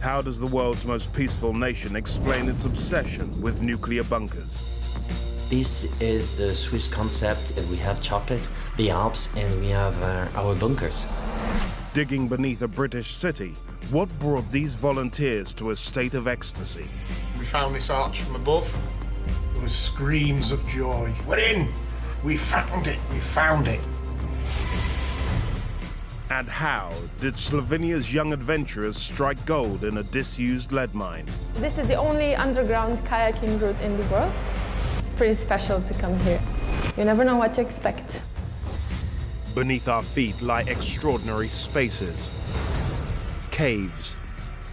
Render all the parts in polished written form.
How does the world's most peaceful nation explain its obsession with nuclear bunkers? This is the Swiss concept. We have chocolate, the Alps, and we have our bunkers. Digging beneath a British city, what brought these volunteers to a state of ecstasy? We found this arch from above. There was screams of joy. We're in! We found it! We found it! And how did Slovenia's young adventurers strike gold in a disused lead mine? This is the only underground kayaking route in the world. It's pretty special to come here. You never know what to expect. Beneath our feet lie extraordinary spaces, caves,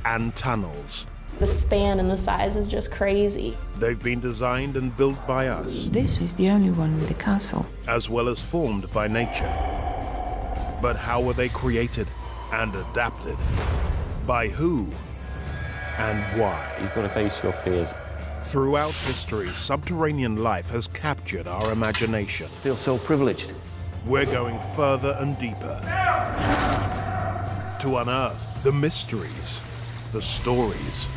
and tunnels. The span and the size is just crazy. They've been designed and built by us. This is the only one with a castle. As well as formed by nature. But how were they created and adapted? By who and why? You've got to face your fears. Throughout history, subterranean life has captured our imagination. I feel so privileged. We're going further and deeper to unearth the mysteries, the stories,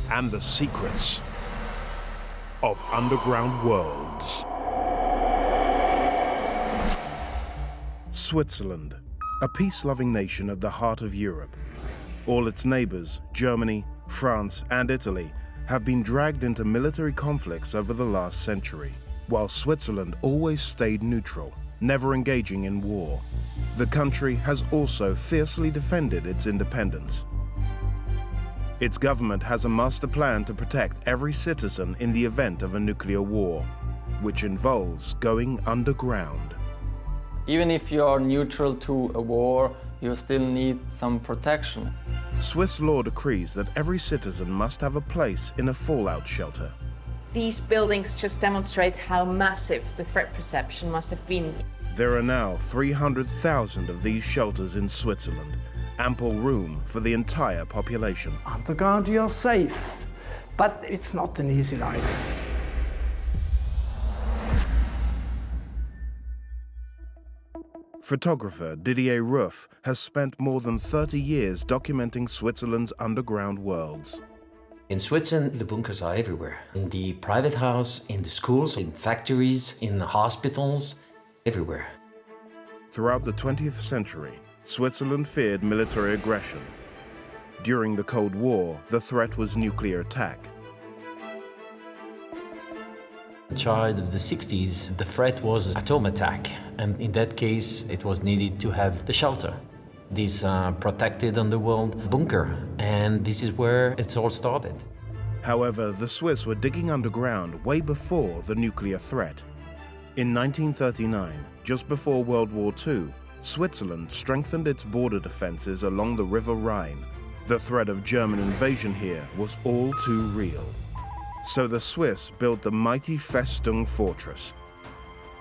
and the secrets of underground worlds. Switzerland, a peace-loving nation at the heart of Europe. All its neighbors, Germany, France, and Italy, have been dragged into military conflicts over the last century, while Switzerland always stayed neutral, never engaging in war. The country has also fiercely defended its independence. Its government has a master plan to protect every citizen in the event of a nuclear war, which involves going underground. Even if you are neutral to a war, you still need some protection. Swiss law decrees that every citizen must have a place in a fallout shelter. These buildings just demonstrate how massive the threat perception must have been. There are now 300,000 of these shelters in Switzerland, ample room for the entire population. Underground you're safe, but it's not an easy life. Photographer Didier Ruff has spent more than 30 years documenting Switzerland's underground worlds. In Switzerland, the bunkers are everywhere. In the private house, in the schools, in factories, in the hospitals, everywhere. Throughout the 20th century, Switzerland feared military aggression. During the Cold War, the threat was nuclear attack. In the child of the 60s, the threat was atom attack, and in that case, it was needed to have the shelter, this protected underworld bunker, and this is where it's all started. However, the Swiss were digging underground way before the nuclear threat. In 1939, just before World War II, Switzerland strengthened its border defenses along the River Rhine. The threat of German invasion here was all too real. So the Swiss built the mighty Festung fortress.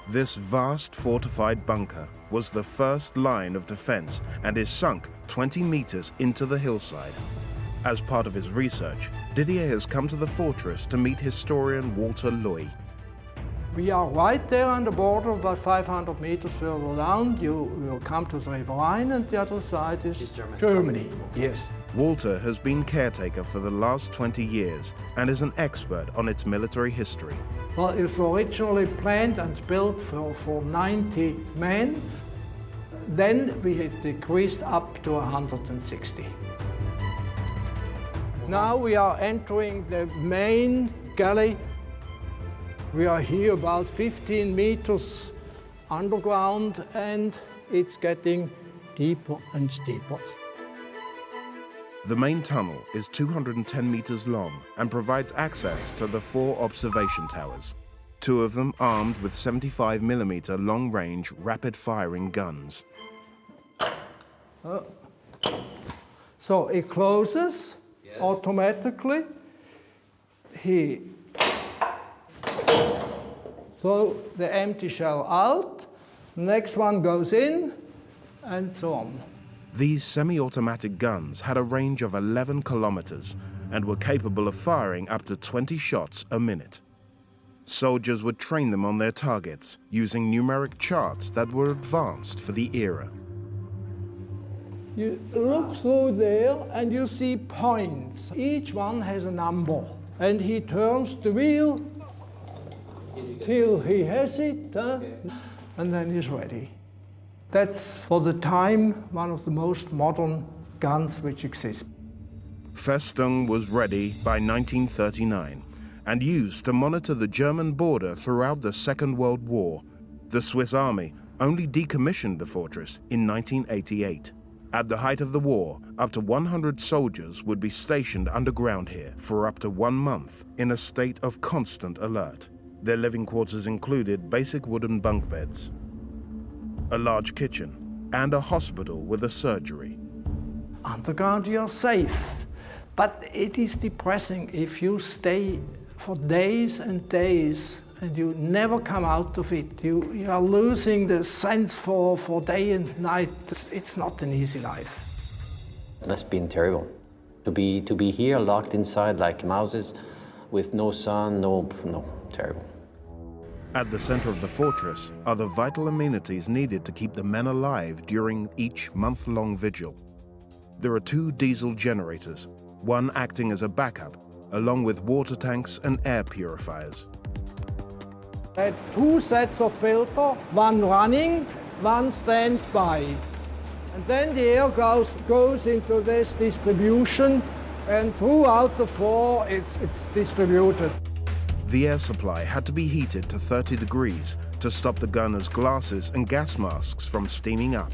This vast fortified bunker was the first line of defense and is sunk 20 meters into the hillside. As part of his research, Didier has come to the fortress to meet historian Walter Loy. We are right there on the border, about 500 meters further down. You come to the River Rhine, and the other side is Germany. Yes. Walter has been caretaker for the last 20 years and is an expert on its military history. Well, it was originally planned and built for 90 men. Then we had decreased up to 160. Now we are entering the main galley. We are here about 15 meters underground, and it's getting deeper and deeper. The main tunnel is 210 meters long and provides access to the 4 observation towers, 2 of them armed with 75mm long-range rapid-firing guns. So it closes automatically. Here. So the empty shell out, the next one goes in, and so on. These semi-automatic guns had a range of 11 kilometers and were capable of firing up to 20 shots a minute. Soldiers would train them on their targets using numeric charts that were advanced for the era. You look through there and you see points. Each one has a number. And he turns the wheel till he has it, and then he's ready. That's, for the time, one of the most modern guns which exist. Festung was ready by 1939 and used to monitor the German border throughout the Second World War. The Swiss Army only decommissioned the fortress in 1988. At the height of the war, up to 100 soldiers would be stationed underground here for up to 1 month in a state of constant alert. Their living quarters included basic wooden bunk beds, a large kitchen, and a hospital with a surgery. Underground you're safe, but it is depressing if you stay for days and days and you never come out of it. You are losing the sense for day and night. It's not an easy life. That's been terrible. To be here locked inside like mouses with no sun, no, terrible. At the center of the fortress are the vital amenities needed to keep the men alive during each month-long vigil. There are 2 diesel generators, one acting as a backup, along with water tanks and air purifiers. I had 2 sets of filter, one running, one standby. And then the air goes into this distribution, and throughout the floor it's distributed. The air supply had to be heated to 30 degrees to stop the gunners' glasses and gas masks from steaming up.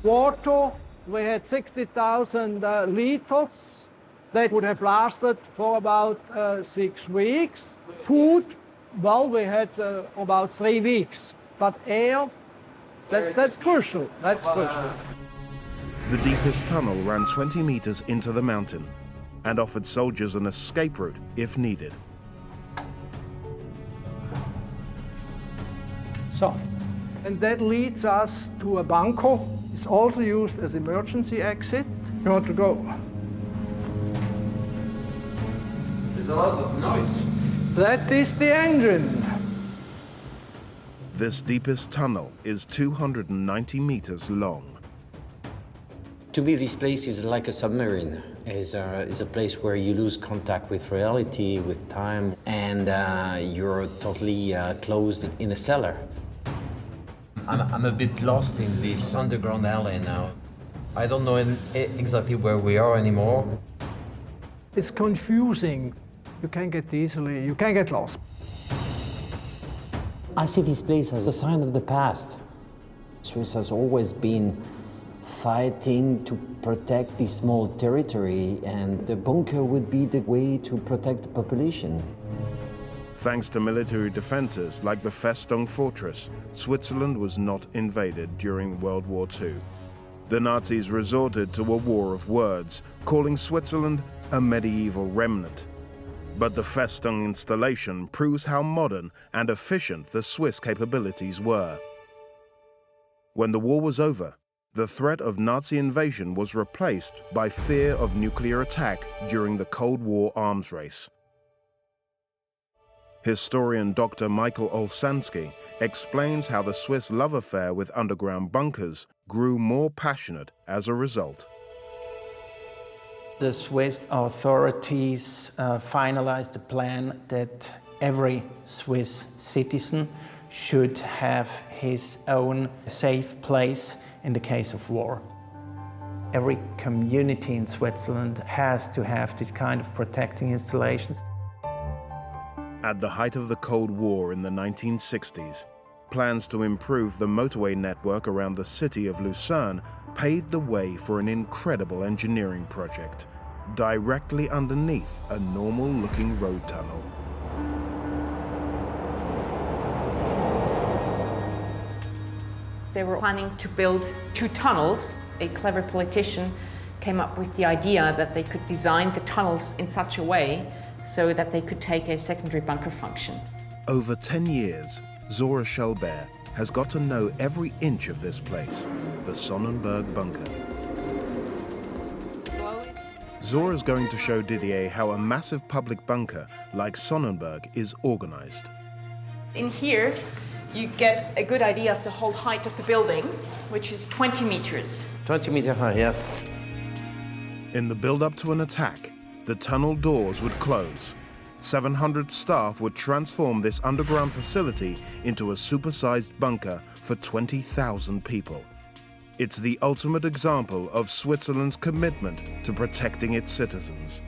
Water, we had 60,000 liters. That would have lasted for about 6 weeks. Food, well, we had about 3 weeks. But air, that's crucial. That's crucial. The deepest tunnel ran 20 meters into the mountain and offered soldiers an escape route if needed. So, and that leads us to a bunker. It's also used as emergency exit. You want to go? There's a lot of noise. That is the engine. This deepest tunnel is 290 meters long. To me, this place is like a submarine. Is a place where you lose contact with reality, with time, and you're totally closed in a cellar. I'm a bit lost in this underground alley now. I don't know exactly where we are anymore. It's confusing. You can get lost. I see this place as a sign of the past. Swiss has always been fighting to protect this small territory, and the bunker would be the way to protect the population. Thanks to military defenses like the Festung fortress, Switzerland was not invaded during World War II. The Nazis resorted to a war of words, calling Switzerland a medieval remnant. But the Festung installation proves how modern and efficient the Swiss capabilities were. When the war was over, the threat of Nazi invasion was replaced by fear of nuclear attack during the Cold War arms race. Historian Dr. Michael Olsanski explains how the Swiss love affair with underground bunkers grew more passionate as a result. The Swiss authorities finalized the plan that every Swiss citizen should have his own safe place in the case of war. Every community in Switzerland has to have this kind of protecting installations. At the height of the Cold War in the 1960s, plans to improve the motorway network around the city of Lucerne paved the way for an incredible engineering project, directly underneath a normal-looking road tunnel. They were planning to build 2 tunnels. A clever politician came up with the idea that they could design the tunnels in such a way so that they could take a secondary bunker function. Over 10 years, Zora Schellberg has got to know every inch of this place, the Sonnenberg bunker. Zora's going to show Didier how a massive public bunker like Sonnenberg is organized. In here, you get a good idea of the whole height of the building, which is 20 meters. 20 meter high, yes. In the build-up to an attack, the tunnel doors would close. 700 staff would transform this underground facility into a supersized bunker for 20,000 people. It's the ultimate example of Switzerland's commitment to protecting its citizens.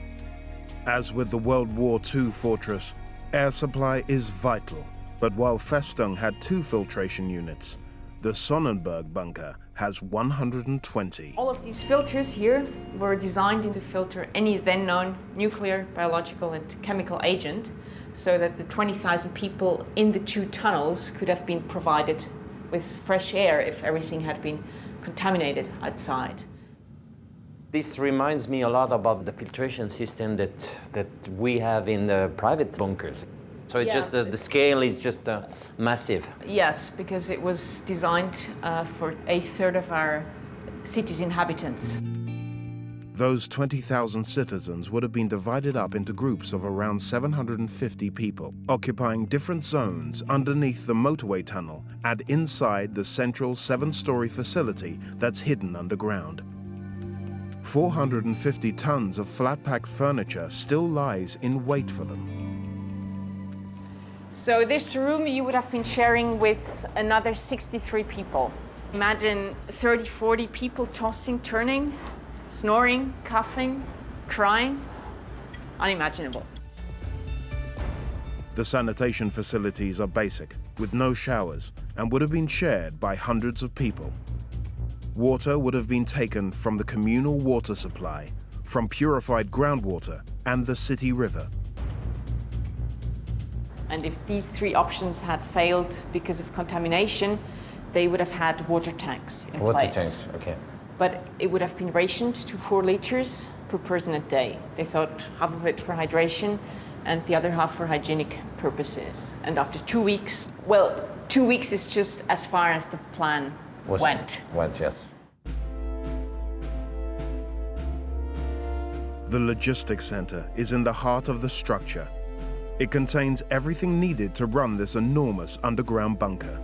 As with the World War II fortress, air supply is vital. But while Festung had 2 filtration units, the Sonnenberg bunker has 120. All of these filters here were designed to filter any then known nuclear, biological and chemical agent so that the 20,000 people in the 2 tunnels could have been provided with fresh air if everything had been contaminated outside. This reminds me a lot about the filtration system that we have in the private bunkers. So it's just the scale is just massive. Yes, because it was designed for 1/3 of our city's inhabitants. Those 20,000 citizens would have been divided up into groups of around 750 people, occupying different zones underneath the motorway tunnel and inside the central 7-story facility that's hidden underground. 450 tons of flat-packed furniture still lies in wait for them. So this room you would have been sharing with another 63 people. Imagine 30, 40 people tossing, turning, snoring, coughing, crying. Unimaginable. The sanitation facilities are basic, with no showers, and would have been shared by hundreds of people. Water would have been taken from the communal water supply, from purified groundwater and the city river. And if these 3 options had failed because of contamination, they would have had water tanks in place. Water tanks, okay. But it would have been rationed to 4 liters per person a day. They thought half of it for hydration and the other half for hygienic purposes. And after 2 weeks, well, 2 weeks is just as far as the plan went. Went, yes. The logistics center is in the heart of the structure. It contains everything needed to run this enormous underground bunker.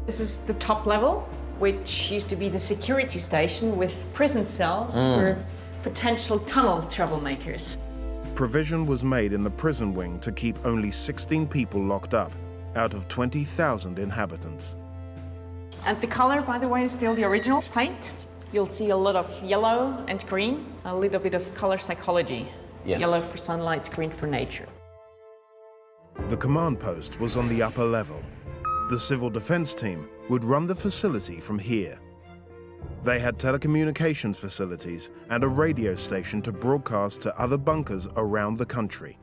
This is the top level, which used to be the security station with prison cells for potential tunnel troublemakers. Provision was made in the prison wing to keep only 16 people locked up out of 20,000 inhabitants. And the color, by the way, is still the original paint. You'll see a lot of yellow and green, a little bit of color psychology. Yes. Yellow for sunlight, green for nature. The command post was on the upper level. The civil defense team would run the facility from here. They had telecommunications facilities and a radio station to broadcast to other bunkers around the country.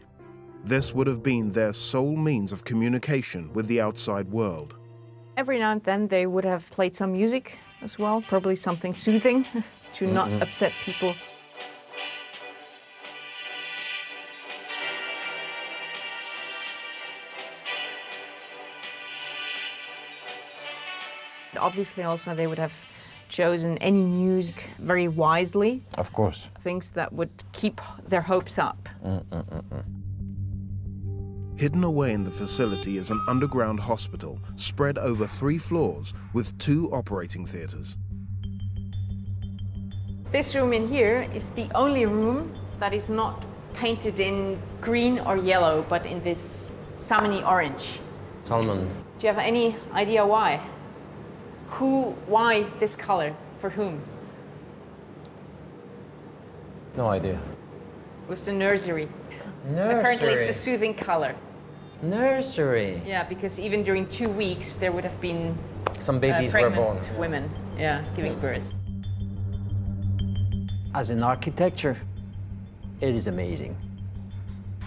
This would have been their sole means of communication with the outside world. Every now and then they would have played some music as well, probably something soothing to not upset people. Obviously also they would have chosen any news very wisely. Of course. Things that would keep their hopes up. Hidden away in the facility is an underground hospital spread over 3 floors with 2 operating theaters. This room in here is the only room that is not painted in green or yellow, but in this salmony orange. Salmon. Do you have any idea why? Why this color? For whom? No idea. It was the nursery. Nursery. Apparently it's a soothing color. Nursery. Yeah, because even during 2 weeks there would have been Some babies were born. pregnant women, giving birth. As an architecture, it is amazing.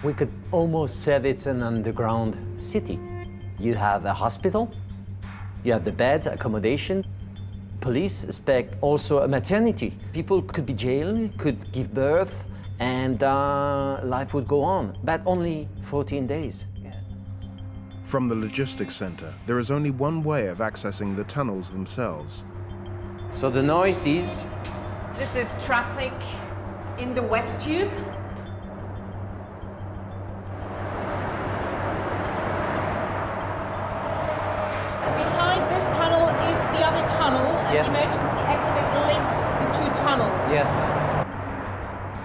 We could almost say it's an underground city. You have a hospital, you have the bed, accommodation, police expect also a maternity. People could be jailed, could give birth, and life would go on, but only 14 days. From the logistics center, there is only one way of accessing the tunnels themselves. So the noise is... This is traffic in the West Tube. Yes. The emergency exit links the two tunnels. Yes.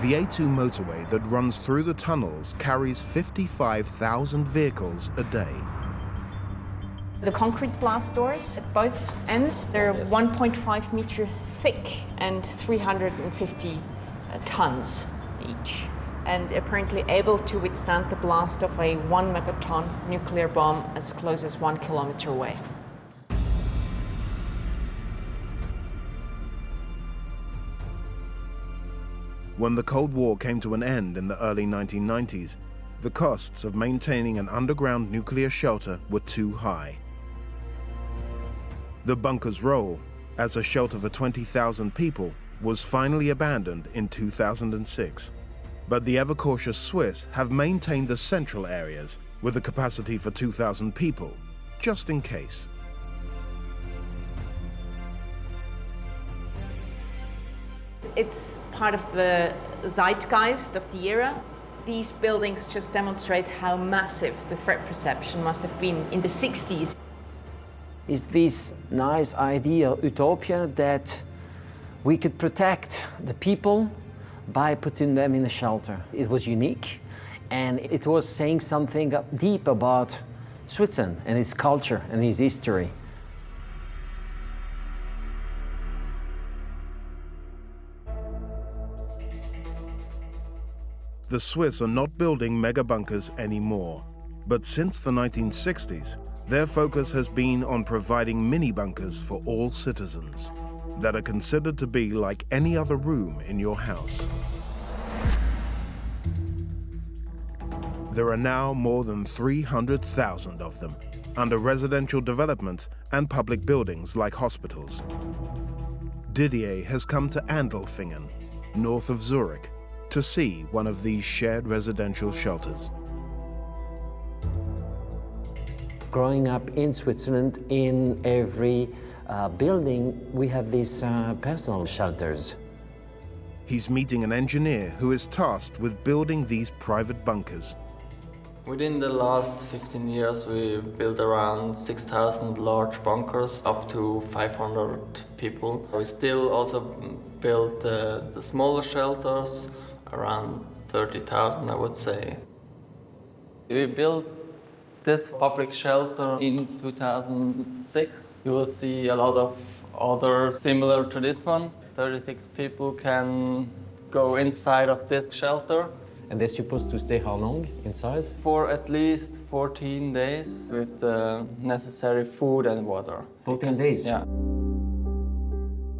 The A2 motorway that runs through the tunnels carries 55,000 vehicles a day. The concrete blast doors at both ends, they're 1.5 meter thick and 350 tons each, and apparently able to withstand the blast of a 1 megaton nuclear bomb as close as 1 kilometer away. When the Cold War came to an end in the early 1990s, the costs of maintaining an underground nuclear shelter were too high. The bunker's role as a shelter for 20,000 people was finally abandoned in 2006. But the ever-cautious Swiss have maintained the central areas with a capacity for 2,000 people, just in case. It's part of the zeitgeist of the era. These buildings just demonstrate how massive the threat perception must have been in the 60s. Is this nice idea, utopia, that we could protect the people by putting them in a shelter. It was unique, and it was saying something deep about Switzerland and its culture and its history. The Swiss are not building mega bunkers anymore, but since the 1960s, their focus has been on providing mini bunkers for all citizens that are considered to be like any other room in your house. There are now more than 300,000 of them under residential development and public buildings like hospitals. Didier has come to Andelfingen, north of Zurich, to see one of these shared residential shelters. Growing up in Switzerland, in every building, we have these personal shelters. He's meeting an engineer who is tasked with building these private bunkers. Within the last 15 years, we built around 6,000 large bunkers, up to 500 people. We still also built the smaller shelters, around 30,000, I would say. We built this public shelter in 2006. You will see a lot of other similar to this one. 36 people can go inside of this shelter. And they're supposed to stay how long inside? For at least 14 days with the necessary food and water. 14 days? Yeah.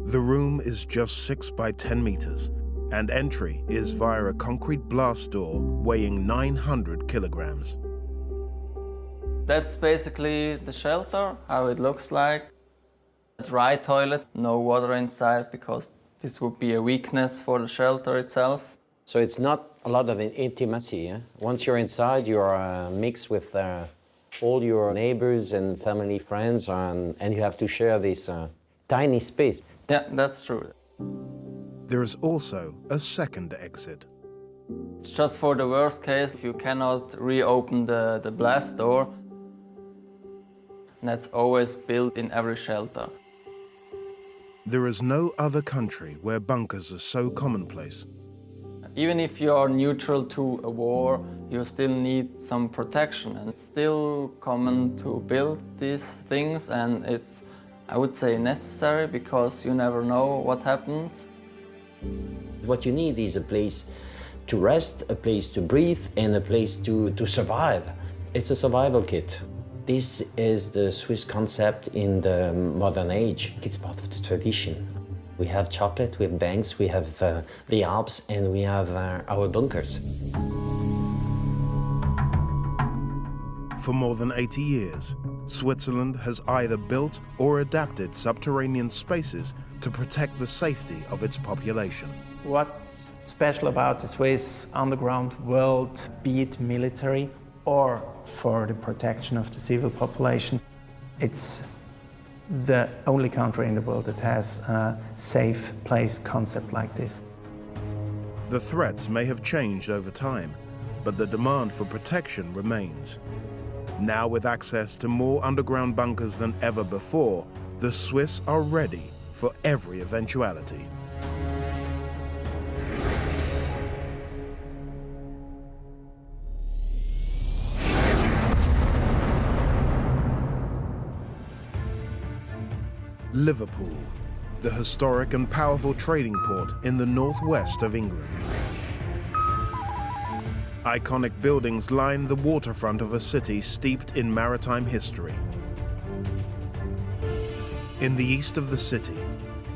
The room is just 6 by 10 meters, and entry is via a concrete blast door weighing 900 kilograms. That's basically the shelter, how it looks like. Dry toilet, no water inside, because this would be a weakness for the shelter itself. So it's not a lot of intimacy. Eh? Once you're inside, you're mixed with all your neighbors and family, friends, and you have to share this tiny space. Yeah, that's true. There is also a second exit. It's just for the worst case, if you cannot reopen the blast door. That's always built in every shelter. There is no other country where bunkers are so commonplace. Even if you are neutral to a war, you still need some protection. And it's still common to build these things, and it's, I would say, necessary, because you never know what happens. What you need is a place to rest, a place to breathe, and a place to survive. It's a survival kit. This is the Swiss concept in the modern age. It's part of the tradition. We have chocolate, we have banks, we have the Alps, and we have our bunkers. For more than 80 years, Switzerland has either built or adapted subterranean spaces to protect the safety of its population. What's special about the Swiss underground world, be it military or for the protection of the civil population, it's the only country in the world that has a safe place concept like this. The threats may have changed over time, but the demand for protection remains. Now, with access to more underground bunkers than ever before, the Swiss are ready for every eventuality. Liverpool, the historic and powerful trading port in the northwest of England. Iconic buildings line the waterfront of a city steeped in maritime history. In the east of the city,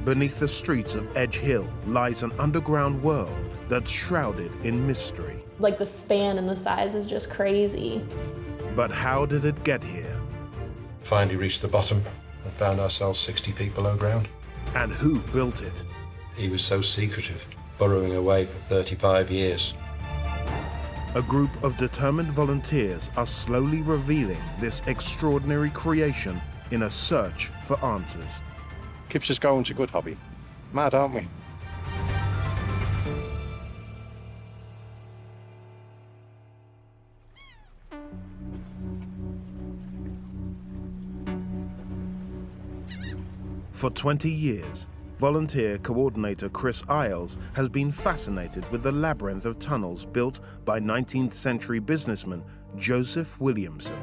beneath the streets of Edge Hill, lies an underground world that's shrouded in mystery. Like the span and the size is just crazy. But how did it get here? Finally reached the bottom and found ourselves 60 feet below ground. And who built it? He was so secretive, burrowing away for 35 years. A group of determined volunteers are slowly revealing this extraordinary creation in a search for answers. Keeps us going, it's a good hobby. Mad, aren't we? For 20 years, volunteer coordinator Chris Isles has been fascinated with the labyrinth of tunnels built by 19th century businessman Joseph Williamson.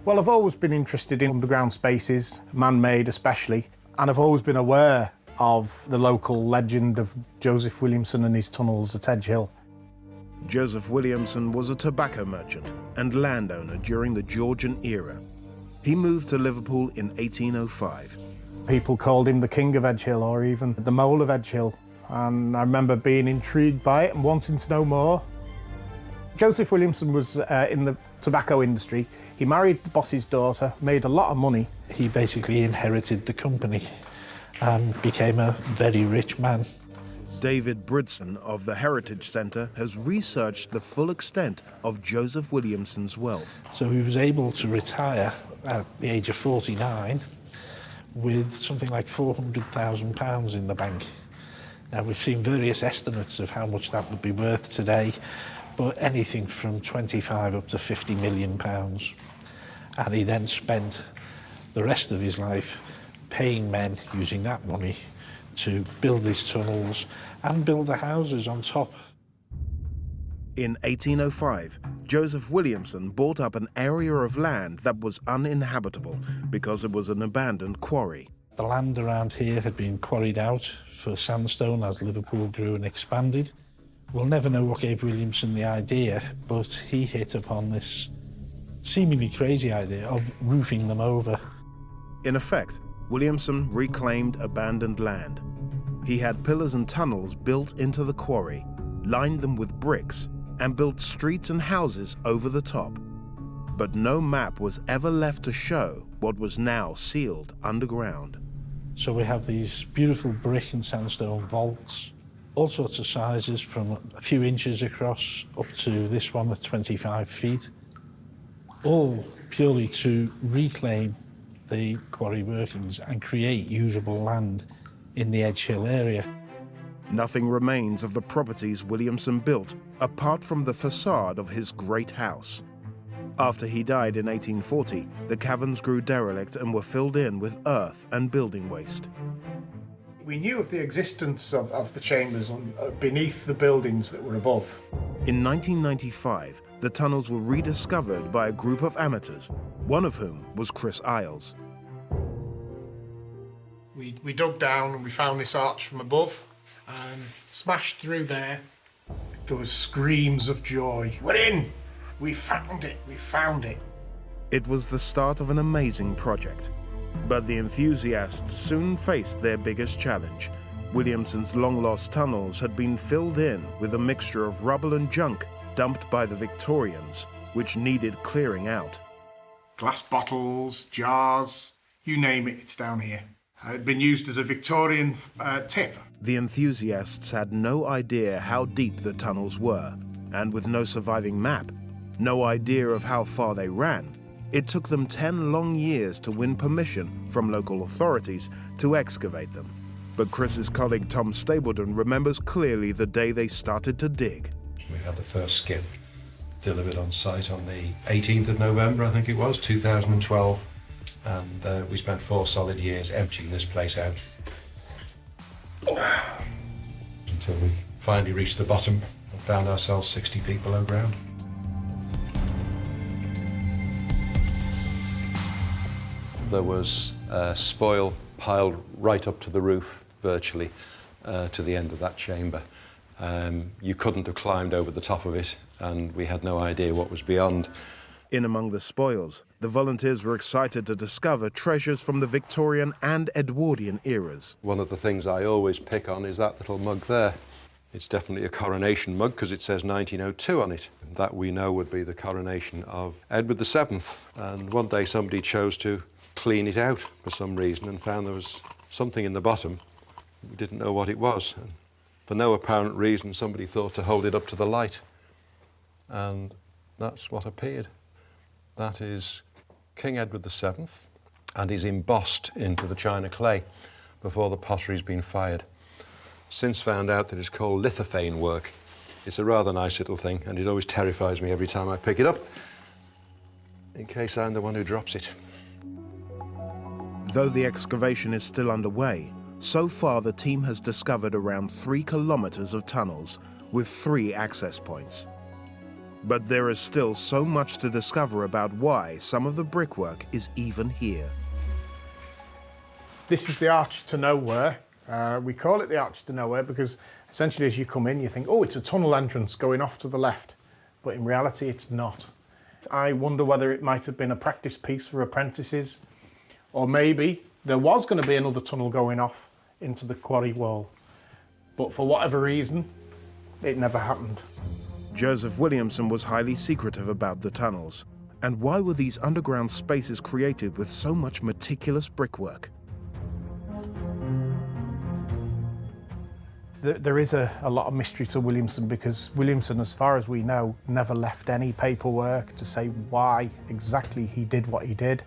Well, I've always been interested in underground spaces, man-made especially, and I've always been aware of the local legend of Joseph Williamson and his tunnels at Edge Hill. Joseph Williamson was a tobacco merchant and landowner during the Georgian era. He moved to Liverpool in 1805. People called him the King of Edge Hill or even the Mole of Edge Hill, and I remember being intrigued by it and wanting to know more. Joseph Williamson was in the tobacco industry. He married the boss's daughter, made a lot of money. He basically inherited the company and became a very rich man. David Bridson of the Heritage Centre has researched the full extent of Joseph Williamson's wealth. So he was able to retire at the age of 49 with something like £400,000 in the bank. Now, we've seen various estimates of how much that would be worth today, but anything from 25 up to 50 million pounds. And he then spent the rest of his life paying men using that money to build these tunnels and build the houses on top. In 1805, Joseph Williamson bought up an area of land that was uninhabitable because it was an abandoned quarry. The land around here had been quarried out for sandstone as Liverpool grew and expanded. We'll never know what gave Williamson the idea, but he hit upon this seemingly crazy idea of roofing them over. In effect, Williamson reclaimed abandoned land. He had pillars and tunnels built into the quarry, lined them with bricks, and built streets and houses over the top. But no map was ever left to show what was now sealed underground. So we have these beautiful brick and sandstone vaults, all sorts of sizes from a few inches across up to this one at 25 feet, all purely to reclaim the quarry workings and create usable land in the Edge Hill area. Nothing remains of the properties Williamson built apart from the facade of his great house. After he died in 1840, the caverns grew derelict and were filled in with earth and building waste. We knew of the existence of the chambers beneath the buildings that were above. In 1995, the tunnels were rediscovered by a group of amateurs, one of whom was Chris Isles. We dug down and we found this arch from above and smashed through there. There was screams of joy. We're in! We found it! We found it! It was the start of an amazing project. But the enthusiasts soon faced their biggest challenge. Williamson's long-lost tunnels had been filled in with a mixture of rubble and junk dumped by the Victorians, which needed clearing out. Glass bottles, jars, you name it, it's down here. It had been used as a Victorian tip. The enthusiasts had no idea how deep the tunnels were, and with no surviving map, no idea of how far they ran, it took them 10 long years to win permission from local authorities to excavate them. But Chris's colleague Tom Stapleton remembers clearly the day they started to dig. We had the first skip delivered on site on the 18th of November, I think it was, 2012. And we spent 4 solid years emptying this place out. Until we finally reached the bottom and found ourselves 60 feet below ground. There was spoil piled right up to the roof, virtually, to the end of that chamber. You couldn't have climbed over the top of it, and we had no idea what was beyond. In among the spoils, the volunteers were excited to discover treasures from the Victorian and Edwardian eras. One of the things I always pick on is that little mug there. It's definitely a coronation mug because it says 1902 on it. That we know would be the coronation of Edward VII. And one day somebody chose to clean it out for some reason and found there was something in the bottom. We didn't know what it was. And for no apparent reason, somebody thought to hold it up to the light. And that's what appeared. That is King Edward VII, and is embossed into the china clay before the pottery's been fired. Since found out that it's called lithophane work. It's a rather nice little thing, and it always terrifies me every time I pick it up, in case I'm the one who drops it. Though the excavation is still underway, so far the team has discovered around 3 kilometers of tunnels with 3 access points. But there is still so much to discover about why some of the brickwork is even here. This is the Arch to Nowhere. We call it the Arch to Nowhere because essentially as you come in you think, oh, it's a tunnel entrance going off to the left, but in reality it's not. I wonder whether it might have been a practice piece for apprentices, or maybe there was going to be another tunnel going off into the quarry wall, but for whatever reason it never happened. Joseph Williamson was highly secretive about the tunnels. And why were these underground spaces created with so much meticulous brickwork? There is a lot of mystery to Williamson because Williamson, as far as we know, never left any paperwork to say why exactly he did what he did.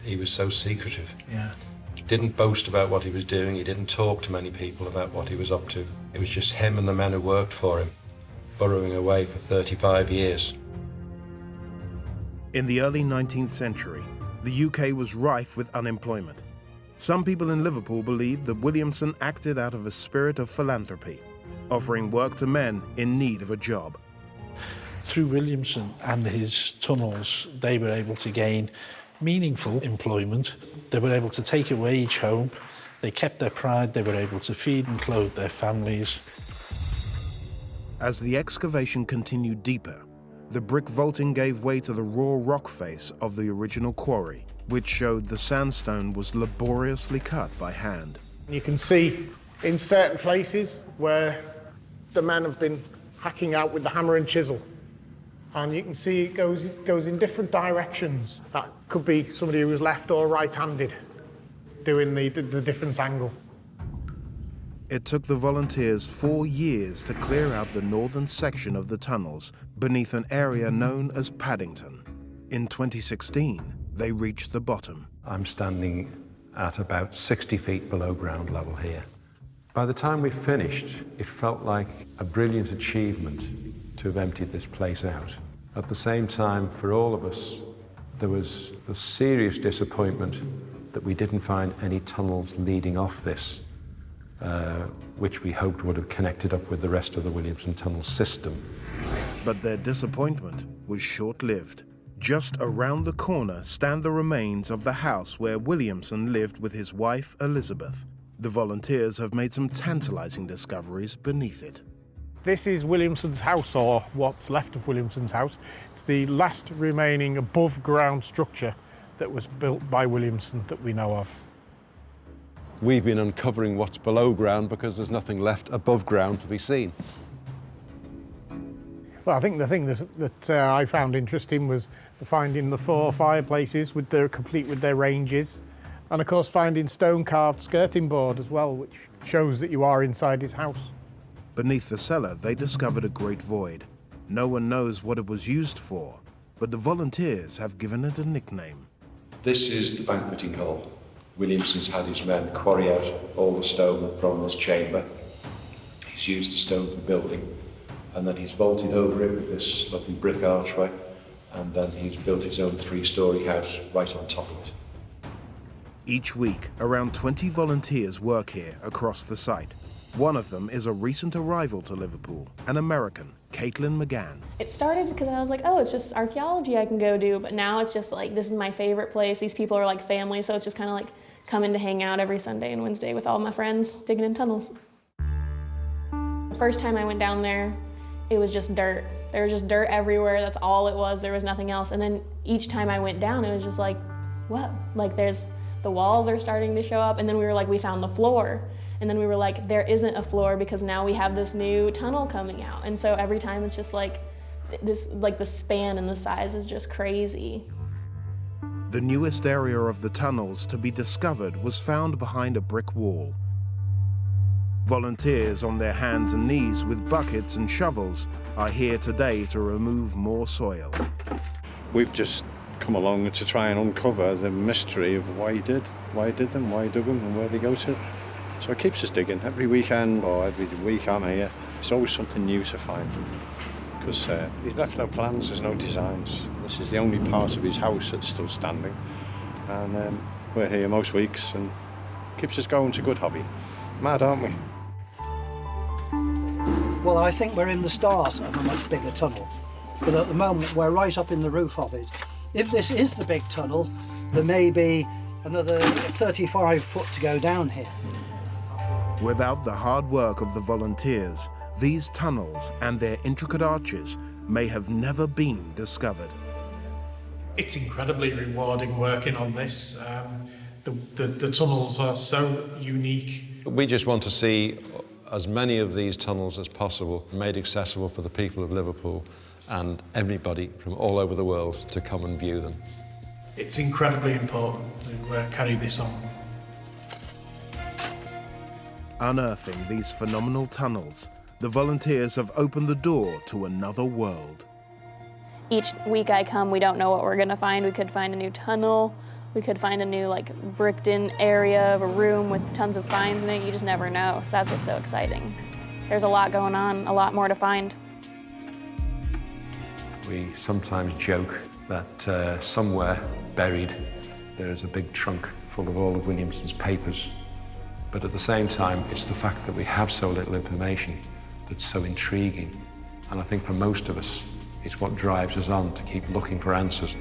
He was so secretive. Yeah. He didn't boast about what he was doing. He didn't talk to many people about what he was up to. It was just him and the men who worked for him, burrowing away for 35 years. In the early 19th century, the UK was rife with unemployment. Some people in Liverpool believed that Williamson acted out of a spirit of philanthropy, offering work to men in need of a job. Through Williamson and his tunnels, they were able to gain meaningful employment. They were able to take a wage home. They kept their pride. They were able to feed and clothe their families. As the excavation continued deeper, the brick vaulting gave way to the raw rock face of the original quarry, which showed the sandstone was laboriously cut by hand. You can see in certain places where the men have been hacking out with the hammer and chisel. And you can see it goes in different directions. That could be somebody who was left or right-handed doing the different angle. It took the volunteers 4 years to clear out the northern section of the tunnels beneath an area known as Paddington. In 2016, they reached the bottom. I'm standing at about 60 feet below ground level here. By the time we finished, it felt like a brilliant achievement to have emptied this place out. At the same time, for all of us, there was a serious disappointment that we didn't find any tunnels leading off this, which we hoped would have connected up with the rest of the Williamson Tunnel system. But their disappointment was short-lived. Just around the corner stand the remains of the house where Williamson lived with his wife, Elizabeth. The volunteers have made some tantalizing discoveries beneath it. This is Williamson's house, or what's left of Williamson's house. It's the last remaining above-ground structure that was built by Williamson that we know of. We've been uncovering what's below ground because there's nothing left above ground to be seen. Well, I think the thing that I found interesting was finding the 4 fireplaces complete with their ranges, and of course finding stone-carved skirting board as well, which shows that you are inside his house. Beneath the cellar, they discovered a great void. No one knows what it was used for, but the volunteers have given it a nickname. This is the banqueting hall. Williamson's had his men quarry out all the stone from this chamber. He's used the stone for building, and then he's vaulted over it with this lovely brick archway, and then he's built his own 3-story house right on top of it. Each week, around 20 volunteers work here across the site. One of them is a recent arrival to Liverpool, an American, Caitlin McGann. It started because I was like, oh, it's just archaeology I can go do, but now it's just like, this is my favorite place. These people are like family, so it's just kind of like coming to hang out every Sunday and Wednesday with all my friends, digging in tunnels. The first time I went down there, it was just dirt. There was just dirt everywhere, that's all it was, there was nothing else. And then each time I went down, it was just like, whoa, like the walls are starting to show up, and then we were like, we found the floor. And then we were like, there isn't a floor because now we have this new tunnel coming out. And so every time it's just like, the span and the size is just crazy. The newest area of the tunnels to be discovered was found behind a brick wall. Volunteers on their hands and knees with buckets and shovels are here today to remove more soil. We've just come along to try and uncover the mystery of why he did them, why he dug them, and where they go to. So it keeps us digging. Every weekend or every week I'm here, there's always something new to find. Because he's left no plans, there's no designs. This is the only part of his house that's still standing. And we're here most weeks and it keeps us going. It's a good hobby. Mad, aren't we? Well, I think we're in the start of a much bigger tunnel. But at the moment, we're right up in the roof of it. If this is the big tunnel, there may be another 35 foot to go down here. Without the hard work of the volunteers, these tunnels and their intricate arches may have never been discovered. It's incredibly rewarding working on this. The tunnels are so unique. We just want to see as many of these tunnels as possible made accessible for the people of Liverpool and everybody from all over the world to come and view them. It's incredibly important to carry this on. Unearthing these phenomenal tunnels, the volunteers have opened the door to another world. Each week I come, we don't know what we're gonna find. We could find a new tunnel, we could find a new bricked in area of a room with tons of finds in it. You just never know, so that's what's so exciting. There's a lot going on, a lot more to find. We sometimes joke that somewhere buried there is a big trunk full of all of Williamson's papers. But at the same time, it's the fact that we have so little information that's so intriguing. And I think for most of us, it's what drives us on to keep looking for answers.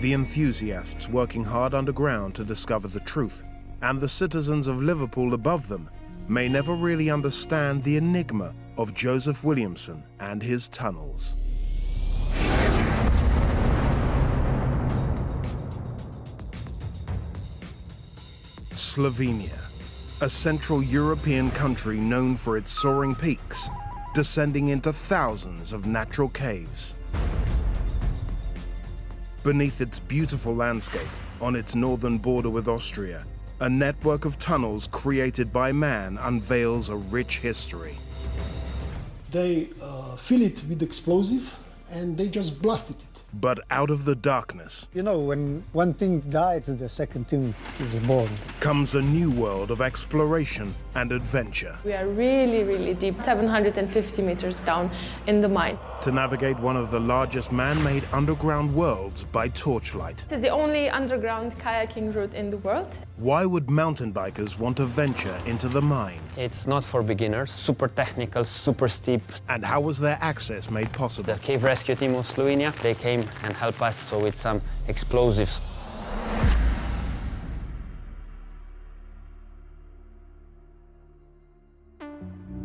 The enthusiasts working hard underground to discover the truth, and the citizens of Liverpool above them, may never really understand the enigma of Joseph Williamson and his tunnels. Slovenia, a Central European country known for its soaring peaks, descending into thousands of natural caves. Beneath its beautiful landscape, on its northern border with Austria, a network of tunnels created by man unveils a rich history. They fill it with explosive and they just blasted it. But out of the darkness, you know, when one thing died, the second thing is born. Comes a new world of exploration and adventure. We are really, really deep, 750 meters down in the mine. To navigate one of the largest man-made underground worlds by torchlight. It's the only underground kayaking route in the world. Why would mountain bikers want to venture into the mine? It's not for beginners, super technical, super steep. And how was their access made possible? The cave rescue team of Slovenia, they came and helped us with some explosives.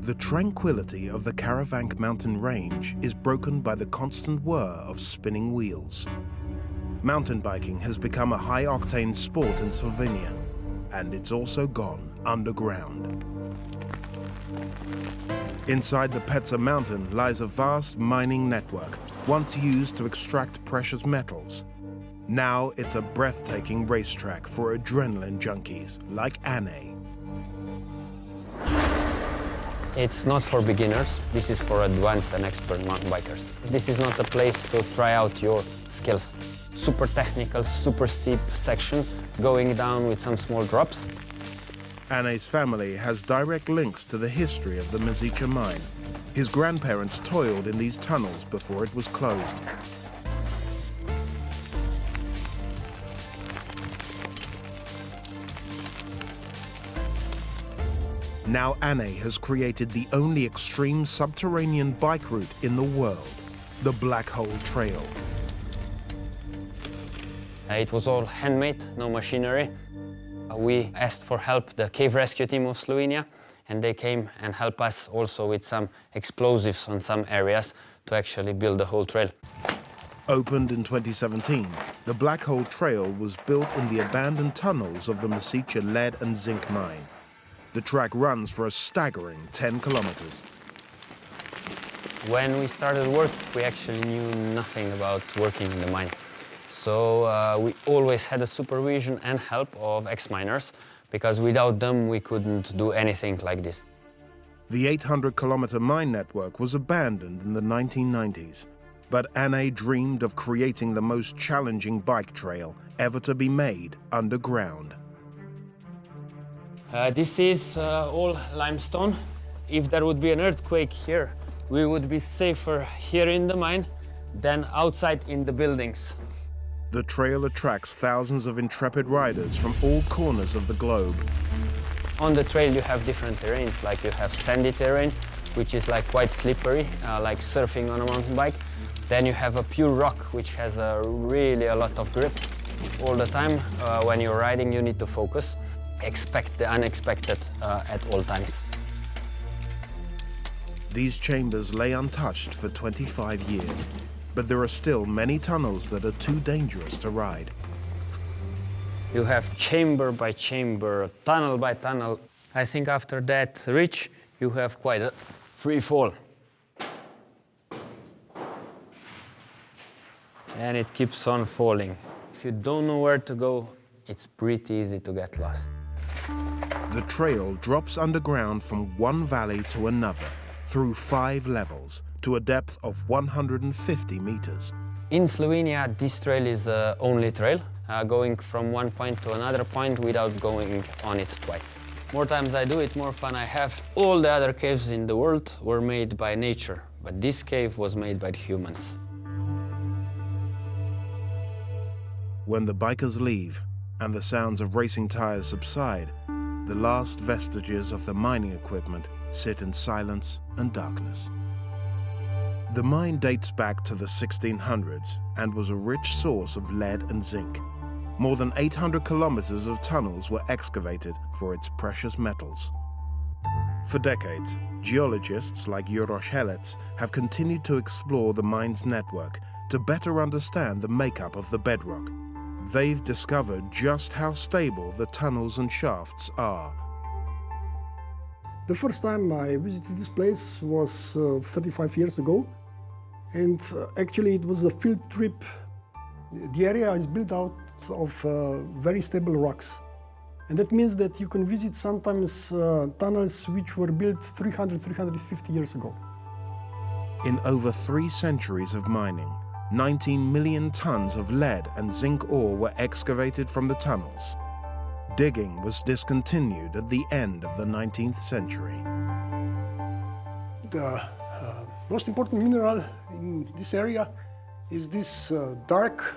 The tranquility of the Karavank mountain range is broken by the constant whir of spinning wheels. Mountain biking has become a high-octane sport in Slovenia, and it's also gone underground. Inside the Peca mountain lies a vast mining network, once used to extract precious metals. Now it's a breathtaking racetrack for adrenaline junkies like Anne. It's not for beginners, this is for advanced and expert mountain bikers. This is not a place to try out your skills. Super technical, super steep sections, going down with some small drops. Anne's family has direct links to the history of the Wieliczka mine. His grandparents toiled in these tunnels before it was closed. Now Anne has created the only extreme subterranean bike route in the world, the Black Hole Trail. It was all handmade, no machinery. We asked for help, the cave rescue team of Slovenia, and they came and helped us also with some explosives on some areas to actually build the whole trail. Opened in 2017, the Black Hole Trail was built in the abandoned tunnels of the Mysica lead and zinc mine. The track runs for a staggering 10 kilometers. When we started work, we actually knew nothing about working in the mine. So we always had the supervision and help of ex-miners, because without them we couldn't do anything like this. The 800-kilometer mine network was abandoned in the 1990s, but Anne dreamed of creating the most challenging bike trail ever to be made underground. This is all limestone. If there would be an earthquake here, we would be safer here in the mine than outside in the buildings. The trail attracts thousands of intrepid riders from all corners of the globe. On the trail you have different terrains, like you have sandy terrain, which is like quite slippery, like surfing on a mountain bike. Then you have a pure rock, which has really a lot of grip. All the time when you're riding you need to focus. Expect the unexpected at all times. These chambers lay untouched for 25 years, but there are still many tunnels that are too dangerous to ride. You have chamber by chamber, tunnel by tunnel. I think after that ridge, you have quite a free fall. And it keeps on falling. If you don't know where to go, it's pretty easy to get lost. The trail drops underground from one valley to another, through 5 levels, to a depth of 150 meters. In Slovenia, this trail is the only trail, going from one point to another point without going on it twice. More times I do it, more fun I have. All the other caves in the world were made by nature, but this cave was made by humans. When the bikers leave and the sounds of racing tires subside, the last vestiges of the mining equipment sit in silence and darkness. The mine dates back to the 1600s and was a rich source of lead and zinc. More than 800 kilometers of tunnels were excavated for its precious metals. For decades, geologists like Uroš Helec have continued to explore the mine's network to better understand the makeup of the bedrock. They've discovered just how stable the tunnels and shafts are. The first time I visited this place was 35 years ago, and actually it was a field trip. The area is built out of very stable rocks, and that means that you can visit sometimes tunnels which were built 300-350 years ago. In over 3 centuries of mining, 19 million tons of lead and zinc ore were excavated from the tunnels. Digging was discontinued at the end of the 19th century. The most important mineral in this area is this dark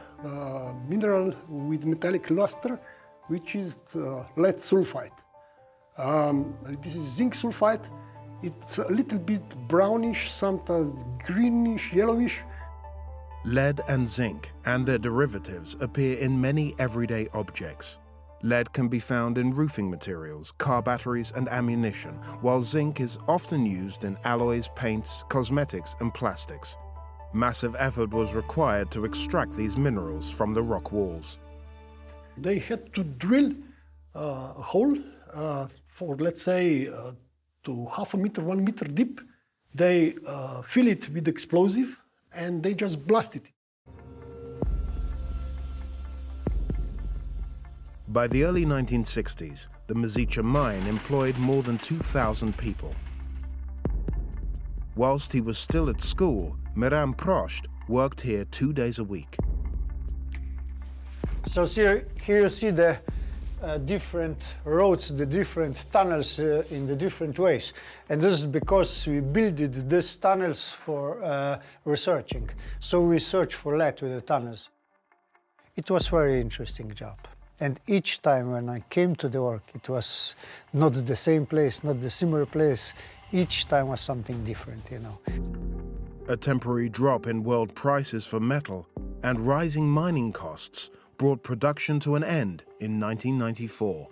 mineral with metallic luster, which is lead sulfide. This is zinc sulfide. It's a little bit brownish, sometimes greenish, yellowish. Lead and zinc and their derivatives appear in many everyday objects. Lead can be found in roofing materials, car batteries and ammunition, while zinc is often used in alloys, paints, cosmetics and plastics. Massive effort was required to extract these minerals from the rock walls. They had to drill a hole for, let's say, to half a meter, 1 meter deep. They fill it with explosive and they just blast it. By the early 1960s, the Mysica mine employed more than 2,000 people. Whilst he was still at school, Miran Prost worked here 2 days a week. So here you see the different roads, the different tunnels in the different ways. And this is because we built these tunnels for researching. So we search for lead with the tunnels. It was a very interesting job. And each time when I came to the work, it was not the same place, not the similar place. Each time was something different, you know. A temporary drop in world prices for metal and rising mining costs brought production to an end in 1994.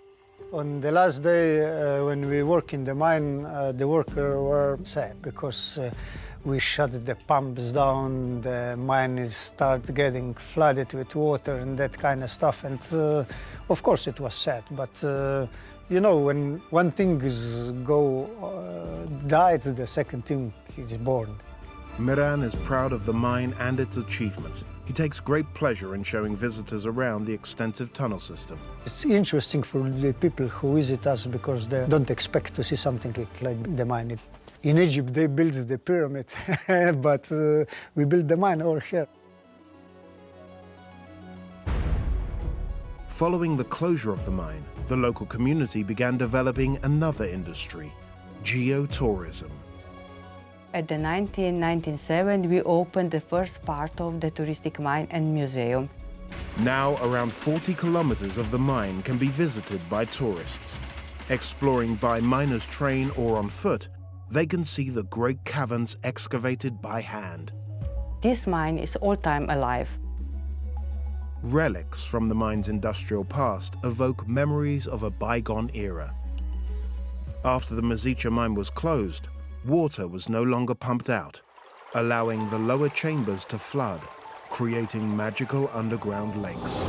On the last day when we work in the mine, the workers were sad because we shut the pumps down, the mine is start getting flooded with water and that kind of stuff. And of course it was sad, but you know, when one thing is died, the second thing is born. Miran is proud of the mine and its achievements. He takes great pleasure in showing visitors around the extensive tunnel system. It's interesting for the people who visit us because they don't expect to see something like the mine. In Egypt, they built the pyramid, but we built the mine over here. Following the closure of the mine, the local community began developing another industry, geotourism. At the 1997, we opened the first part of the touristic mine and museum. Now, around 40 kilometers of the mine can be visited by tourists. Exploring by miners' train or on foot, they can see the great caverns excavated by hand. This mine is all-time alive. Relics from the mine's industrial past evoke memories of a bygone era. After the Wieliczka mine was closed, water was no longer pumped out, allowing the lower chambers to flood, creating magical underground lakes.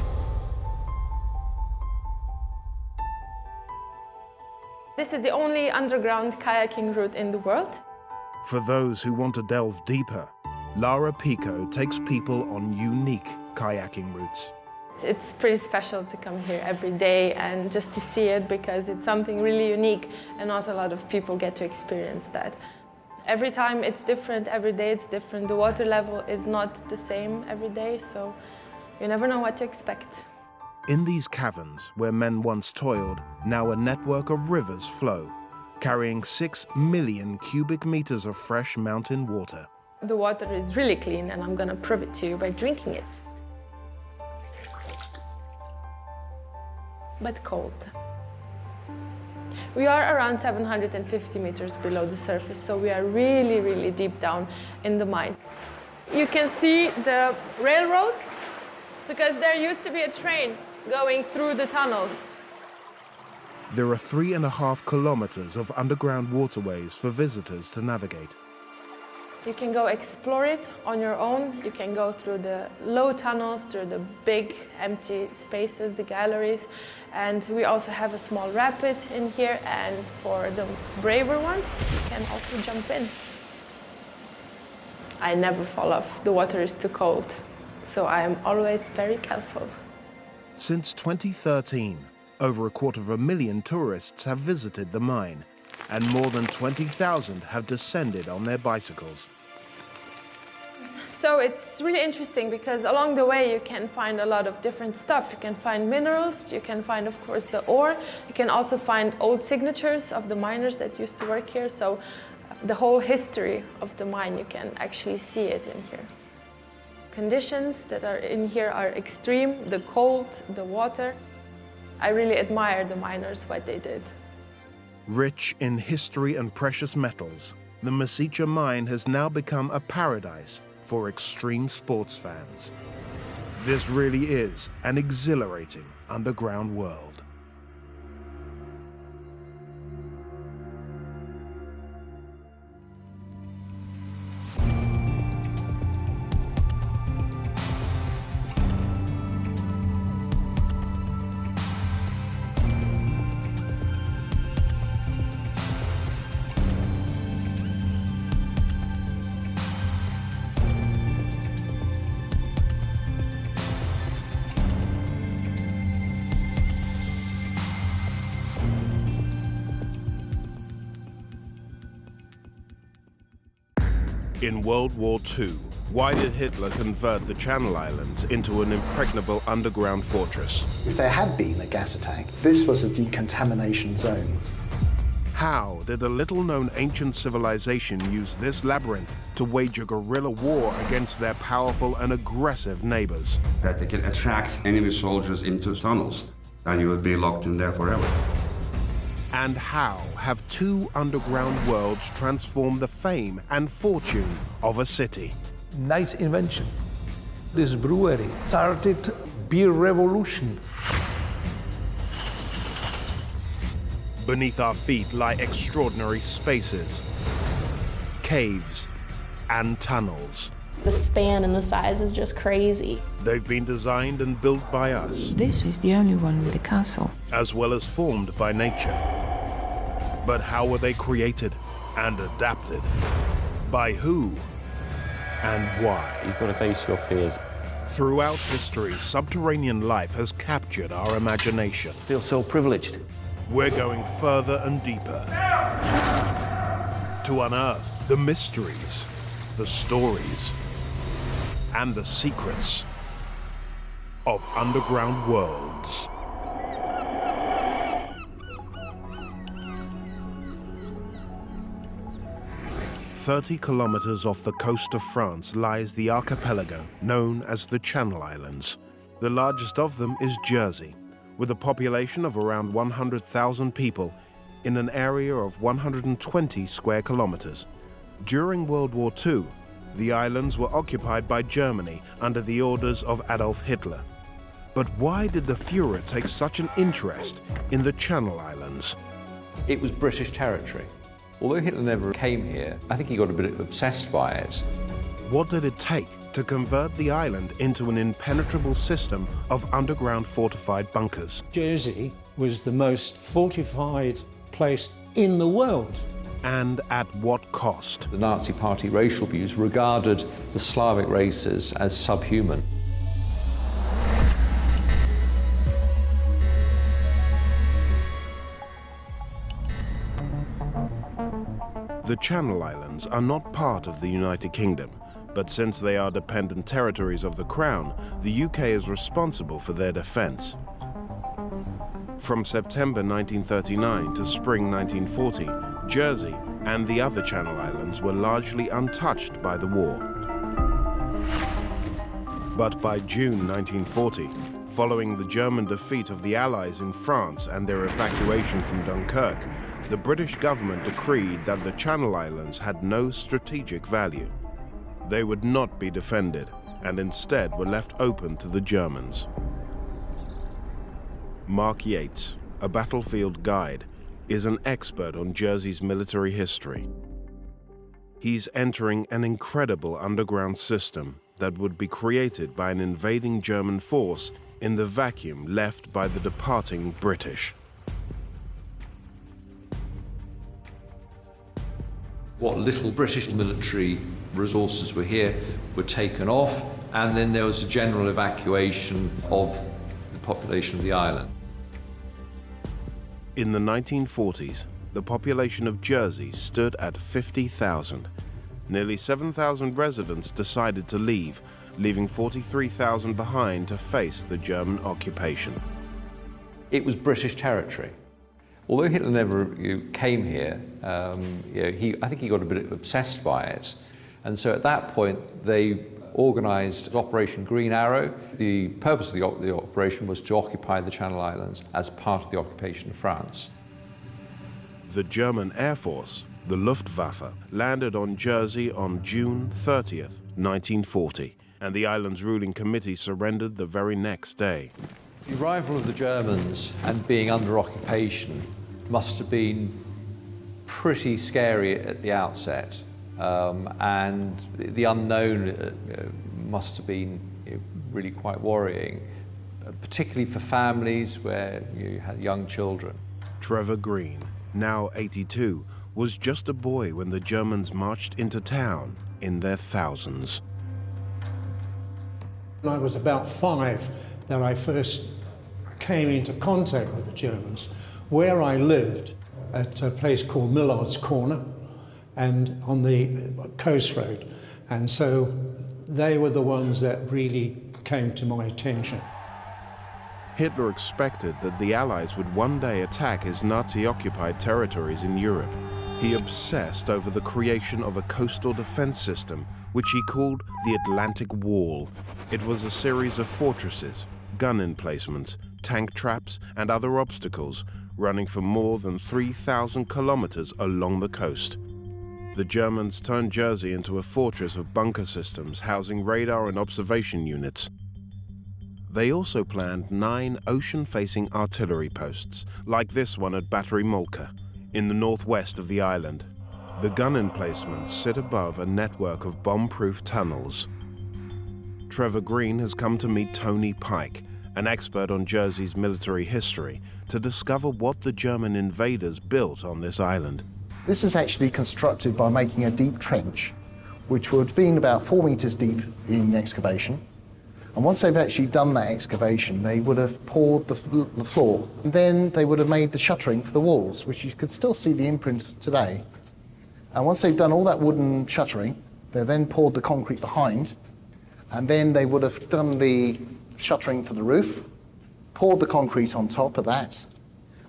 This is the only underground kayaking route in the world. For those who want to delve deeper, Lara Pico takes people on unique kayaking routes. It's pretty special to come here every day and just to see it because it's something really unique and not a lot of people get to experience that. Every time it's different, every day it's different. The water level is not the same every day, so you never know what to expect. In these caverns, where men once toiled, now a network of rivers flow, carrying 6 million cubic meters of fresh mountain water. The water is really clean, and I'm going to prove it to you by drinking it. But cold. We are around 750 meters below the surface, so we are really, really deep down in the mine. You can see the railroads, because there used to be a train going through the tunnels. There are 3.5 kilometers of underground waterways for visitors to navigate. You can go explore it on your own. You can go through the low tunnels, through the big empty spaces, the galleries. And we also have a small rapid in here. And for the braver ones, you can also jump in. I never fall off. The water is too cold. So I am always very careful. Since 2013, over 250,000 tourists have visited the mine, and more than 20,000 have descended on their bicycles. So it's really interesting because along the way you can find a lot of different stuff. You can find minerals, you can find, of course, the ore. You can also find old signatures of the miners that used to work here. So the whole history of the mine, you can actually see it in here. Conditions that are in here are extreme, the cold, the water. I really admire the miners, what they did. Rich in history and precious metals, the Wieliczka mine has now become a paradise for extreme sports fans. This really is an exhilarating underground world. In World War II, why did Hitler convert the Channel Islands into an impregnable underground fortress? If there had been a gas attack, this was a decontamination zone. How did a little-known ancient civilization use this labyrinth to wage a guerrilla war against their powerful and aggressive neighbors? That they can attract enemy soldiers into tunnels. and you would be locked in there forever. And how have two underground worlds transformed the fame and fortune of a city? Nice invention. This brewery started beer revolution. Beneath our feet lie extraordinary spaces, caves, and tunnels. The span and the size is just crazy. They've been designed and built by us, This is the only one with a castle. as well as formed by nature. But how were they created and adapted? By who and why? You've got to face your fears. Throughout history, subterranean life has captured our imagination. I feel so privileged. We're going further and deeper to unearth the mysteries, the stories, and the secrets of underground worlds. "30 kilometers off the coast of France lies the archipelago known as the Channel Islands. The largest of them is Jersey, with a population of around 100,000 people in an area of 120 square kilometers. During World War II, the islands were occupied by Germany under the orders of Adolf Hitler. But why did the Führer take such an interest in the Channel Islands? It was British territory. Although Hitler never came here, I think he got a bit obsessed by it. What did it take to convert the island into an impenetrable system of underground fortified bunkers? Jersey was the most fortified place in the world. And at what cost? The Nazi Party racial views regarded the Slavic races as subhuman. The Channel Islands are not part of the United Kingdom, but since they are dependent territories of the Crown, the UK is responsible for their defence. From September 1939 to spring 1940, Jersey and the other Channel Islands were largely untouched by the war. But by June 1940, following the German defeat of the Allies in France and their evacuation from Dunkirk, the British government decreed that the Channel Islands had no strategic value. They would not be defended and instead were left open to the Germans. Mark Yates, a battlefield guide, is an expert on Jersey's military history. He's entering an incredible underground system that would be created by an invading German force in the vacuum left by the departing British. What little British military resources were here were taken off, and then there was a general evacuation of the population of the island. In the 1940s, the population of Jersey stood at 50,000. Nearly 7,000 residents decided to leave, leaving 43,000 behind to face the German occupation. It was British territory. Although Hitler never came here, I think he got a bit obsessed by it. And so at that point, they organised Operation Green Arrow. The purpose of the operation was to occupy the Channel Islands as part of the occupation of France. The German Air Force, the Luftwaffe, landed on Jersey on June 30th, 1940, and the island's ruling committee surrendered the very next day. The arrival of the Germans and being under occupation must have been pretty scary at the outset, and the unknown must have been really quite worrying, particularly for families where you had young children. Trevor Green, now 82, was just a boy when the Germans marched into town in their thousands. When I was about 5 that I first came into contact with the Germans, where I lived at a place called Millard's Corner and on the coast road. And so they were the ones that really came to my attention. Hitler expected that the Allies would one day attack his Nazi-occupied territories in Europe. He obsessed over the creation of a coastal defense system, which he called the Atlantic Wall. It was a series of fortresses, gun emplacements, tank traps and other obstacles, running for more than 3,000 kilometers along the coast. The Germans turned Jersey into a fortress of bunker systems housing radar and observation units. They also planned 9 ocean-facing artillery posts, like this one at Battery Molka, in the northwest of the island. The gun emplacements sit above a network of bomb-proof tunnels. Trevor Green has come to meet Tony Pike, an expert on Jersey's military history, to discover what the German invaders built on this island. This is actually constructed by making a deep trench, which would have been about 4 meters deep in excavation. And once they've actually done that excavation, they would have poured the floor. And then they would have made the shuttering for the walls, which you could still see the imprint today. And once they've done all that wooden shuttering, they then poured the concrete behind, and then they would have done the shuttering for the roof, poured the concrete on top of that,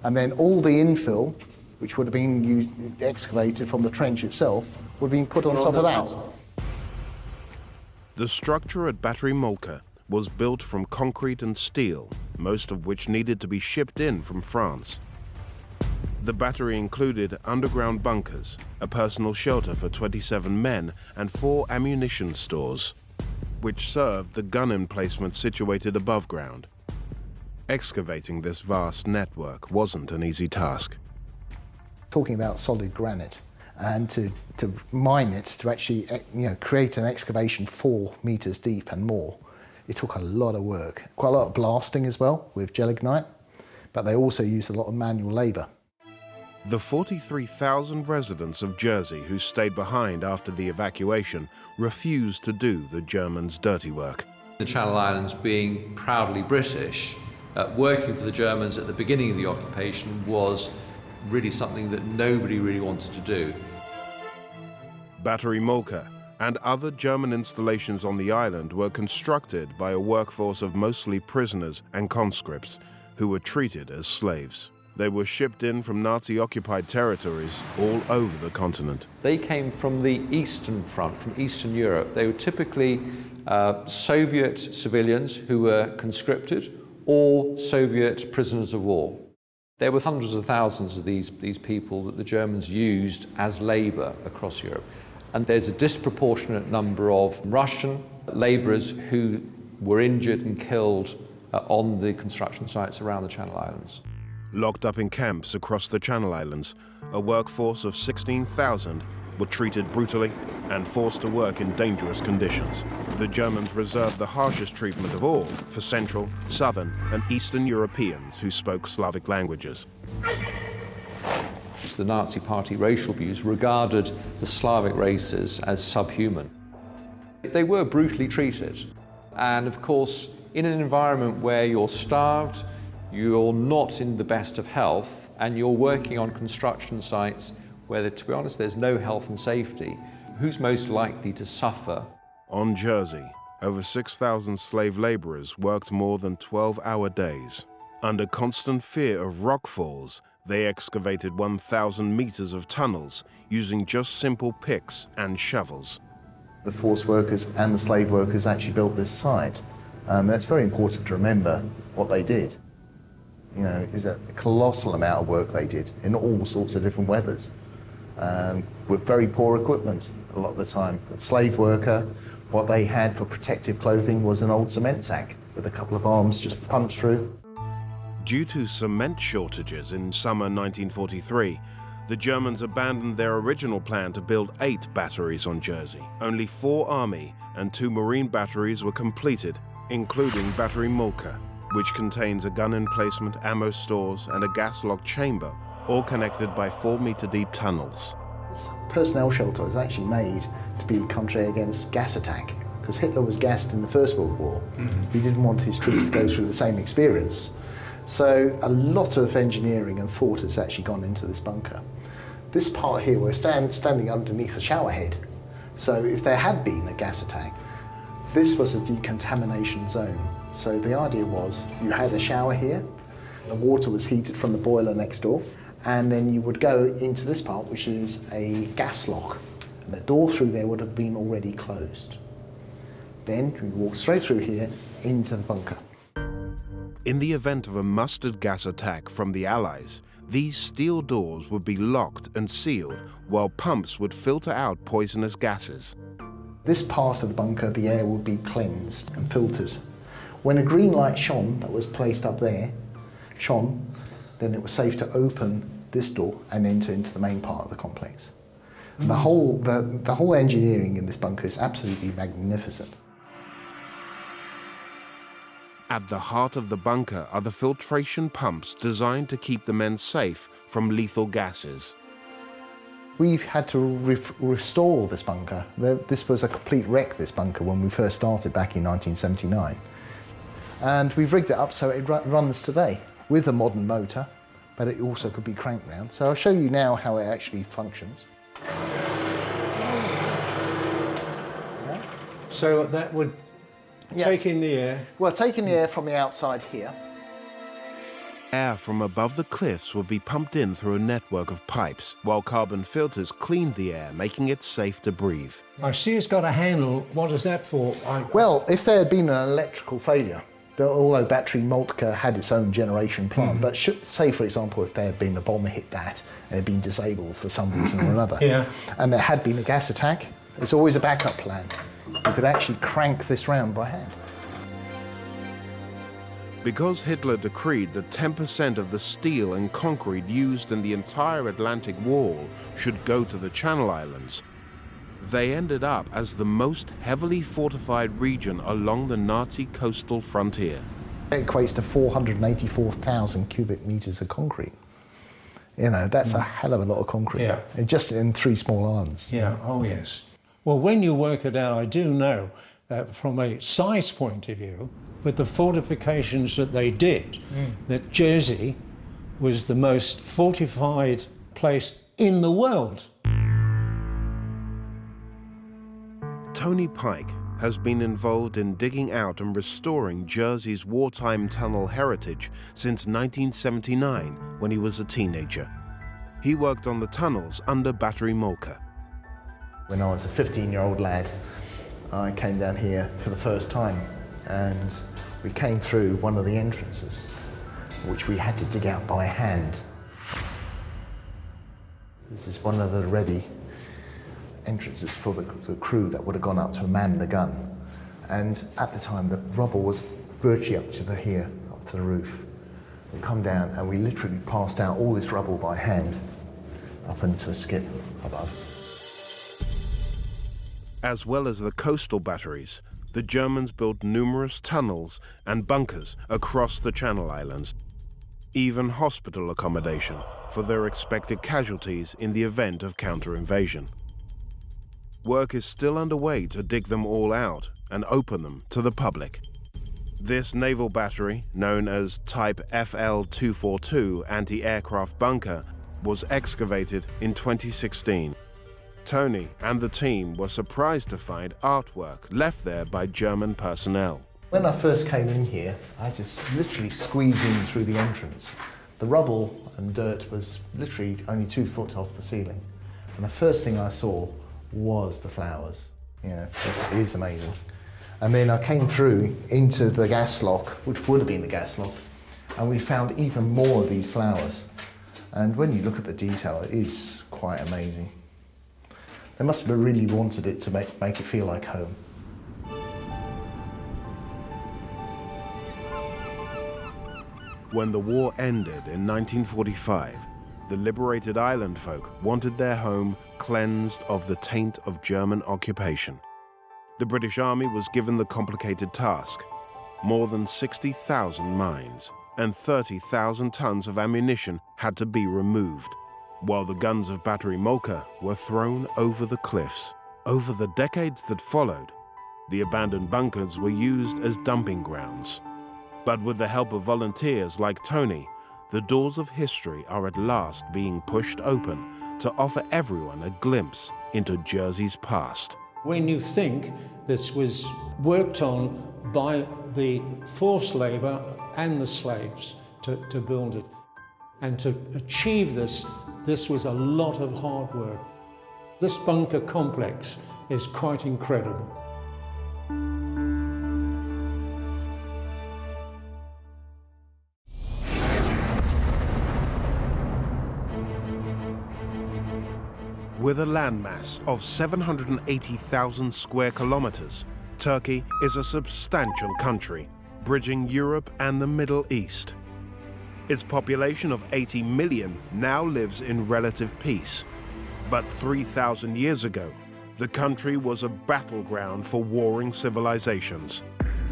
and then all the infill, which would have been excavated from the trench itself, would have been put on top of that. The structure at Battery Molka was built from concrete and steel, most of which needed to be shipped in from France. The battery included underground bunkers, a personal shelter for 27 men, and 4 ammunition stores, which served the gun emplacements situated above ground. Excavating this vast network wasn't an easy task. Talking about solid granite, and to mine it, to actually create an excavation 4 meters deep and more, it took a lot of work. Quite a lot of blasting as well with gelignite, but they also used a lot of manual labor. The 43,000 residents of Jersey who stayed behind after the evacuation refused to do the Germans' dirty work. The Channel Islands, being proudly British, working for the Germans at the beginning of the occupation was really something that nobody really wanted to do. Battery Molka and other German installations on the island were constructed by a workforce of mostly prisoners and conscripts who were treated as slaves. They were shipped in from Nazi-occupied territories all over the continent. They came from the Eastern Front, from Eastern Europe. They were typically Soviet civilians who were conscripted or Soviet prisoners of war. There were hundreds of thousands of these people that the Germans used as labor across Europe. And there's a disproportionate number of Russian laborers who were injured and killed on the construction sites around the Channel Islands. Locked up in camps across the Channel Islands, a workforce of 16,000 were treated brutally and forced to work in dangerous conditions. The Germans reserved the harshest treatment of all for Central, Southern, and Eastern Europeans who spoke Slavic languages. The Nazi Party racial views regarded the Slavic races as subhuman. They were brutally treated. And of course, in an environment where you're starved, you're not in the best of health, and you're working on construction sites where, to be honest, there's no health and safety, who's most likely to suffer? On Jersey, over 6,000 slave laborers worked more than 12-hour days. Under constant fear of rock falls, they excavated 1,000 meters of tunnels using just simple picks and shovels. The forced workers and the slave workers actually built this site. That's very important to remember what they did. You know, it's a colossal amount of work they did in all sorts of different weathers, with very poor equipment a lot of the time. The slave worker, what they had for protective clothing was an old cement sack with a couple of arms just punched through. Due to cement shortages in summer 1943, the Germans abandoned their original plan to build 8 batteries on Jersey. Only 4 Army and 2 Marine batteries were completed, including Battery Molka, which contains a gun emplacement, ammo stores, and a gas-locked chamber, all connected by 4-meter-deep tunnels. This personnel shelter was actually made to be country against gas attack, because Hitler was gassed in the First World War. He didn't want his troops to go through the same experience. So a lot of engineering and thought has actually gone into this bunker. This part here, we're standing underneath a shower head. So if there had been a gas attack, this was a decontamination zone. So the idea was you had a shower here, the water was heated from the boiler next door, and then you would go into this part, which is a gas lock. And the door through there would have been already closed. Then you walk straight through here into the bunker. In the event of a mustard gas attack from the Allies, these steel doors would be locked and sealed while pumps would filter out poisonous gases. This part of the bunker, the air would be cleansed and filtered. When a green light shone, that was placed up there, shone, then it was safe to open this door and enter into the main part of the complex. And the whole engineering in this bunker is absolutely magnificent. At the heart of the bunker are the filtration pumps designed to keep the men safe from lethal gases. We've had to restore this bunker. This was a complete wreck, this bunker, when we first started back in 1979. And we've rigged it up so it runs today with a modern motor, but it also could be cranked round. So I'll show you now how it actually functions. So that would take in the air? Well, taking the air from the outside here. Air from above the cliffs would be pumped in through a network of pipes, while carbon filters cleaned the air, making it safe to breathe. I see it's got a handle. What is that for? Well, if there had been an electrical failure, although Battery Moltke had its own generation plant, but say, for example, if there had been a bomb hit that and had been disabled for some reason or another, and there had been a gas attack, there's always a backup plan. You could actually crank this round by hand. Because Hitler decreed that 10% of the steel and concrete used in the entire Atlantic Wall should go to the Channel Islands, they ended up as the most heavily fortified region along the Nazi coastal frontier. It equates to 484,000 cubic meters of concrete. You know, that's a hell of a lot of concrete. Yeah. Just in 3 small islands. Yeah, oh yes. Well, when you work it out, I do know that from a size point of view, with the fortifications that they did, that Jersey was the most fortified place in the world. Tony Pike has been involved in digging out and restoring Jersey's wartime tunnel heritage since 1979, when he was a teenager. He worked on the tunnels under Battery Moltke. When I was a 15-year-old lad, I came down here for the first time, and we came through one of the entrances, which we had to dig out by hand. This is one of the ready entrances for the crew that would have gone up to man the gun. And at the time, the rubble was virtually up to the roof. We come down and we literally passed out all this rubble by hand up into a skip above. As well as the coastal batteries, the Germans built numerous tunnels and bunkers across the Channel Islands, even hospital accommodation for their expected casualties in the event of counter-invasion. Work is still underway to dig them all out and open them to the public. This naval battery, known as Type FL-242 anti-aircraft bunker, was excavated in 2016. Tony and the team were surprised to find artwork left there by German personnel. When I first came in here, I just literally squeezed in through the entrance. The rubble and dirt was literally only 2 foot off the ceiling. And the first thing I saw was the flowers. Yeah, it is amazing. And then I came through into the gas lock, which would have been the gas lock, and we found even more of these flowers. And when you look at the detail, it is quite amazing. They must have really wanted it to make it feel like home. When the war ended in 1945, the liberated island folk wanted their home cleansed of the taint of German occupation. The British Army was given the complicated task. More than 60,000 mines and 30,000 tons of ammunition had to be removed, while the guns of Battery Moltke were thrown over the cliffs. Over the decades that followed, the abandoned bunkers were used as dumping grounds. But with the help of volunteers like Tony, the doors of history are at last being pushed open to offer everyone a glimpse into Jersey's past. When you think this was worked on by the forced labor and the slaves to build it, and to achieve this was a lot of hard work. This bunker complex is quite incredible. With a landmass of 780,000 square kilometers, Turkey is a substantial country, bridging Europe and the Middle East. Its population of 80 million now lives in relative peace. But 3,000 years ago, the country was a battleground for warring civilizations.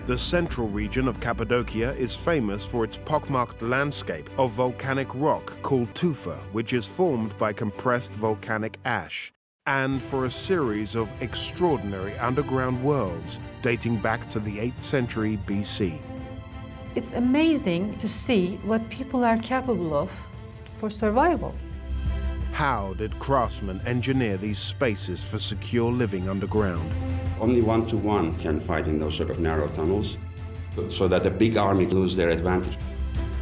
The central region of Cappadocia is famous for its pockmarked landscape of volcanic rock called tufa, which is formed by compressed volcanic ash, and for a series of extraordinary underground worlds dating back to the 8th century BC. It's amazing to see what people are capable of for survival. How did craftsmen engineer these spaces for secure living underground? Only one-to-one can fight in those sort of narrow tunnels, so that the big army lose their advantage.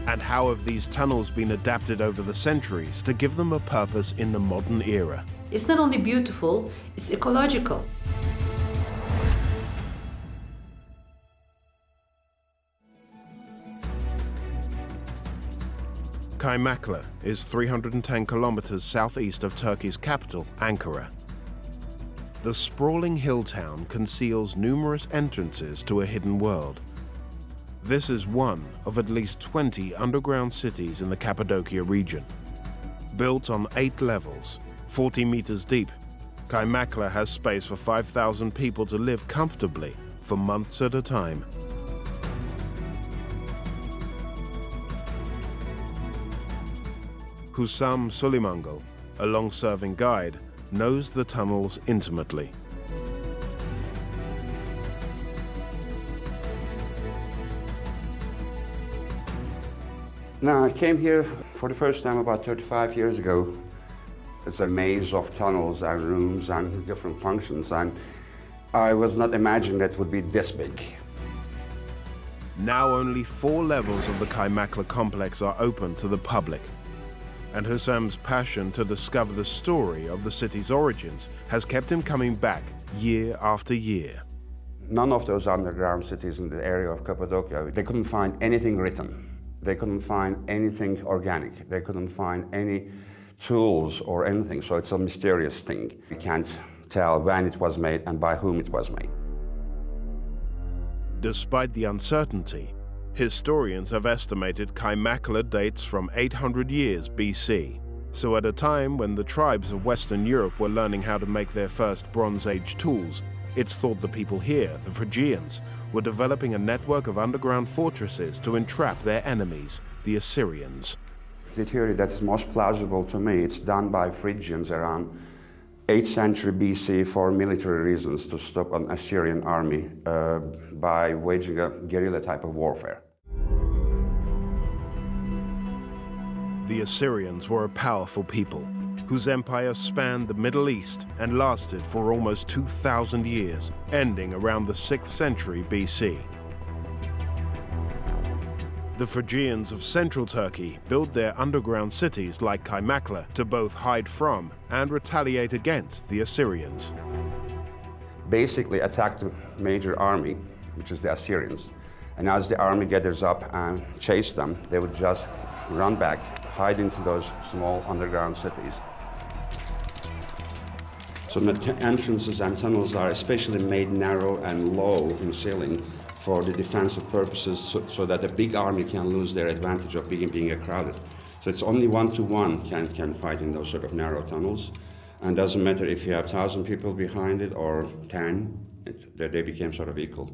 And how have these tunnels been adapted over the centuries to give them a purpose in the modern era? It's not only beautiful, it's ecological. Kaymaklı is 310 kilometers southeast of Turkey's capital, Ankara. The sprawling hill town conceals numerous entrances to a hidden world. This is one of at least 20 underground cities in the Cappadocia region. Built on 8 levels, 40 meters deep, Kaymaklı has space for 5,000 people to live comfortably for months at a time. Husam Sulimangal, a long-serving guide, knows the tunnels intimately. Now, I came here for the first time about 35 years ago. It's a maze of tunnels and rooms and different functions, and I was not imagining that it would be this big. Now only 4 levels of the Kaymaklı complex are open to the public. And Husam's passion to discover the story of the city's origins has kept him coming back year after year. None of those underground cities in the area of Cappadocia, they couldn't find anything written. They couldn't find anything organic. They couldn't find any tools or anything, so it's a mysterious thing. You can't tell when it was made and by whom it was made. Despite the uncertainty, historians have estimated Kaymaklı dates from 800 years BC. So at a time when the tribes of Western Europe were learning how to make their first Bronze Age tools, it's thought the people here, the Phrygians, were developing a network of underground fortresses to entrap their enemies, the Assyrians. The theory that is most plausible to me, it's done by Phrygians around 8th century BC for military reasons, to stop an Assyrian army by waging a guerrilla type of warfare. The Assyrians were a powerful people whose empire spanned the Middle East and lasted for almost 2,000 years, ending around the 6th century BC. The Phrygians of central Turkey built their underground cities like Kaymaklı to both hide from and retaliate against the Assyrians. Basically attacked the major army, which is the Assyrians. And as the army gathers up and chase them, they would just run back, hide into those small underground cities. So the entrances and tunnels are especially made narrow and low in ceiling for the defensive purposes, so that the big army can lose their advantage of being crowded. So it's only one-to-one can fight in those sort of narrow tunnels. And doesn't matter if you have 1,000 people behind it or 10, they became sort of equal.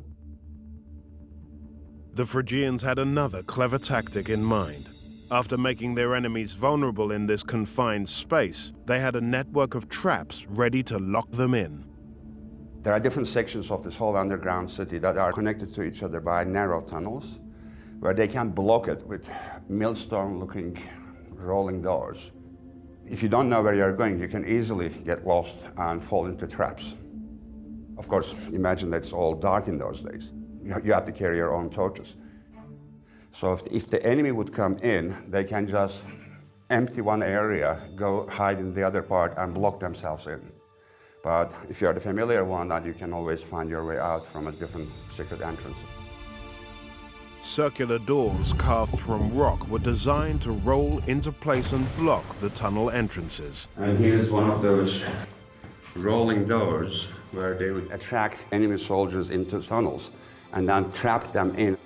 The Phrygians had another clever tactic in mind. After making their enemies vulnerable in this confined space, they had a network of traps ready to lock them in. There are different sections of this whole underground city that are connected to each other by narrow tunnels, where they can block it with millstone-looking rolling doors. If you don't know where you're going, you can easily get lost and fall into traps. Of course, imagine that it's all dark in those days. You have to carry your own torches. So if the enemy would come in, they can just empty one area, go hide in the other part, and block themselves in. But if you're the familiar one, then you can always find your way out from a different secret entrance. Circular doors carved from rock were designed to roll into place and block the tunnel entrances. And here's one of those rolling doors where they would attract enemy soldiers into tunnels and then trap them in,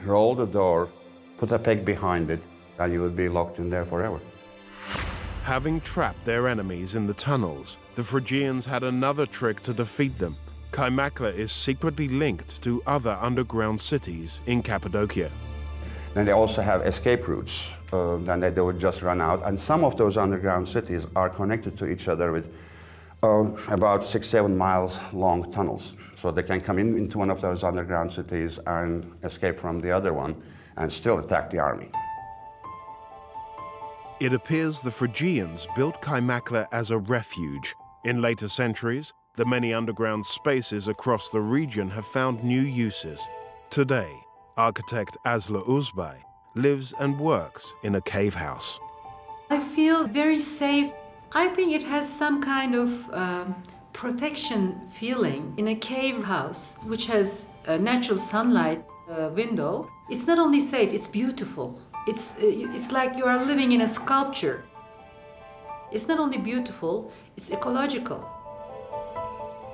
roll the door, put a peg behind it, and you would be locked in there forever. Having trapped their enemies in the tunnels, the Phrygians had another trick to defeat them. Kaimakla is secretly linked to other underground cities in Cappadocia. Then they also have escape routes, then they would just run out. And some of those underground cities are connected to each other with about 6-7 miles long tunnels. So they can come into one of those underground cities and escape from the other one and still attack the army. It appears the Phrygians built Kaimakla as a refuge. In later centuries, the many underground spaces across the region have found new uses. Today, architect Asla Uzbay lives and works in a cave house. I feel very safe. I think it has some kind of protection feeling in a cave house, which has a natural sunlight window. It's not only safe, it's beautiful. It's like you are living in a sculpture. It's not only beautiful, it's ecological.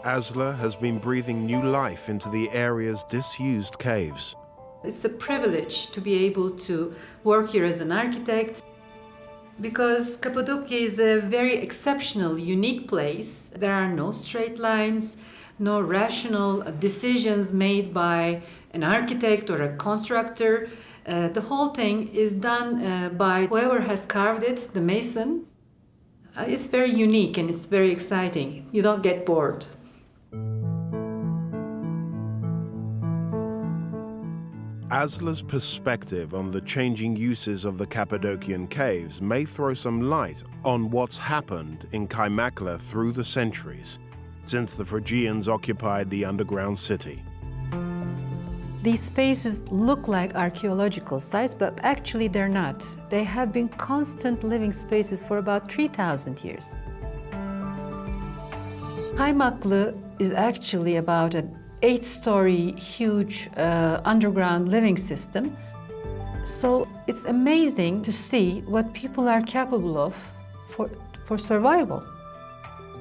Asla has been breathing new life into the area's disused caves. It's a privilege to be able to work here as an architect, because Cappadocia is a very exceptional, unique place. There are no straight lines, no rational decisions made by an architect or a constructor. The whole thing is done by whoever has carved it, the mason. It's very unique and it's very exciting. You don't get bored. Asla's perspective on the changing uses of the Cappadocian caves may throw some light on what's happened in Kaimakla through the centuries, since the Phrygians occupied the underground city. These spaces look like archaeological sites, but actually they're not. They have been constant living spaces for about 3,000 years. Kaimakla is actually about an 8-story huge underground living system. So it's amazing to see what people are capable of for survival.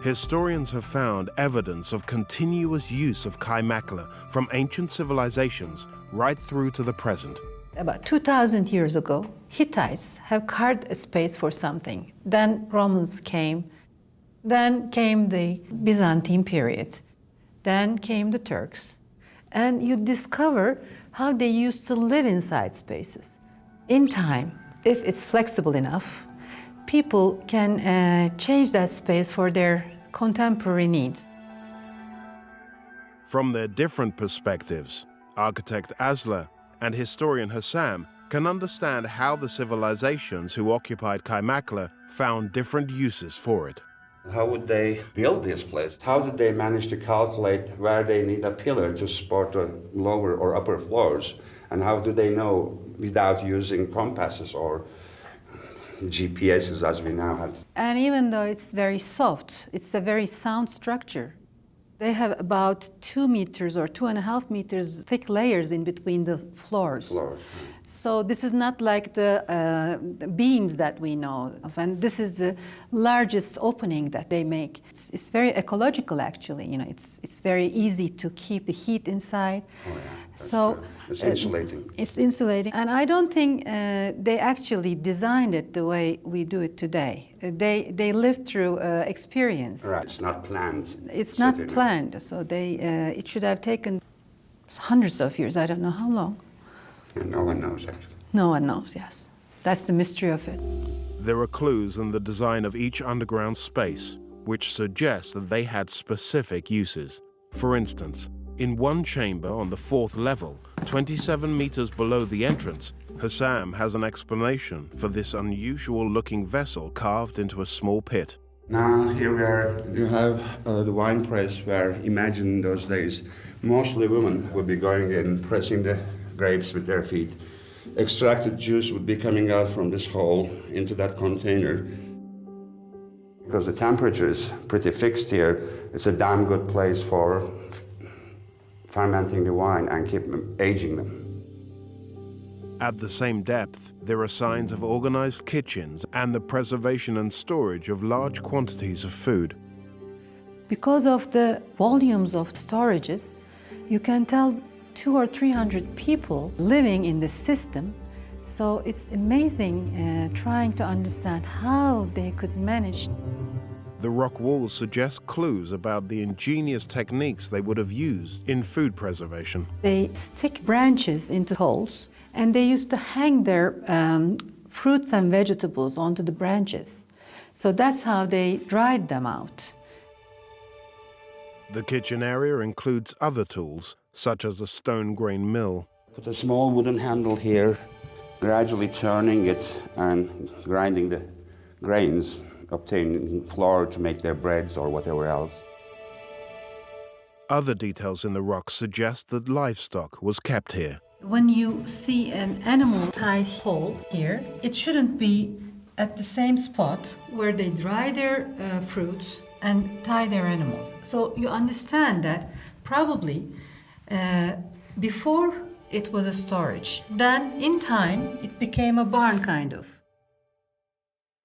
Historians have found evidence of continuous use of Kaimakla from ancient civilizations right through to the present. About 2,000 years ago, Hittites have carved a space for something. Then Romans came. Then came the Byzantine period. Then came the Turks. And you discover how they used to live inside spaces. In time, if it's flexible enough, people can change that space for their contemporary needs. From their different perspectives, architect Asla and historian Hussam can understand how the civilizations who occupied Kaimakla found different uses for it. How would they build this place? How did they manage to calculate where they need a pillar to support the lower or upper floors? And how do they know without using compasses or GPSs as we now have? And even though it's very soft, it's a very sound structure. They have about 2 meters or 2.5 meters thick layers in between the floors. So this is not like the beams that we know of, and this is the largest opening that they make. It's very ecological, actually. You know, it's very easy to keep the heat inside. Oh, yeah. So it's insulating. It's insulating, and I don't think they actually designed it the way we do it today. They lived through experience. Right. It's not planned. It's not planned, so it should have taken hundreds of years. I don't know how long. And no one knows, actually. No one knows, yes. That's the mystery of it. There are clues in the design of each underground space which suggest that they had specific uses. For instance, in one chamber on the 4th level, 27 meters below the entrance, Hussam has an explanation for this unusual-looking vessel carved into a small pit. Now here you have the wine press where, imagine in those days, mostly women would be going in, pressing the grapes with their feet. Extracted juice would be coming out from this hole into that container. Because the temperature is pretty fixed here, it's a damn good place for fermenting the wine and keep aging them. At the same depth, there are signs of organized kitchens and the preservation and storage of large quantities of food. Because of the volumes of storages, you can tell 200 or 300 people living in the system. So it's amazing trying to understand how they could manage. The rock walls suggest clues about the ingenious techniques they would have used in food preservation. They stick branches into holes, and they used to hang their fruits and vegetables onto the branches. So that's how they dried them out. The kitchen area includes other tools, such as a stone grain mill. Put a small wooden handle here, gradually turning it and grinding the grains, obtaining flour to make their breads or whatever else. Other details in the rock suggest that livestock was kept here. When you see an animal tied whole here, it shouldn't be at the same spot where they dry their fruits and tie their animals. So you understand that probably before it was a storage. Then in time it became a barn kind of.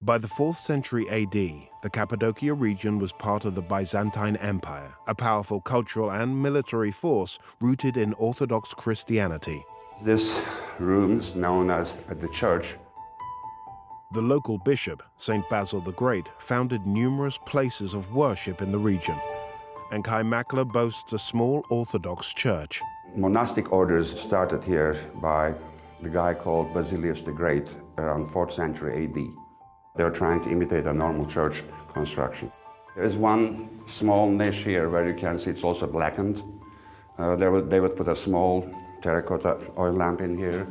By the 4th century AD, the Cappadocia region was part of the Byzantine Empire, a powerful cultural and military force rooted in Orthodox Christianity. This room is known as the church. The local bishop, St. Basil the Great, founded numerous places of worship in the region, and Kaimakla boasts a small Orthodox church. Monastic orders started here by the guy called Basilius the Great around 4th century AD. They were trying to imitate a normal church construction. There is one small niche here where you can see it's also blackened. They would put a small terracotta oil lamp in here.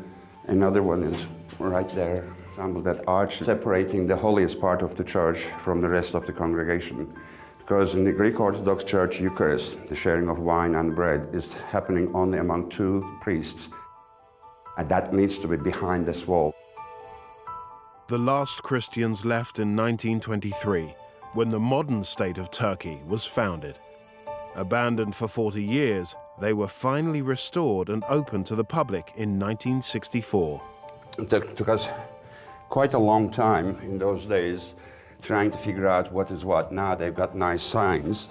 Another one is right there. Example, that arch separating the holiest part of the church from the rest of the congregation. Because in the Greek Orthodox Church, Eucharist, the sharing of wine and bread, is happening only among 2 priests. And that needs to be behind this wall. The last Christians left in 1923, when the modern state of Turkey was founded. Abandoned for 40 years, they were finally restored and opened to the public in 1964. It took us quite a long time in those days trying to figure out what is what. Now they've got nice signs.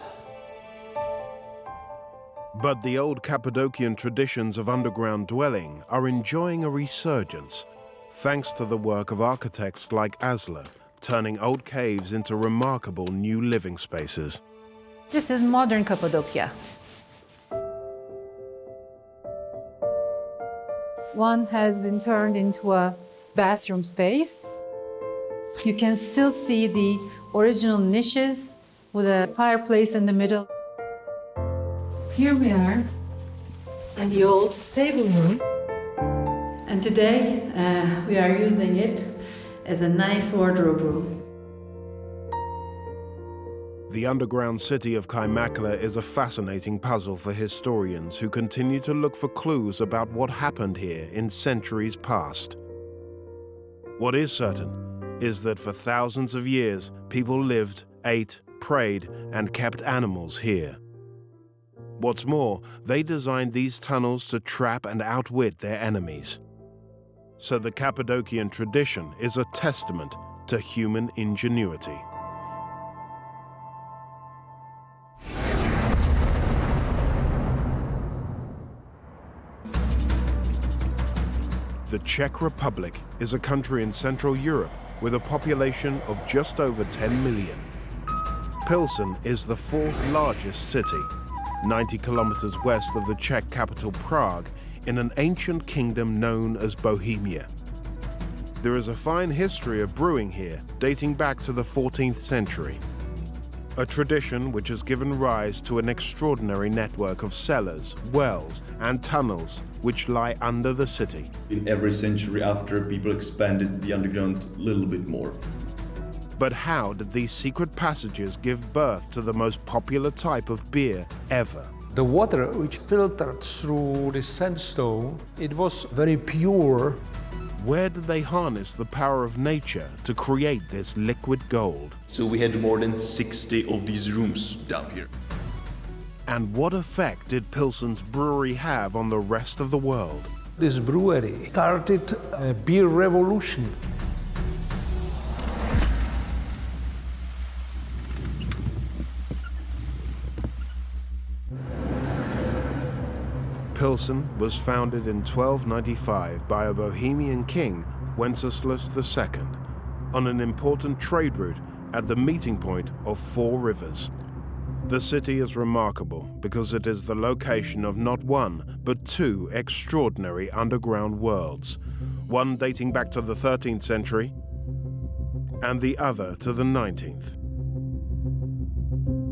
But the old Cappadocian traditions of underground dwelling are enjoying a resurgence, thanks to the work of architects like Asler, turning old caves into remarkable new living spaces. This is modern Cappadocia. One has been turned into a bathroom space. You can still see the original niches with a fireplace in the middle. Here we are in the old stable room. And today we are using it as a nice wardrobe room. The underground city of Kaimakla is a fascinating puzzle for historians who continue to look for clues about what happened here in centuries past. What is certain is that for thousands of years, people lived, ate, prayed, and kept animals here. What's more, they designed these tunnels to trap and outwit their enemies. So the Cappadocian tradition is a testament to human ingenuity. The Czech Republic is a country in Central Europe with a population of just over 10 million. Pilsen is the 4th largest city, 90 kilometers west of the Czech capital Prague, in an ancient kingdom known as Bohemia. There is a fine history of brewing here, dating back to the 14th century. A tradition which has given rise to an extraordinary network of cellars, wells, and tunnels which lie under the city. In every century after, people expanded the underground a little bit more. But how did these secret passages give birth to the most popular type of beer ever? The water which filtered through the sandstone, it was very pure. Where did they harness the power of nature to create this liquid gold? So we had more than 60 of these rooms down here. And what effect did Pilsen's brewery have on the rest of the world? This brewery started a beer revolution. Pilsen was founded in 1295 by a Bohemian king, Wenceslas II, on an important trade route at the meeting point of 4 rivers. The city is remarkable because it is the location of not one, but 2 extraordinary underground worlds, one dating back to the 13th century and the other to the 19th.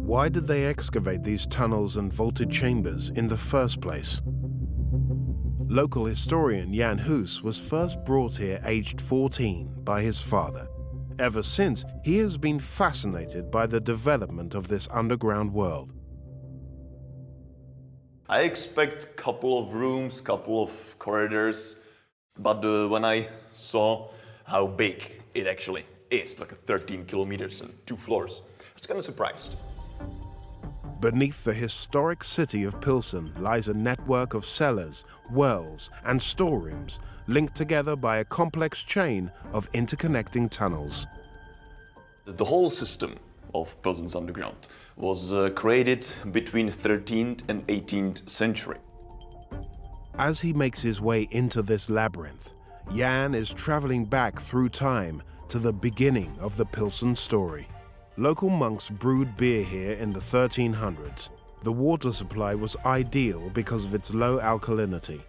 Why did they excavate these tunnels and vaulted chambers in the first place? Local historian Jan Hus was first brought here aged 14 by his father. Ever since, he has been fascinated by the development of this underground world. I expect a couple of rooms, couple of corridors, but when I saw how big it actually is, like 13 kilometers and 2 floors, I was kind of surprised. Beneath the historic city of Pilsen lies a network of cellars, wells, and storerooms linked together by a complex chain of interconnecting tunnels. The whole system of Pilsen's underground was created between 13th and 18th century. As he makes his way into this labyrinth, Jan is traveling back through time to the beginning of the Pilsen story. Local monks brewed beer here in the 1300s. The water supply was ideal because of its low alkalinity.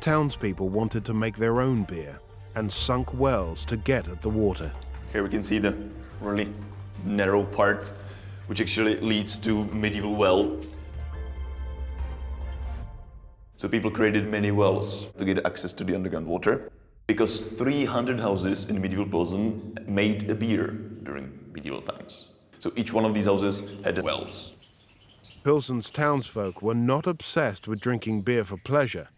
Townspeople wanted to make their own beer and sunk wells to get at the water. Here we can see the really narrow part, which actually leads to medieval well. So people created many wells to get access to the underground water, because 300 houses in medieval Pilsen made a beer during medieval times. So each one of these houses had wells. Pilsen's townsfolk were not obsessed with drinking beer for pleasure.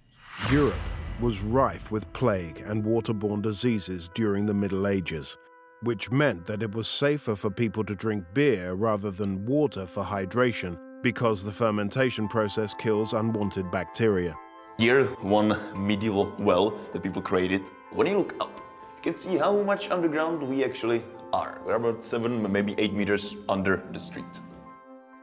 Europe was rife with plague and waterborne diseases during the Middle Ages, which meant that it was safer for people to drink beer rather than water for hydration, because the fermentation process kills unwanted bacteria. Here, one medieval well that people created. When you look up, you can see how much underground we actually are. We're about 7, maybe 8 meters under the street.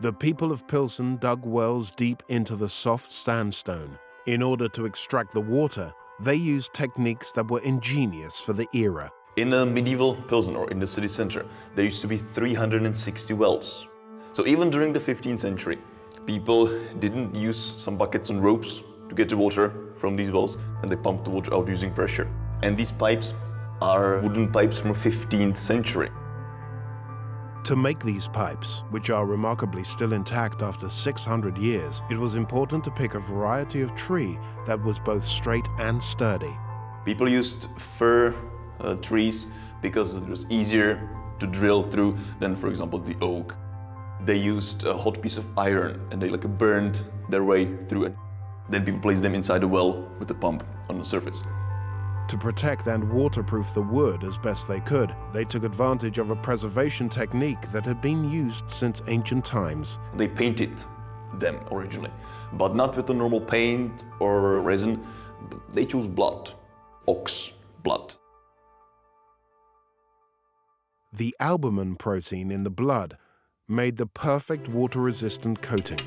The people of Pilsen dug wells deep into the soft sandstone. In order to extract the water, they used techniques that were ingenious for the era. In a medieval Pilsen, or in the city center, there used to be 360 wells. So even during the 15th century, people didn't use some buckets and ropes to get the water from these wells, and they pumped the water out using pressure. And these pipes are wooden pipes from the 15th century. To make these pipes, which are remarkably still intact after 600 years, it was important to pick a variety of tree that was both straight and sturdy. People used fir trees because it was easier to drill through than, for example, the oak. They used a hot piece of iron and they burned their way through it. Then people placed them inside a well with the pump on the surface. To protect and waterproof the wood as best they could, they took advantage of a preservation technique that had been used since ancient times. They painted them originally, but not with the normal paint or resin. They chose blood, ox blood. The albumin protein in the blood made the perfect water-resistant coating.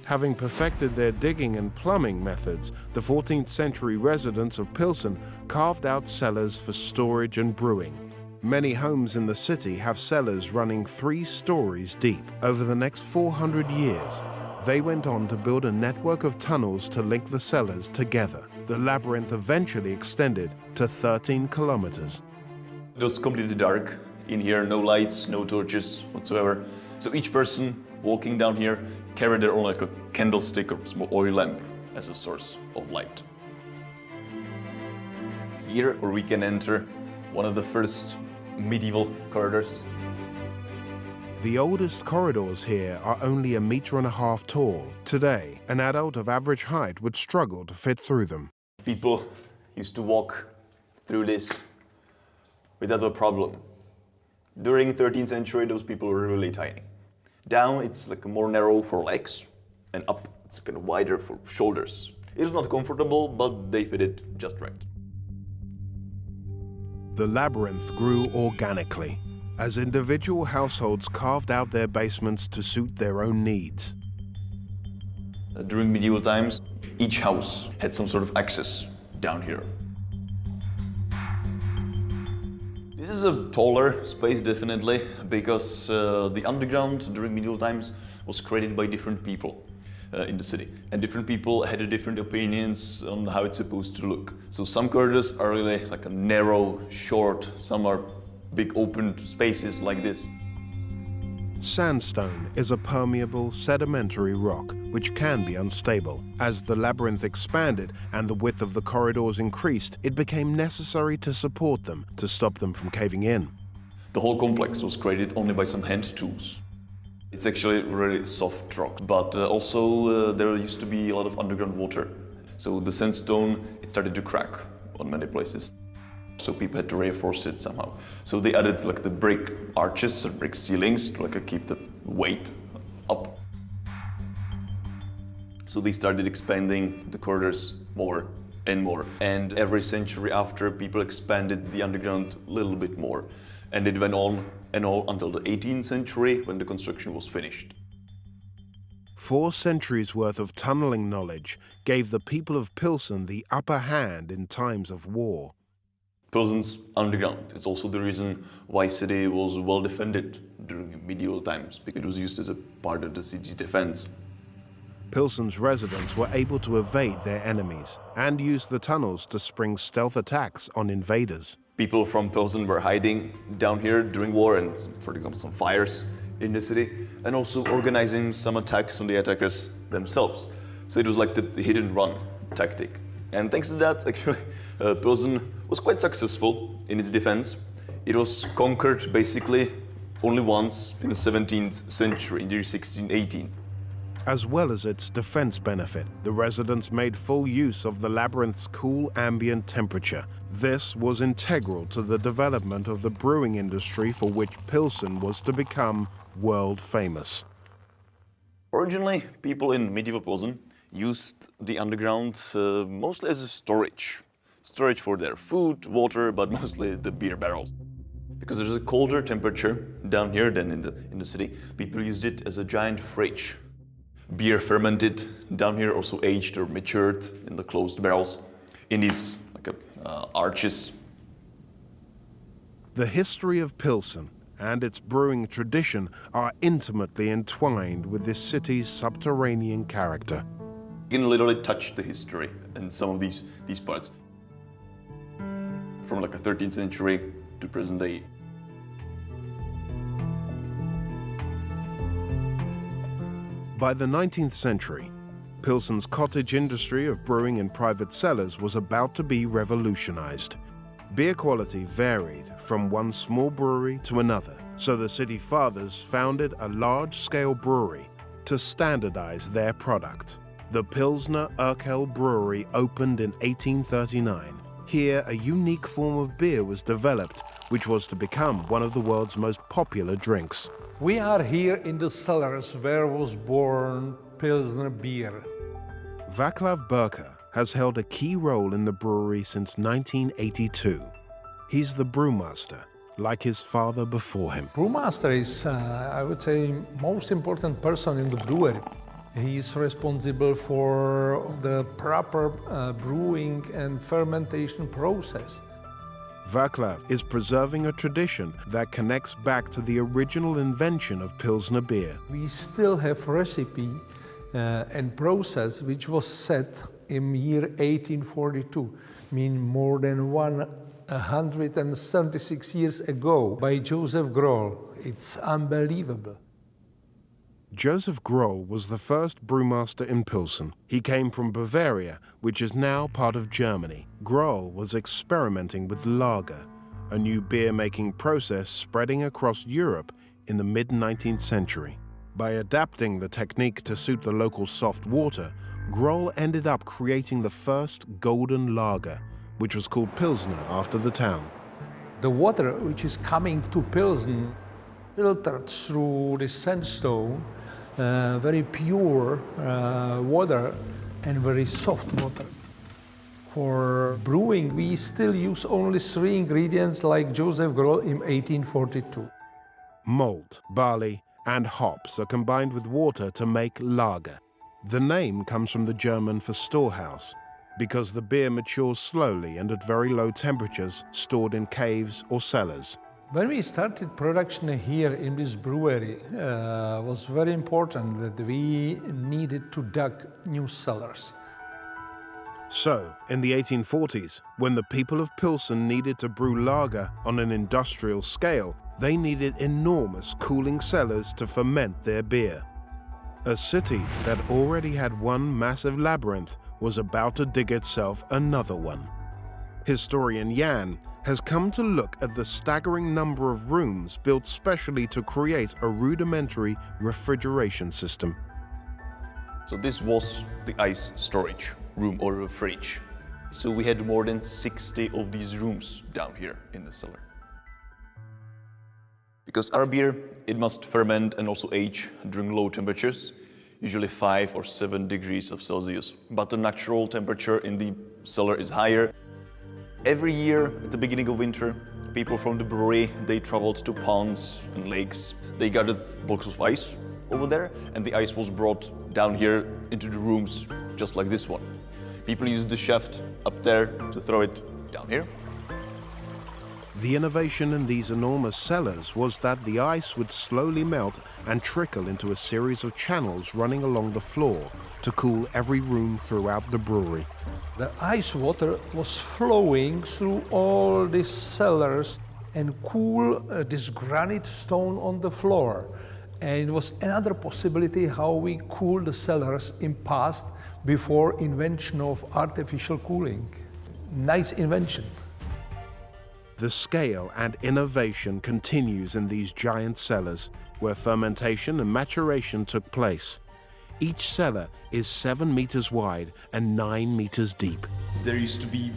Having perfected their digging and plumbing methods, the 14th century residents of Pilsen carved out cellars for storage and brewing. Many homes in the city have cellars running 3 stories deep. Over the next 400 years, they went on to build a network of tunnels to link the cellars together. The labyrinth eventually extended to 13 kilometers. It was completely dark in here, no lights, no torches whatsoever. So each person walking down here carried their own a candlestick or small oil lamp as a source of light. Here, where we can enter one of the first medieval corridors. The oldest corridors here are only 1.5 meters tall. Today, an adult of average height would struggle to fit through them. People used to walk through this without a problem. During 13th century, those people were really tiny. Down, it's more narrow for legs, and up, it's wider for shoulders. It was not comfortable, but they fit it just right. The labyrinth grew organically as individual households carved out their basements to suit their own needs. During medieval times, each house had some sort of access down here. This is a taller space, definitely, because the underground during medieval times was created by different people in the city. And different people had different opinions on how it's supposed to look. So some corridors are really like a narrow, short, some are big open spaces like this. Sandstone is a permeable, sedimentary rock which can be unstable. As the labyrinth expanded and the width of the corridors increased, it became necessary to support them to stop them from caving in. The whole complex was created only by some hand tools. It's actually really soft rock, but also there used to be a lot of underground water. So the sandstone, it started to crack on many places. So people had to reinforce it somehow. So they added like the brick arches or brick ceilings to like keep the weight up. So they started expanding the corridors more and more. And every century after, people expanded the underground a little bit more. And it went on and on until the 18th century when the construction was finished. 4 centuries worth of tunneling knowledge gave the people of Pilsen the upper hand in times of war. Pilsen's underground. It's also the reason why city was well defended during medieval times, because it was used as a part of the city's defense. Pilsen's residents were able to evade their enemies and use the tunnels to spring stealth attacks on invaders. People from Pilsen were hiding down here during war and, for example, some fires in the city, and also organizing some attacks on the attackers themselves. So it was like the hit and run tactic. And thanks to that, actually, Pilsen was quite successful in its defense. It was conquered basically only once in the 17th century, in the year 1618. As well as its defense benefit, the residents made full use of the labyrinth's cool ambient temperature. This was integral to the development of the brewing industry, for which Pilsen was to become world famous. Originally, people in medieval Pilsen used the underground mostly as a storage for their food, water, but mostly the beer barrels. Because there's a colder temperature down here than in the city, people used it as a giant fridge. Beer fermented down here, also aged or matured in the closed barrels in these arches. The history of Pilsen and its brewing tradition are intimately entwined with this city's subterranean character. You can literally touch the history in some of these parts, from like the 13th century to present day. By the 19th century, Pilsen's cottage industry of brewing in private cellars was about to be revolutionized. Beer quality varied from one small brewery to another, so the city fathers founded a large-scale brewery to standardize their product. The Pilsner Urquell Brewery opened in 1839. Here, a unique form of beer was developed, which was to become one of the world's most popular drinks. We are here in the cellars where was born Pilsner beer. Václav Burka has held a key role in the brewery since 1982. He's the brewmaster, like his father before him. Brewmaster is, I would say, most important person in the brewery. He is responsible for the proper brewing and fermentation process. Václav is preserving a tradition that connects back to the original invention of Pilsner beer. We still have recipe and process which was set in year 1842, mean more than 176 years ago by Joseph Groll. It's unbelievable. Joseph Groll was the first brewmaster in Pilsen. He came from Bavaria, which is now part of Germany. Groll was experimenting with lager, a new beer-making process spreading across Europe in the mid-19th century. By adapting the technique to suit the local soft water, Groll ended up creating the first golden lager, which was called Pilsner after the town. The water which is coming to Pilsen, filtered through the sandstone, very pure water, and very soft water. For brewing, we still use only 3 ingredients like Joseph Groll in 1842. Malt, barley, and hops are combined with water to make lager. The name comes from the German for storehouse, because the beer matures slowly and at very low temperatures, stored in caves or cellars. When we started production here in this brewery, it was very important that we needed to dig new cellars. So, in the 1840s, when the people of Pilsen needed to brew lager on an industrial scale, they needed enormous cooling cellars to ferment their beer. A city that already had one massive labyrinth was about to dig itself another one. Historian Jan has come to look at the staggering number of rooms built specially to create a rudimentary refrigeration system. So this was the ice storage room or a fridge. So we had more than 60 of these rooms down here in the cellar. Because our beer, it must ferment and also age during low temperatures, usually 5 or 7 degrees of Celsius. But the natural temperature in the cellar is higher. Every year at the beginning of winter, people from the brewery, they traveled to ponds and lakes. They gathered blocks of ice over there, and the ice was brought down here into the rooms, just like this one. People used the shaft up there to throw it down here. The innovation in these enormous cellars was that the ice would slowly melt and trickle into a series of channels running along the floor to cool every room throughout the brewery. The ice water was flowing through all these cellars and cool this granite stone on the floor. And it was another possibility how we cool the cellars in past before invention of artificial cooling. Nice invention. The scale and innovation continues in these giant cellars, where fermentation and maturation took place. Each cellar is 7 meters wide and 9 meters deep. There used to be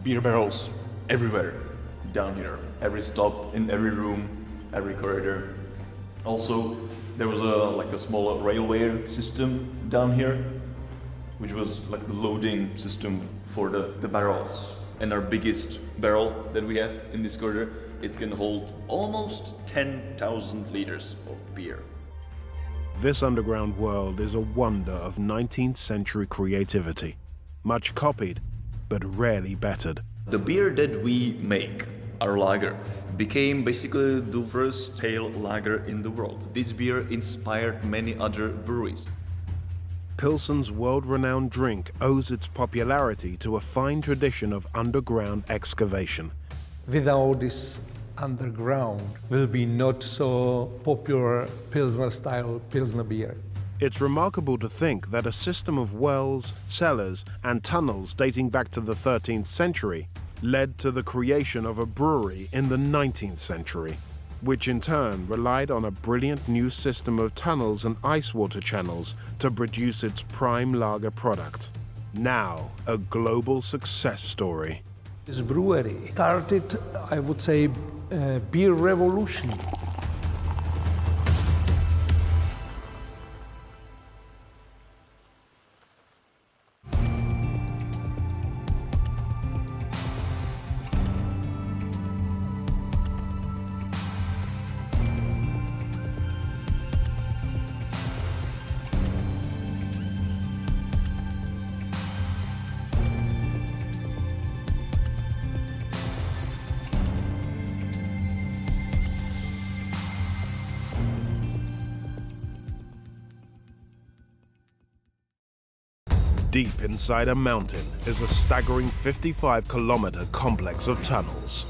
beer barrels everywhere down here. Every stop, in every room, every corridor. Also, there was a small railway system down here, which was like the loading system for the barrels. And our biggest barrel that we have in this corridor, it can hold almost 10,000 liters of beer. This underground world is a wonder of 19th century creativity, much copied, but rarely bettered. The beer that we make, our lager, became basically the first pale lager in the world. This beer inspired many other breweries. Pilsen's world-renowned drink owes its popularity to a fine tradition of underground excavation. Without this underground, will be not so popular Pilsner-style Pilsner beer. It's remarkable to think that a system of wells, cellars, and tunnels dating back to the 13th century led to the creation of a brewery in the 19th century, which in turn relied on a brilliant new system of tunnels and ice water channels to produce its prime lager product. Now, a global success story. This brewery started, I would say, a beer revolution. Deep inside a mountain is a staggering 55-kilometer complex of tunnels.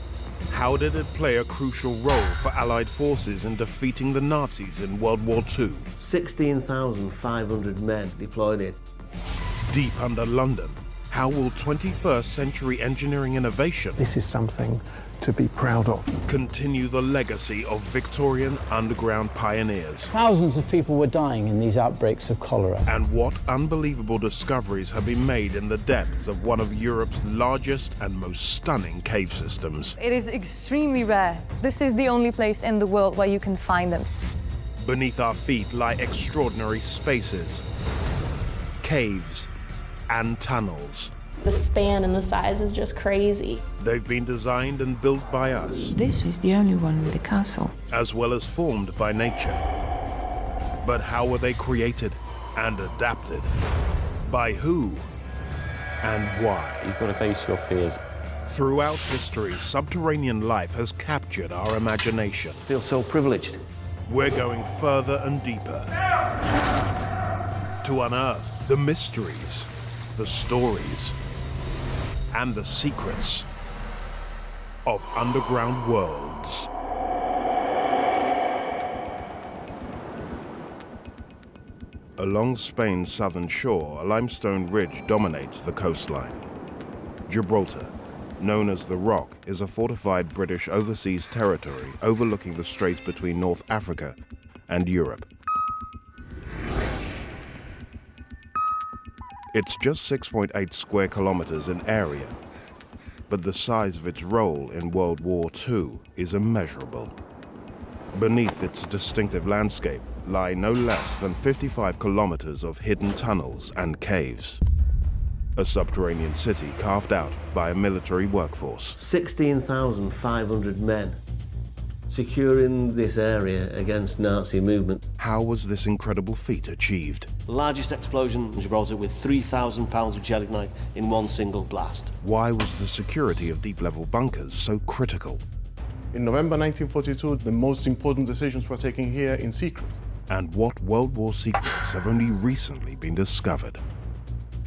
How did it play a crucial role for Allied forces in defeating the Nazis in World War II? 16,500 men deployed it. Deep under London, how will 21st century engineering innovation This is something to be proud of. continue the legacy of Victorian underground pioneers? Thousands of people were dying in these outbreaks of cholera. And what unbelievable discoveries have been made in the depths of one of Europe's largest and most stunning cave systems? It is extremely rare. This is the only place in the world where you can find them. Beneath our feet lie extraordinary spaces, caves, and tunnels. The span and the size is just crazy. They've been designed and built by us, This is the only one with a castle. as well as formed by nature. But how were they created and adapted? By who and why? You've got to face your fears. Throughout history, subterranean life has captured our imagination. I feel so privileged. We're going further and deeper to unearth the mysteries, the stories, and the secrets of underground worlds. Along Spain's southern shore, a limestone ridge dominates the coastline. Gibraltar, known as the Rock, is a fortified British overseas territory overlooking the straits between North Africa and Europe. It's just 6.8 square kilometers in area, but the size of its role in World War II is immeasurable. Beneath its distinctive landscape lie no less than 55 kilometers of hidden tunnels and caves. A subterranean city carved out by a military workforce. 16,500 men securing this area against Nazi movement. How was this incredible feat achieved? Largest explosion in Gibraltar with 3,000 pounds of gelignite in one single blast. Why was the security of deep-level bunkers so critical? In November 1942, the most important decisions were taken here in secret. And what World War secrets have only recently been discovered?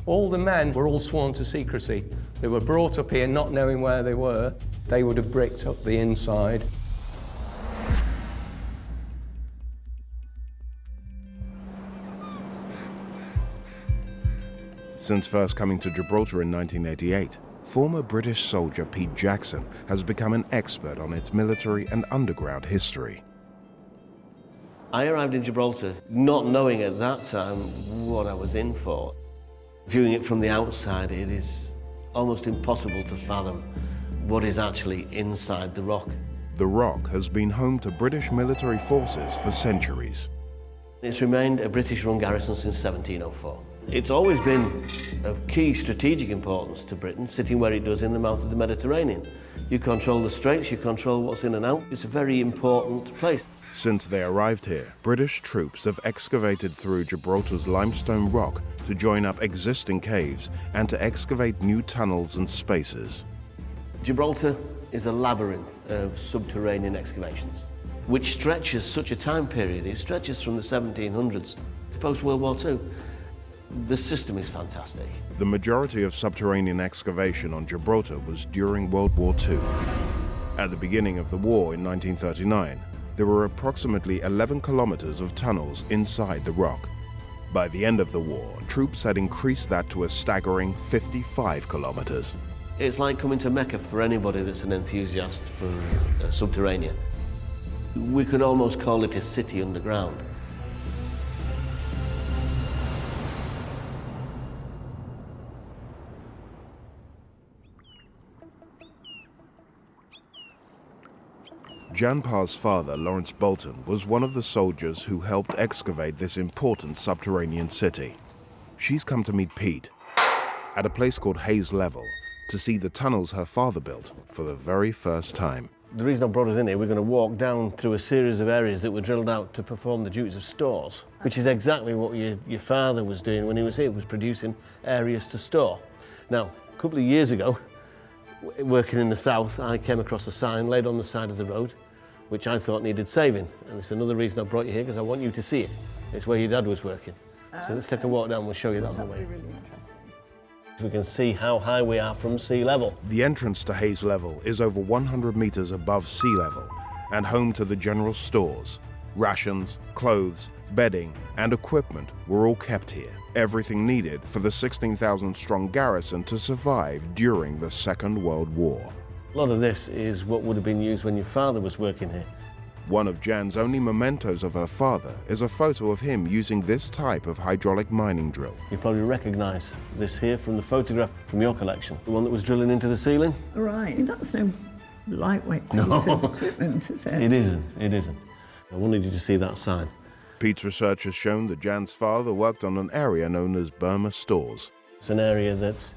All the men were all sworn to secrecy. They were brought up here not knowing where they were. They would have bricked up the inside. Since first coming to Gibraltar in 1988, former British soldier Pete Jackson has become an expert on its military and underground history. I arrived in Gibraltar not knowing at that time what I was in for. Viewing it from the outside, it is almost impossible to fathom what is actually inside the rock. The Rock has been home to British military forces for centuries. It's remained a British-run garrison since 1704. It's always been of key strategic importance to Britain, sitting where it does in the mouth of the Mediterranean. You control the straits, you control what's in and out. It's a very important place. Since they arrived here, British troops have excavated through Gibraltar's limestone rock to join up existing caves and to excavate new tunnels and spaces. Gibraltar is a labyrinth of subterranean excavations, which stretches such a time period. It stretches from the 1700s to post-World War II. The system is fantastic. The majority of subterranean excavation on Gibraltar was during World War II. At the beginning of the war in 1939, there were approximately 11 kilometers of tunnels inside the rock. By the end of the war, troops had increased that to a staggering 55 kilometers. It's like coming to Mecca for anybody that's an enthusiast for subterranean. We could almost call it a city underground. Jan Parr's father, Lawrence Bolton, was one of the soldiers who helped excavate this important subterranean city. She's come to meet Pete at a place called Hayes Level to see the tunnels her father built for the very first time. The reason I brought us in here, we're going to walk down through a series of areas that were drilled out to perform the duties of stores, which is exactly what your father was doing when he was here, was producing areas to store. Now, a couple of years ago, working in the south, I came across a sign laid on the side of the road, which I thought needed saving. And it's another reason I brought you here, because I want you to see it. It's where your dad was working. So let's take a walk down, we'll show you that on the way. Really interesting. We can see how high we are from sea level. The entrance to Hayes Level is over 100 meters above sea level and home to the general stores. Rations, clothes, bedding, and equipment were all kept here. Everything needed for the 16,000-strong garrison to survive during the Second World War. A lot of this is what would have been used when your father was working here. One of Jan's only mementos of her father is a photo of him using this type of hydraulic mining drill. You probably recognise this here from the photograph from your collection, the one that was drilling into the ceiling. Right, that's no lightweight piece of equipment, is it? It isn't. I wanted you to see that sign. Pete's research has shown that Jan's father worked on an area known as Burma Stores. It's an area that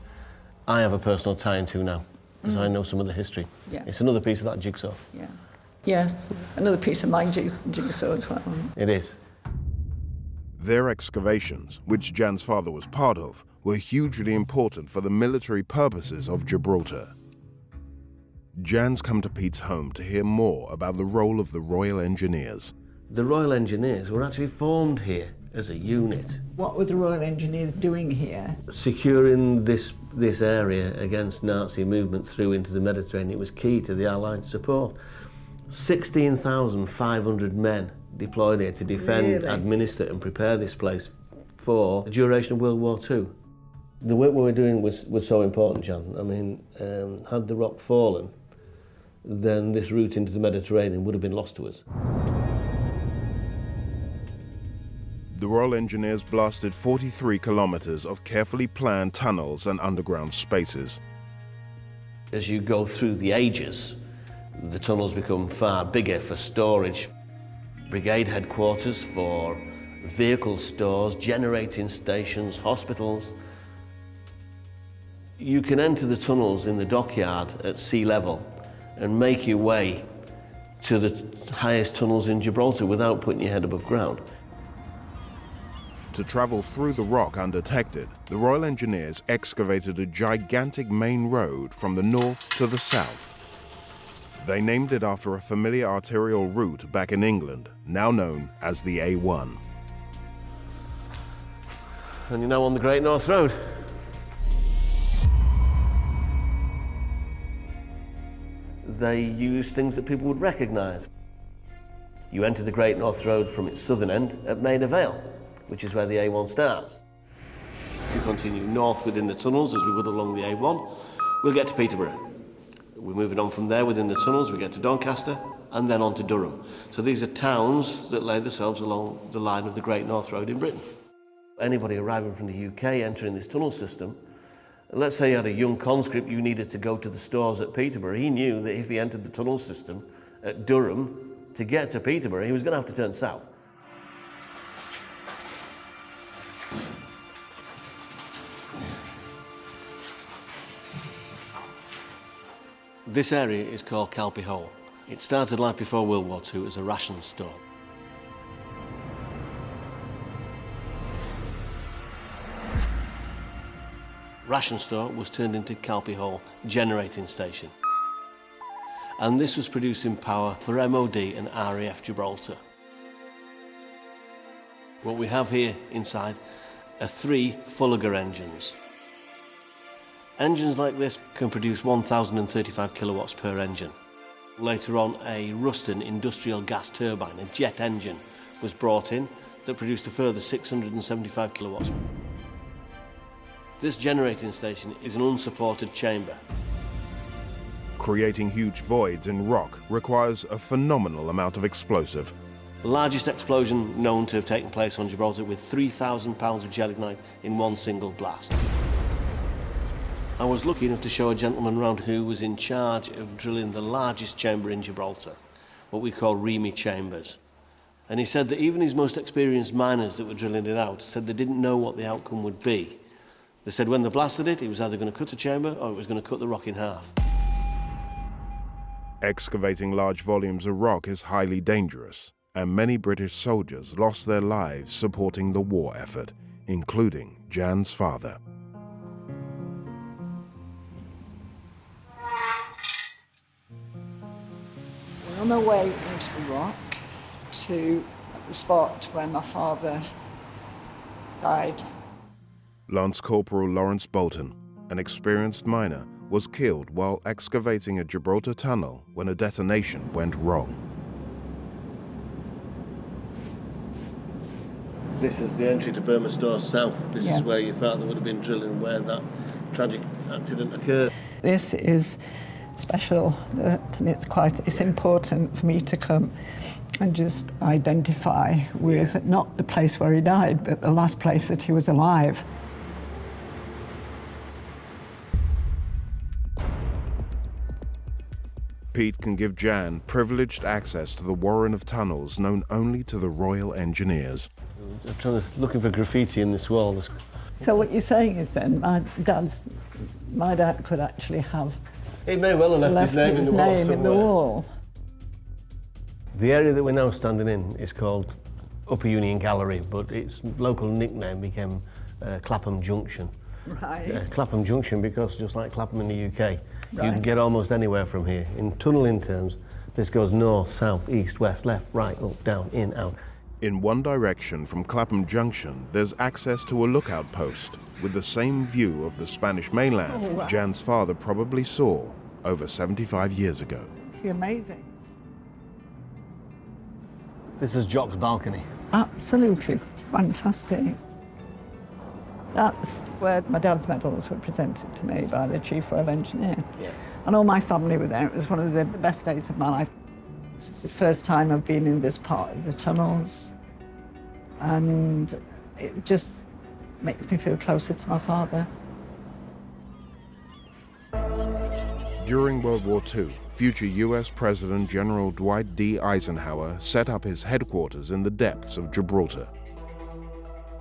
I have a personal tie into now, because I know some of the history. Yeah. It's another piece of that jigsaw. Yeah. Yes, another piece of my jigsaw as well. It is. Their excavations, which Jan's father was part of, were hugely important for the military purposes of Gibraltar. Jan's come to Pete's home to hear more about the role of the Royal Engineers. The Royal Engineers were actually formed here as a unit. What were the Royal Engineers doing here? Securing this area against Nazi movement through into the Mediterranean was key to the Allied support. 16,500 men deployed here to defend, administer and prepare this place for the duration of World War II. The work we were doing was so important, Jan. I mean, had the rock fallen, then this route into the Mediterranean would have been lost to us. The Royal Engineers blasted 43 kilometers of carefully planned tunnels and underground spaces. As you go through the ages, the tunnels become far bigger for storage. Brigade headquarters for vehicle stores, generating stations, hospitals. You can enter the tunnels in the dockyard at sea level and make your way to the highest tunnels in Gibraltar without putting your head above ground. To travel through the rock undetected, the Royal Engineers excavated a gigantic main road from the north to the south. They named it after a familiar arterial route back in England, now known as the A1. And you're now on the Great North Road. They used things that people would recognise. You enter the Great North Road from its southern end at Maida Vale, which is where the A1 starts. If you continue north within the tunnels, as we would along the A1, we'll get to Peterborough. We're moving on from there within the tunnels, we get to Doncaster, and then on to Durham. So these are towns that lay themselves along the line of the Great North Road in Britain. Anybody arriving from the UK entering this tunnel system, let's say you had a young conscript, you needed to go to the stores at Peterborough, he knew that if he entered the tunnel system at Durham, to get to Peterborough, he was going to have to turn south. This area is called Calpe Hole. It started life before World War II as a ration store. Ration store was turned into Calpe Hole generating station. And this was producing power for MOD and RAF Gibraltar. What we have here inside are 3 Fulliger engines. Engines like this can produce 1,035 kilowatts per engine. Later on, a Ruston industrial gas turbine, a jet engine, was brought in that produced a further 675 kilowatts. This generating station is an unsupported chamber. Creating huge voids in rock requires a phenomenal amount of explosive. The largest explosion known to have taken place on Gibraltar with 3,000 pounds of gelignite in one single blast. I was lucky enough to show a gentleman around who was in charge of drilling the largest chamber in Gibraltar, what we call Remy chambers. And he said that even his most experienced miners that were drilling it out said they didn't know what the outcome would be. They said when they blasted it, it was either going to cut a chamber or it was going to cut the rock in half. Excavating large volumes of rock is highly dangerous, and many British soldiers lost their lives supporting the war effort, including Jan's father. We're on our way into the rock to the spot where my father died. Lance Corporal Lawrence Bolton, an experienced miner, was killed while excavating a Gibraltar tunnel when a detonation went wrong. This is the entry to Burma Store South. This is where your father would have been drilling, where that tragic accident occurred. This is special, and it's important for me to come and just identify with not the place where he died, but the last place that he was alive. Pete can give Jan privileged access to the warren of tunnels known only to the Royal Engineers. I'm looking for graffiti in this wall. There's So what you're saying is then, my dad could actually have He may well have left his name in the wall name in the wall. The area that we're now standing in is called Upper Union Gallery, but its local nickname became Clapham Junction. Right. Clapham Junction because just like Clapham in the UK, you Right. can get almost anywhere from here. In tunnelling terms, this goes north, south, east, west, left, right, up, down, in, out. In one direction from Clapham Junction, there's access to a lookout post with the same view of the Spanish mainland Oh, wow. Jan's father probably saw over 75 years ago. Amazing. This is Jock's balcony. Absolutely fantastic. That's where my dad's medals were presented to me by the Chief Royal Engineer. Yeah. And all my family were there. It was one of the best days of my life. This is the first time I've been in this part of the tunnels. And it just makes me feel closer to my father. During World War II, future US President General Dwight D. Eisenhower set up his headquarters in the depths of Gibraltar.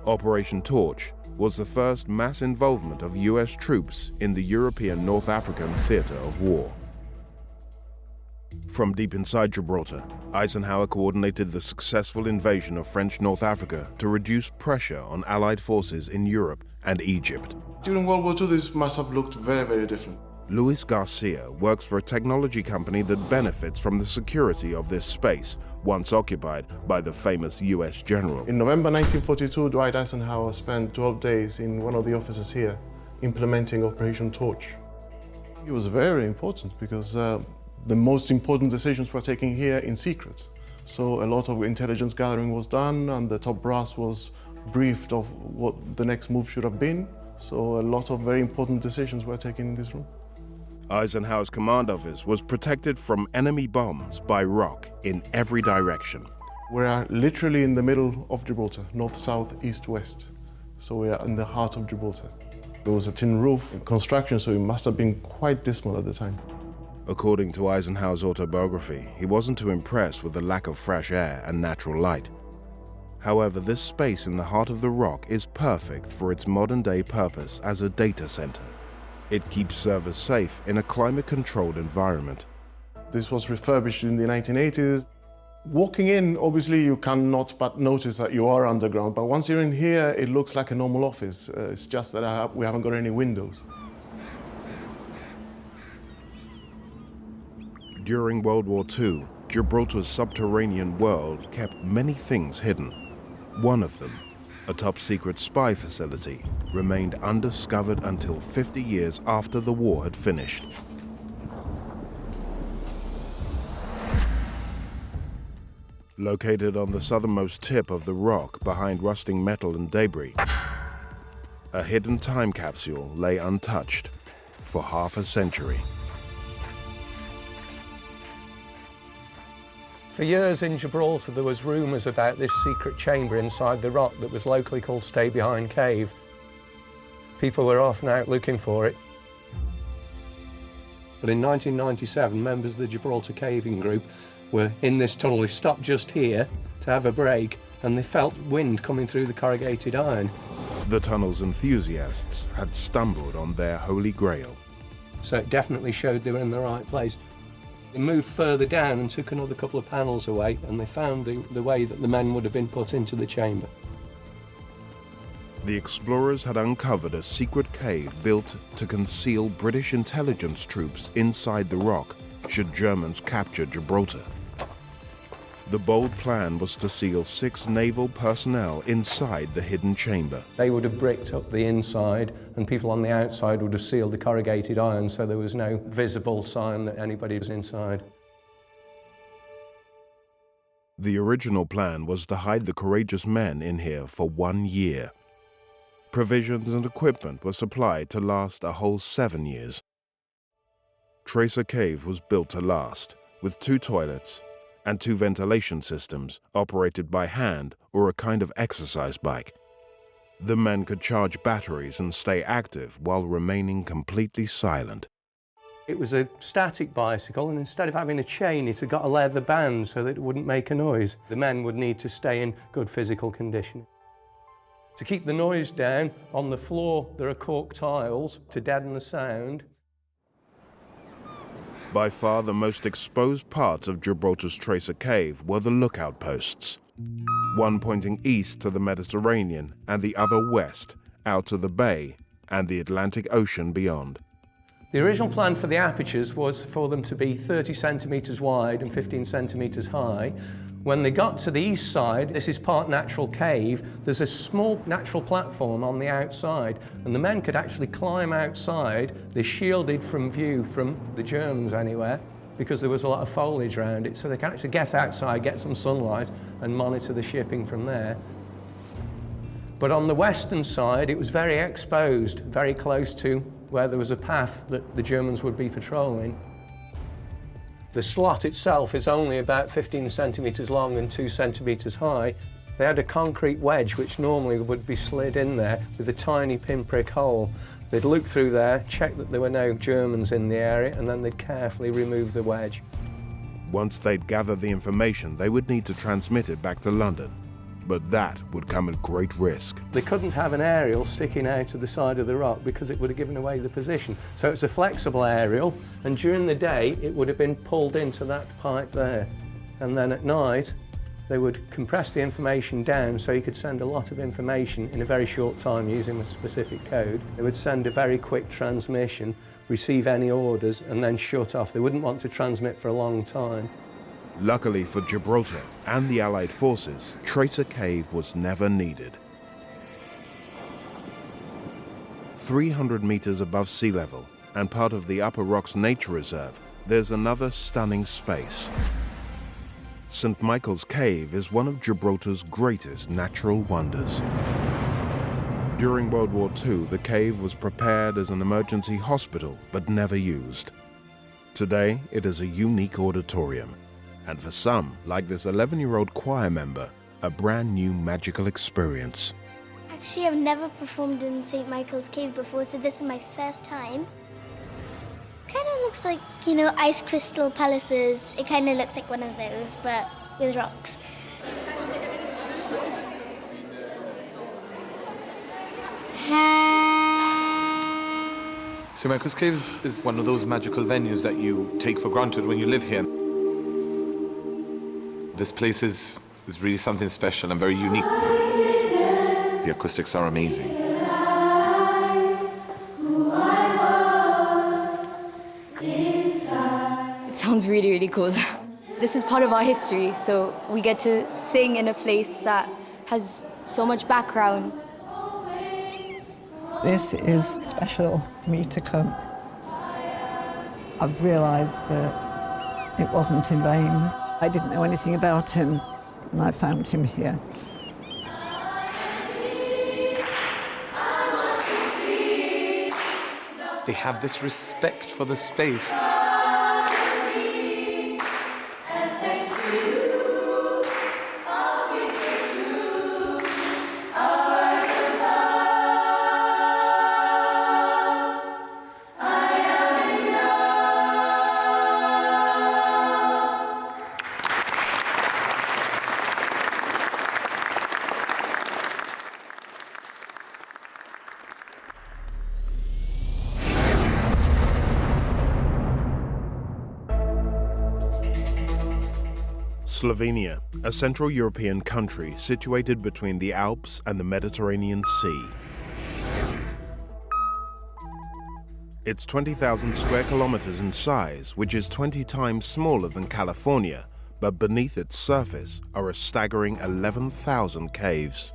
Operation Torch was the first mass involvement of US troops in the European North African theater of war. From deep inside Gibraltar, Eisenhower coordinated the successful invasion of French North Africa to reduce pressure on Allied forces in Europe and Egypt. During World War II, this must have looked very, very different. Luis Garcia works for a technology company that benefits from the security of this space, once occupied by the famous US general. In November 1942, Dwight Eisenhower spent 12 days in one of the offices here, implementing Operation Torch. It was very important because the most important decisions were taken here in secret. So a lot of intelligence gathering was done and the top brass was briefed of what the next move should have been. So a lot of very important decisions were taken in this room. Eisenhower's command office was protected from enemy bombs by rock in every direction. We are literally in the middle of Gibraltar, north, south, east, west. So we are in the heart of Gibraltar. There was a tin roof construction, so it must have been quite dismal at the time. According to Eisenhower's autobiography, he wasn't too impressed with the lack of fresh air and natural light. However, this space in the heart of the rock is perfect for its modern-day purpose as a data center. It keeps servers safe in a climate-controlled environment. This was refurbished in the 1980s. Walking in, obviously, you cannot but notice that you are underground, but once you're in here, it looks like a normal office. It's just that we haven't got any windows. During World War II, Gibraltar's subterranean world kept many things hidden. One of them, a top-secret spy facility, remained undiscovered until 50 years after the war had finished. Located on the southernmost tip of the rock behind rusting metal and debris, a hidden time capsule lay untouched for half a century. For years in Gibraltar, there was rumours about this secret chamber inside the rock that was locally called Stay Behind Cave. People were often out looking for it. But in 1997, members of the Gibraltar Caving Group were in this tunnel. They stopped just here to have a break, and they felt wind coming through the corrugated iron. The tunnel's enthusiasts had stumbled on their holy grail. So it definitely showed they were in the right place. They moved further down and took another couple of panels away, and they found the way that the men would have been put into the chamber. The explorers had uncovered a secret cave built to conceal British intelligence troops inside the rock should Germans capture Gibraltar. The bold plan was to seal 6 naval personnel inside the hidden chamber. They would have bricked up the inside, and people on the outside would have sealed the corrugated iron so there was no visible sign that anybody was inside. The original plan was to hide the courageous men in here for 1 year. Provisions and equipment were supplied to last a whole 7 years. Tracer Cave was built to last, with 2 toilets and 2 ventilation systems operated by hand or a kind of exercise bike. The men could charge batteries and stay active while remaining completely silent. It was a static bicycle, and instead of having a chain, it had got a leather band so that it wouldn't make a noise. The men would need to stay in good physical condition. To keep the noise down, on the floor there are cork tiles to deaden the sound. By far the most exposed parts of Gibraltar's Tracer Cave were the lookout posts, one pointing east to the Mediterranean and the other west, out to the bay and the Atlantic Ocean beyond. The original plan for the apertures was for them to be 30 centimetres wide and 15 centimetres high. When they got to the east side, this is part natural cave, there's a small natural platform on the outside, and the men could actually climb outside. They're shielded from view from the Germans anywhere, because there was a lot of foliage around it, so they can actually get outside, get some sunlight, and monitor the shipping from there. But on the western side, it was very exposed, very close to where there was a path that the Germans would be patrolling. The slot itself is only about 15 centimetres long and 2 centimetres high. They had a concrete wedge which normally would be slid in there with a tiny pinprick hole. They'd look through there, check that there were no Germans in the area, and then they'd carefully remove the wedge. Once they'd gathered the information, they would need to transmit it back to London. But that would come at great risk. They couldn't have an aerial sticking out of the side of the rock because it would have given away the position. So it's a flexible aerial, and during the day it would have been pulled into that pipe there. And then at night they would compress the information down so you could send a lot of information in a very short time using a specific code. They would send a very quick transmission, receive any orders, and then shut off. They wouldn't want to transmit for a long time. Luckily for Gibraltar and the Allied forces, Tracer Cave was never needed. 300 meters above sea level and part of the Upper Rocks Nature Reserve, there's another stunning space. St. Michael's Cave is one of Gibraltar's greatest natural wonders. During World War II, the cave was prepared as an emergency hospital but never used. Today, it is a unique auditorium. And for some, like this 11-year-old choir member, a brand new magical experience. Actually, I've never performed in St. Michael's Cave before, so this is my first time. Kind of looks like, you know, ice crystal palaces. It kind of looks like one of those, but with rocks. St. Michael's Cave is one of those magical venues that you take for granted when you live here. This place is really something special and very unique. The acoustics are amazing. It sounds really, really cool. This is part of our history, so we get to sing in a place that has so much background. This is special for me to come. I've realised that it wasn't in vain. I didn't know anything about him, and I found him here. They have this respect for the space. Slovenia, a Central European country situated between the Alps and the Mediterranean Sea. It's 20,000 square kilometers in size, which is 20 times smaller than California, but beneath its surface are a staggering 11,000 caves.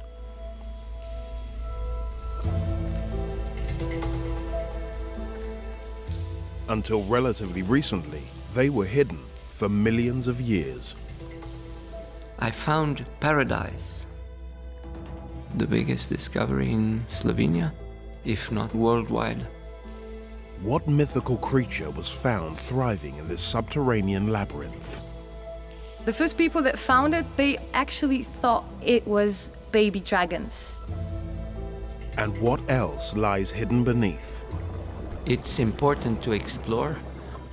Until relatively recently, they were hidden for millions of years. I found paradise, the biggest discovery in Slovenia, if not worldwide. What mythical creature was found thriving in this subterranean labyrinth? The first people that found it, they actually thought it was baby dragons. And what else lies hidden beneath? It's important to explore,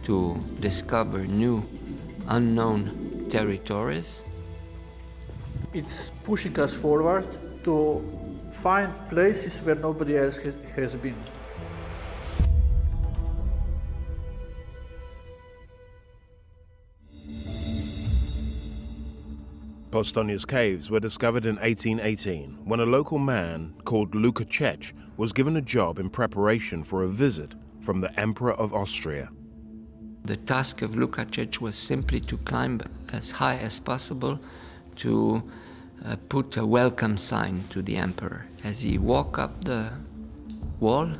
to discover new, unknown territories. It's pushing us forward to find places where nobody else has been. Postonja's caves were discovered in 1818 when a local man called Luka Czech was given a job in preparation for a visit from the Emperor of Austria. The task of Luka Czech was simply to climb as high as possible to put a welcome sign to the emperor. As he walked up the wall,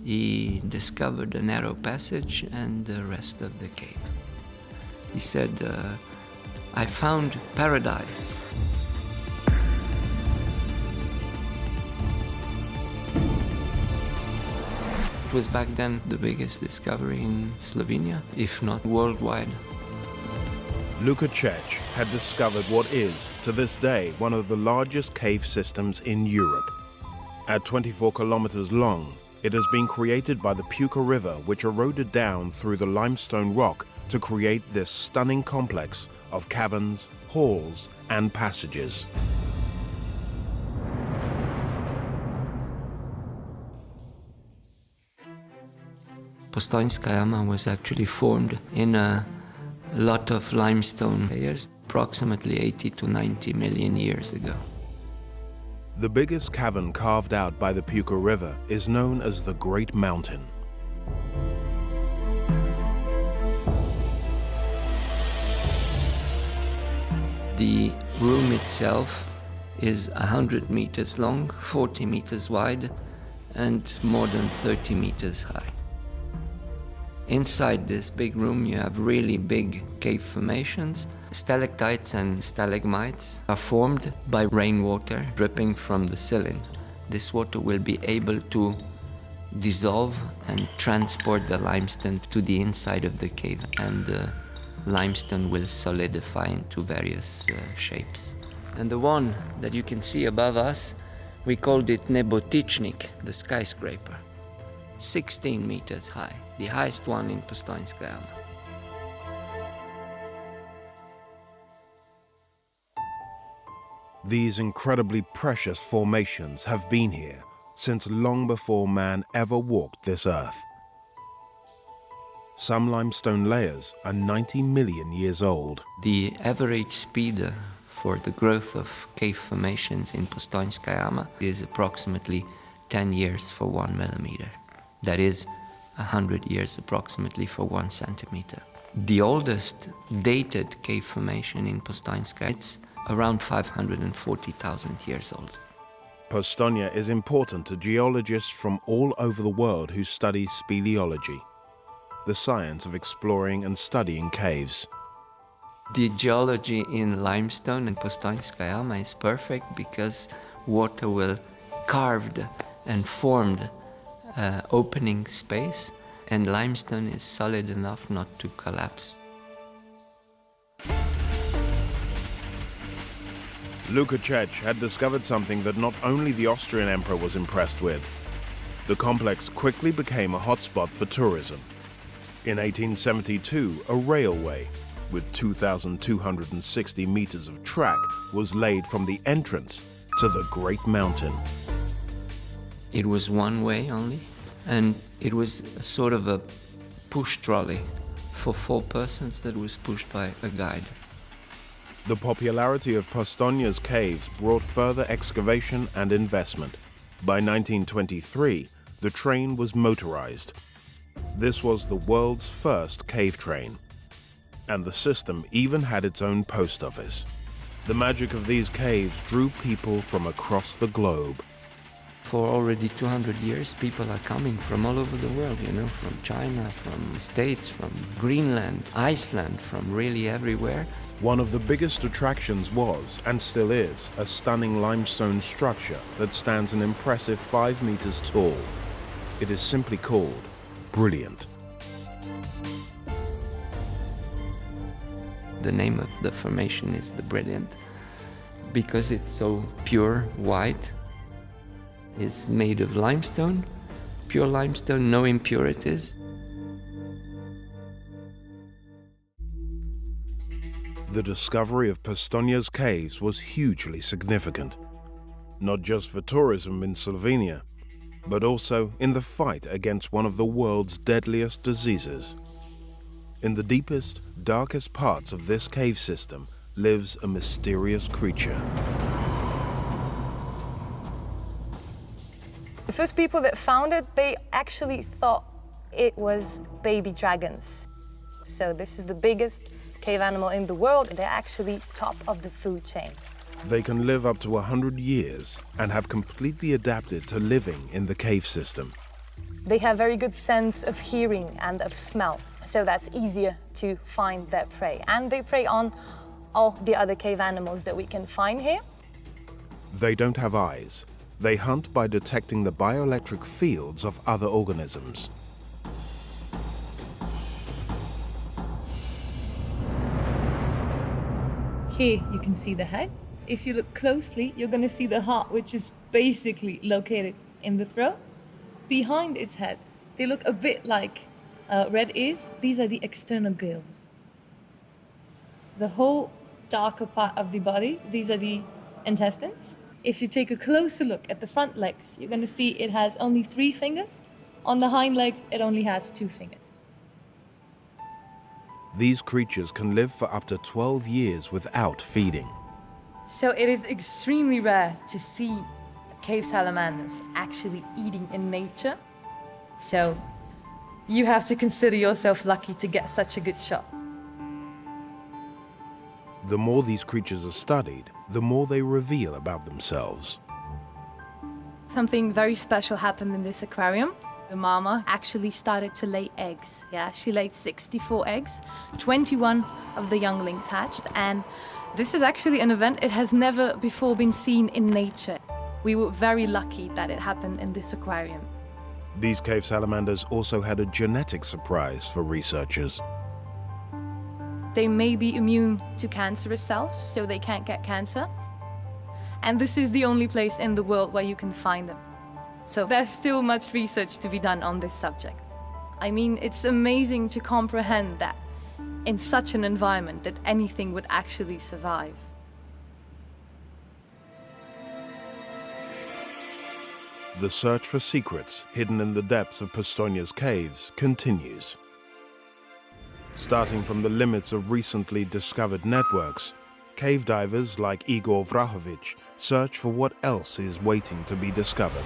he discovered a narrow passage and the rest of the cave. He said, I found paradise. It was back then the biggest discovery in Slovenia, if not worldwide. Luka Czech had discovered what is, to this day, one of the largest cave systems in Europe. At 24 kilometers long, it has been created by the Puka River, which eroded down through the limestone rock to create this stunning complex of caverns, halls, and passages. Postojnska Jama was actually formed in a lot of limestone layers, approximately 80 to 90 million years ago. The biggest cavern carved out by the Puka River is known as the Great Mountain. The room itself is 100 meters long, 40 meters wide, and more than 30 meters high. Inside this big room, you have really big cave formations. Stalactites and stalagmites are formed by rainwater dripping from the ceiling. This water will be able to dissolve and transport the limestone to the inside of the cave, and the limestone will solidify into various shapes. And the one that you can see above us, we called it Nebotichnik, the skyscraper. 16 meters high, the highest one in Postojnska Jama. These incredibly precious formations have been here since long before man ever walked this earth. Some limestone layers are 90 million years old. The average speed for the growth of cave formations in Postojnska Jama is approximately 10 years for 1 millimeter. That is 100 years approximately for 1 centimeter. The oldest dated cave formation in Postojnska is around 540,000 years old. Postojna is important to geologists from all over the world who study speleology, the science of exploring and studying caves. The geology in limestone in Postojnska Jama is perfect because water will carved and formed opening space, and limestone is solid enough not to collapse. Luka Czech had discovered something that not only the Austrian emperor was impressed with. The complex quickly became a hotspot for tourism. In 1872, a railway with 2,260 meters of track was laid from the entrance to the Great Mountain. It was one way only, and it was a sort of a push trolley for 4 persons that was pushed by a guide. The popularity of Postojna's caves brought further excavation and investment. By 1923, the train was motorized. This was the world's first cave train, and the system even had its own post office. The magic of these caves drew people from across the globe. For already 200 years, people are coming from all over the world, from China, from the States, from Greenland, Iceland, from really everywhere. One of the biggest attractions was, and still is, a stunning limestone structure that stands an impressive 5 meters tall. It is simply called Brilliant. The name of the formation is the Brilliant because it's so pure white. It's made of limestone, pure limestone, no impurities. The discovery of Postojna's caves was hugely significant. not just for tourism in Slovenia, but also in the fight against one of the world's deadliest diseases. In the deepest, darkest parts of this cave system lives a mysterious creature. The first people that found it, they actually thought it was baby dragons. So this is the biggest cave animal in the world. They're actually top of the food chain. They can live up to 100 years and have completely adapted to living in the cave system. They have very good sense of hearing and of smell, so that's easier to find their prey. And they prey on all the other cave animals that we can find here. They don't have eyes. They hunt by detecting the bioelectric fields of other organisms. Here you can see the head. If you look closely, you're going to see the heart, which is basically located in the throat. Behind its head, they look a bit like red ears. These are the external gills. The whole darker part of the body, these are the intestines. If you take a closer look at the front legs, you're going to see it has only 3 fingers. On the hind legs, it only has 2 fingers. These creatures can live for up to 12 years without feeding. So it is extremely rare to see cave salamanders actually eating in nature. So you have to consider yourself lucky to get such a good shot. The more these creatures are studied, the more they reveal about themselves. Something very special happened in this aquarium. The mama actually started to lay eggs. Yeah, she laid 64 eggs. 21 of the younglings hatched, and this is actually an event it has never before been seen in nature. We were very lucky that it happened in this aquarium. These cave salamanders also had a genetic surprise for researchers. They may be immune to cancerous cells, so they can't get cancer. And this is the only place in the world where you can find them. So there's still much research to be done on this subject. I mean, it's amazing to comprehend that in such an environment that anything would actually survive. The search for secrets hidden in the depths of Postonia's caves continues. Starting from the limits of recently discovered networks, cave divers like Igor Vrahovic search for what else is waiting to be discovered.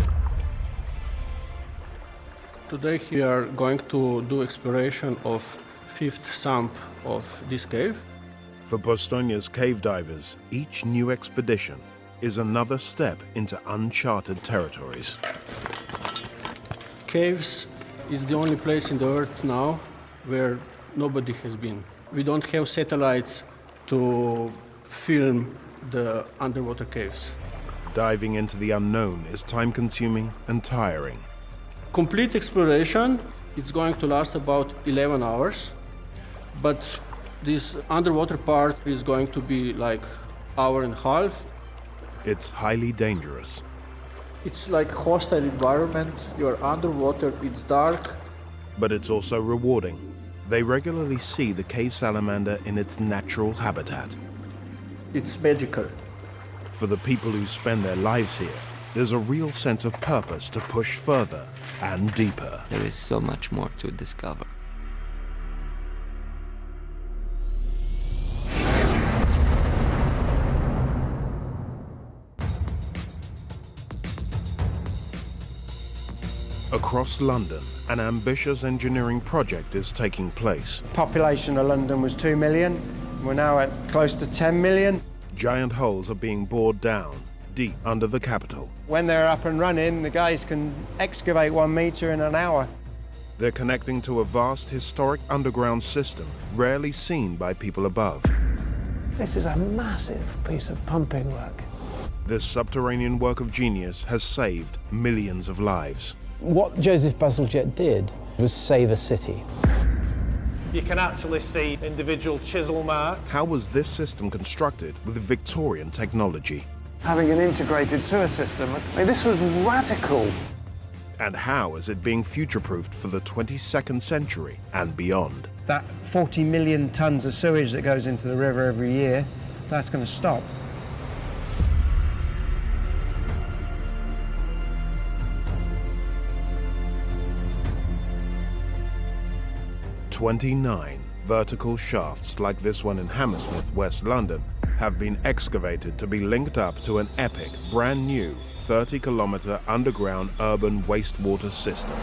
Today we are going to do exploration of 5th sump of this cave. For Postonia's cave divers, each new expedition is another step into uncharted territories. Caves is the only place in the earth now where nobody has been. We don't have satellites to film the underwater caves. Diving into the unknown is time-consuming and tiring. Complete exploration, it's going to last about 11 hours, but this underwater part is going to be like hour and a half. It's highly dangerous. It's like a hostile environment. You're underwater, it's dark. But it's also rewarding. They regularly see the cave salamander in its natural habitat. It's magical. For the people who spend their lives here, there's a real sense of purpose to push further and deeper. There is so much more to discover. Across London, an ambitious engineering project is taking place. Population of London was 2 million. We're now at close to 10 million. Giant holes are being bored down, deep under the capital. When they're up and running, the guys can excavate 1 meter in an hour. They're connecting to a vast historic underground system rarely seen by people above. This is a massive piece of pumping work. This subterranean work of genius has saved millions of lives. What Joseph Bazalgette did was save a city. You can actually see individual chisel marks. How was this system constructed with Victorian technology? Having an integrated sewer system, I mean, this was radical. And how is it being future-proofed for the 22nd century and beyond? That 40 million tons of sewage that goes into the river every year, that's going to stop. 29 vertical shafts like this one in Hammersmith, West London, have been excavated to be linked up to an epic, brand new 30-kilometre underground urban wastewater system.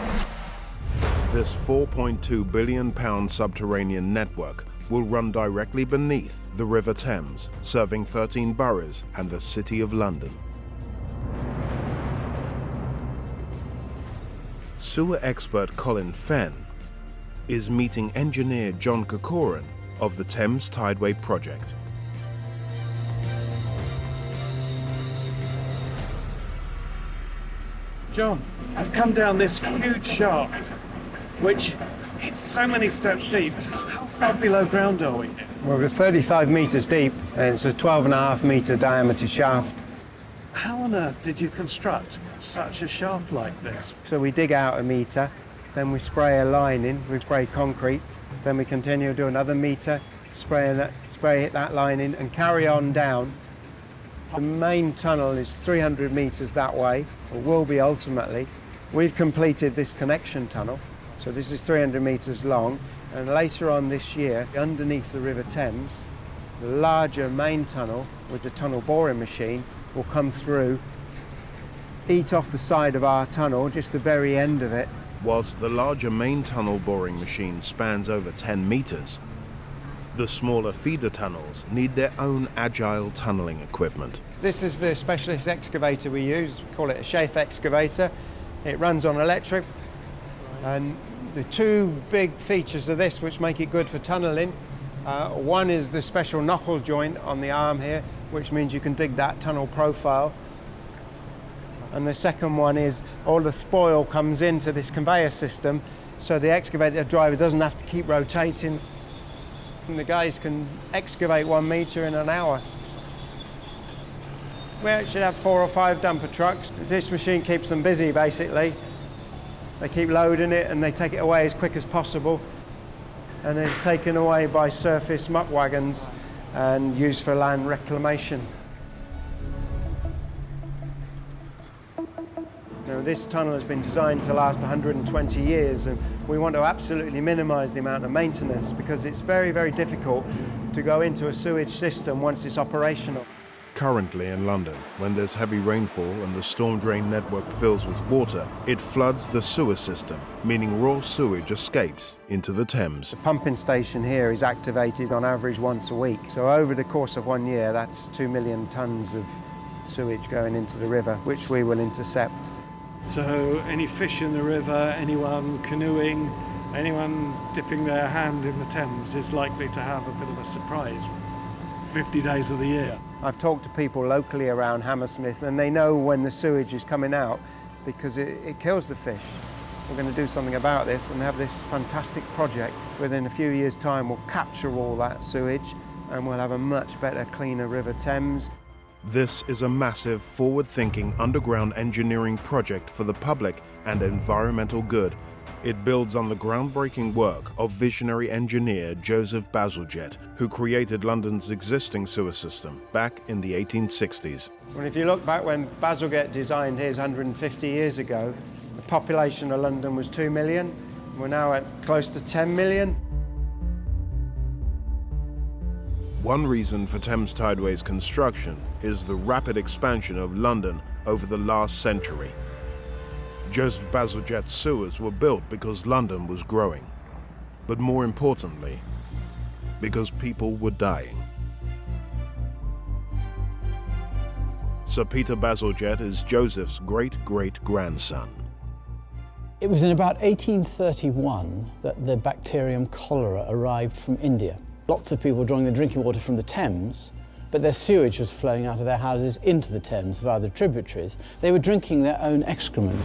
This £4.2 billion subterranean network will run directly beneath the River Thames, serving 13 boroughs and the City of London. Sewer expert Colin Fenn is meeting engineer John Corcoran of the Thames Tideway project. John, I've come down this huge shaft, which is so many steps deep. How far below ground are we? Well, we're 35 metres deep, and it's a 12.5 metre diameter shaft. How on earth did you construct such a shaft like this? So we dig out a metre, then we spray a line in, we spray concrete, then we continue to do another metre, spray that line in, and carry on down. The main tunnel is 300 metres that way, or will be ultimately. We've completed this connection tunnel, so this is 300 metres long, and later on this year, underneath the River Thames, the larger main tunnel with the tunnel boring machine will come through, eat off the side of our tunnel, just the very end of it. Whilst the larger main tunnel boring machine spans over 10 metres, the smaller feeder tunnels need their own agile tunnelling equipment. This is the specialist excavator we use. We call it a Schaefer excavator. It runs on electric. And the two big features of this which make it good for tunnelling, one is the special knuckle joint on the arm here, which means you can dig that tunnel profile. And the second one is all the spoil comes into this conveyor system, so the excavator driver doesn't have to keep rotating. And the guys can excavate 1 metre in an hour. We actually have 4 or 5 dumper trucks. This machine keeps them busy, basically. They keep loading it and they take it away as quick as possible. And then it's taken away by surface muck wagons and used for land reclamation. Now, this tunnel has been designed to last 120 years, and we want to absolutely minimise the amount of maintenance because it's very, very difficult to go into a sewage system once it's operational. Currently in London, when there's heavy rainfall and the storm drain network fills with water, it floods the sewer system, meaning raw sewage escapes into the Thames. The pumping station here is activated on average once a week. So over the course of 1 year, that's 2 million tonnes of sewage going into the river, which we will intercept. So any fish in the river, anyone canoeing, anyone dipping their hand in the Thames is likely to have a bit of a surprise 50 days of the year. I've talked to people locally around Hammersmith and they know when the sewage is coming out because it kills the fish. We're going to do something about this and have this fantastic project. Within a few years' time, we'll capture all that sewage and we'll have a much better, cleaner River Thames. This is a massive, forward-thinking underground engineering project for the public and environmental good. It builds on the groundbreaking work of visionary engineer Joseph Bazalgette, who created London's existing sewer system back in the 1860s. Well, if you look back when Bazalgette designed his 150 years ago, the population of London was 2 million. We're now at close to 10 million. One reason for Thames Tideway's construction is the rapid expansion of London over the last century. Joseph Bazalgette's sewers were built because London was growing, but more importantly, because people were dying. Sir Peter Bazalgette is Joseph's great-great-grandson. It was in about 1831 that the bacterium cholera arrived from India. Lots of people were drawing their drinking water from the Thames, but their sewage was flowing out of their houses into the Thames via the tributaries. They were drinking their own excrement.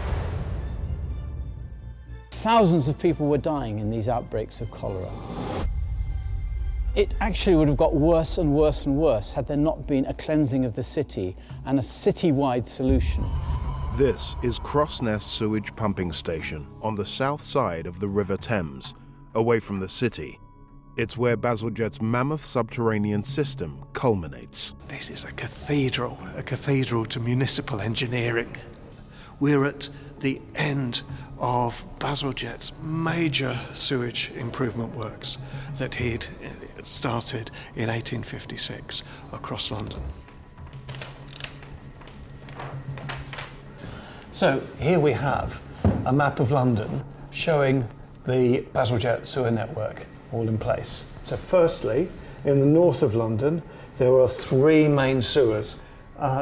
Thousands of people were dying in these outbreaks of cholera. It actually would have got worse and worse and worse had there not been a cleansing of the city and a city-wide solution. This is Crossness Sewage Pumping Station on the south side of the River Thames, away from the city. It's where Bazalgette's mammoth subterranean system culminates. This is a cathedral to municipal engineering. We're at the end of Bazalgette's major sewage improvement works that he'd started in 1856 across London. So here we have a map of London showing the Bazalgette sewer network all in place. So firstly, in the north of London, there are 3 main sewers.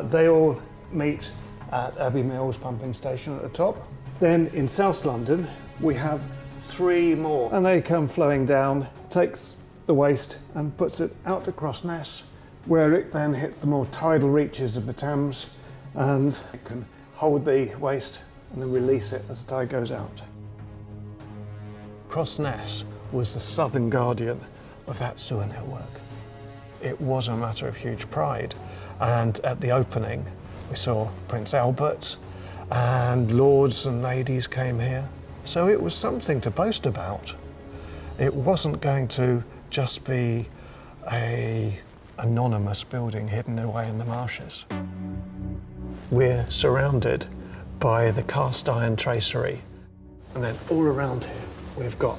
They all meet at Abbey Mills pumping station at the top. Then in South London, we have 3 more, and they come flowing down, takes the waste and puts it out to Crossness, where it then hits the more tidal reaches of the Thames, and it can hold the waste and then release it as the tide goes out. Crossness was the southern guardian of that sewer network. It was a matter of huge pride, and at the opening we saw Prince Albert and lords and ladies came here, so it was something to boast about. It wasn't going to just be an anonymous building hidden away in the marshes. We're surrounded by the cast iron tracery, and then all around here we've got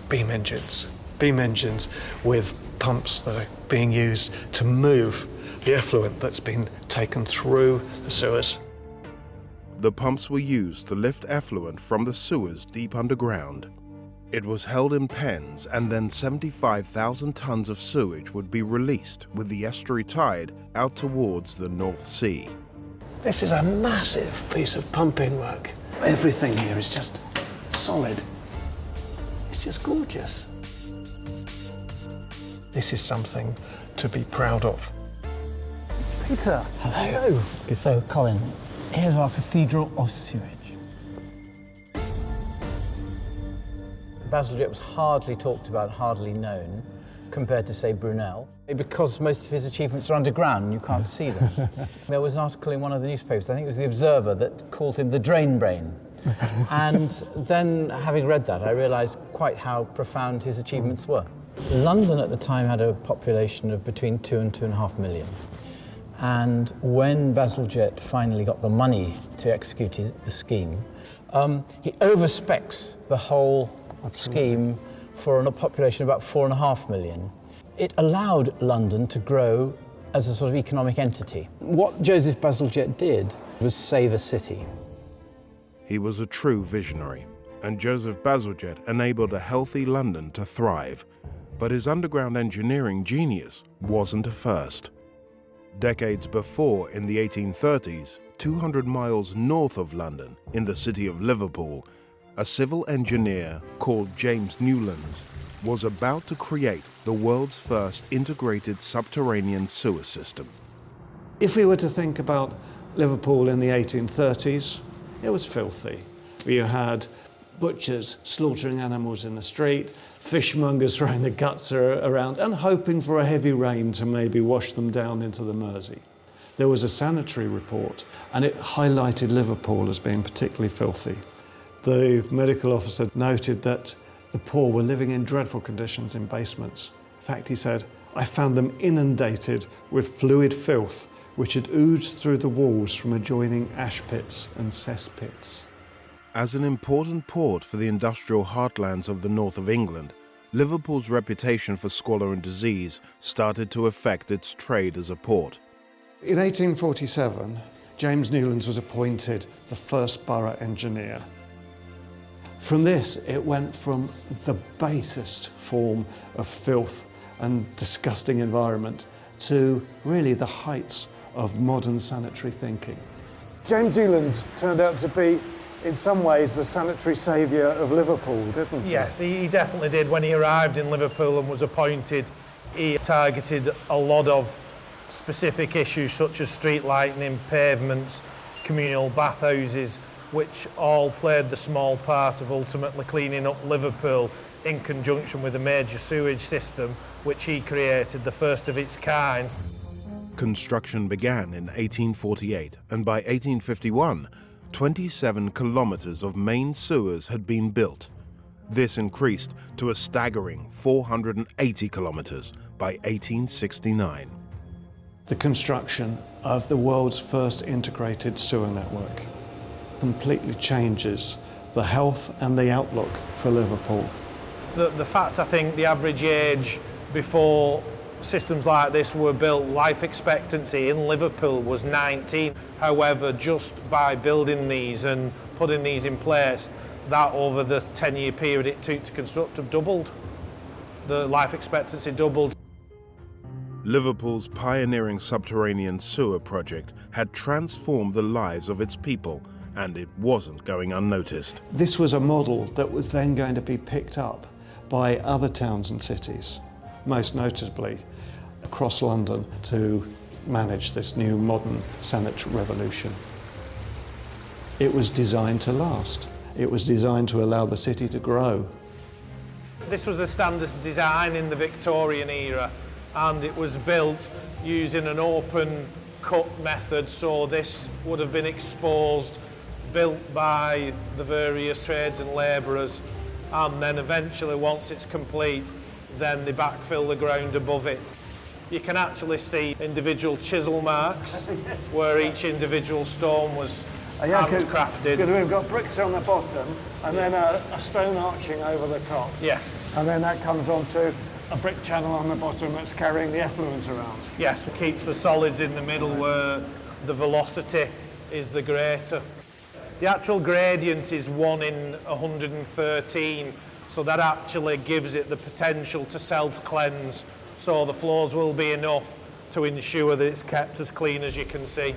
beam engines with pumps that are being used to move the effluent that's been taken through the sewers. The pumps were used to lift effluent from the sewers deep underground. It was held in pens, and then 75,000 tons of sewage would be released with the estuary tide out towards the North Sea. This is a massive piece of pumping work. Everything here is just solid. It's just gorgeous. This is something to be proud of. Peter. Hello. So, Colin, here's our Cathedral of Sewage. Bazalgette was hardly talked about, hardly known, compared to, say, Brunel, because most of his achievements are underground and you can't see them. There was an article in one of the newspapers, I think it was The Observer, that called him the drain brain. And then, having read that, I realised quite how profound his achievements were. London at the time had a population of between 2 and 2.5 million. And when Bazalgette finally got the money to execute the scheme, he overspecs the whole scheme for a population of about 4.5 million. It allowed London to grow as a sort of economic entity. What Joseph Bazalgette did was save a city. He was a true visionary, and Joseph Bazalgette enabled a healthy London to thrive. But his underground engineering genius wasn't a first. Decades before, in the 1830s, 200 miles north of London, in the city of Liverpool, a civil engineer called James Newlands was about to create the world's first integrated subterranean sewer system. If we were to think about Liverpool in the 1830s, it was filthy. You had butchers slaughtering animals in the street, fishmongers throwing the guts around and hoping for a heavy rain to maybe wash them down into the Mersey. There was a sanitary report, and it highlighted Liverpool as being particularly filthy. The medical officer noted that the poor were living in dreadful conditions in basements. In fact, he said, "I found them inundated with fluid filth which had oozed through the walls from adjoining ash pits and cesspits." As an important port for the industrial heartlands of the north of England, Liverpool's reputation for squalor and disease started to affect its trade as a port. In 1847, James Newlands was appointed the first borough engineer. From this, it went from the basest form of filth and disgusting environment to really the heights of modern sanitary thinking. James Newlands turned out to be, in some ways, the sanitary saviour of Liverpool, didn't he? Yes, he definitely did. When he arrived in Liverpool and was appointed, he targeted a lot of specific issues such as street lighting, pavements, communal bathhouses, which all played the small part of ultimately cleaning up Liverpool in conjunction with a major sewage system, which he created, the first of its kind. Construction began in 1848, and by 1851, 27 kilometers of main sewers had been built. This increased to a staggering 480 kilometers by 1869. The construction of the world's first integrated sewer network. completely changes the health and the outlook for Liverpool. The fact, I think, the average age before systems like this were built, life expectancy in Liverpool was 19. However, just by building these and putting these in place, that over the 10-year period it took to construct have doubled. The life expectancy doubled. Liverpool's pioneering subterranean sewer project had transformed the lives of its people, and it wasn't going unnoticed. This was a model that was then going to be picked up by other towns and cities, most notably across London, to manage this new modern sanitary revolution. It was designed to last. It was designed to allow the city to grow. This was the standard design in the Victorian era, and it was built using an open cut method, so this would have been exposed, built by the various trades and labourers, and then eventually, once it's complete, then they backfill the ground above it. You can actually see individual chisel marks where each individual stone was handcrafted. We've got bricks on the bottom and then a stone arching over the top. Yes. And then that comes onto a brick channel on the bottom that's carrying the effluent around. Yes, it keeps the solids in the middle where the velocity is the greater. The actual gradient is 1 in 113, so that actually gives it the potential to self-cleanse, so the floors will be enough to ensure that it's kept as clean as you can see.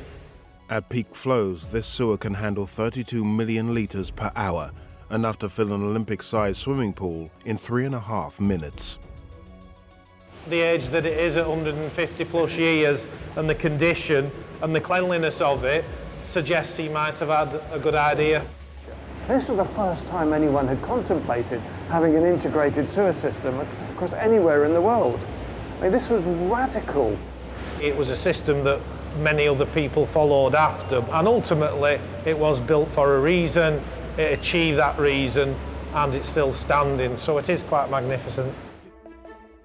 At peak flows, this sewer can handle 32 million litres per hour, enough to fill an Olympic-sized swimming pool in 3.5 minutes. The age that it is at 150 plus years, and the condition and the cleanliness of it suggests he might have had a good idea. This was the first time anyone had contemplated having an integrated sewer system across anywhere in the world. I mean, this was radical. It was a system that many other people followed after, and ultimately it was built for a reason, it achieved that reason, and it's still standing, so it is quite magnificent.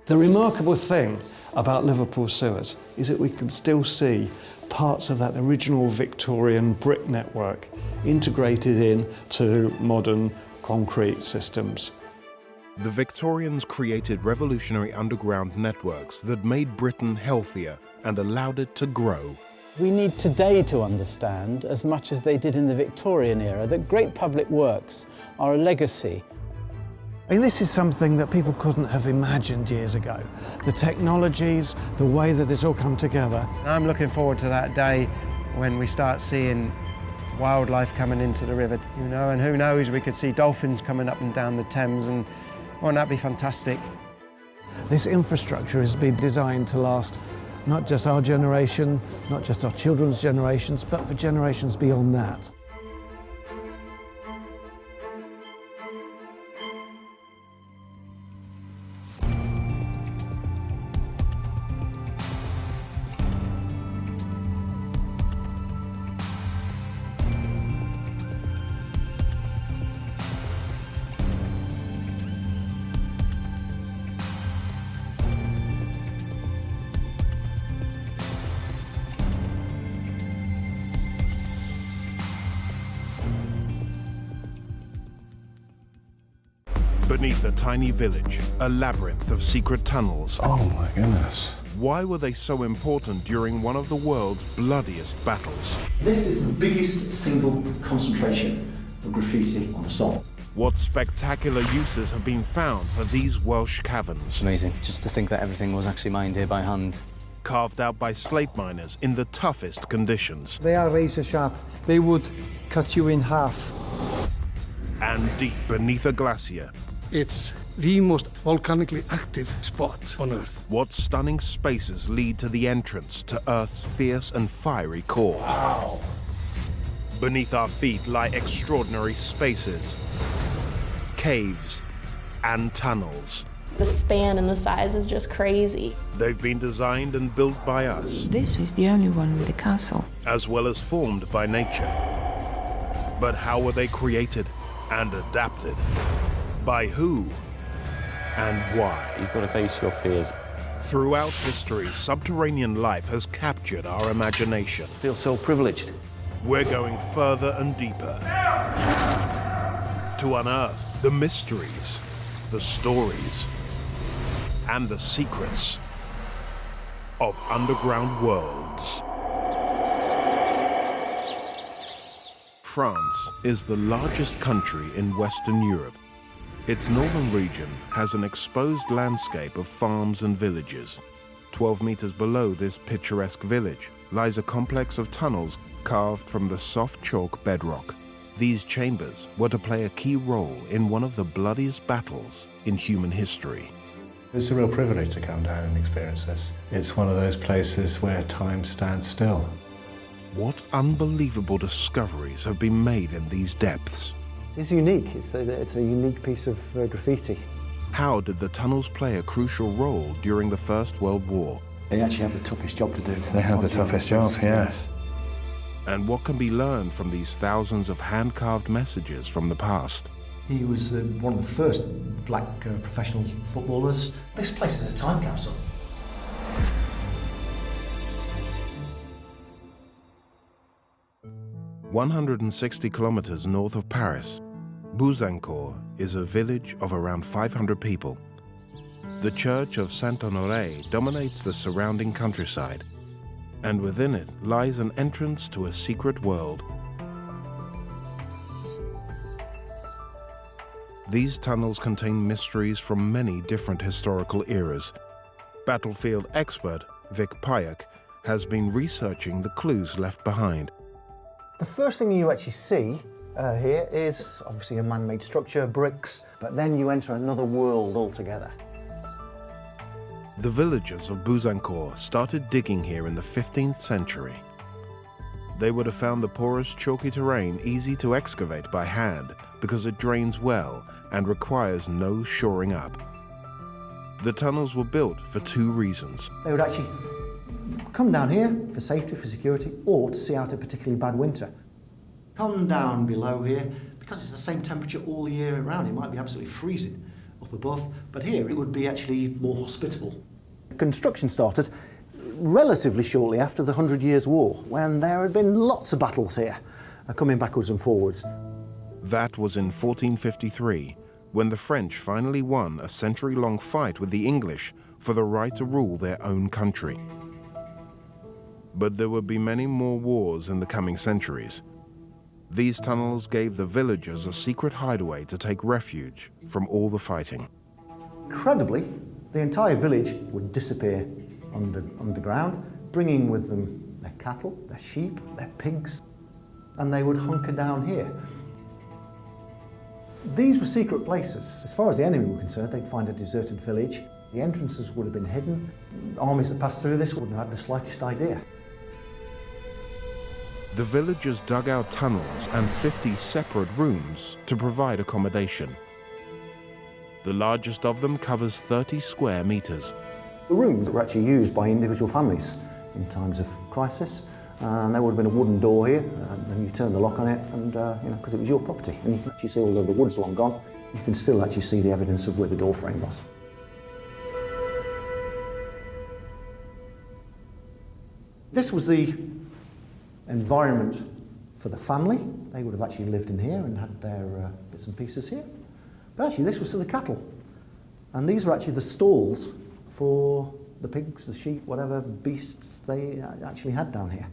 The remarkable thing about Liverpool sewers is that we can still see parts of that original Victorian brick network integrated into modern concrete systems. The Victorians created revolutionary underground networks that made Britain healthier and allowed it to grow. We need today to understand, as much as they did in the Victorian era, that great public works are a legacy. I mean, this is something that people couldn't have imagined years ago. The technologies, the way that it's all come together. I'm looking forward to that day when we start seeing wildlife coming into the river, you know, and who knows, we could see dolphins coming up and down the Thames, and won't that be fantastic? This infrastructure has been designed to last not just our generation, not just our children's generations, but for generations beyond that. Beneath a tiny village, a labyrinth of secret tunnels. Oh my goodness. Why were they so important during one of the world's bloodiest battles? This is the biggest single concentration of graffiti on the site. What spectacular uses have been found for these Welsh caverns? Amazing, just to think that everything was actually mined here by hand. Carved out by slate miners in the toughest conditions. They are razor sharp. They would cut you in half. And deep beneath a glacier. It's the most volcanically active spot on Earth. What stunning spaces lead to the entrance to Earth's fierce and fiery core? Wow. Beneath our feet lie extraordinary spaces, caves, and tunnels. The span and the size is just crazy. They've been designed and built by us. This is the only one with a castle. As well as formed by nature. But how were they created and adapted? By who and why? You've got to face your fears. Throughout history, subterranean life has captured our imagination. I feel so privileged. We're going further and deeper to unearth the mysteries, the stories, and the secrets of underground worlds. France is the largest country in Western Europe. Its northern region has an exposed landscape of farms and villages. 12 meters below this picturesque village lies a complex of tunnels carved from the soft chalk bedrock. These chambers were to play a key role in one of the bloodiest battles in human history. It's a real privilege to come down and experience this. It's one of those places where time stands still. What unbelievable discoveries have been made in these depths? It's unique. It's a unique piece of graffiti. How did the tunnels play a crucial role during the First World War? They actually have the toughest job to do. They have the toughest job, yes. And what can be learned from these thousands of hand-carved messages from the past? He was one of the first black professional footballers. This place is a time capsule. "160 kilometers north of Paris, Bouzancourt is a village of around 500 people. The church of Saint-Honoré dominates the surrounding countryside, and within it lies an entrance to a secret world. These tunnels contain mysteries from many different historical eras. Battlefield expert Vic Payak has been researching the clues left behind. The first thing you actually see here is obviously a man-made structure, bricks, but then you enter another world altogether. The villagers of Bouzancourt started digging here in the 15th century. They would have found the porous, chalky terrain easy to excavate by hand because it drains well and requires no shoring up. The tunnels were built for two reasons. They would actually come down here for safety, for security, or to see out a particularly bad winter. Come down below here, because it's the same temperature all year around. It might be absolutely freezing up above, but here it would be actually more hospitable. Construction started relatively shortly after the 100 Years' War, when there had been lots of battles here, coming backwards and forwards. That was in 1453, when the French finally won a century-long fight with the English for the right to rule their own country. But there would be many more wars in the coming centuries. These tunnels gave the villagers a secret hideaway to take refuge from all the fighting. Incredibly, the entire village would disappear underground, bringing with them their cattle, their sheep, their pigs, and they would hunker down here. These were secret places. As far as the enemy were concerned, they'd find a deserted village. The entrances would have been hidden. Armies that passed through this wouldn't have had the slightest idea. The villagers dug out tunnels and 50 separate rooms to provide accommodation. The largest of them covers 30 square meters. The rooms were actually used by individual families in times of crisis. And there would have been a wooden door here, and then you turn the lock on it, and because it was your property. And you can actually see, although the wood's long gone, you can still actually see the evidence of where the door frame was. This was the environment for the family. They would have actually lived in here and had their bits and pieces here. But actually this was for the cattle. And these were actually the stalls for the pigs, the sheep, whatever beasts they actually had down here.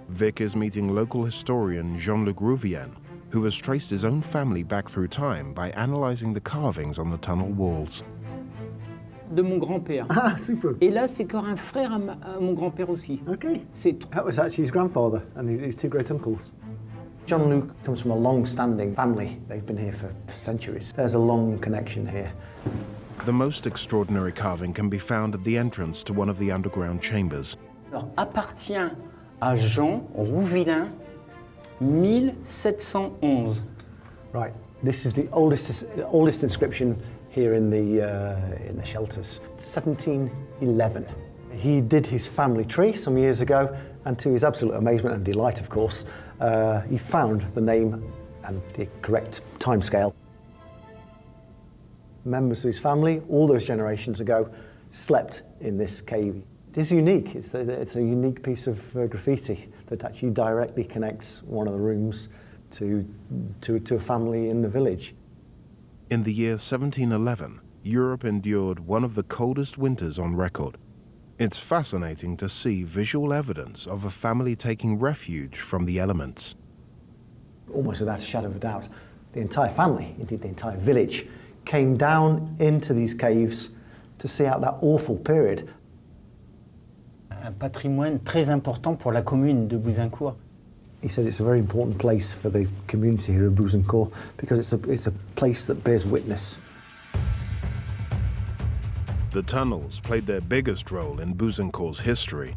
Vic is meeting local historian Jean-Luc Rouvian, who has traced his own family back through time by analysing the carvings on the tunnel walls. De mon grand-père. Ah, super. Et là, c'est encore un frère à mon grand-père aussi. Okay. That was actually his grandfather and his two great uncles. Jean-Luc comes from a long-standing family. They've been here for centuries. There's a long connection here. The most extraordinary carving can be found at the entrance to one of the underground chambers. Alors, appartient à Jean Rouvillain, 1711. Right. This is the oldest inscription here in the shelters, 1711. He did his family tree some years ago, and to his absolute amazement and delight, of course, he found the name and the correct timescale. Members of his family, all those generations ago, slept in this cave. It's unique. It's a unique piece of graffiti that actually directly connects one of the rooms to a family in the village. In the year 1711, Europe endured one of the coldest winters on record. It's fascinating to see visual evidence of a family taking refuge from the elements. Almost without a shadow of a doubt, the entire family, indeed the entire village, came down into these caves to see out that awful period. Un patrimoine très important pour la commune de Bouzincourt. He says it's a very important place for the community here of Bouzincourt because it's a place that bears witness. The tunnels played their biggest role in Bouzincourt's history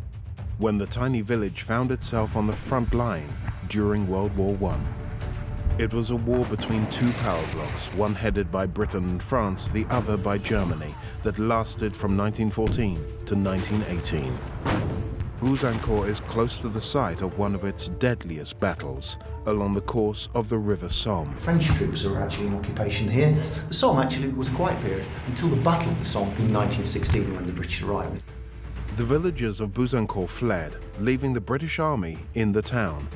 when the tiny village found itself on the front line during World War I. It was a war between two power blocks, one headed by Britain and France, the other by Germany, that lasted from 1914 to 1918. Bouzincourt is close to the site of one of its deadliest battles along the course of the River Somme. French troops were actually in occupation here. The Somme actually was a quiet period until the Battle of the Somme in 1916 when the British arrived. The villagers of Bouzincourt fled, leaving the British Army in the town.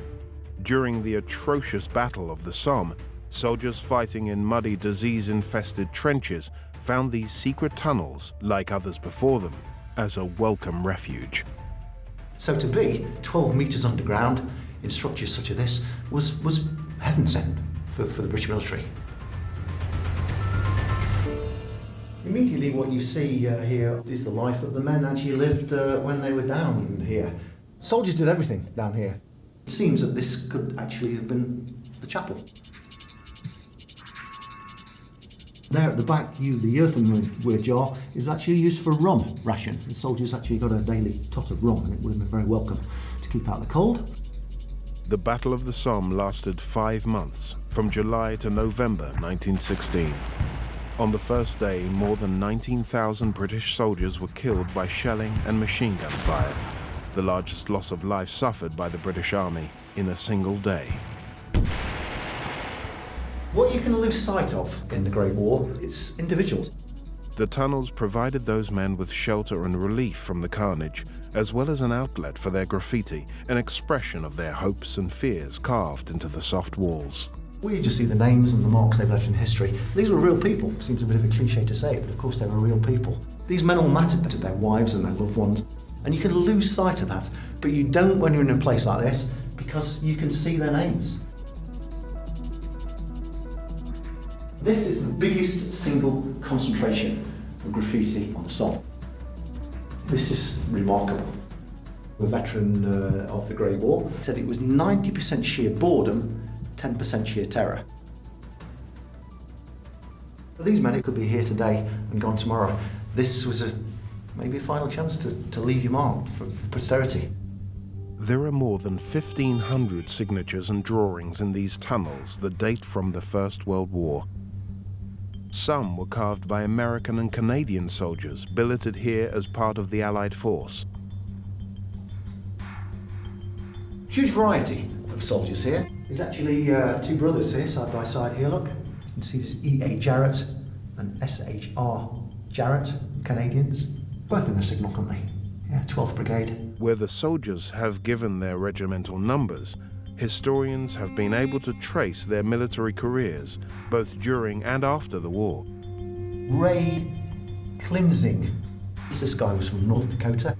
During the atrocious Battle of the Somme, soldiers fighting in muddy, disease-infested trenches found these secret tunnels, like others before them, as a welcome refuge. So to be 12 metres underground in structures such as this was heaven sent for the British military. Immediately what you see here is the life that the men actually lived when they were down here. Soldiers did everything down here. It seems that this could actually have been the chapel. There at the back, the earthenware jar is actually used for rum ration. The soldiers actually got a daily tot of rum and it would have been very welcome to keep out the cold. The Battle of the Somme lasted 5 months, from July to November 1916. On the first day, more than 19,000 British soldiers were killed by shelling and machine gun fire, the largest loss of life suffered by the British Army in a single day. What you can lose sight of in the Great War is individuals. The tunnels provided those men with shelter and relief from the carnage, as well as an outlet for their graffiti, an expression of their hopes and fears carved into the soft walls. We just see the names and the marks they've left in history. These were real people. Seems a bit of a cliche to say, but of course they were real people. These men all mattered to their wives and their loved ones, and you can lose sight of that, but you don't when you're in a place like this, because you can see their names. This is the biggest single concentration of graffiti on the Somme. This is remarkable. A veteran of the Great War said it was 90% sheer boredom, 10% sheer terror. For these men, it could be here today and gone tomorrow. This was maybe a final chance to leave your mark for posterity. There are more than 1,500 signatures and drawings in these tunnels that date from the First World War. Some were carved by American and Canadian soldiers billeted here as part of the Allied force. Huge variety of soldiers here. There's actually two brothers here, side by side here, look. You can see this E.A. Jarrett and S.H.R. Jarrett, Canadians. Both in the signal company, yeah, 12th Brigade. Where the soldiers have given their regimental numbers, historians have been able to trace their military careers, both during and after the war. Ray Klinsing. This guy was from North Dakota.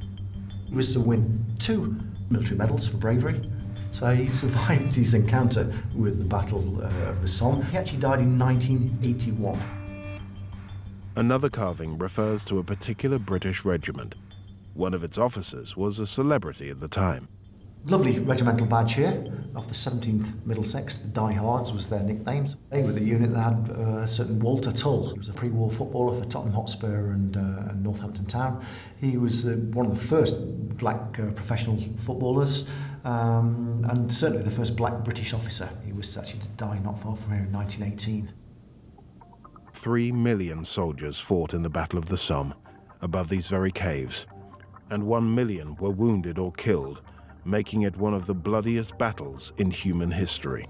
He was to win 2 military medals for bravery. So he survived his encounter with the Battle of the Somme. He actually died in 1981. Another carving refers to a particular British regiment. One of its officers was a celebrity at the time. Lovely regimental badge here of the 17th Middlesex. The Die Hards was their nicknames. They were the unit that had a certain Walter Tull. He was a pre-war footballer for Tottenham Hotspur and Northampton Town. He was one of the first black professional footballers and certainly the first black British officer. He was actually to die not far from here in 1918. 3 million soldiers fought in the Battle of the Somme, above these very caves, and 1 million were wounded or killed, making it one of the bloodiest battles in human history.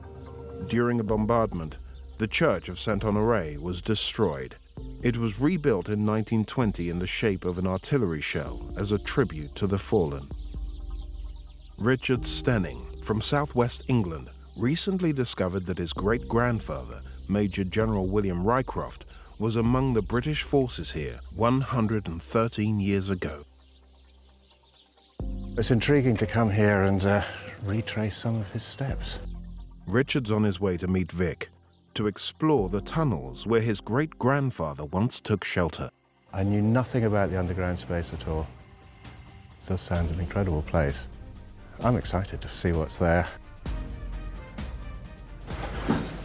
During a bombardment, the church of Saint-Honoré was destroyed. It was rebuilt in 1920 in the shape of an artillery shell as a tribute to the fallen. Richard Stenning, from southwest England, recently discovered that his great-grandfather, Major General William Rycroft, was among the British forces here 113 years ago. It's intriguing to come here and retrace some of his steps. Richard's on his way to meet Vic, to explore the tunnels where his great-grandfather once took shelter. I knew nothing about the underground space at all. It does sound an incredible place. I'm excited to see what's there.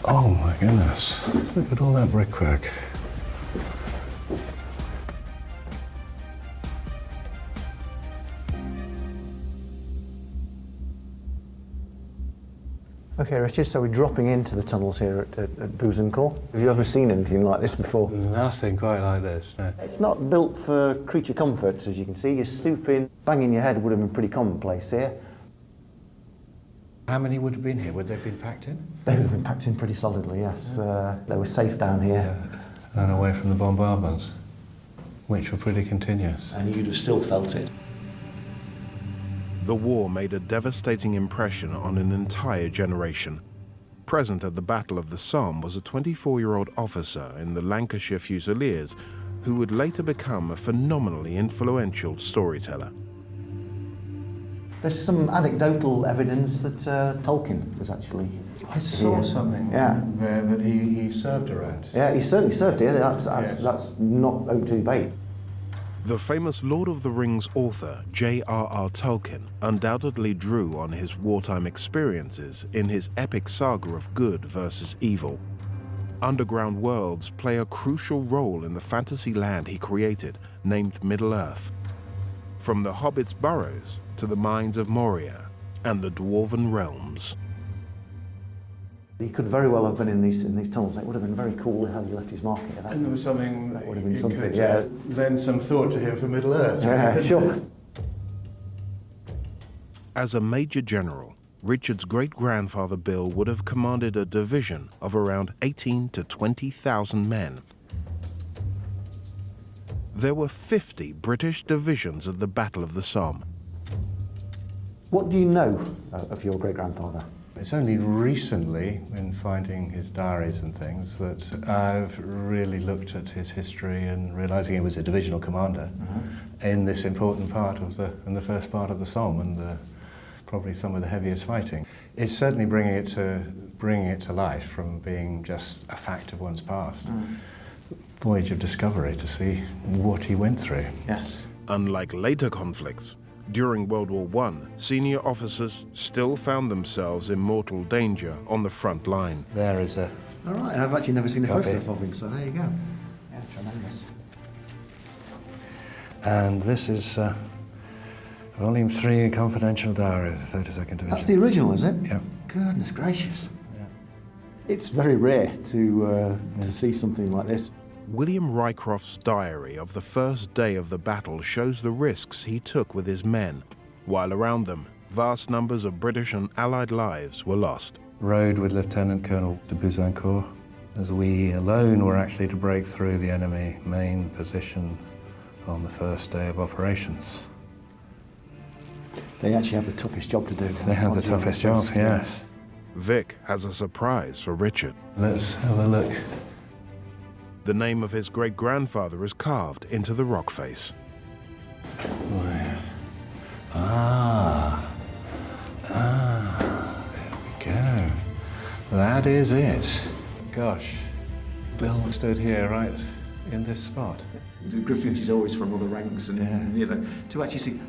Oh my goodness, look at all that brickwork. Okay, Richard, so we're dropping into the tunnels here at Bouzencourt. Have you ever seen anything like this before? Nothing quite like this, no. It's not built for creature comforts, as you can see. You're stooping, banging your head would have been pretty commonplace here. How many would have been here? Would they have been packed in? They would have been packed in pretty solidly, yes. They were safe down here. And away from the bombardments, which were pretty continuous. And you'd have still felt it. The war made a devastating impression on an entire generation. Present at the Battle of the Somme was a 24-year-old officer in the Lancashire Fusiliers who would later become a phenomenally influential storyteller. There's some anecdotal evidence that Tolkien was actually I saw here. something there that he served around. Yeah, he certainly served here. That's not open to debate. The famous Lord of the Rings author J.R.R. Tolkien undoubtedly drew on his wartime experiences in his epic saga of good versus evil. Underground worlds play a crucial role in the fantasy land he created, named Middle-earth. From the Hobbit's burrows to the mines of Moria and the Dwarven realms. He could very well have been in these tunnels. It would have been very cool how he left his mark here. And there was something that would have been you something. could, Yeah, lend some thought to him for Middle-earth. Yeah, sure. As a major general, Richard's great-grandfather Bill would have commanded a division of around 18 to 20,000 men. There were 50 British divisions at the Battle of the Somme. What do you know of your great-grandfather? It's only recently, in finding his diaries and things, that I've really looked at his history and realising he was a divisional commander in this important part of the first part of the Somme and probably some of the heaviest fighting. It's certainly bringing it to life from being just a fact of one's past. Voyage of discovery to see what he went through. Yes. Unlike later conflicts, during World War I, senior officers still found themselves in mortal danger on the front line. There is a... All right, I've actually never seen a copy. photograph of him, so there you go. Yeah, tremendous. And this is Volume 3, Confidential Diary of the 32nd Division. That's the original, is it? Yeah. Goodness gracious. Yeah. It's very rare to see something like this. William Rycroft's diary of the first day of the battle shows the risks he took with his men, while around them, vast numbers of British and Allied lives were lost. Rode with Lieutenant Colonel de Bouzencourt, as we alone were actually to break through the enemy main position on the first day of operations. They actually have the toughest job to do. They have the toughest job, yes. Vic has a surprise for Richard. Let's have a look. The name of his great-grandfather is carved into the rock face. There we go. That is it. Gosh, Bill stood here right in this spot. The graffiti's always from other ranks, and you know, to actually see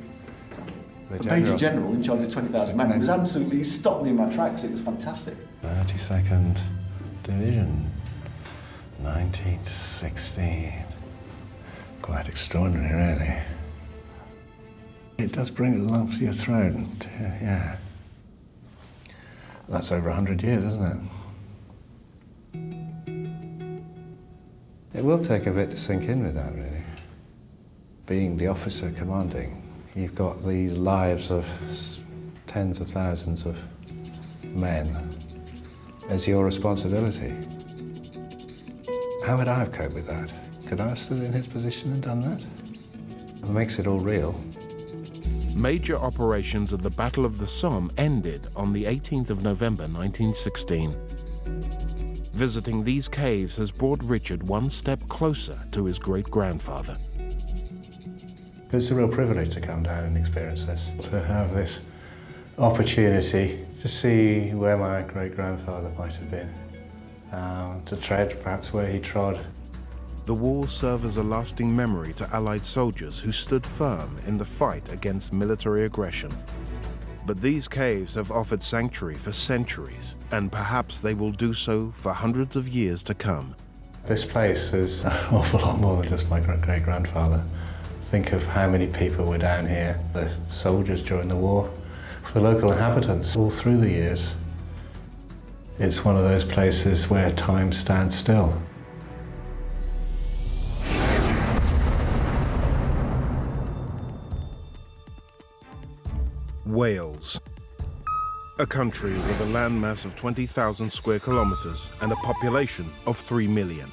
the a major general in charge of 20,000 men, it was absolutely stopped me in my tracks. It was fantastic. 32nd Division. 1916. Quite extraordinary, really. It does bring a lump to your throat. Yeah. That's over 100 years, isn't it? It will take a bit to sink in with that, really. Being the officer commanding, you've got these lives of tens of thousands of men as your responsibility. How would I have coped with that? could I have stood in his position and done that? It makes it all real. Major operations at the Battle of the Somme ended on the 18th of November 1916. Visiting these caves has brought Richard one step closer to his great-grandfather. It's a real privilege to come down and experience this, to have this opportunity to see where my great-grandfather might have been, to tread perhaps where he trod. The walls serve as a lasting memory to Allied soldiers who stood firm in the fight against military aggression. But these caves have offered sanctuary for centuries, and perhaps they will do so for hundreds of years to come. This place is an awful lot more than just my great-grandfather. Think of how many people were down here, the soldiers during the war, the local inhabitants all through the years. It's one of those places where time stands still. Wales, a country with a landmass of 20,000 square kilometers and a population of 3 million.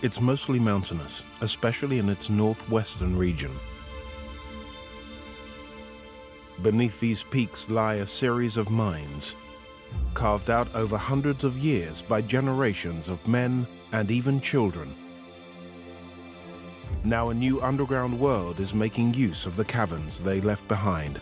It's mostly mountainous, especially in its northwestern region. Beneath these peaks lie a series of mines, carved out over hundreds of years by generations of men and even children. Now a new underground world is making use of the caverns they left behind.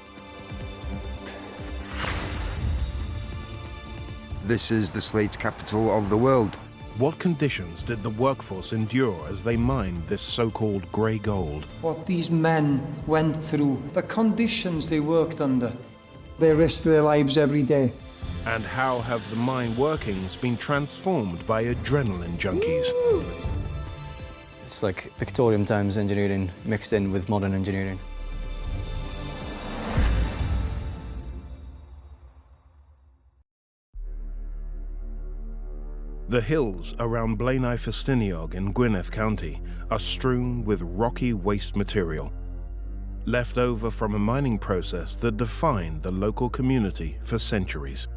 This is the slate capital of the world. What conditions did the workforce endure as they mined this so-called grey gold? What these men went through, the conditions they worked under. They risked their lives every day. And how have the mine workings been transformed by adrenaline junkies? Woo! It's like Victorian times engineering mixed in with modern engineering. The hills around Blaenau Festiniog in Gwynedd County are strewn with rocky waste material, left over from a mining process that defined the local community for centuries.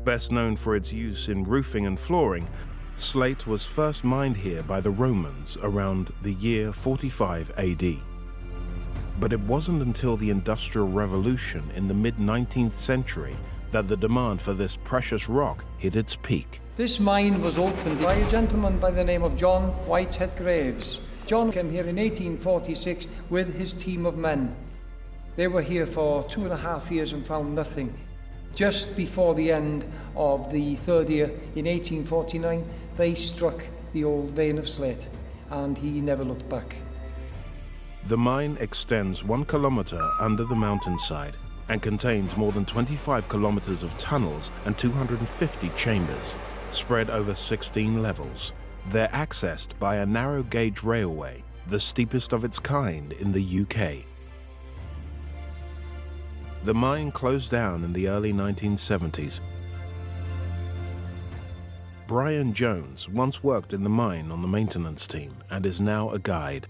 Best known for its use in roofing and flooring, slate was first mined here by the Romans around the year 45 AD. But it wasn't until the Industrial Revolution in the mid-19th century that the demand for this precious rock hit its peak. This mine was opened by a gentleman by the name of John Whitehead Graves. John came here in 1846 with his team of men. They were here for 2.5 years and found nothing. Just before the end of the third year, in 1849, they struck the old vein of slate, and he never looked back. The mine extends 1 kilometer under the mountainside and contains more than 25 kilometers of tunnels and 250 chambers, spread over 16 levels. They're accessed by a narrow gauge railway, the steepest of its kind in the UK. The mine closed down in the early 1970s. Brian Jones once worked in the mine on the maintenance team and is now a guide.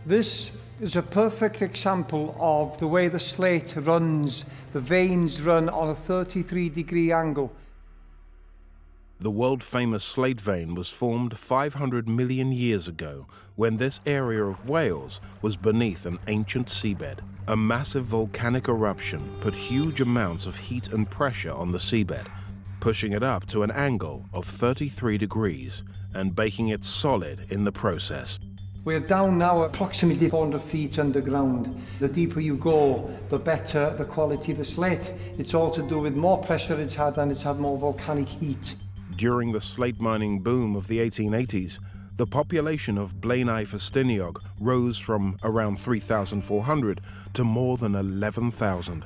This is a perfect example of the way the slate runs. The veins run on a 33-degree angle. The world-famous slate vein was formed 500 million years ago when this area of Wales was beneath an ancient seabed. A massive volcanic eruption put huge amounts of heat and pressure on the seabed, pushing it up to an angle of 33 degrees and baking it solid in the process. We're down now approximately 400 feet underground. The deeper you go, the better the quality of the slate. It's all to do with more pressure it's had and it's had more volcanic heat. During the slate mining boom of the 1880s, the population of Blaenau Festiniog rose from around 3,400 to more than 11,000.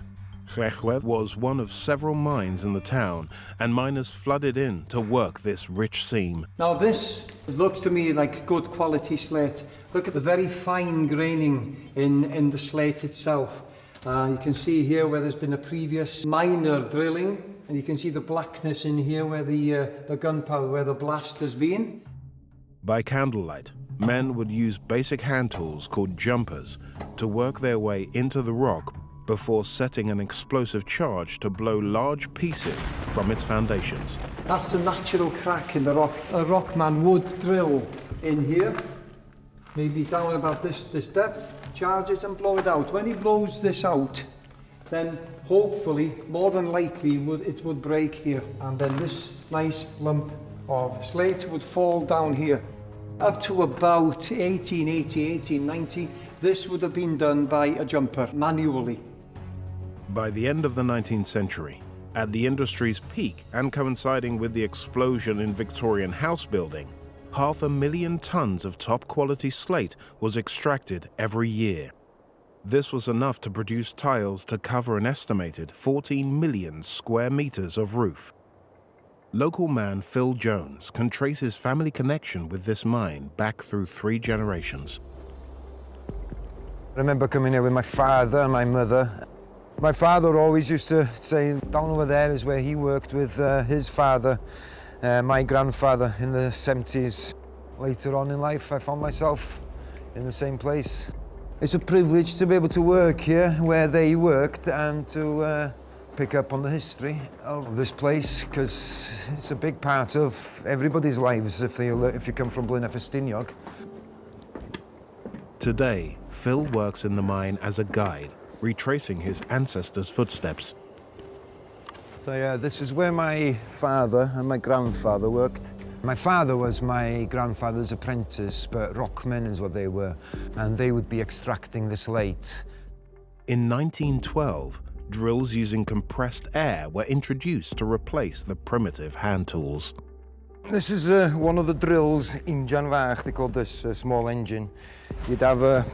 Llechwedd was one of several mines in the town, and miners flooded in to work this rich seam. Now this looks to me like good quality slate. Look at the very fine graining in the slate itself. You can see here where there's been a previous miner drilling, and you can see the blackness in here where the gunpowder, where the blast has been. By candlelight, men would use basic hand tools called jumpers to work their way into the rock before setting an explosive charge to blow large pieces from its foundations. That's the natural crack in the rock. A rockman would drill in here, maybe down about this depth, charge it and blow it out. When he blows this out, then hopefully, more than likely, it would break here. And then this nice lump of slate would fall down here. Up to about 1880, 1890, this would have been done by a jumper, manually. By the end of the 19th century, at the industry's peak and coinciding with the explosion in Victorian house building, 500,000 tons of top-quality slate was extracted every year. This was enough to produce tiles to cover an estimated 14 million square meters of roof. Local man Phil Jones can trace his family connection with this mine back through 3 generations. I remember coming here with my father and my mother. My father always used to say, down over there is where he worked with his father, my grandfather, in the 70s. Later on in life, I found myself in the same place. It's a privilege to be able to work here where they worked and to pick up on the history of this place, because it's a big part of everybody's lives if you come from Blaenau Ffestiniog. Today, Phil works in the mine as a guide, retracing his ancestors' footsteps. So yeah, this is where my father and my grandfather worked. My father was my grandfather's apprentice, but rockmen is what they were, and they would be extracting the slate. In 1912, drills using compressed air were introduced to replace the primitive hand tools. This is one of the drills in Janwaag. They call this a small engine. You'd have a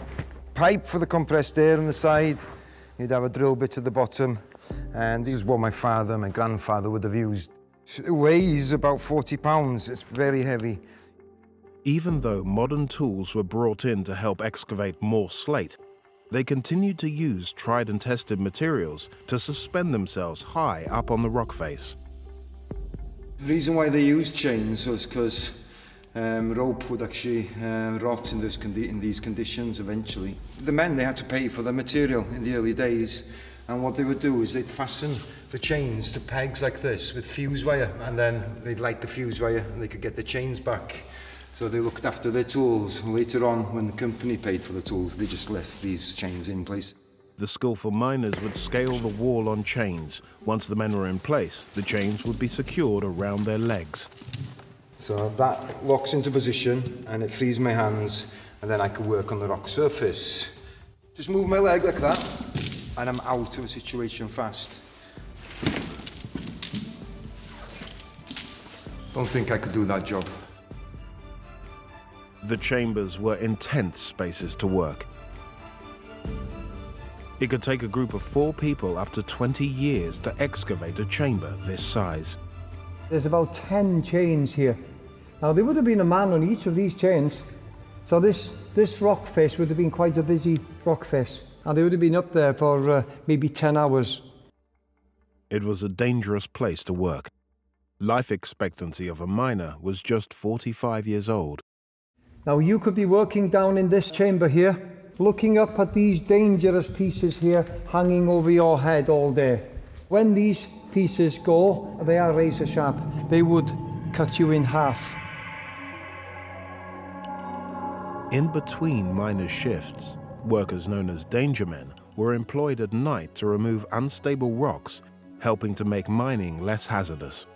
pipe for the compressed air on the side, you'd have a drill bit at the bottom, and this is what my father and my grandfather would have used. It weighs about 40 pounds, it's very heavy. Even though modern tools were brought in to help excavate more slate, they continued to use tried and tested materials to suspend themselves high up on the rock face. The reason why they used chains was because rope would actually rot in these conditions eventually. The men, they had to pay for the material in the early days, and what they would do is they'd fasten the chains to pegs like this with fuse wire, and then they'd light the fuse wire and they could get the chains back. So they looked after their tools. Later on, when the company paid for the tools, they just left these chains in place. The skillful miners would scale the wall on chains. Once the men were in place, the chains would be secured around their legs. So that locks into position and it frees my hands, and then I can work on the rock surface. Just move my leg like that, and I'm out of a situation fast. Don't think I could do that job. The chambers were intense spaces to work. It could take a group of 4 people up to 20 years to excavate a chamber this size. There's about 10 chains here. Now there would have been a man on each of these chains, so this rock face would have been quite a busy rock face, and they would have been up there for maybe 10 hours. It was a dangerous place to work. Life expectancy of a miner was just 45 years old. Now you could be working down in this chamber here, looking up at these dangerous pieces here hanging over your head all day. When these pieces go, they are razor sharp. They would cut you in half. In between miners' shifts, workers known as danger men were employed at night to remove unstable rocks, helping to make mining less hazardous.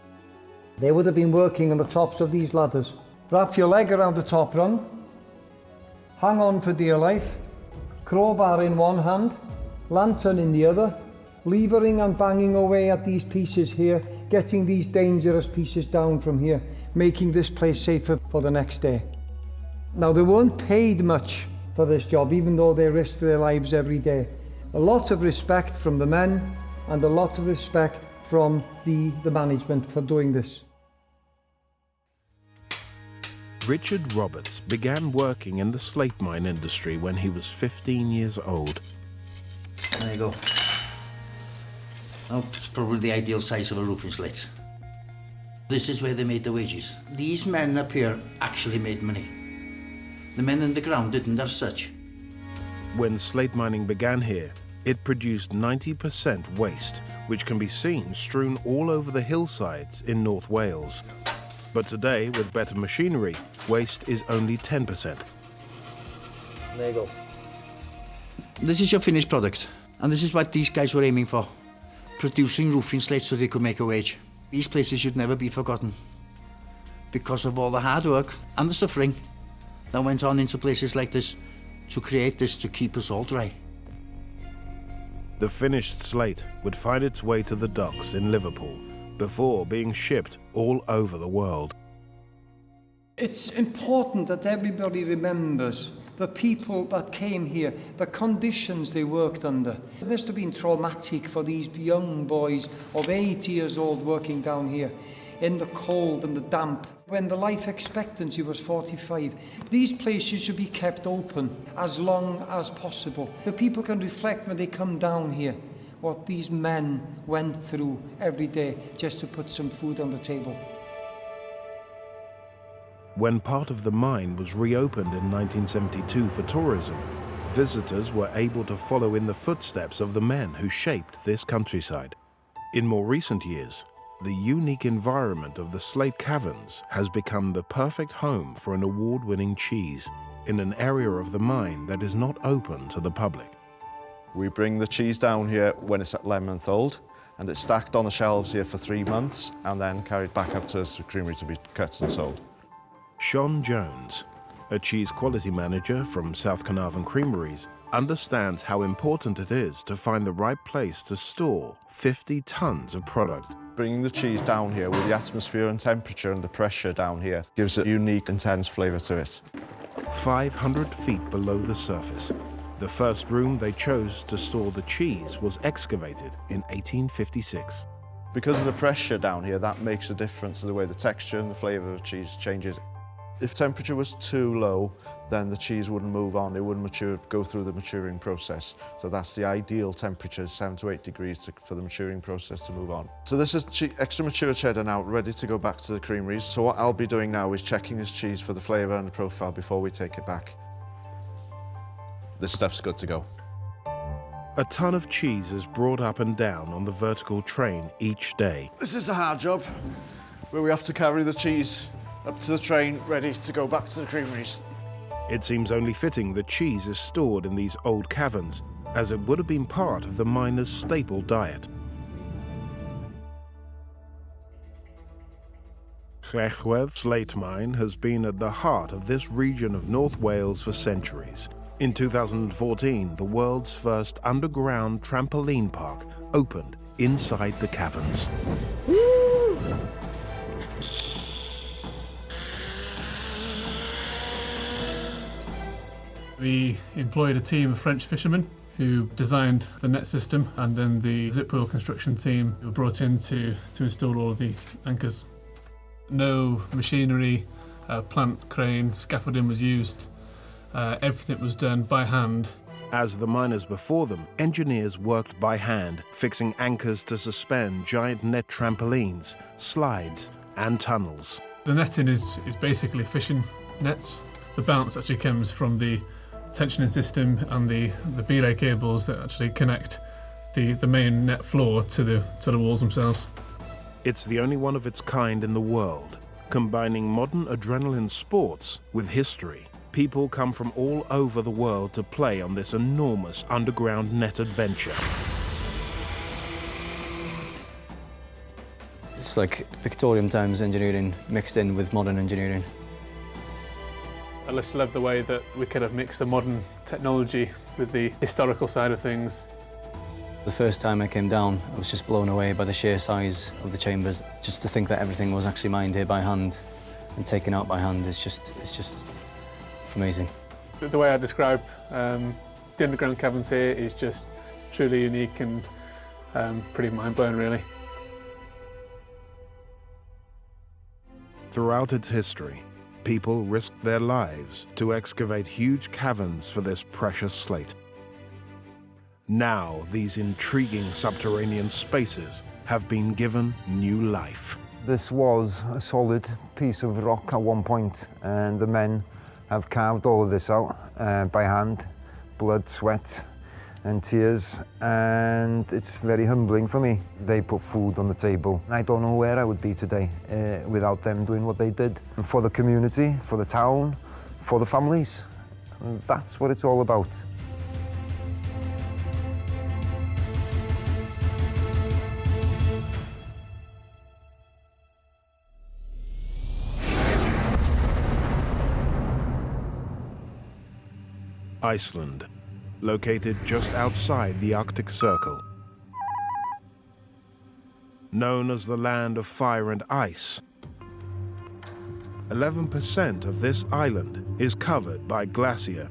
They would have been working on the tops of these ladders. Wrap your leg around the top rung, hang on for dear life, crowbar in one hand, lantern in the other, levering and banging away at these pieces here, getting these dangerous pieces down from here, making this place safer for the next day. Now they weren't paid much for this job, even though they risked their lives every day. A lot of respect from the men and a lot of respect from the management for doing this. Richard Roberts began working in the slate mine industry when he was 15 years old. There you go. Oh, it's probably the ideal size of a roofing slate. This is where they made the wages. These men up here actually made money. The men in the ground didn't as such. When slate mining began here, it produced 90% waste, which can be seen strewn all over the hillsides in North Wales. But today, with better machinery, waste is only 10%. There you go. This is your finished product, and this is what these guys were aiming for. Producing roofing slates so they could make a wage. These places should never be forgotten because of all the hard work and the suffering that went on into places like this to create this to keep us all dry. The finished slate would find its way to the docks in Liverpool before being shipped all over the world. It's important that everybody remembers the people that came here, the conditions they worked under. It must have been traumatic for these young boys of 8 years old working down here in the cold and the damp, when the life expectancy was 45. These places should be kept open as long as possible. The people can reflect when they come down here what these men went through every day just to put some food on the table. When part of the mine was reopened in 1972 for tourism, visitors were able to follow in the footsteps of the men who shaped this countryside. In more recent years, the unique environment of the slate caverns has become the perfect home for an award-winning cheese in an area of the mine that is not open to the public. We bring the cheese down here when it's at 11 months old, and it's stacked on the shelves here for 3 months and then carried back up to the creamery to be cut and sold. Sean Jones, a cheese quality manager from South Carnarvon Creameries, understands how important it is to find the right place to store 50 tons of product. Bringing the cheese down here with the atmosphere and temperature and the pressure down here gives it a unique, intense flavour to it. 500 feet below the surface, the first room they chose to store the cheese was excavated in 1856. Because of the pressure down here, that makes a difference to the way the texture and the flavour of the cheese changes. If temperature was too low, then the cheese wouldn't move on, it wouldn't mature, go through the maturing process. So that's the ideal temperature, 7 to 8 degrees for the maturing process to move on. So this is extra mature cheddar now, ready to go back to the creameries. So what I'll be doing now is checking this cheese for the flavour and the profile before we take it back. This stuff's good to go. A ton of cheese is brought up and down on the vertical train each day. This is a hard job, where we have to carry the cheese up to the train, ready to go back to the creameries. It seems only fitting that cheese is stored in these old caverns, as it would have been part of the miners' staple diet. Llechwedd slate mine has been at the heart of this region of North Wales for centuries. In 2014, the world's first underground trampoline park opened inside the caverns. We employed a team of French fishermen who designed the net system, and then the zip wheel construction team were brought in to install all of the anchors. No machinery, plant, crane, scaffolding was used. Everything was done by hand. As the miners before them, engineers worked by hand, fixing anchors to suspend giant net trampolines, slides, and tunnels. The netting is basically fishing nets. The bounce actually comes from the tensioning system and the belay cables that actually connect the main net floor to the walls themselves. It's the only one of its kind in the world, combining modern adrenaline sports with history. People come from all over the world to play on this enormous underground net adventure. It's like Victorian times engineering mixed in with modern engineering. I just love the way that we kind of mix the modern technology with the historical side of things. The first time I came down, I was just blown away by the sheer size of the chambers. Just to think that everything was actually mined here by hand and taken out by hand is just amazing. The way I describe the underground caverns here is just truly unique and pretty mind-blowing, really. Throughout its history, people risked their lives to excavate huge caverns for this precious slate. Now, these intriguing subterranean spaces have been given new life. This was a solid piece of rock at one point, and the men have carved all of this out by hand, blood, sweat, and tears, and it's very humbling for me. They put food on the table. I don't know where I would be today without them doing what they did. For the community, for the town, for the families. And that's what it's all about. Iceland, located just outside the Arctic Circle. Known as the land of fire and ice, 11% of this island is covered by glacier.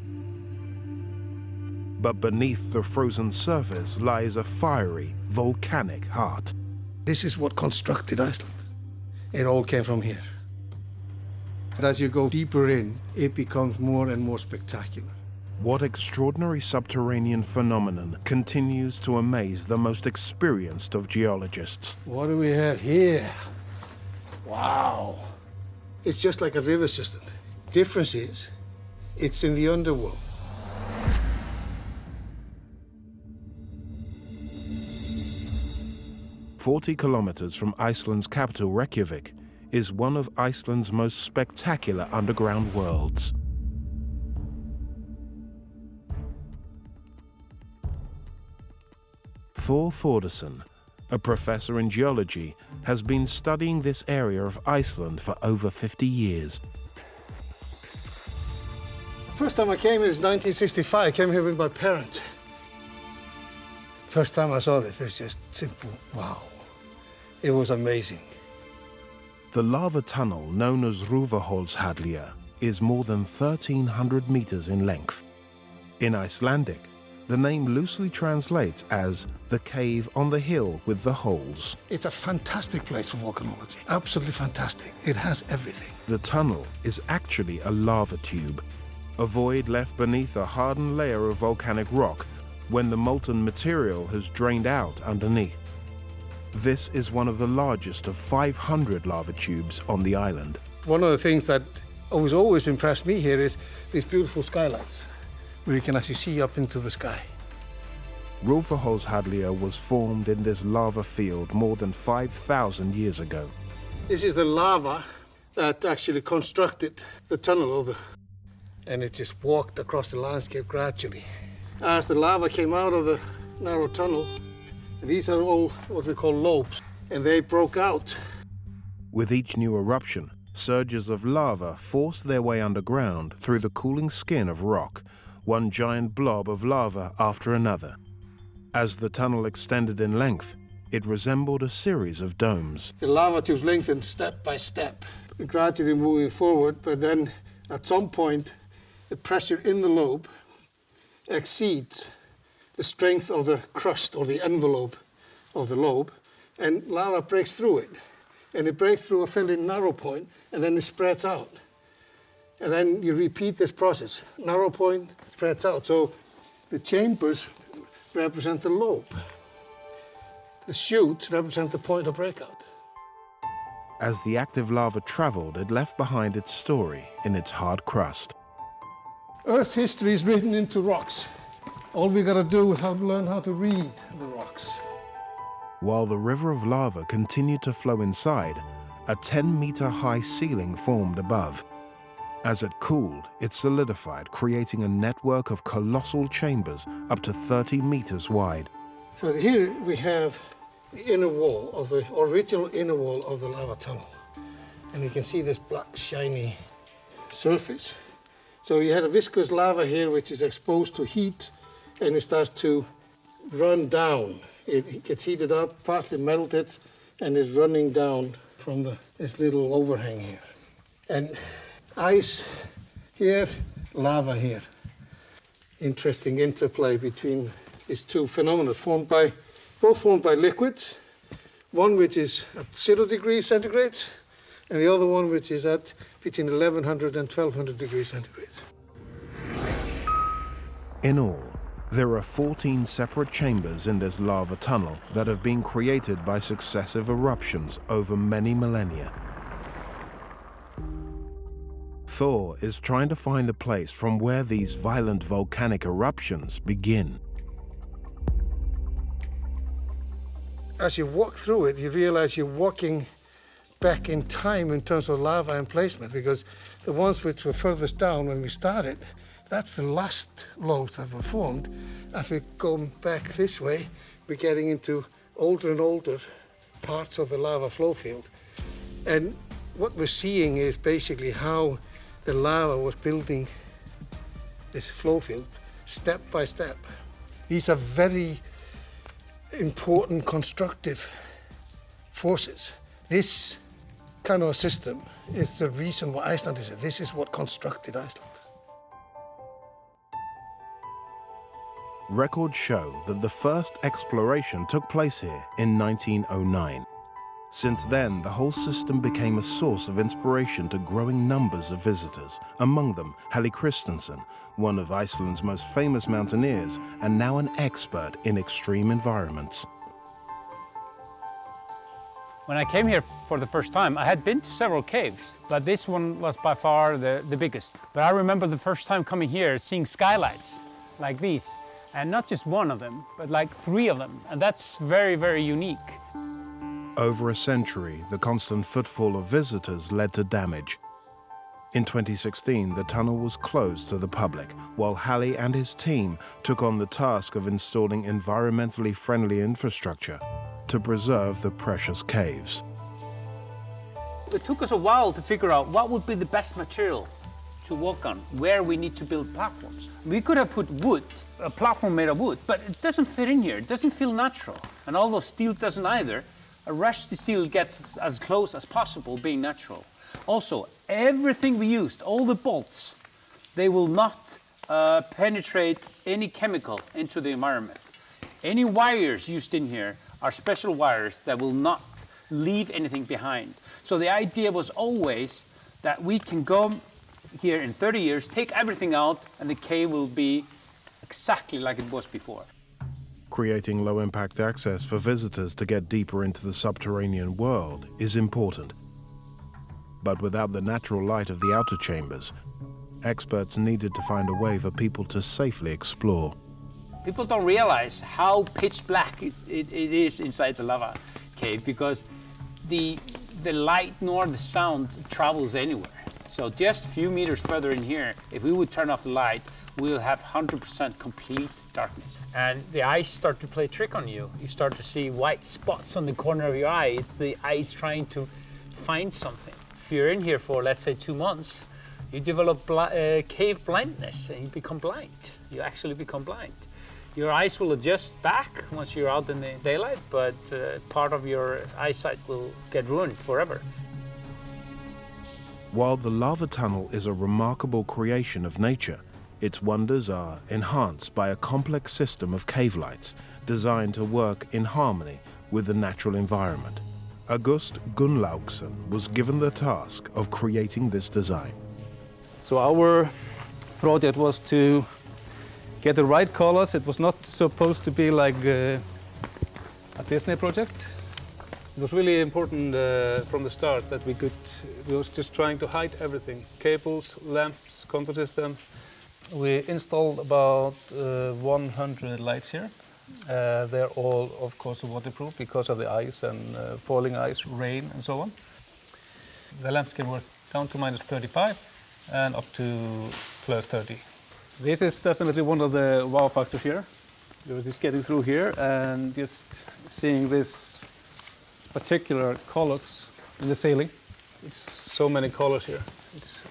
But beneath the frozen surface lies a fiery, volcanic heart. This is what constructed Iceland. It all came from here. But as you go deeper in, it becomes more and more spectacular. What extraordinary subterranean phenomenon continues to amaze the most experienced of geologists? What do we have here? Wow. It's just like a river system. Difference is, it's in the underworld. "40 kilometers from Iceland's capital, Reykjavik, is one of Iceland's most spectacular underground worlds. Thor Thordarson, a professor in geology, has been studying this area of Iceland for over 50 years. First time I came here is 1965. I came here with my parents. First time I saw this, it was just simple, wow. It was amazing. The lava tunnel, known as Rúðarhólshellir, is more than 1,300 meters in length. In Icelandic, the name loosely translates as the cave on the hill with the holes. It's a fantastic place for volcanology, absolutely fantastic. It has everything. The tunnel is actually a lava tube, a void left beneath a hardened layer of volcanic rock when the molten material has drained out underneath. This is one of the largest of 500 lava tubes on the island. One of the things that always impressed me here is these beautiful skylights, where you can actually see up into the sky. Rúðarhólshellir was formed in this lava field more than 5,000 years ago. This is the lava that actually constructed the tunnel, and it just walked across the landscape gradually. As the lava came out of the narrow tunnel, these are all what we call lobes, and they broke out. With each new eruption, surges of lava forced their way underground through the cooling skin of rock, one giant blob of lava after another. As the tunnel extended in length, it resembled a series of domes. The lava tubes lengthened step by step, gradually moving forward, but then at some point, the pressure in the lobe exceeds the strength of the crust or the envelope of the lobe, and lava breaks through it. And it breaks through a fairly narrow point, and then it spreads out. And then you repeat this process. Narrow point spreads out. So the chambers represent the lobe. The chutes represent the point of breakout. As the active lava traveled, it left behind its story in its hard crust. Earth's history is written into rocks. All we gotta do is learn how to read the rocks. While the river of lava continued to flow inside, a 10-meter-high ceiling formed above. As it cooled, it solidified, creating a network of colossal chambers up to 30 meters wide. So here we have the inner wall of the original inner wall of the lava tunnel. And you can see this black, shiny surface. So you had a viscous lava here, which is exposed to heat, and it starts to run down. It gets heated up, partly melted, and is running down from this little overhang here. And ice here, lava here. Interesting interplay between these two phenomena, both formed by liquids, one which is at 0 degrees centigrade, and the other one which is at between 1100 and 1200 degrees centigrade. In all, there are 14 separate chambers in this lava tunnel that have been created by successive eruptions over many millennia. Thor is trying to find the place from where these violent volcanic eruptions begin. as you walk through it, you realize you're walking back in time in terms of lava emplacement, because the ones which were furthest down when we started, that's the last loads that were formed. As we go back this way, we're getting into older and older parts of the lava flow field. And what we're seeing is basically how the lava was building this flow field step by step. These are very important constructive forces. This kind of system is the reason why Iceland is here. This is what constructed Iceland. Records show that the first exploration took place here in 1909. Since then, the whole system became a source of inspiration to growing numbers of visitors, among them Helgi Christensen, one of Iceland's most famous mountaineers and now an expert in extreme environments. When I came here for the first time, I had been to several caves, but this one was by far the biggest. But I remember the first time coming here, seeing skylights like these, and not just one of them, but like 3 of them, and that's very, very unique. Over a century, the constant footfall of visitors led to damage. In 2016, the tunnel was closed to the public, while Helgi and his team took on the task of installing environmentally friendly infrastructure to preserve the precious caves. It took us a while to figure out what would be the best material to walk on, where we need to build platforms. We could have put wood, a platform made of wood, but it doesn't fit in here, it doesn't feel natural. And although steel doesn't either, a rusty steel gets as close as possible being natural. Also, everything we used, all the bolts, they will not penetrate any chemical into the environment. Any wires used in here are special wires that will not leave anything behind. So the idea was always that we can go here in 30 years, take everything out, and the cave will be exactly like it was before. Creating low-impact access for visitors to get deeper into the subterranean world is important. But without the natural light of the outer chambers, experts needed to find a way for people to safely explore. People don't realize how pitch black it is inside the lava cave, because the light nor the sound travels anywhere. So just a few meters further in here, if we would turn off the light, we'll have 100% complete darkness. And the eyes start to play trick on you. You start to see white spots on the corner of your eye. It's the eyes trying to find something. If you're in here for, let's say, 2 months, you develop cave blindness and you become blind. You actually become blind. Your eyes will adjust back once you're out in the daylight, but part of your eyesight will get ruined forever. While the lava tunnel is a remarkable creation of nature, its wonders are enhanced by a complex system of cave lights designed to work in harmony with the natural environment. August Gunnlaugsson was given the task of creating this design. So our project was to get the right colors. It was not supposed to be like a Disney project. It was really important from the start that we was just trying to hide everything. Cables, lamps, control system. We installed about 100 lights here. They're all, of course, waterproof because of the ice and falling ice, rain, and so on. The lamps can work down to -35 and up to +30. This is definitely one of the wow factors here. You're just getting through here and just seeing this particular colors in the ceiling. It's so many colors here. It's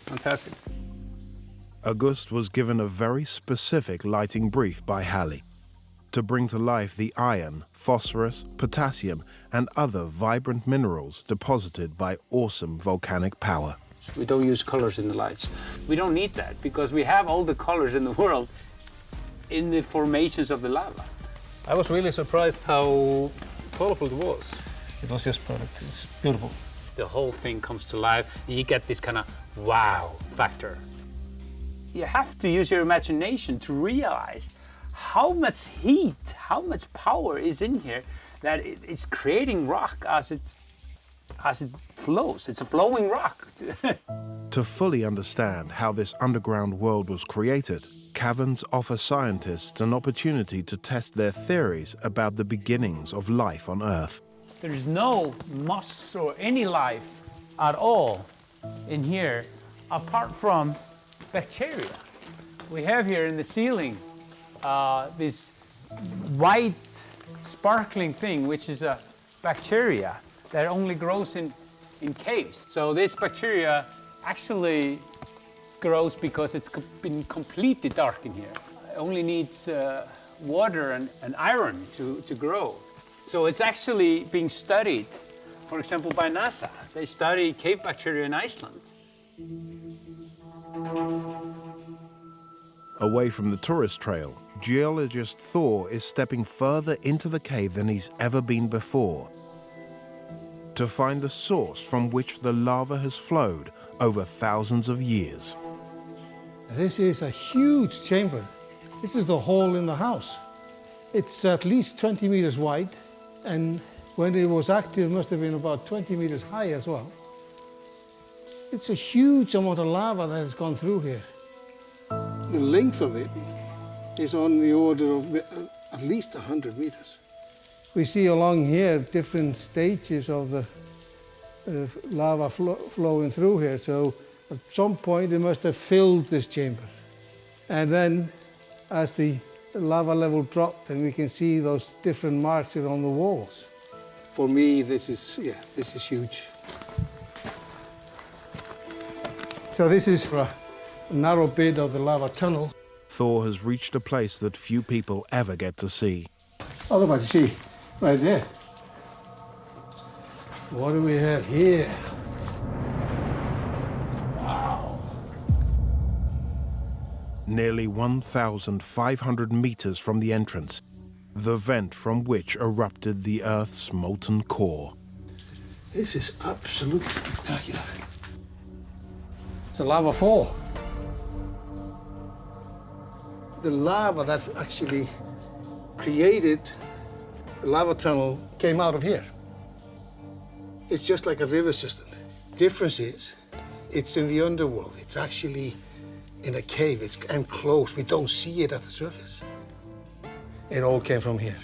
fantastic. August was given a very specific lighting brief by Helgi to bring to life the iron, phosphorus, potassium, and other vibrant minerals deposited by awesome volcanic power. We don't use colors in the lights. We don't need that because we have all the colors in the world in the formations of the lava. I was really surprised how colorful it was. It was just perfect. It's beautiful. The whole thing comes to life. You get this kind of wow factor. You have to use your imagination to realize how much heat, how much power is in here that it's creating rock as it flows. It's a flowing rock. To fully understand how this underground world was created, caverns offer scientists an opportunity to test their theories about the beginnings of life on Earth. There is no moss or any life at all in here apart from bacteria. We have here in the ceiling this white sparkling thing, which is a bacteria that only grows in caves. So this bacteria actually grows because it's been completely dark in here. It only needs water and iron to grow. So it's actually being studied, for example, by NASA. They study cave bacteria in Iceland. Away from the tourist trail, geologist Thor is stepping further into the cave than he's ever been before to find the source from which the lava has flowed over thousands of years. This is a huge chamber. This is the hole in the house. It's at least 20 meters wide, and when it was active, it must have been about 20 meters high as well. It's a huge amount of lava that has gone through here. The length of it is on the order of at least 100 meters. We see along here different stages of the lava flowing through here. So at some point it must have filled this chamber. And then as the lava level dropped, then we can see those different marks on the walls. For me, this is huge. So this is a narrow bit of the lava tunnel. Thor has reached a place that few people ever get to see. Otherwise, you see, right there. What do we have here? Wow. Nearly 1,500 meters from the entrance, the vent from which erupted the Earth's molten core. This is absolutely spectacular. It's a lava fall. The lava that actually created the lava tunnel came out of here. It's just like a river system. Difference is, it's in the underworld. It's actually in a cave. It's enclosed. We don't see it at the surface. It all came from here.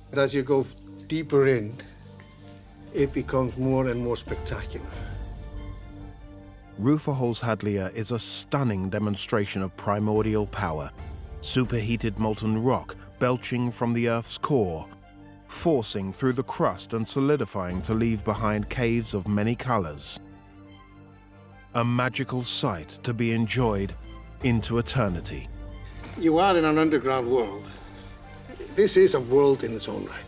But as you go deeper in, it becomes more and more spectacular. Rufaholshadlia is a stunning demonstration of primordial power. Superheated molten rock belching from the Earth's core, forcing through the crust and solidifying to leave behind caves of many colors. A magical sight to be enjoyed into eternity. You are in an underground world. This is a world in its own right.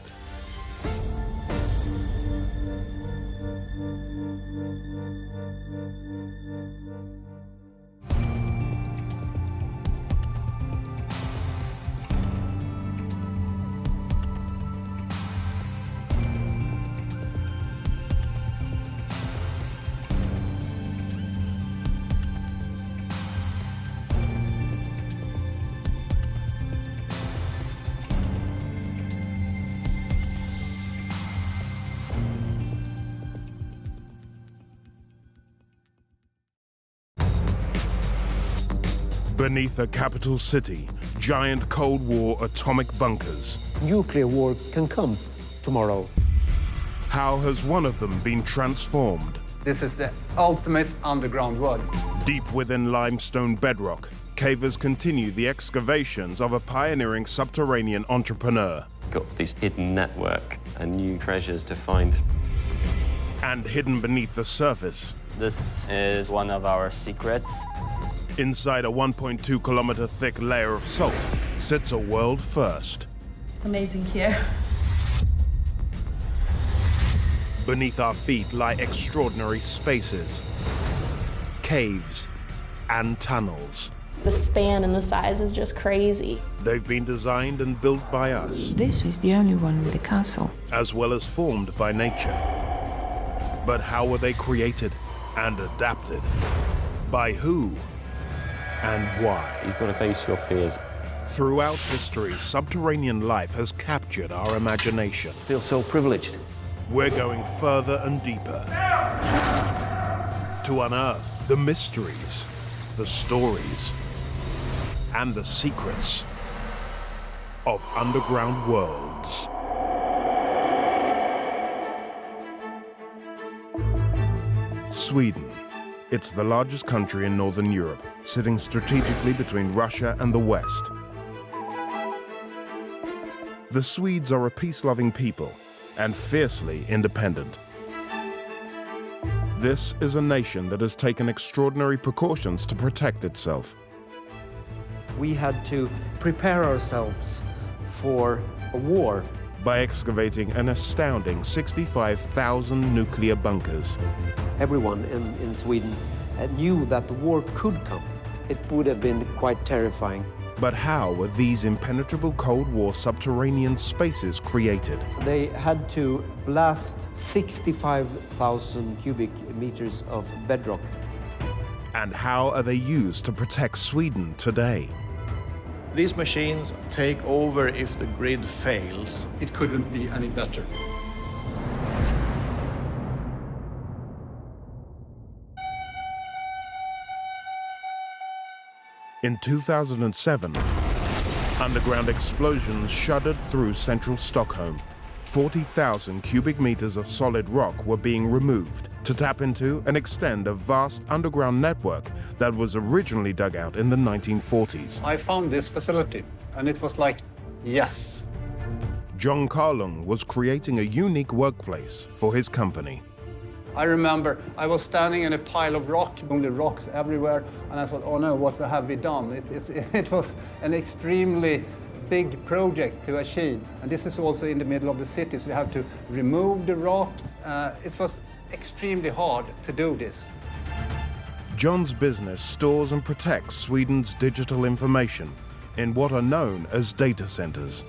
Beneath a capital city, giant Cold War atomic bunkers. Nuclear war can come tomorrow. How has one of them been transformed? This is the ultimate underground world. Deep within limestone bedrock, cavers continue the excavations of a pioneering subterranean entrepreneur. Got this hidden network and new treasures to find. And hidden beneath the surface. This is one of our secrets. Inside a 1.2 kilometer thick layer of salt sits a world first. It's amazing here. Beneath our feet lie extraordinary spaces, caves, and tunnels. The span and the size is just crazy. They've been designed and built by us. This is the only one with a castle. As well as formed by nature. But how were they created and adapted? By who? And why? You've got to face your fears. Throughout history, subterranean life has captured our imagination. I feel so privileged. We're going further and deeper to unearth the mysteries the stories, and the secrets of underground worlds. Sweden. It's the largest country in Northern Europe, sitting strategically between Russia and the West. The Swedes are a peace-loving people and fiercely independent. This is a nation that has taken extraordinary precautions to protect itself. We had to prepare ourselves for a war. By excavating an astounding 65,000 nuclear bunkers. Everyone in Sweden knew that the war could come. It would have been quite terrifying. But how were these impenetrable Cold War subterranean spaces created? They had to blast 65,000 cubic meters of bedrock. And how are they used to protect Sweden today? These machines take over if the grid fails. It couldn't be any better. In 2007, underground explosions shuddered through central Stockholm. 40,000 cubic meters of solid rock were being removed to tap into and extend a vast underground network that was originally dug out in the 1940s. I found this facility, and it was like, yes. John Carlung was creating a unique workplace for his company. I remember I was standing in a pile of rock, only rocks everywhere, and I thought, oh no, what have we done? It was an extremely big project to achieve. And this is also in the middle of the city, so we have to remove the rock. It was extremely hard to do this. John's business stores and protects Sweden's digital information in what are known as data centers.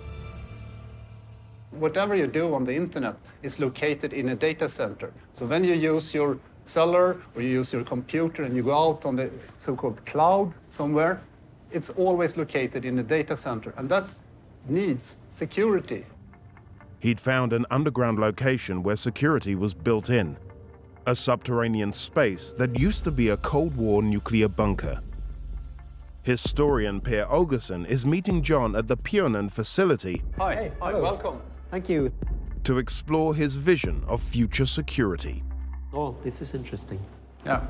Whatever you do on the internet is located in a data center. So when you use your cellar or you use your computer and you go out on the so-called cloud somewhere, it's always located in a data center, and that needs security. He'd found an underground location where security was built in, a subterranean space that used to be a Cold War nuclear bunker. Historian Per Olgerson is meeting John at the Pionen facility. Hi, welcome. Thank you. To explore his vision of future security. Oh, this is interesting. Yeah.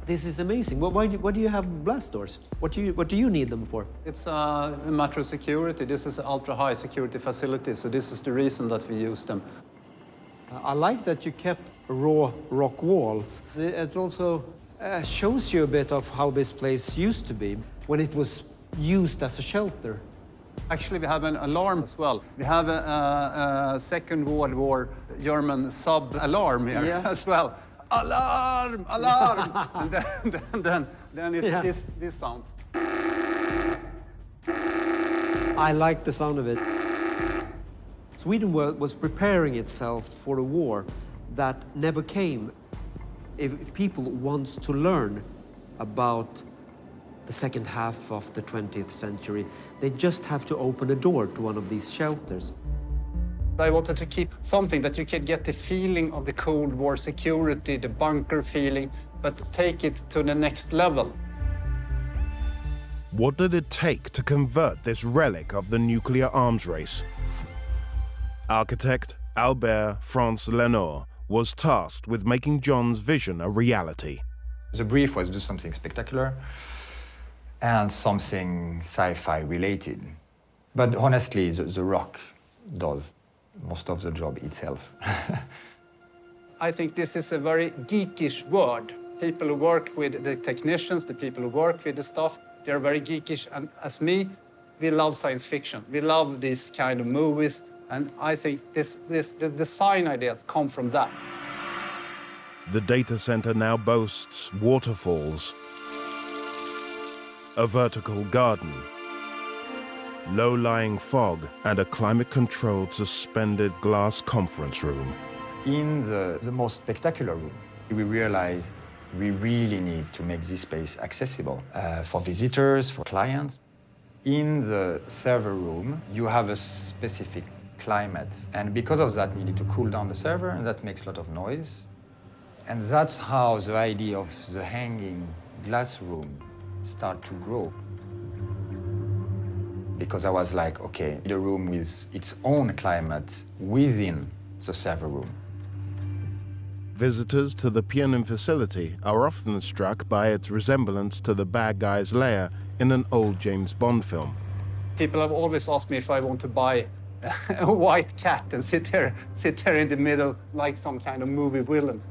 This is amazing. Why do you have blast doors? What do you need them for? It's a matter of security. This is an ultra-high security facility, so this is the reason that we use them. I like that you kept raw rock walls. It also shows you a bit of how this place used to be when it was used as a shelter. Actually, we have an alarm as well. We have a Second World War German sub-alarm here as well. Alarm! Alarm! And then it's this sounds. I like the sound of it. Sweden was preparing itself for a war that never came. If people want to learn about the second half of the 20th century, they just have to open a door to one of these shelters. I wanted to keep something that you could get the feeling of the Cold War security, the bunker feeling, but take it to the next level. What did it take to convert this relic of the nuclear arms race? Architect Albert Franz Lenoir was tasked with making John's vision a reality. The brief was do something spectacular and something sci-fi related. But honestly, the rock does most of the job itself. I think this is a very geekish word. People who work with the technicians, the people who work with the stuff, they're very geekish. And as me, we love science fiction. We love these kind of movies. And I think the design ideas come from that. The data center now boasts waterfalls, a vertical garden, low-lying fog, and a climate-controlled suspended glass conference room. In the most spectacular room, we realized we really need to make this space accessible for visitors, for clients. In the server room, you have a specific climate, and because of that, you need to cool down the server, and that makes a lot of noise. And that's how the idea of the hanging glass room start to grow. Because I was like, okay, the room with its own climate within the server room. Visitors to the Pilsner facility are often struck by its resemblance to the bad guy's lair in an old James Bond film. People have always asked me if I want to buy a white cat and sit there in the middle like some kind of movie villain.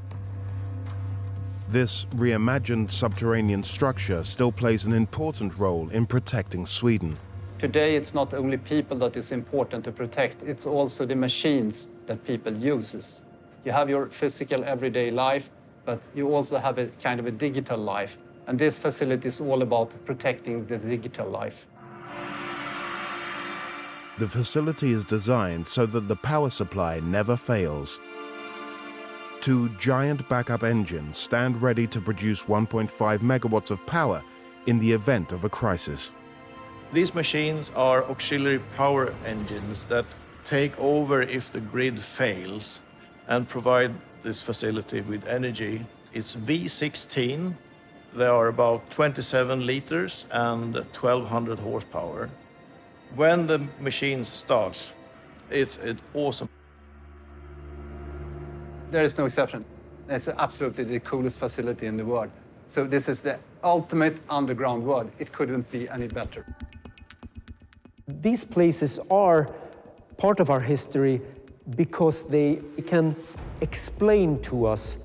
This reimagined subterranean structure still plays an important role in protecting Sweden. Today, it's not only people that is important to protect, it's also the machines that people uses. You have your physical everyday life, but you also have a kind of a digital life. And this facility is all about protecting the digital life. The facility is designed so that the power supply never fails. 2 giant backup engines stand ready to produce 1.5 megawatts of power in the event of a crisis. These machines are auxiliary power engines that take over if the grid fails and provide this facility with energy. It's V16. They are about 27 liters and 1,200 horsepower. When the machine starts, it's awesome. There is no exception. It's absolutely the coolest facility in the world. So this is the ultimate underground world. It couldn't be any better. These places are part of our history because they can explain to us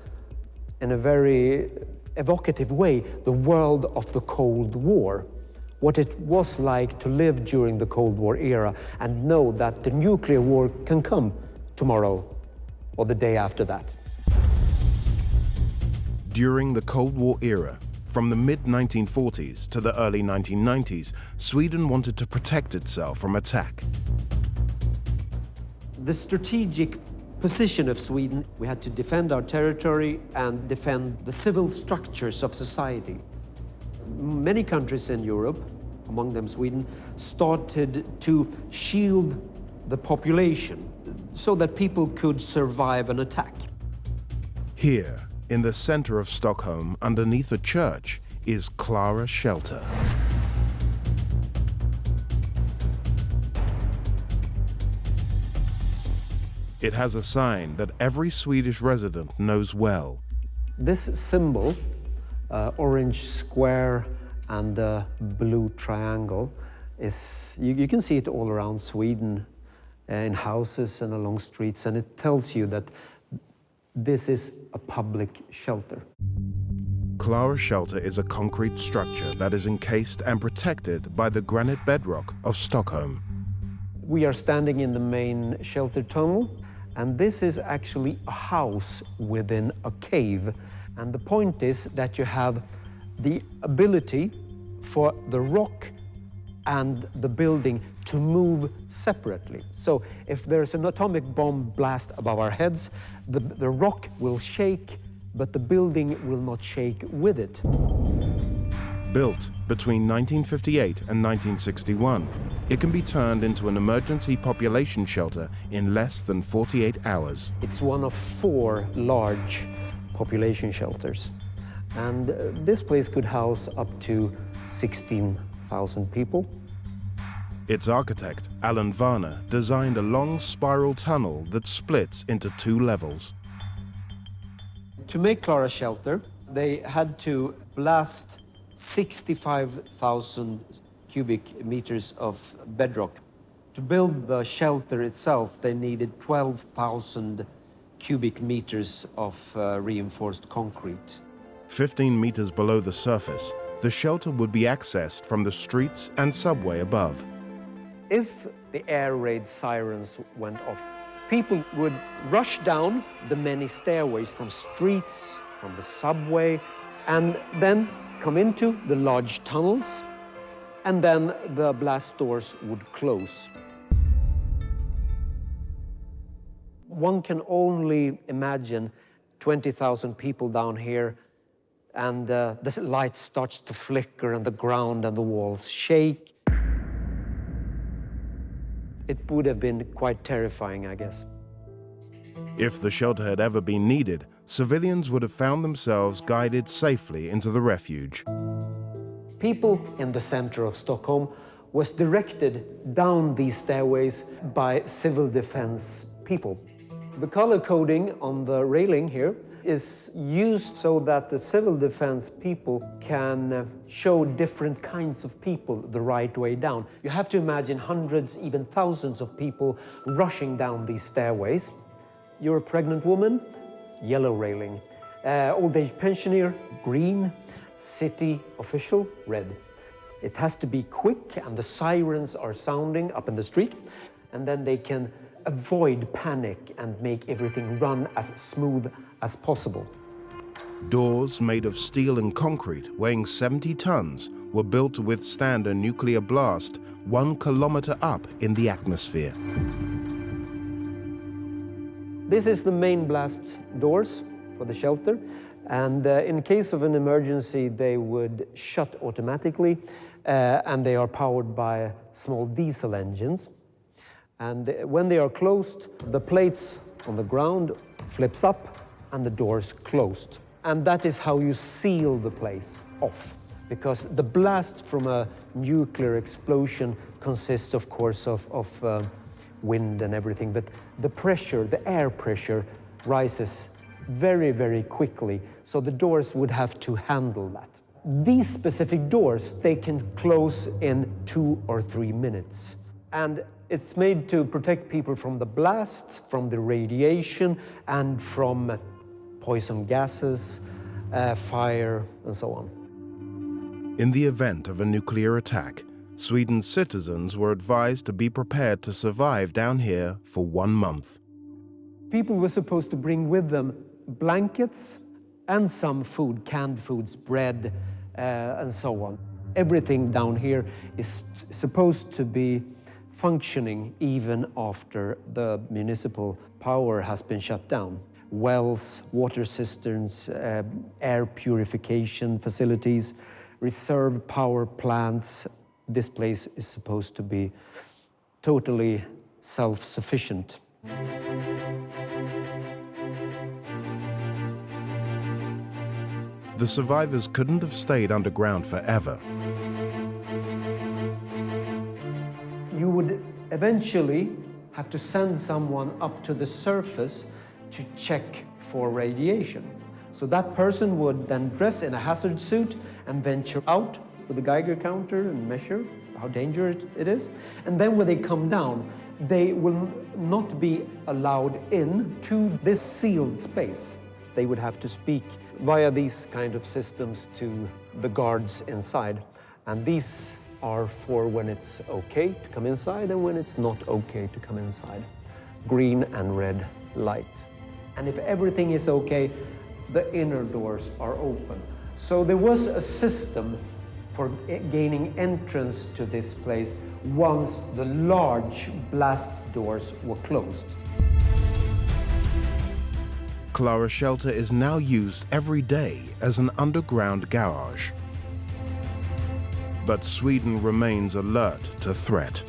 in a very evocative way the world of the Cold War, what it was like to live during the Cold War era and know that the nuclear war can come tomorrow or the day after that. During the Cold War era, from the mid-1940s to the early 1990s, Sweden wanted to protect itself from attack. The strategic position of Sweden, we had to defend our territory and defend the civil structures of society. Many countries in Europe, among them Sweden, started to shield the population so that people could survive an attack. Here, in the center of Stockholm, underneath a church, is Klara Shelter. It has a sign that every Swedish resident knows well. This symbol, orange square and a blue triangle, is you can see it all around Sweden, in houses and along streets, and it tells you that this is a public shelter. Klara Shelter is a concrete structure that is encased and protected by the granite bedrock of Stockholm. We are standing in the main shelter tunnel, and this is actually a house within a cave. And the point is that you have the ability for the rock and the building to move separately. So if there's an atomic bomb blast above our heads, the rock will shake, but the building will not shake with it. Built between 1958 and 1961, it can be turned into an emergency population shelter in less than 48 hours. It's one of 4 large population shelters. And this place could house up to 16,000 people. Its architect, Alan Varner, designed a long spiral tunnel that splits into 2 levels. To make Klara Shelter, they had to blast 65,000 cubic meters of bedrock. To build the shelter itself, they needed 12,000 cubic meters of reinforced concrete. 15 meters below the surface, the shelter would be accessed from the streets and subway above. If the air raid sirens went off, people would rush down the many stairways from streets, from the subway, and then come into the large tunnels, and then the blast doors would close. One can only imagine 20,000 people down here, and the light starts to flicker, and the ground and the walls shake. It would have been quite terrifying, I guess. If the shelter had ever been needed, civilians would have found themselves guided safely into the refuge. People in the center of Stockholm was directed down these stairways by civil defense people. The color coding on the railing here is used so that the civil defense people can show different kinds of people the right way down. You have to imagine hundreds, even thousands of people rushing down these stairways. You're a pregnant woman, yellow railing. Old age pensioner, green. City official, red. It has to be quick, and the sirens are sounding up in the street, and then they can avoid panic and make everything run as smooth as possible. Doors made of steel and concrete, weighing 70 tons, were built to withstand a nuclear blast 1 kilometer up in the atmosphere. This is the main blast doors for the shelter, and in case of an emergency, they would shut automatically, and they are powered by small diesel engines. And when they are closed, the plates on the ground flips up and the doors closed. And that is how you seal the place off, because the blast from a nuclear explosion consists, of course, of wind and everything, but the pressure, the air pressure, rises very, very quickly, so the doors would have to handle that. These specific doors, they can close in 2 or 3 minutes. And it's made to protect people from the blast, from the radiation, and from poison gases, fire, and so on. In the event of a nuclear attack, Sweden's citizens were advised to be prepared to survive down here for 1 month. People were supposed to bring with them blankets and some food, canned foods, bread, and so on. Everything down here is supposed to be functioning even after the municipal power has been shut down. Wells, water cisterns, air purification facilities, reserve power plants. This place is supposed to be totally self-sufficient. The survivors couldn't have stayed underground forever. You would eventually have to send someone up to the surface to check for radiation. So that person would then dress in a hazard suit and venture out with a Geiger counter and measure how dangerous it is. And then when they come down, they will not be allowed in to this sealed space. They would have to speak via these kind of systems to the guards inside. And these are for when it's okay to come inside and when it's not okay to come inside. Green and red light. And if everything is okay, the inner doors are open. So there was a system for gaining entrance to this place once the large blast doors were closed. Clara Shelter is now used every day as an underground garage. But Sweden remains alert to threat.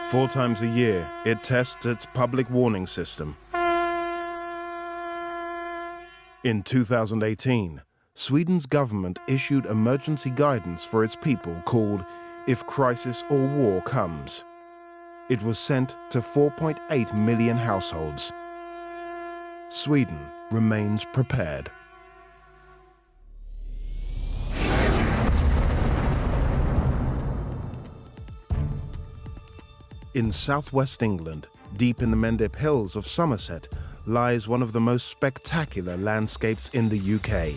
Four times a year, it tests its public warning system. In 2018, Sweden's government issued emergency guidance for its people called If Crisis or War Comes. It was sent to 4.8 million households. Sweden remains prepared. In southwest England, deep in the Mendip Hills of Somerset, lies one of the most spectacular landscapes in the UK.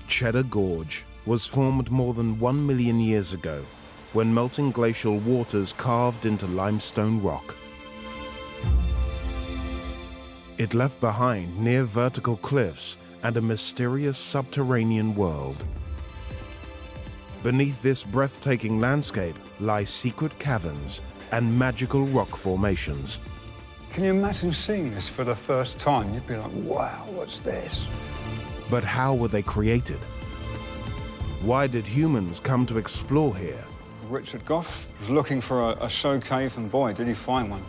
Cheddar Gorge was formed more than 1 million years ago, when melting glacial waters carved into limestone rock. It left behind near vertical cliffs and a mysterious subterranean world. Beneath this breathtaking landscape lie secret caverns and magical rock formations. Can you imagine seeing this for the first time? You'd be like, wow, what's this? But how were they created? Why did humans come to explore here? Richard Goff was looking for a show cave, and boy, did he find one.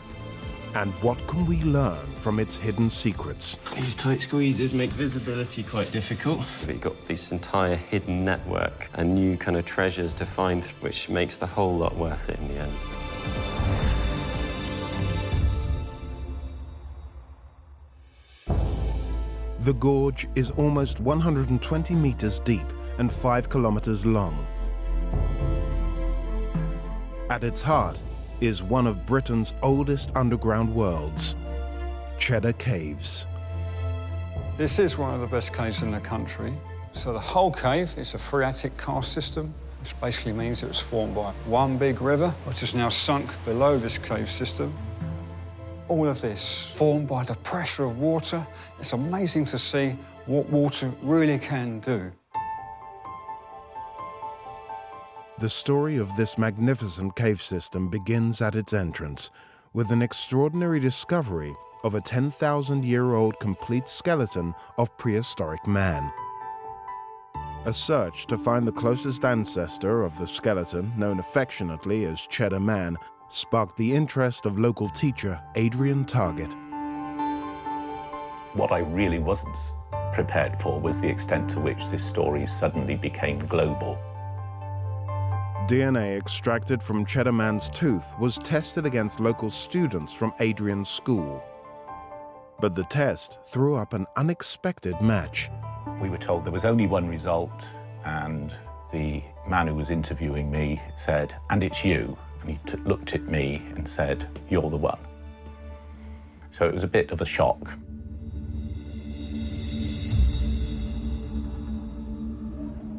And what can we learn from its hidden secrets? These tight squeezes make visibility quite difficult. We've got this entire hidden network and new kind of treasures to find, which makes the whole lot worth it in the end. The gorge is almost 120 meters deep and 5 kilometers long. At its heart is one of Britain's oldest underground worlds, Cheddar Caves. This is one of the best caves in the country. So the whole cave is a phreatic karst system, which basically means it was formed by one big river, which is now sunk below this cave system. All of this formed by the pressure of water. It's amazing to see what water really can do. The story of this magnificent cave system begins at its entrance with an extraordinary discovery of a 10,000-year-old complete skeleton of prehistoric man. A search to find the closest ancestor of the skeleton, known affectionately as Cheddar Man, sparked the interest of local teacher Adrian Target. What I really wasn't prepared for was the extent to which this story suddenly became global. DNA extracted from Cheddar Man's tooth was tested against local students from Adrian's school. But the test threw up an unexpected match. We were told there was only one result, and the man who was interviewing me said, "And it's you." And he looked at me and said, "You're the one." So it was a bit of a shock.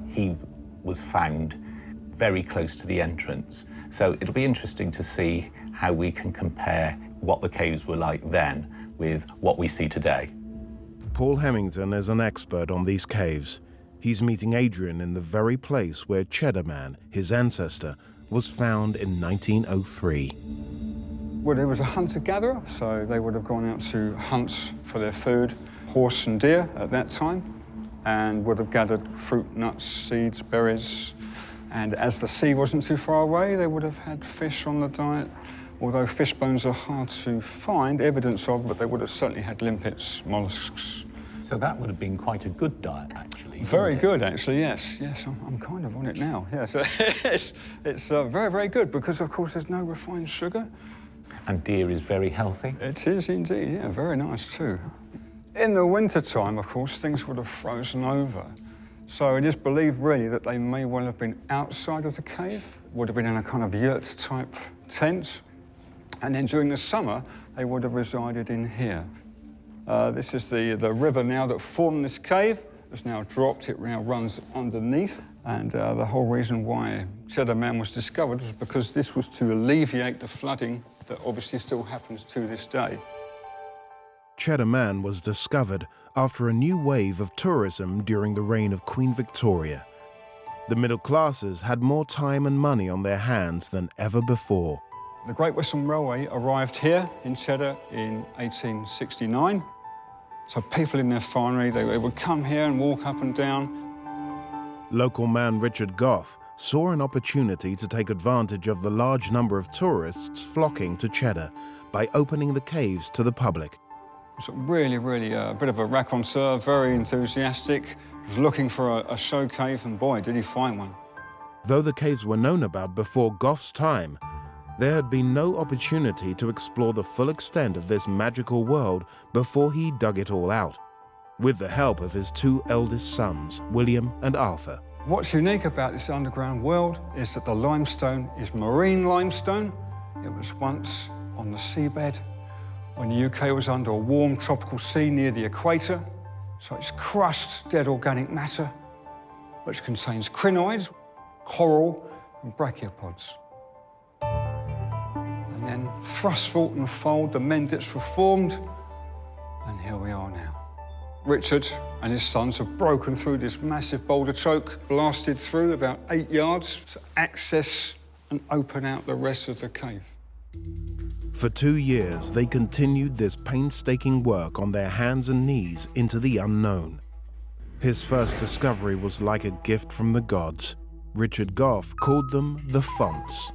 He was found very close to the entrance. So it'll be interesting to see how we can compare what the caves were like then with what we see today. Paul Hemington is an expert on these caves. He's meeting Adrian in the very place where Cheddar Man, his ancestor, was found in 1903. Well, he was a hunter-gatherer, so they would have gone out to hunt for their food, horse and deer at that time, and would have gathered fruit, nuts, seeds, berries. And as the sea wasn't too far away, they would have had fish on the diet. Although fish bones are hard to find evidence of, but they would have certainly had limpets, mollusks. So that would have been quite a good diet, actually. Very good, actually, yes. Yes, I'm kind of on it now, yes. It's very, very good, because, of course, there's no refined sugar. And deer is very healthy? It is indeed, yeah, very nice, too. In the wintertime, of course, things would have frozen over. So it is believed, really, that they may well have been outside of the cave, would have been in a kind of yurt-type tent, and then during the summer, they would have resided in here. This is the river now that formed this cave. It's now dropped, it now runs underneath, and the whole reason why Cheddar Man was discovered was because this was to alleviate the flooding that obviously still happens to this day. Cheddar Man was discovered after a new wave of tourism during the reign of Queen Victoria. The middle classes had more time and money on their hands than ever before. The Great Western Railway arrived here in Cheddar in 1869. So people in their finery, they would come here and walk up and down. Local man Richard Goff saw an opportunity to take advantage of the large number of tourists flocking to Cheddar by opening the caves to the public. So really, really a bit of a raconteur, very enthusiastic. He was looking for a show cave, and boy, did he find one. Though the caves were known about before Goff's time, there had been no opportunity to explore the full extent of this magical world before he dug it all out, with the help of his two eldest sons, William and Arthur. What's unique about this underground world is that the limestone is marine limestone. It was once on the seabed when the UK was under a warm tropical sea near the equator. So it's crushed dead organic matter, which contains crinoids, coral, and brachiopods. And then thrust, vault, and fold, the mendits were formed, and here we are now. Richard and his sons have broken through this massive boulder choke, blasted through about 8 yards to access and open out the rest of the cave. For 2 years, they continued this painstaking work on their hands and knees into the unknown. His first discovery was like a gift from the gods. Richard Goff called them the fonts.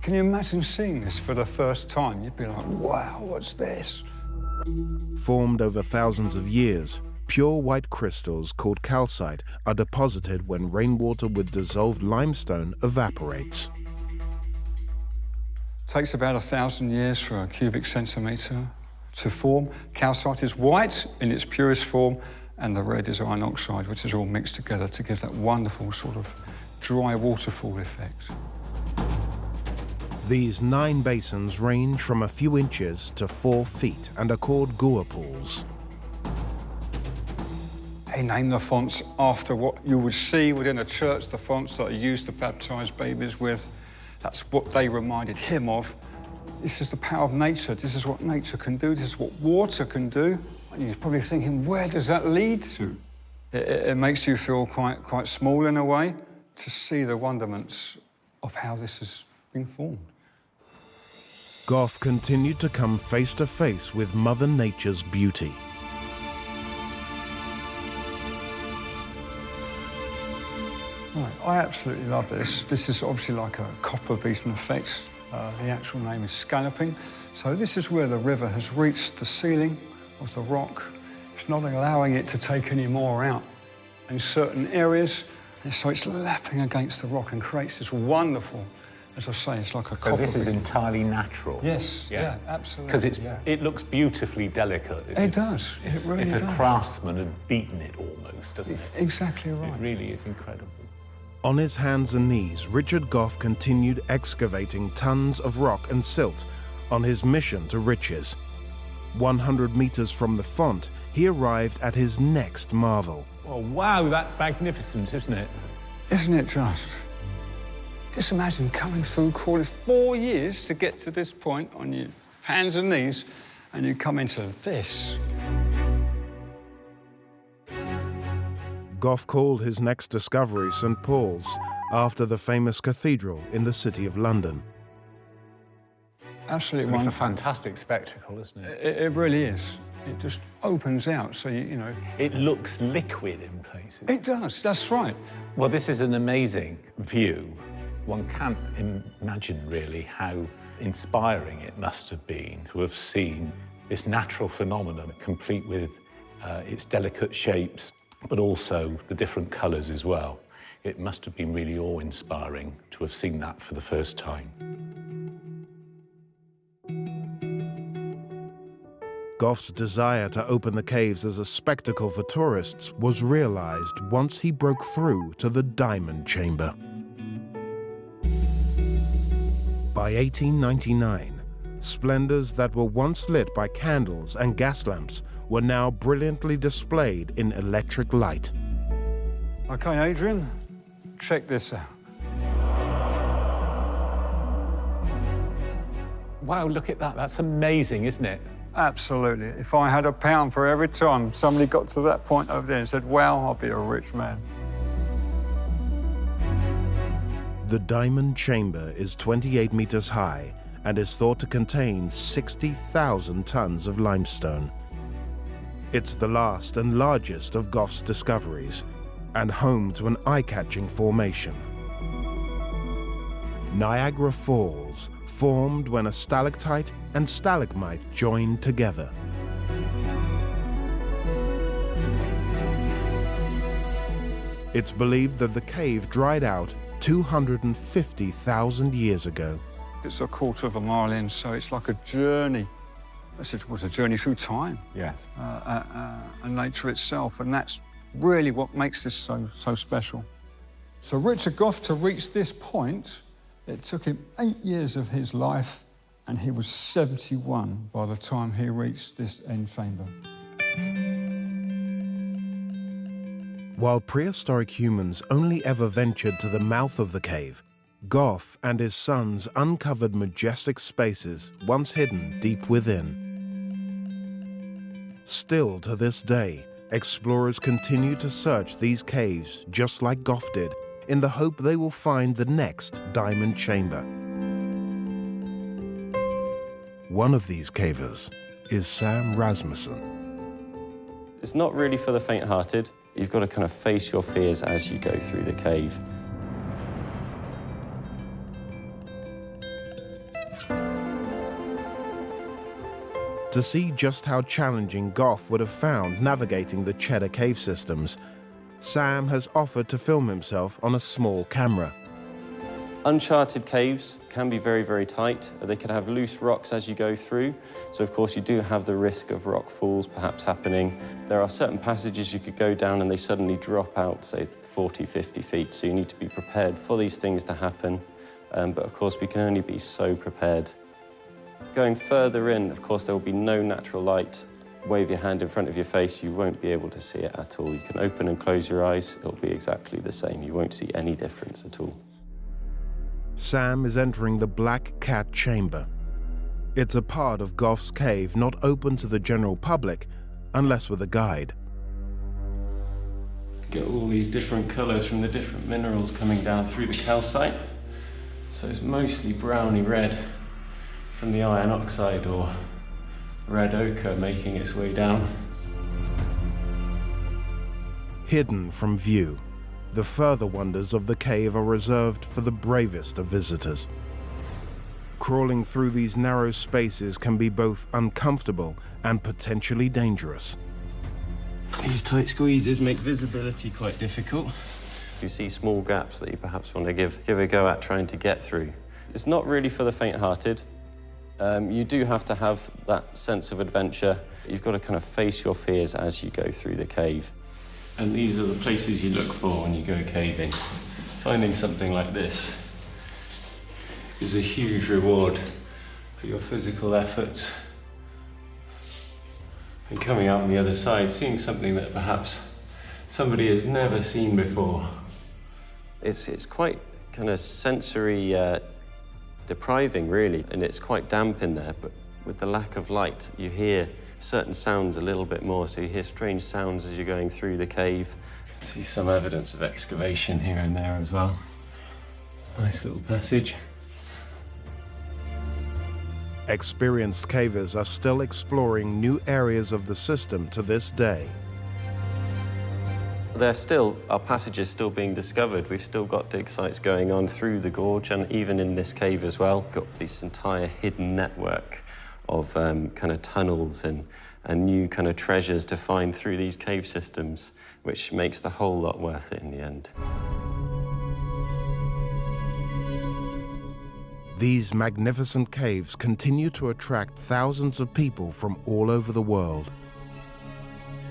Can you imagine seeing this for the first time? You'd be like, wow, what's this? Formed over thousands of years, pure white crystals called calcite are deposited when rainwater with dissolved limestone evaporates. Takes about 1,000 years for a cubic centimetre to form. Calcite is white in its purest form, and the red is iron oxide, which is all mixed together to give that wonderful sort of dry waterfall effect. These 9 basins range from a few inches to 4 feet and are called Goa pools. They named the fonts after what you would see within a church, the fonts that are used to baptise babies with. That's what they reminded him of. This is the power of nature. This is what nature can do. This is what water can do. And you're probably thinking, where does that lead to? It makes you feel quite small in a way to see the wonderments of how this has been formed. Goff continued to come face to face with Mother Nature's beauty. Right, I absolutely love this. This is obviously like a copper beaten effect. The actual name is scalloping. So this is where the river has reached the ceiling of the rock. It's not allowing it to take any more out in certain areas, and so it's lapping against the rock and creates this wonderful, as I say, it's like a copper. So this is entirely natural? Yes, yeah, absolutely. Because it looks beautifully delicate. It does, it really does. If a craftsman had beaten it almost, doesn't it? Exactly right. It really is incredible. On his hands and knees, Richard Goff continued excavating tons of rock and silt on his mission to riches. 100 meters from the font, he arrived at his next marvel. Oh, wow, that's magnificent, isn't it? Isn't it just? Just imagine coming through, crawling 4 years to get to this point on your hands and knees, and you come into this. Goff called his next discovery St. Paul's, after the famous cathedral in the city of London. Absolutely It's wonderful. a fantastic spectacle, isn't it? It really is. It just opens out, so you know. It looks liquid in places. It does, that's right. Well, this is an amazing view. One can't imagine really how inspiring it must have been to have seen this natural phenomenon, complete with its delicate shapes, but also the different colours as well. It must have been really awe-inspiring to have seen that for the first time. Goff's desire to open the caves as a spectacle for tourists was realized once he broke through to the diamond chamber. By 1899, splendors that were once lit by candles and gas lamps were now brilliantly displayed in electric light. Okay, Adrian, check this out. Wow, look at that. That's amazing, isn't it? Absolutely. If I had £1 for every time somebody got to that point over there and said, wow, I'll be a rich man. The diamond chamber is 28 meters high and is thought to contain 60,000 tons of limestone. It's the last and largest of Goff's discoveries and home to an eye-catching formation. Niagara Falls, formed when a stalactite and stalagmite joined together. It's believed that the cave dried out 250,000 years ago. It's a quarter of a mile in, so it's like a journey. It was a journey through time. Yes. And nature itself, and that's really what makes this so special. So Richard Goff, to reach this point, it took him 8 years of his life, and he was 71 by the time he reached this end chamber. While prehistoric humans only ever ventured to the mouth of the cave, Goff and his sons uncovered majestic spaces once hidden deep within. Still to this day, explorers continue to search these caves just like Goff did, in the hope they will find the next diamond chamber. One of these cavers is Sam Rasmussen. It's not really for the faint-hearted. You've got to kind of face your fears as you go through the cave. To see just how challenging Goff would have found navigating the Cheddar cave systems, Sam has offered to film himself on a small camera. Uncharted caves can be very, very tight. They can have loose rocks as you go through. So, of course, you do have the risk of rock falls perhaps happening. There are certain passages you could go down and they suddenly drop out, say, 40, 50 feet. So you need to be prepared for these things to happen. But, of course, we can only be so prepared. Going further in, of course, there will be no natural light. Wave your hand in front of your face, you won't be able to see it at all. You can open and close your eyes, it'll be exactly the same. You won't see any difference at all. Sam is entering the Black Cat Chamber. It's a part of Goff's cave not open to the general public unless with a guide. Get all these different colours from the different minerals coming down through the calcite. So it's mostly browny red from the iron oxide or red ochre making its way down. Hidden from view, the further wonders of the cave are reserved for the bravest of visitors. Crawling through these narrow spaces can be both uncomfortable and potentially dangerous. These tight squeezes make visibility quite difficult. You see small gaps that you perhaps want to give a go at trying to get through. It's not really for the faint-hearted. You do have to have that sense of adventure. You've got to kind of face your fears as you go through the cave. And these are the places you look for when you go caving. Finding something like this is a huge reward for your physical efforts. And coming out on the other side, seeing something that perhaps somebody has never seen before. It's quite kind of sensory depriving, really, and it's quite damp in there, but with the lack of light, you hear certain sounds a little bit more, so you hear strange sounds as you're going through the cave. See some evidence of excavation here and there as well. Nice little passage. Experienced cavers are still exploring new areas of the system to this day. Our passages still being discovered. We've still got dig sites going on through the gorge and even in this cave as well. Got this entire hidden network of kind of tunnels and new kind of treasures to find through these cave systems, which makes the whole lot worth it in the end. These magnificent caves continue to attract thousands of people from all over the world,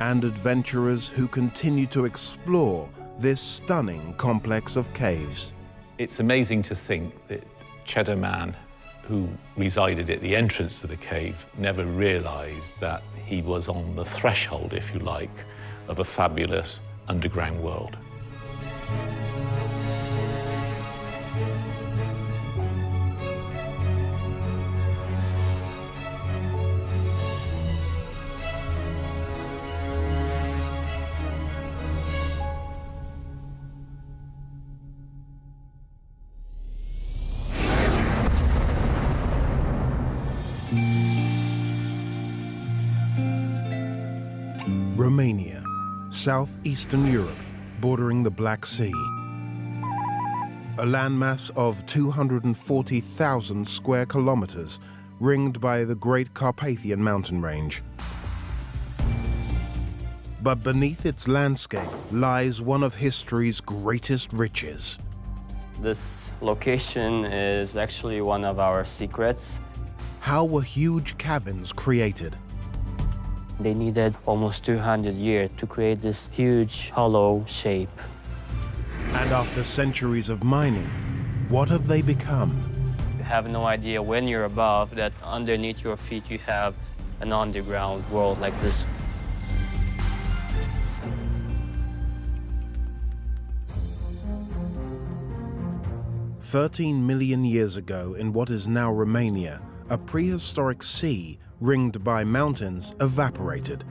and adventurers who continue to explore this stunning complex of caves. It's amazing to think that Cheddar Man, who resided at the entrance to the cave, never realized that he was on the threshold, if you like, of a fabulous underground world. Romania, southeastern Europe, bordering the Black Sea. A landmass of 240,000 square kilometers, ringed by the Great Carpathian mountain range. But beneath its landscape lies one of history's greatest riches. This location is actually one of our secrets. How were huge caverns created? They needed almost 200 years to create this huge hollow shape. And after centuries of mining, what have they become? You have no idea when you're above that underneath your feet you have an underground world like this. "13 million years ago in what is now Romania, a prehistoric sea ringed by mountains evaporated.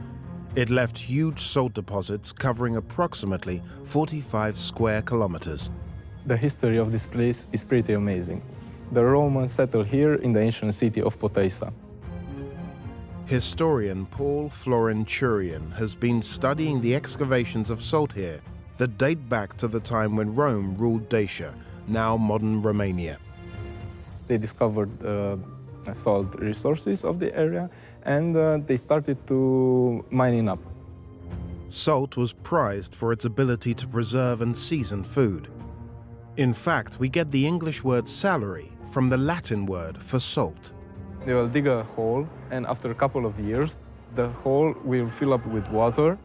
It left huge salt deposits covering approximately 45 square kilometers. The history of this place is pretty amazing. The Romans settled here in the ancient city of Potaissa. Historian Paul Florin has been studying the excavations of salt here that date back to the time when Rome ruled Dacia, now modern Romania. They discovered salt resources of the area, and they started to mining up. Salt was prized for its ability to preserve and season food. In fact, we get the English word salary from the Latin word for salt. They will dig a hole, and after a couple of years, the hole will fill up with water,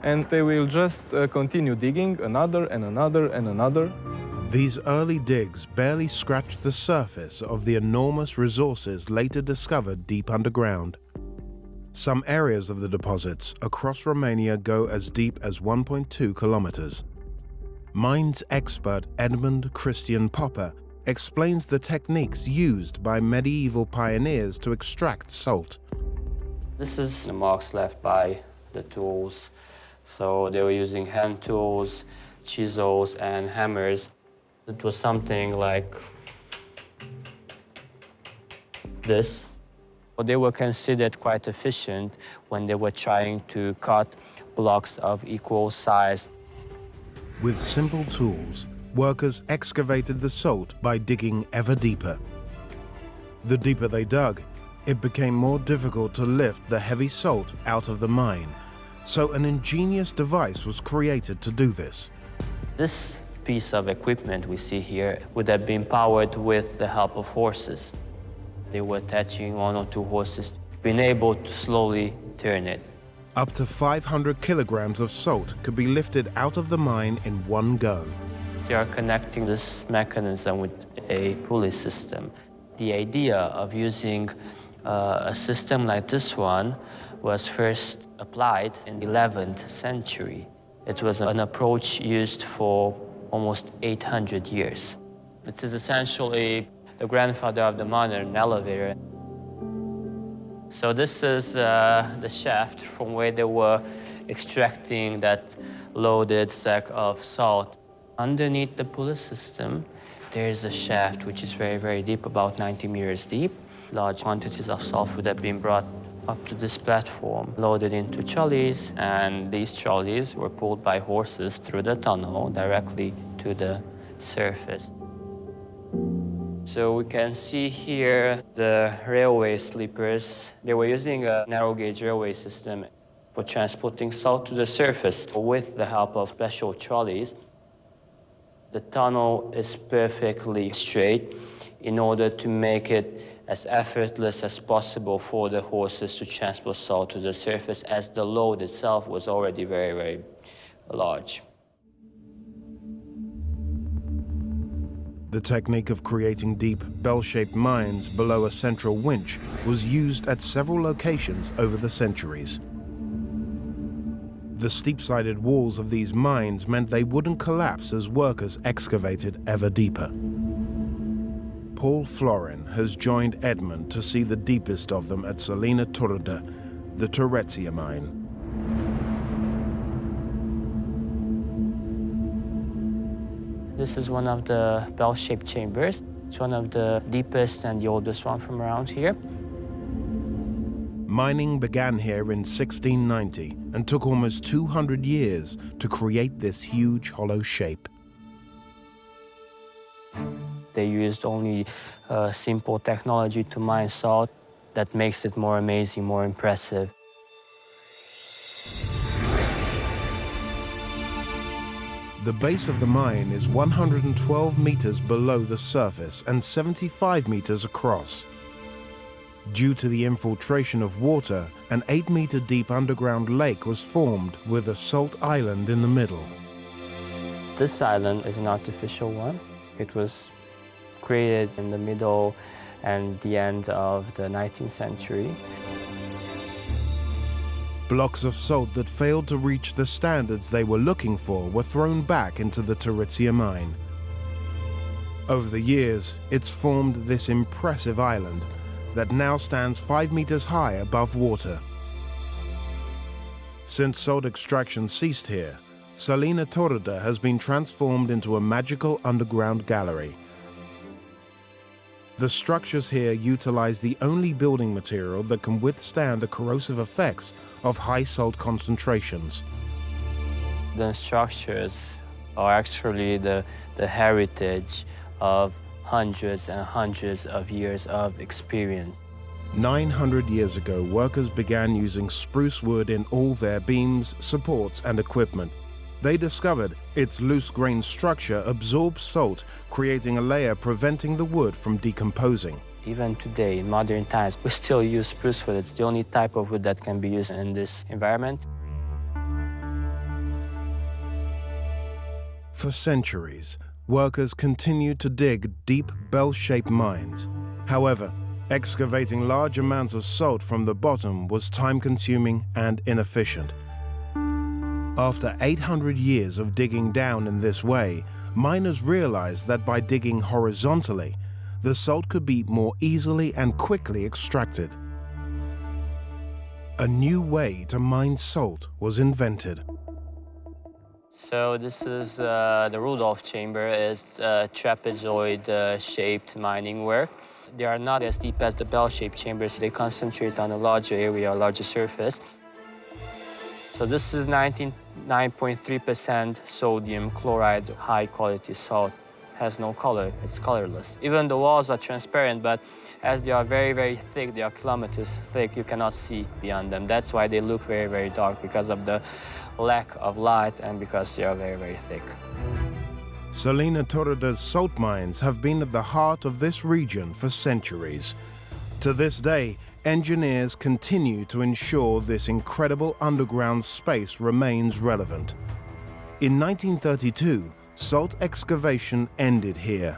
and they will just continue digging another and another and another. These early digs barely scratched the surface of the enormous resources later discovered deep underground. Some areas of the deposits across Romania go as deep as 1.2 kilometers. Mines expert Edmund Christian Popper explains the techniques used by medieval pioneers to extract salt. This is the marks left by the tools. So they were using hand tools, chisels, and hammers. It was something like this. They were considered quite efficient when they were trying to cut blocks of equal size. With simple tools, workers excavated the salt by digging ever deeper. The deeper they dug, it became more difficult to lift the heavy salt out of the mine, so an ingenious device was created to do this. This piece of equipment we see here would have been powered with the help of horses. They were attaching 1 or 2 horses, being able to slowly turn it. Up to 500 kilograms of salt could be lifted out of the mine in one go. They are connecting this mechanism with a pulley system. The idea of using a system like this one was first applied in the 11th century. It was an approach used for almost 800 years. It is essentially the grandfather of the modern elevator. So this is the shaft from where they were extracting that loaded sack of salt. Underneath the pulley system, there is a shaft which is very, very deep, about 90 meters deep. Large quantities of salt would have been brought up to this platform, loaded into trolleys, and these trolleys were pulled by horses through the tunnel directly to the surface. So we can see here the railway sleepers. They were using a narrow gauge railway system for transporting salt to the surface with the help of special trolleys. The tunnel is perfectly straight in order to make it as effortless as possible for the horses to transport salt to the surface, as the load itself was already very, very large. The technique of creating deep, bell-shaped mines below a central winch was used at several locations over the centuries. The steep-sided walls of these mines meant they wouldn't collapse as workers excavated ever deeper. Paul Florin has joined Edmund to see the deepest of them at Salina Turda, the Turreția mine. This is one of the bell-shaped chambers. It's one of the deepest and the oldest one from around here. Mining began here in 1690 and took almost 200 years to create this huge hollow shape. They used only simple technology to mine salt that makes it more amazing, more impressive. The base of the mine is 112 meters below the surface and 75 meters across. Due to the infiltration of water, an 8-meter deep underground lake was formed with a salt island in the middle. This island is an artificial one. It was created in the middle and the end of the 19th century. Blocks of salt that failed to reach the standards they were looking for were thrown back into the Turreția mine. Over the years, it's formed this impressive island that now stands 5 meters high above water. Since salt extraction ceased here, Salina Turda has been transformed into a magical underground gallery. The structures here utilize the only building material that can withstand the corrosive effects of high salt concentrations. The structures are actually the heritage of hundreds and hundreds of years of experience. 900 years ago, workers began using spruce wood in all their beams, supports, and equipment. They discovered its loose-grained structure absorbs salt, creating a layer preventing the wood from decomposing. Even today, in modern times, we still use spruce wood. It's the only type of wood that can be used in this environment. For centuries, workers continued to dig deep bell-shaped mines. However, excavating large amounts of salt from the bottom was time-consuming and inefficient. After 800 years of digging down in this way, miners realized that by digging horizontally, the salt could be more easily and quickly extracted. A new way to mine salt was invented. So this is the Rudolph chamber. It's a trapezoid-shaped mining work. They are not as deep as the bell-shaped chambers. They concentrate on a larger area, a larger surface. So this is 99.3% sodium chloride, high-quality salt. Has no color, it's colorless. Even the walls are transparent, but as they are very, very thick, they are kilometers thick, you cannot see beyond them. That's why they look very, very dark, because of the lack of light and because they are very, very thick. Salina Torreda's salt mines have been at the heart of this region for centuries. To this day, engineers continue to ensure this incredible underground space remains relevant. In 1932, salt excavation ended here.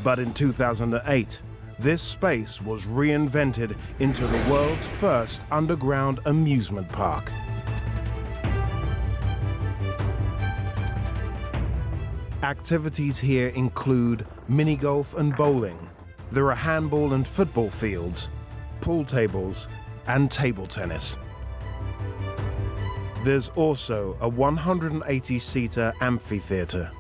But in 2008, this space was reinvented into the world's first underground amusement park. Activities here include mini-golf and bowling. There are handball and football fields, pool tables, and table tennis. There's also a 180-seater amphitheater.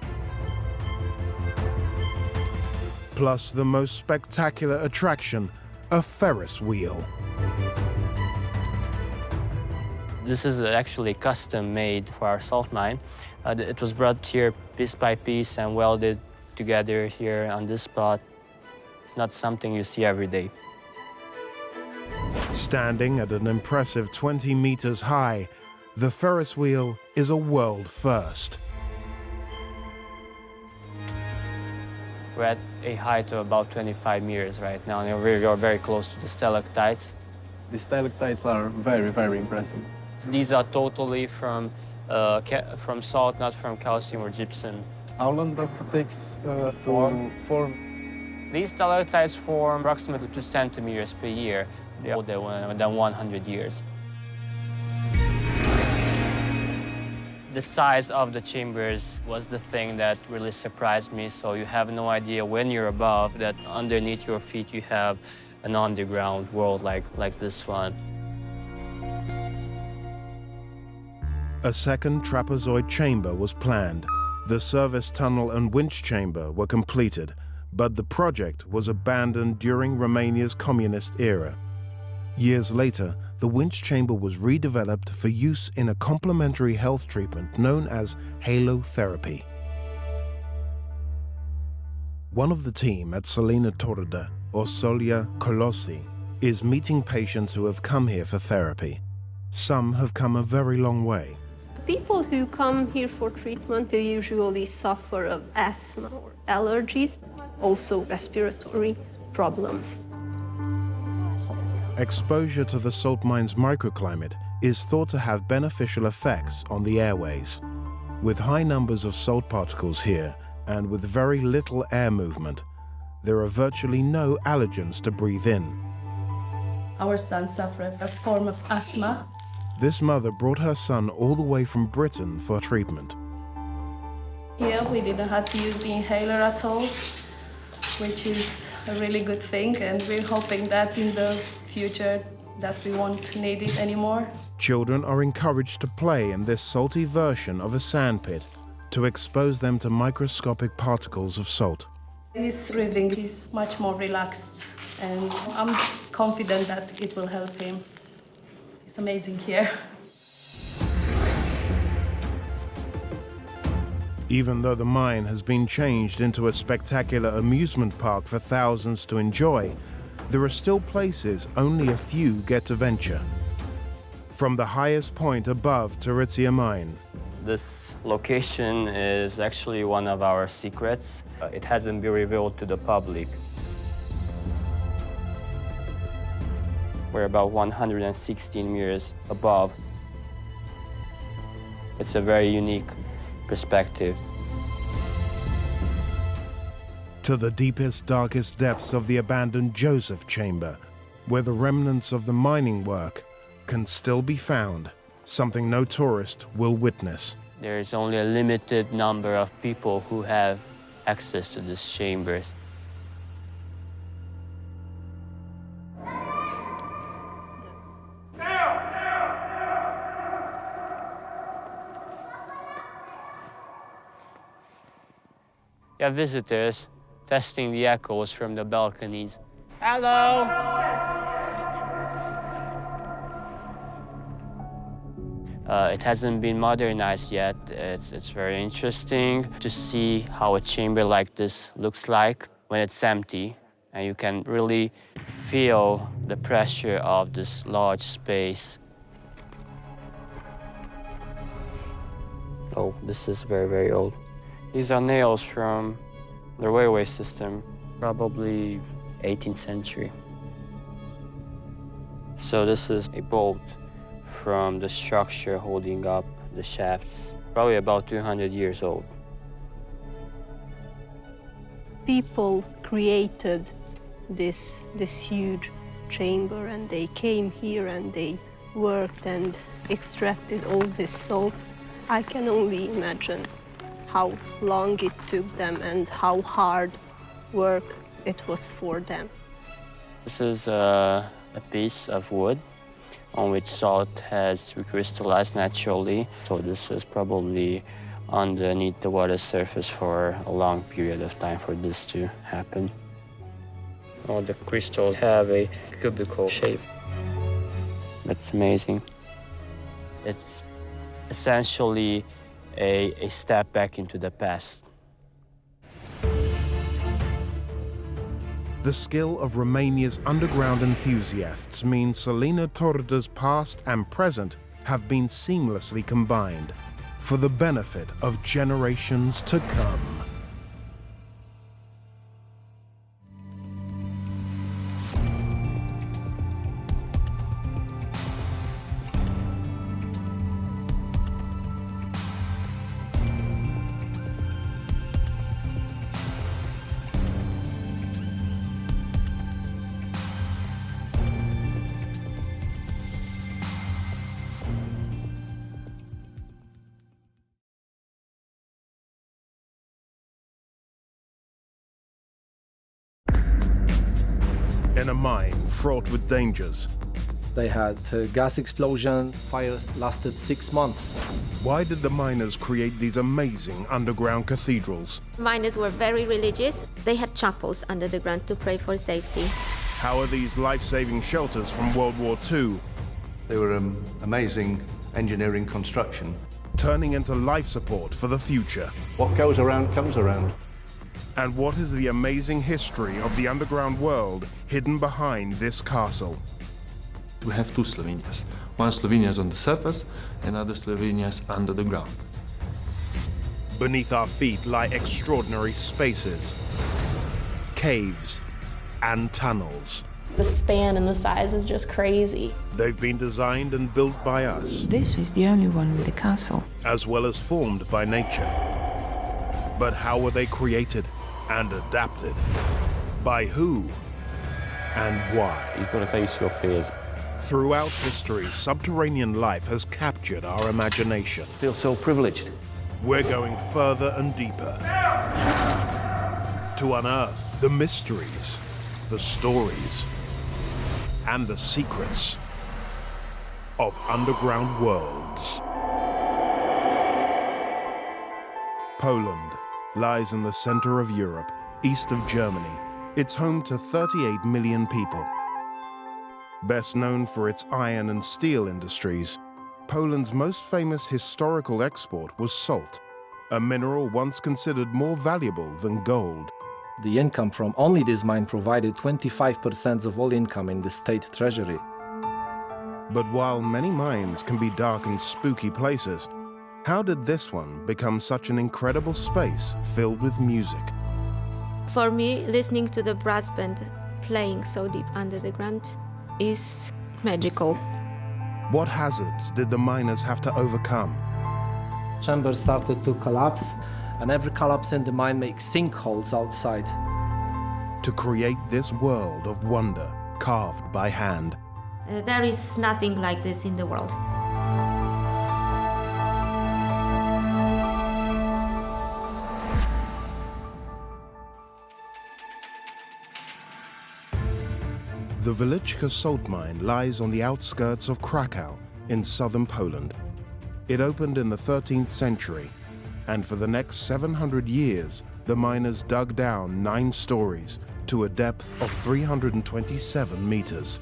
Plus the most spectacular attraction, a Ferris wheel. This is actually custom made for our salt mine. It was brought here piece by piece and welded together here on this spot. It's not something you see every day. Standing at an impressive 20 meters high, the Ferris wheel is a world first. We're at a height of about 25 meters right now, and we're very close to the stalactites. The stalactites are very, very impressive. These are totally from salt, not from calcium or gypsum. How long does it take to form? These stalactites form approximately 2 centimeters per year. They're older than 100 years. The size of the chambers was the thing that really surprised me. So you have no idea when you're above that underneath your feet you have an underground world like this one. A second trapezoid chamber was planned. The service tunnel and winch chamber were completed, but the project was abandoned during Romania's communist era. Years later, the winch chamber was redeveloped for use in a complementary health treatment known as halotherapy. One of the team at Salina Torreda, or Solia Colossi, is meeting patients who have come here for therapy. Some have come a very long way. People who come here for treatment, they usually suffer of asthma or allergies, also respiratory problems. Exposure to the salt mine's microclimate is thought to have beneficial effects on the airways. With high numbers of salt particles here and with very little air movement, there are virtually no allergens to breathe in. Our son suffered a form of asthma. This mother brought her son all the way from Britain for treatment. Here we didn't have to use the inhaler at all, which is a really good thing, and we're hoping that in the future that we won't need it anymore. Children are encouraged to play in this salty version of a sandpit to expose them to microscopic particles of salt. His breathing is much more relaxed, and I'm confident that it will help him. It's amazing here. Even though the mine has been changed into a spectacular amusement park for thousands to enjoy, there are still places only a few get to venture. From the highest point above Taritzia Mine. This location is actually one of our secrets. It hasn't been revealed to the public. We're about 116 meters above. It's a very unique perspective. To the deepest, darkest depths of the abandoned Joseph Chamber, where the remnants of the mining work can still be found, something no tourist will witness. There's only a limited number of people who have access to this chamber. You have visitors testing the echoes from the balconies. Hello! It hasn't been modernized yet. It's very interesting to see how a chamber like this looks like when it's empty, and you can really feel the pressure of this large space. Oh, this is very, very old. These are nails from the railway system, probably 18th century. So this is a bolt from the structure holding up the shafts, probably about 200 years old. People created this huge chamber, and they came here and they worked and extracted all this salt. I can only imagine how long it took them and how hard work it was for them. This is a piece of wood on which salt has recrystallized naturally. So this is probably underneath the water surface for a long period of time for this to happen. All the crystals have a cubical shape. That's amazing. It's essentially a step back into the past. The skill of Romania's underground enthusiasts means Selina Torda's past and present have been seamlessly combined for the benefit of generations to come. In a mine fraught with dangers. They had a gas explosion. Fire lasted 6 months. Why did the miners create these amazing underground cathedrals? Miners were very religious. They had chapels under the ground to pray for safety. How are these life-saving shelters from World War II? They were amazing engineering construction. Turning into life support for the future. What goes around comes around. And what is the amazing history of the underground world hidden behind this castle? We have two Slovenias. One Slovenia is on the surface, and other Slovenia is under the ground. Beneath our feet lie extraordinary spaces, caves, and tunnels. The span and the size is just crazy. They've been designed and built by us. This is the only one with a castle. As well as formed by nature. But how were they created and adapted? By who and why? You've got to face your fears. Throughout history, subterranean life has captured our imagination. I feel so privileged. We're going further and deeper to unearth the mysteries, the stories, and the secrets of underground worlds. Poland lies in the center of Europe, east of Germany. It's home to 38 million people. Best known for its iron and steel industries, Poland's most famous historical export was salt, a mineral once considered more valuable than gold. The income from only this mine provided 25% of all income in the state treasury. But while many mines can be dark and spooky places, how did this one become such an incredible space filled with music? For me, listening to the brass band playing so deep under the ground is magical. What hazards did the miners have to overcome? Chambers started to collapse, and every collapse in the mine makes sinkholes outside. To create this world of wonder carved by hand. There is nothing like this in the world. The Wieliczka salt mine lies on the outskirts of Krakow in southern Poland. It opened in the 13th century, and for the next 700 years, the miners dug down 9 stories to a depth of 327 meters.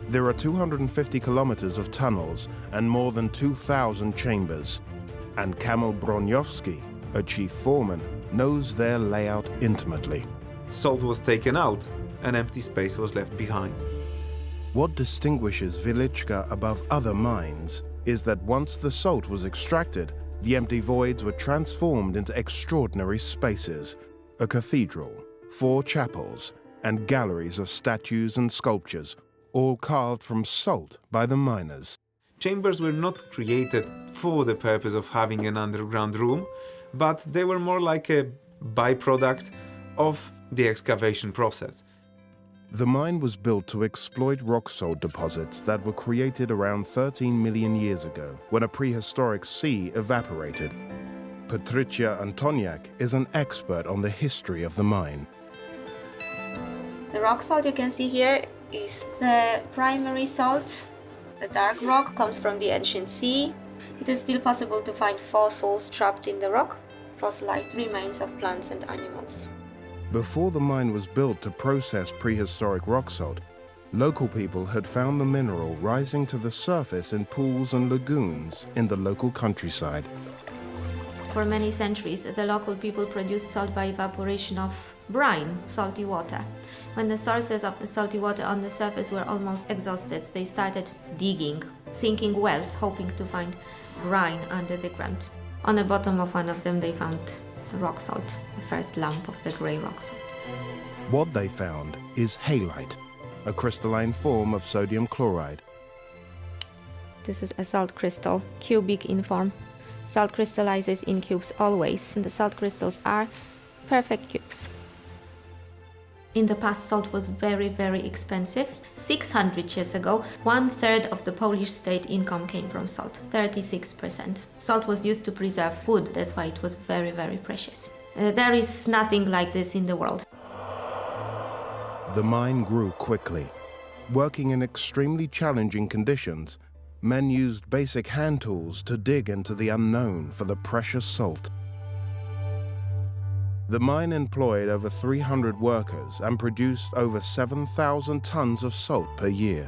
There are 250 kilometers of tunnels and more than 2,000 chambers. And Kamil Broniowski, a chief foreman, knows their layout intimately. Salt was taken out, an empty space was left behind. What distinguishes Wieliczka above other mines is that once the salt was extracted, the empty voids were transformed into extraordinary spaces, a cathedral, 4 chapels, and galleries of statues and sculptures, all carved from salt by the miners. Chambers were not created for the purpose of having an underground room, but they were more like a byproduct of the excavation process. The mine was built to exploit rock salt deposits that were created around 13 million years ago, when a prehistoric sea evaporated. Patrycja Antoniak is an expert on the history of the mine. The rock salt you can see here is the primary salt. The dark rock comes from the ancient sea. It is still possible to find fossils trapped in the rock, fossilized remains of plants and animals. Before the mine was built to process prehistoric rock salt, local people had found the mineral rising to the surface in pools and lagoons in the local countryside. For many centuries, the local people produced salt by evaporation of brine, salty water. When the sources of the salty water on the surface were almost exhausted, they started digging, sinking wells, hoping to find brine under the ground. On the bottom of one of them, they found rock salt, the first lump of the grey rock salt. What they found is halite, a crystalline form of sodium chloride. This is a salt crystal, cubic in form. Salt crystallizes in cubes always, and the salt crystals are perfect cubes. In the past, salt was very, very expensive. 600 years ago, 1/3 of the Polish state income came from salt, 36%. Salt was used to preserve food, that's why it was very, very precious. There is nothing like this in the world. The mine grew quickly. Working in extremely challenging conditions, men used basic hand tools to dig into the unknown for the precious salt. The mine employed over 300 workers and produced over 7,000 tons of salt per year.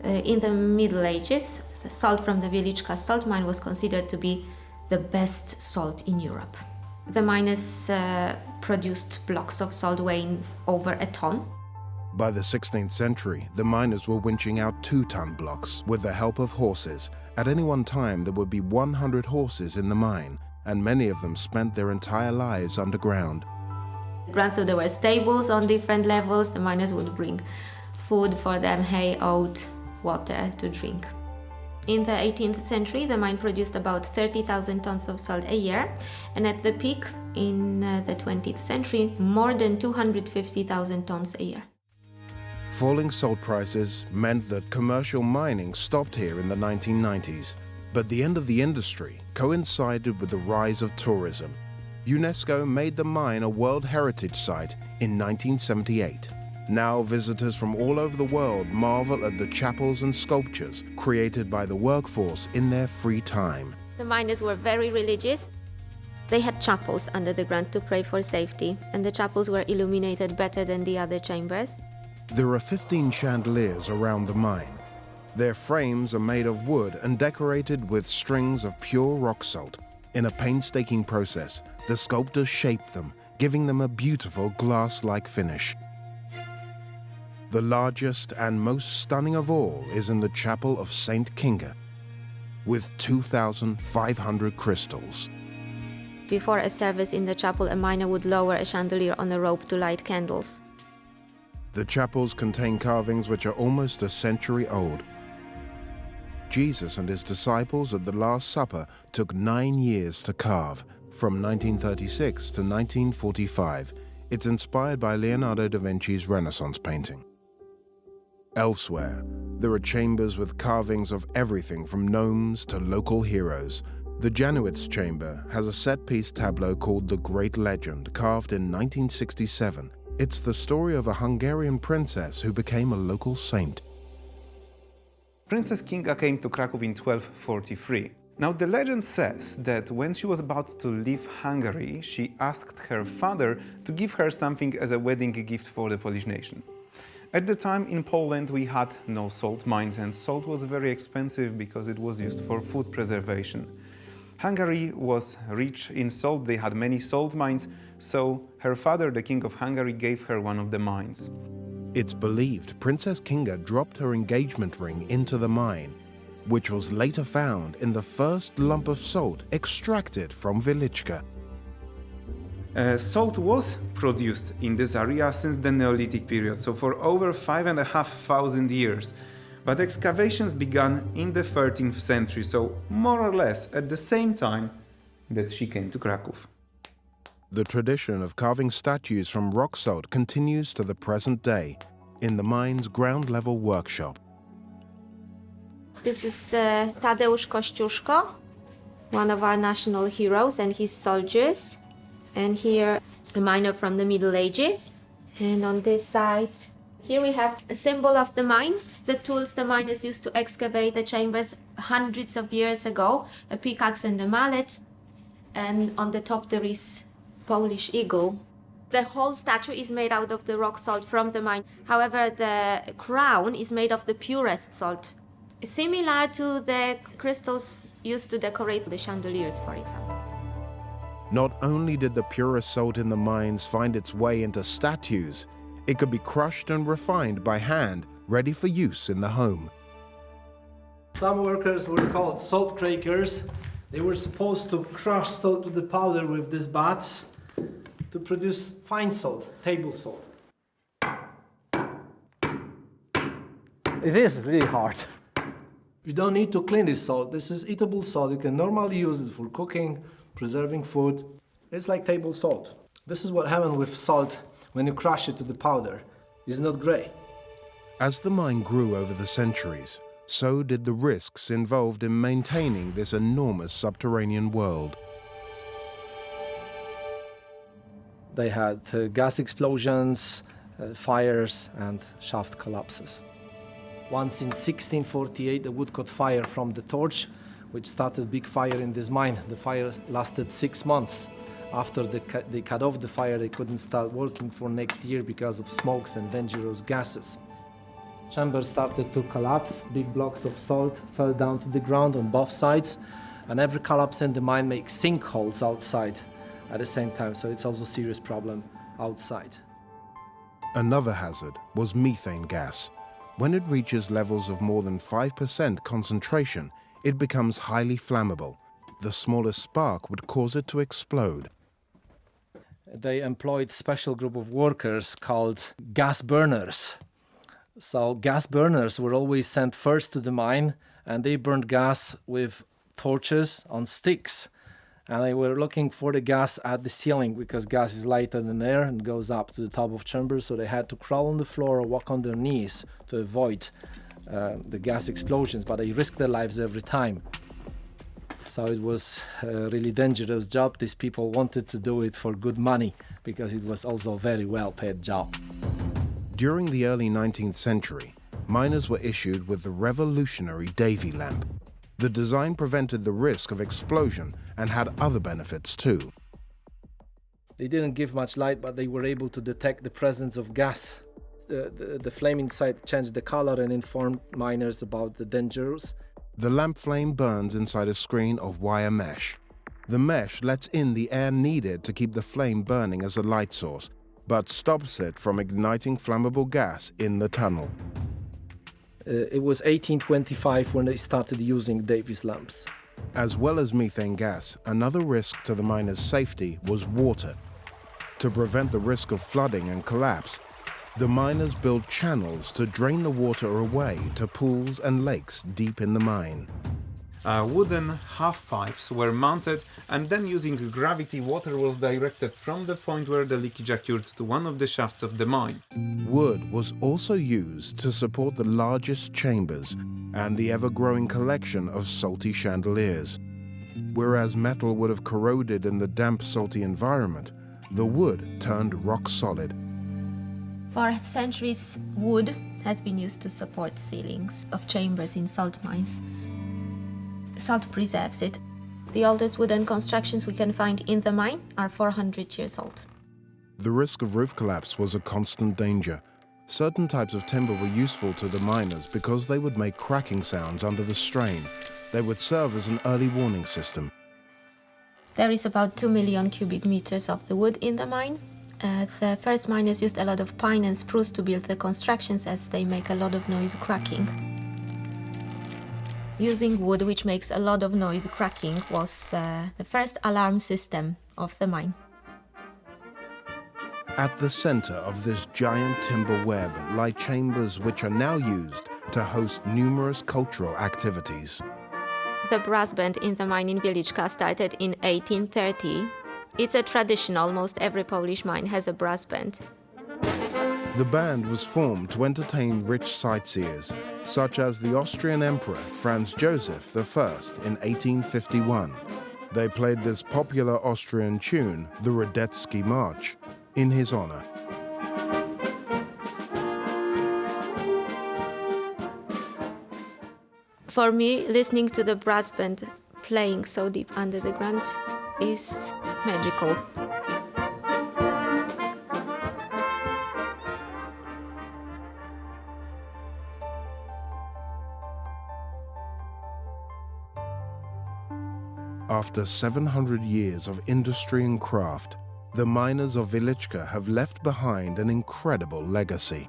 In the Middle Ages, the salt from the Wieliczka salt mine was considered to be the best salt in Europe. The miners produced blocks of salt weighing over a ton. By the 16th century, the miners were winching out 2-ton blocks with the help of horses. At any one time, there would be 100 horses in the mine, and many of them spent their entire lives underground. So there were stables on different levels. The miners would bring food for them, hay, oat, water to drink. In the 18th century, the mine produced about 30,000 tons of salt a year, and at the peak in the 20th century, more than 250,000 tons a year. Falling salt prices meant that commercial mining stopped here in the 1990s, but the end of the industry coincided with the rise of tourism. UNESCO made the mine a World Heritage Site in 1978. Now visitors from all over the world marvel at the chapels and sculptures created by the workforce in their free time. The miners were very religious. They had chapels under the ground to pray for safety, and the chapels were illuminated better than the other chambers. There are 15 chandeliers around the mine. Their frames are made of wood and decorated with strings of pure rock salt. In a painstaking process, the sculptors shaped them, giving them a beautiful glass-like finish. The largest and most stunning of all is in the chapel of St. Kinga, with 2,500 crystals. Before a service in the chapel, a miner would lower a chandelier on a rope to light candles. The chapels contain carvings which are almost a century old. Jesus and his disciples at the Last Supper took 9 years to carve, from 1936 to 1945. It's inspired by Leonardo da Vinci's Renaissance painting. Elsewhere, there are chambers with carvings of everything from gnomes to local heroes. The Janowitz chamber has a set-piece tableau called The Great Legend, carved in 1967. It's the story of a Hungarian princess who became a local saint. Princess Kinga came to Kraków in 1243. Now, the legend says that when she was about to leave Hungary, she asked her father to give her something as a wedding gift for the Polish nation. At the time in Poland we had no salt mines, and salt was very expensive because it was used for food preservation. Hungary was rich in salt, they had many salt mines, so her father, the King of Hungary, gave her one of the mines. It's believed Princess Kinga dropped her engagement ring into the mine, which was later found in the first lump of salt extracted from Wieliczka. Salt was produced in this area since the Neolithic period, so for over 5,500 years. But excavations began in the 13th century, so more or less at the same time that she came to Kraków. The tradition of carving statues from rock salt continues to the present day in the mine's ground-level workshop. This is Tadeusz Kościuszko, one of our national heroes and his soldiers. And here, a miner from the Middle Ages. And on this side, here we have a symbol of the mine, the tools the miners used to excavate the chambers hundreds of years ago, a pickaxe and a mallet. And on the top there is Polish eagle. The whole statue is made out of the rock salt from the mine. However, the crown is made of the purest salt, similar to the crystals used to decorate the chandeliers, for example. Not only did the purest salt in the mines find its way into statues, it could be crushed and refined by hand, ready for use in the home. Some workers were called salt crackers. They were supposed to crush salt to the powder with these bats to produce fine salt, table salt. It is really hard. You don't need to clean this salt. This is eatable salt. You can normally use it for cooking, preserving food. It's like table salt. This is what happens with salt when you crush it to the powder. It's not gray. As the mine grew over the centuries, so did the risks involved in maintaining this enormous subterranean world. They had gas explosions, fires, and shaft collapses. Once in 1648, the wood caught fire from the torch, which started a big fire in this mine. The fire lasted 6 months. After they cut off the fire, they couldn't start working for next year because of smokes and dangerous gases. Chambers started to collapse. Big blocks of salt fell down to the ground on both sides, and every collapse in the mine makes sinkholes outside at the same time, so it's also a serious problem outside. Another hazard was methane gas. When it reaches levels of more than 5% concentration, it becomes highly flammable. The smallest spark would cause it to explode. They employed a special group of workers called gas burners. So gas burners were always sent first to the mine, and they burned gas with torches on sticks. And they were looking for the gas at the ceiling because gas is lighter than air and goes up to the top of chambers, so they had to crawl on the floor or walk on their knees to avoid the gas explosions, but they risked their lives every time. So it was a really dangerous job. These people wanted to do it for good money because it was also a very well-paid job. During the early 19th century, miners were issued with the revolutionary Davy lamp. The design prevented the risk of explosion and had other benefits too. They didn't give much light, but they were able to detect the presence of gas. The flame inside changed the color and informed miners about the dangers. The lamp flame burns inside a screen of wire mesh. The mesh lets in the air needed to keep the flame burning as a light source, but stops it from igniting flammable gas in the tunnel. It was 1825 when they started using Davis lamps. As well as methane gas, another risk to the miners' safety was water. To prevent the risk of flooding and collapse, the miners built channels to drain the water away to pools and lakes deep in the mine. Wooden half-pipes were mounted, and then using gravity, water was directed from the point where the leakage occurred to one of the shafts of the mine. Wood was also used to support the largest chambers and the ever-growing collection of salty chandeliers. Whereas metal would have corroded in the damp, salty environment, the wood turned rock solid. For centuries, wood has been used to support ceilings of chambers in salt mines. Salt preserves it. The oldest wooden constructions we can find in the mine are 400 years old. The risk of roof collapse was a constant danger. Certain types of timber were useful to the miners because they would make cracking sounds under the strain. They would serve as an early warning system. There is about 2 million cubic meters of the wood in the mine. The first miners used a lot of pine and spruce to build the constructions, as they make a lot of noise cracking. Using wood, which makes a lot of noise cracking, was the first alarm system of the mine. At the center of this giant timber web lie chambers which are now used to host numerous cultural activities. The brass band in the mine in Wieliczka started in 1830. It's a tradition, almost every Polish mine has a brass band. The band was formed to entertain rich sightseers, such as the Austrian Emperor Franz Joseph I in 1851. They played this popular Austrian tune, the Radetzky March, in his honor. For me, listening to the brass band playing so deep under the ground is magical. After 700 years of industry and craft, the miners of Wieliczka have left behind an incredible legacy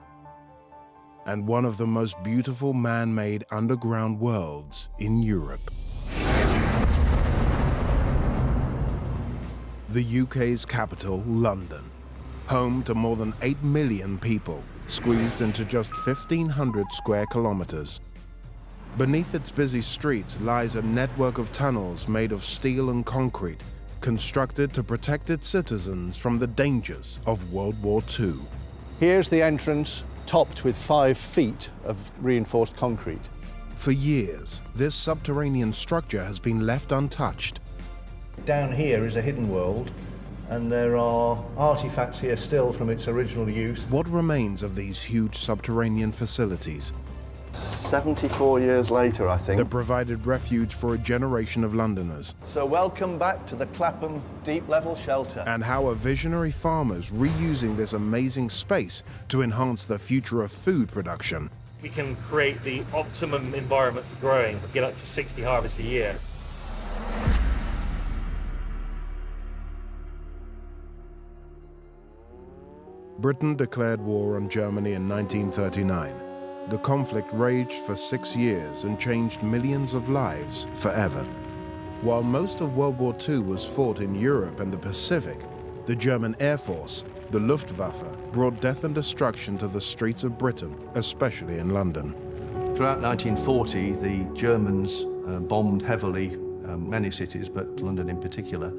and one of the most beautiful man-made underground worlds in Europe. The UK's capital, London, home to more than 8 million people, squeezed into just 1,500 square kilometers. Beneath its busy streets lies a network of tunnels made of steel and concrete, constructed to protect its citizens from the dangers of World War II. Here's the entrance, topped with 5 feet of reinforced concrete. For years, this subterranean structure has been left untouched. Down here is a hidden world, and there are artifacts here still from its original use. What remains of these huge subterranean facilities? 74 years later, I think. That provided refuge for a generation of Londoners. So welcome back to the Clapham Deep Level Shelter. And how are visionary farmers reusing this amazing space to enhance the future of food production? We can create the optimum environment for growing, get up to 60 harvests a year. Britain declared war on Germany in 1939. The conflict raged for 6 years and changed millions of lives forever. While most of World War II was fought in Europe and the Pacific, the German Air Force, the Luftwaffe, brought death and destruction to the streets of Britain, especially in London. Throughout 1940, the Germans bombed heavily many cities, but London in particular.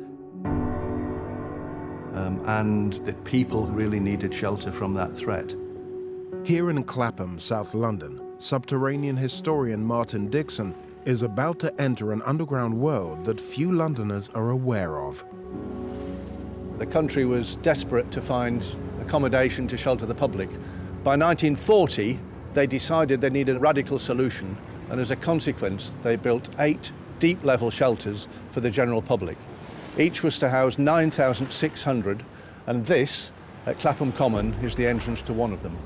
And the people really needed shelter from that threat. Here in Clapham, South London, subterranean historian Martin Dixon is about to enter an underground world that few Londoners are aware of. The country was desperate to find accommodation to shelter the public. By 1940, they decided they needed a radical solution, and as a consequence, they built 8 deep-level shelters for the general public. Each was to house 9,600 And this, at Clapham Common, is the entrance to one of them.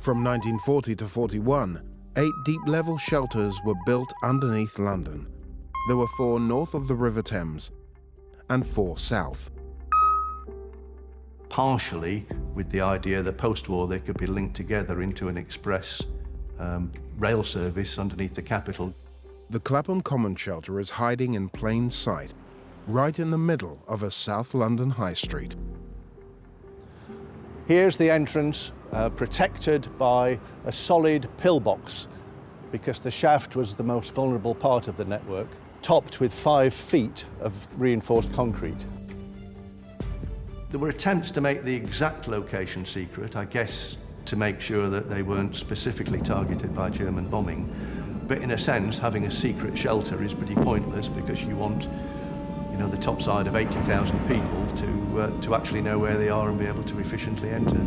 From 1940 to 41, 8 deep-level shelters were built underneath London. There were 4 north of the River Thames and 4 south. Partially with the idea that post-war they could be linked together into an express rail service underneath the capital. The Clapham Common shelter is hiding in plain sight, right in the middle of a South London high street. Here's the entrance, protected by a solid pillbox, because the shaft was the most vulnerable part of the network, topped with 5 feet of reinforced concrete. There were attempts to make the exact location secret, I guess to make sure that they weren't specifically targeted by German bombing. But in a sense, having a secret shelter is pretty pointless because you want, you know, the top side of 80,000 people to actually know where they are and be able to efficiently enter.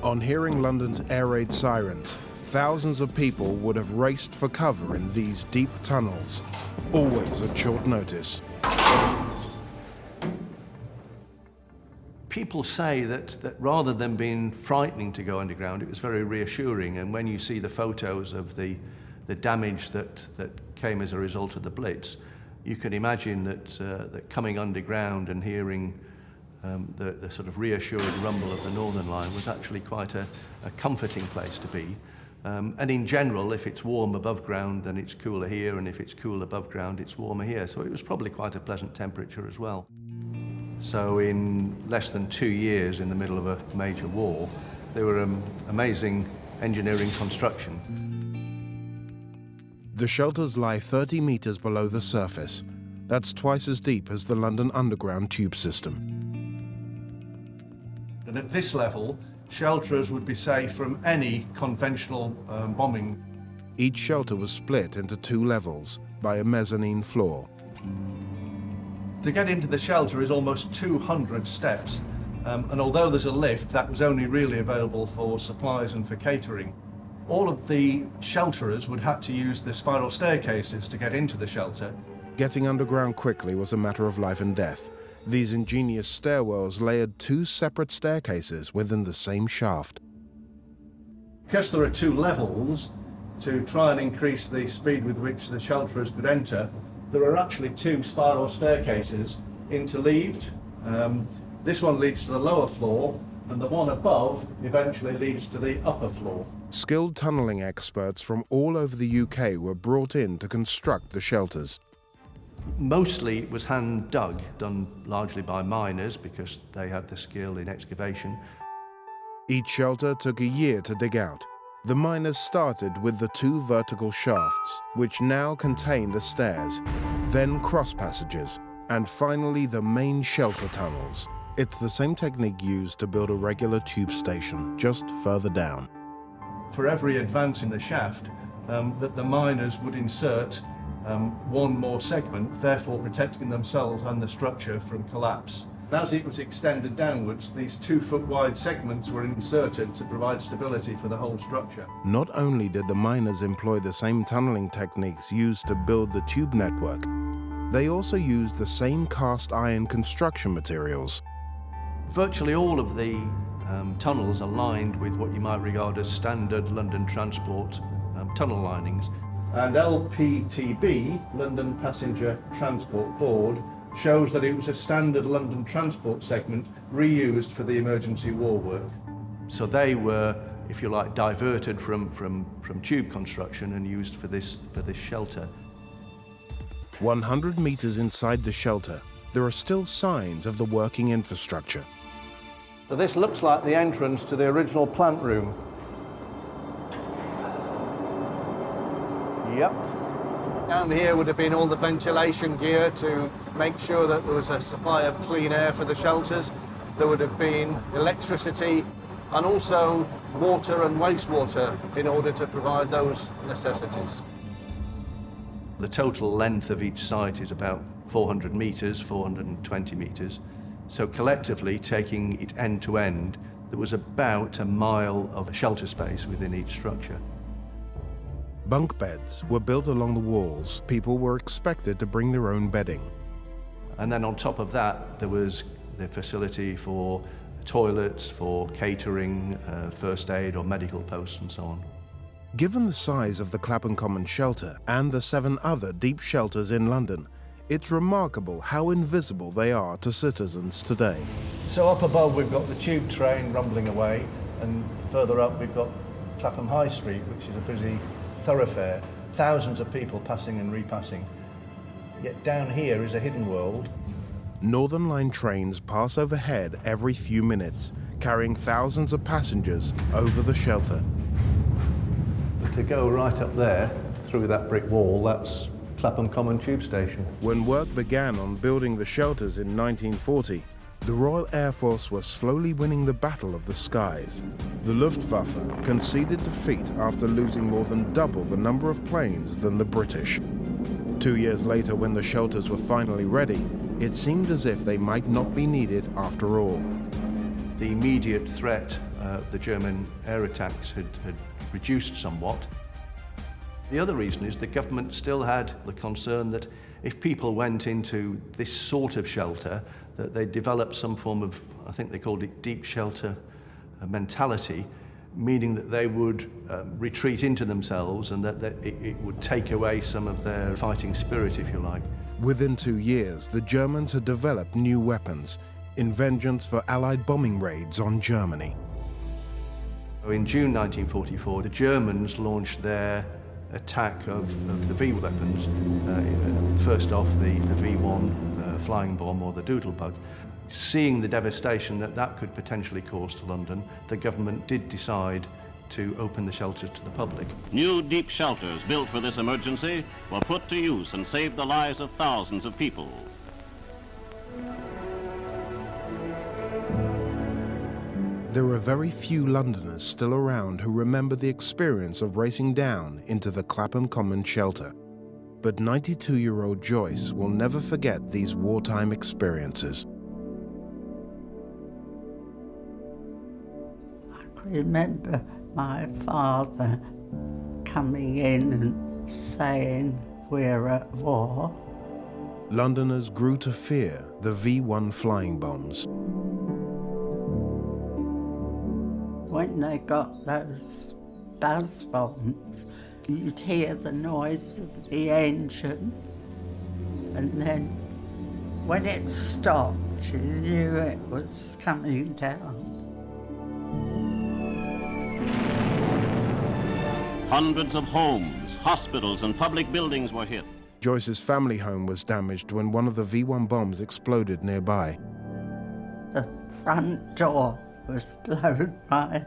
On hearing London's air raid sirens, thousands of people would have raced for cover in these deep tunnels, always at short notice. People say that rather than being frightening to go underground, it was very reassuring. And when you see the photos of the damage that came as a result of the Blitz, you can imagine that coming underground and hearing the sort of reassuring rumble of the Northern Line was actually quite a comforting place to be. And in general, if it's warm above ground, then it's cooler here, and if it's cool above ground, it's warmer here. So it was probably quite a pleasant temperature as well. So in less than 2 years, in the middle of a major war, they were amazing engineering construction. The shelters lie 30 meters below the surface. That's twice as deep as the London Underground tube system. And at this level, shelterers would be safe from any conventional bombing. Each shelter was split into 2 levels by a mezzanine floor. To get into the shelter is almost 200 steps, and although there's a lift, that was only really available for supplies and for catering. All of the shelterers would have to use the spiral staircases to get into the shelter. Getting underground quickly was a matter of life and death. These ingenious stairwells layered 2 separate staircases within the same shaft. Because there are 2 levels, to try and increase the speed with which the shelterers could enter, there are actually 2 spiral staircases interleaved. This one leads to the lower floor, and the one above eventually leads to the upper floor. Skilled tunnelling experts from all over the UK were brought in to construct the shelters. Mostly it was hand dug, done largely by miners because they had the skill in excavation. Each shelter took a year to dig out. The miners started with the 2 vertical shafts, which now contain the stairs, then cross passages, and finally the main shelter tunnels. It's the same technique used to build a regular tube station, just further down. For every advance in the shaft, that the miners would insert 1 more segment, therefore protecting themselves and the structure from collapse. As it was extended downwards, these 2-foot wide segments were inserted to provide stability for the whole structure. Not only did the miners employ the same tunnelling techniques used to build the tube network, they also used the same cast iron construction materials. Virtually all of the tunnels are lined with what you might regard as standard London Transport tunnel linings. And LPTB, London Passenger Transport Board, shows that it was a standard London transport segment reused for the emergency war work. So they were, if you like, diverted from tube construction and used for this shelter. 100 meters inside the shelter, there are still signs of the working infrastructure. So this looks like the entrance to the original plant room. Yep. Down here would have been all the ventilation gear to make sure that there was a supply of clean air for the shelters. There would have been electricity and also water and wastewater in order to provide those necessities. The total length of each site is about 400 metres, 420 metres. So collectively, taking it end to end, there was about a mile of shelter space within each structure. Bunk beds were built along the walls. People were expected to bring their own bedding. And then on top of that, there was the facility for toilets, for catering, first aid or medical posts and so on. Given the size of the Clapham Common shelter and the 7 other deep shelters in London, it's remarkable how invisible they are to citizens today. So up above we've got the tube train rumbling away, and further up we've got Clapham High Street, which is a busy thoroughfare, thousands of people passing and repassing. Yet down here is a hidden world. Northern Line trains pass overhead every few minutes, carrying thousands of passengers over the shelter. But to go right up there, through that brick wall, that's Clapham Common Tube Station. When work began on building the shelters in 1940, the Royal Air Force was slowly winning the battle of the skies. The Luftwaffe conceded defeat after losing more than double the number of planes than the British. 2 years later, when the shelters were finally ready, it seemed as if they might not be needed after all. The immediate threat of the German air attacks had reduced somewhat. The other reason is the government still had the concern that if people went into this sort of shelter, that they developed some form of, I think they called it deep shelter mentality, meaning that they would retreat into themselves and that it would take away some of their fighting spirit, if you like. Within 2 years, the Germans had developed new weapons in vengeance for Allied bombing raids on Germany. In June 1944, the Germans launched their attack of the V weapons. First off, the V1 flying bomb, or the Doodlebug. Seeing the devastation that that could potentially cause to London, the government did decide to open the shelters to the public. New deep shelters built for this emergency were put to use and saved the lives of thousands of people. There are very few Londoners still around who remember the experience of racing down into the Clapham Common shelter. But 92-year-old Joyce will never forget these wartime experiences. I remember my father coming in and saying, "We're at war." Londoners grew to fear the V1 flying bombs. When they got those buzz bombs, you'd hear the noise of the engine, and then when it stopped, you knew it was coming down. Hundreds of homes, hospitals, and public buildings were hit. Joyce's family home was damaged when one of the V1 bombs exploded nearby. The front door was blown right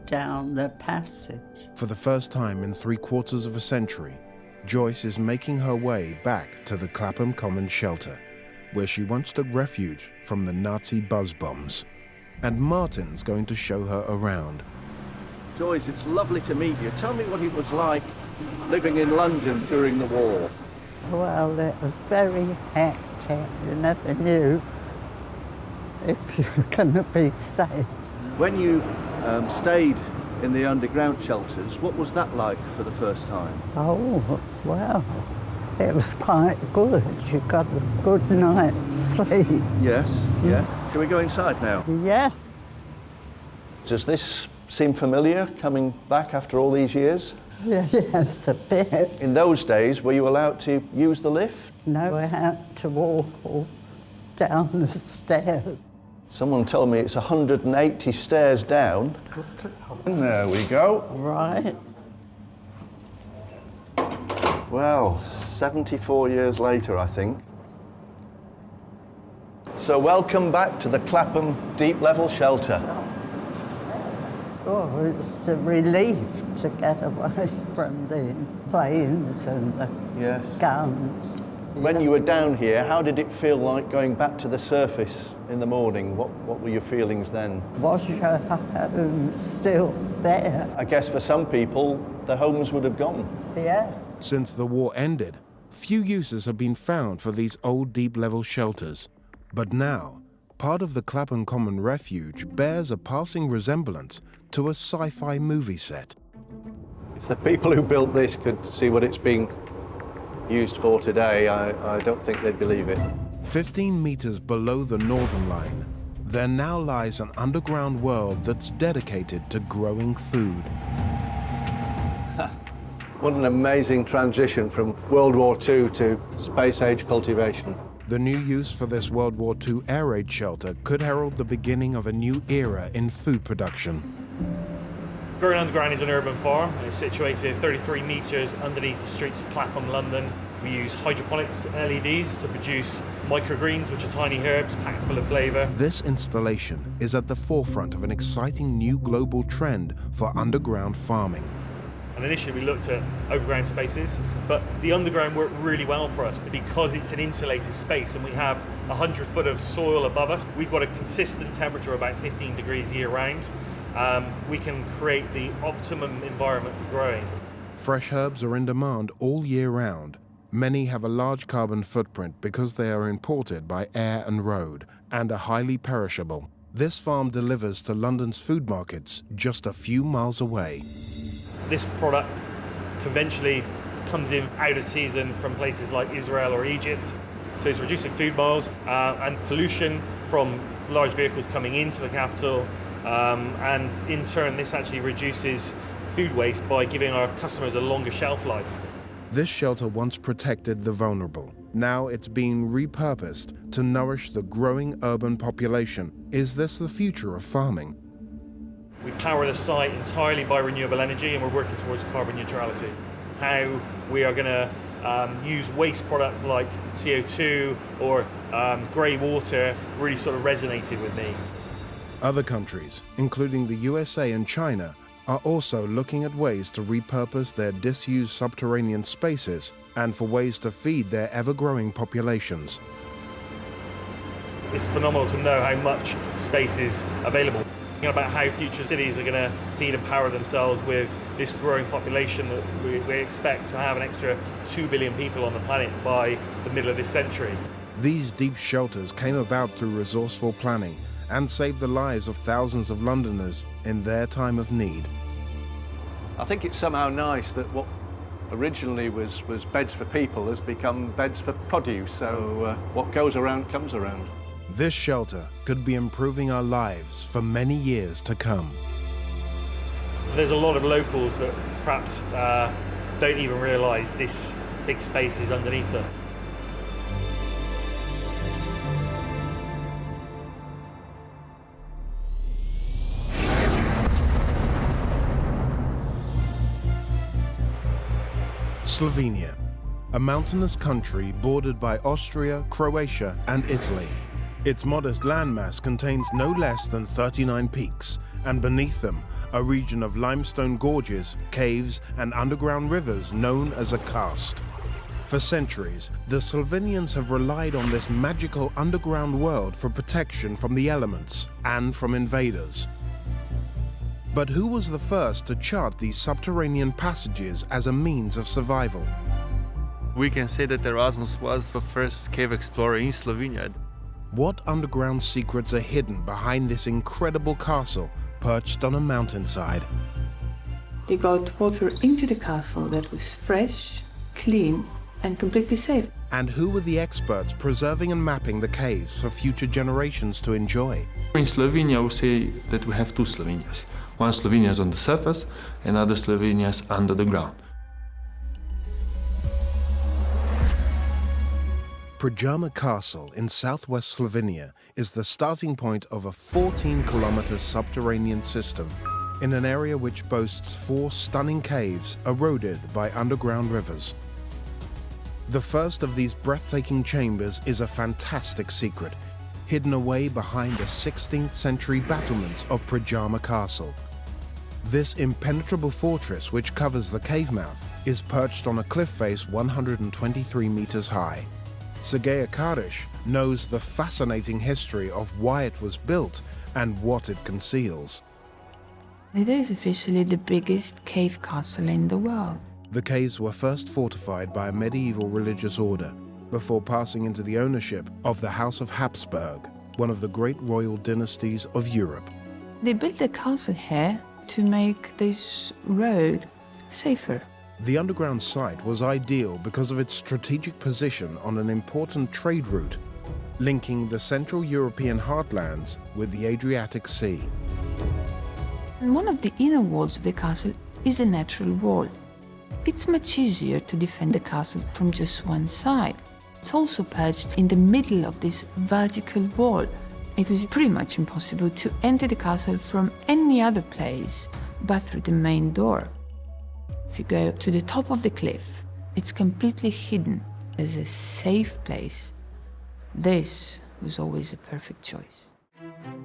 down the passage. For the first time in 3/4 of a century, Joyce is making her way back to the Clapham Common shelter, where she once took refuge from the Nazi buzz bombs. And Martin's going to show her around. Joyce, it's lovely to meet you. Tell me what it was like living in London during the war. Well, it was very hectic. You never knew if you were going to be safe. When you stayed in the underground shelters, what was that like for the first time? Oh, well, it was quite good. You got a good night's sleep. Yes, yeah. Shall we go inside now? Yeah. Does this seem familiar, coming back after all these years? Yes, a bit. In those days, were you allowed to use the lift? No, I had to walk all down the stairs. Someone told me it's 180 stairs down. There we go. Right. Well, 74 years later, I think. So welcome back to the Clapham Deep Level Shelter. Oh, it's a relief to get away from the planes and the guns. When you were down here, how did it feel like going back to the surface in the morning? What were your feelings then? Was your home still there? I guess for some people, the homes would have gone. Yes. Since the war ended, few uses have been found for these old deep-level shelters. But now, part of the Clapham Common Refuge bears a passing resemblance to a sci-fi movie set. If the people who built this could see what it's being used for today, I don't think they'd believe it. 15 meters below the northern line, there now lies an underground world that's dedicated to growing food. What an amazing transition from World War II to space-age cultivation. The new use for this World War II air raid shelter could herald the beginning of a new era in food production. Growing Underground is an urban farm. It's situated 33 metres underneath the streets of Clapham, London. We use hydroponics LEDs to produce microgreens, which are tiny herbs packed full of flavour. This installation is at the forefront of an exciting new global trend for underground farming. And initially we looked at overground spaces, but the underground worked really well for us because it's an insulated space and we have 100 foot of soil above us. We've got a consistent temperature of about 15 degrees year round. We can create the optimum environment for growing. Fresh herbs are in demand all year round. Many have a large carbon footprint because they are imported by air and road and are highly perishable. This farm delivers to London's food markets just a few miles away. This product conventionally comes in out of season from places like Israel or Egypt. So it's reducing food miles and pollution from large vehicles coming into the capital. And in turn, this actually reduces food waste by giving our customers a longer shelf life. This shelter once protected the vulnerable. Now it's being repurposed to nourish the growing urban population. Is this the future of farming? We power the site entirely by renewable energy and we're working towards carbon neutrality. How we are going to use waste products like CO2 or grey water really sort of resonated with me. Other countries, including the USA and China, are also looking at ways to repurpose their disused subterranean spaces and for ways to feed their ever-growing populations. It's phenomenal to know how much space is available. About how future cities are going to feed and power themselves with this growing population that we expect to have an extra 2 billion people on the planet by the middle of this century. These deep shelters came about through resourceful planning and saved the lives of thousands of Londoners in their time of need. I think it's somehow nice that what originally was beds for people has become beds for produce, so what goes around comes around. This shelter could be improving our lives for many years to come. There's a lot of locals that perhaps don't even realise this big space is underneath them. Slovenia, a mountainous country bordered by Austria, Croatia, and Italy. Its modest landmass contains no less than 39 peaks, and beneath them, a region of limestone gorges, caves, and underground rivers known as a karst. For centuries, the Slovenians have relied on this magical underground world for protection from the elements and from invaders. But who was the first to chart these subterranean passages as a means of survival? We can say that Erasmus was the first cave explorer in Slovenia. What underground secrets are hidden behind this incredible castle perched on a mountainside? They got water into the castle that was fresh, clean, and completely safe. And who were the experts preserving and mapping the caves for future generations to enjoy? In Slovenia, we say that we have two Slovenias. One Slovenia is on the surface, and other Slovenia is under the ground. Projama Castle in southwest Slovenia is the starting point of a 14-kilometer subterranean system in an area which boasts 4 stunning caves eroded by underground rivers. The first of these breathtaking chambers is a fantastic secret, hidden away behind the 16th century battlements of Projama Castle. This impenetrable fortress, which covers the cave mouth, is perched on a cliff face 123 meters high. Sergej Karish knows the fascinating history of why it was built and what it conceals. It is officially the biggest cave castle in the world. The caves were first fortified by a medieval religious order before passing into the ownership of the House of Habsburg, one of the great royal dynasties of Europe. They built the castle here to make this road safer. The underground site was ideal because of its strategic position on an important trade route. linking the Central European heartlands with the Adriatic Sea. And one of the inner walls of the castle is a natural wall. It's much easier to defend the castle from just one side. It's also perched in the middle of this vertical wall. It was pretty much impossible to enter the castle from any other place but through the main door. If you go to the top of the cliff, it's completely hidden as a safe place. This was always a perfect choice.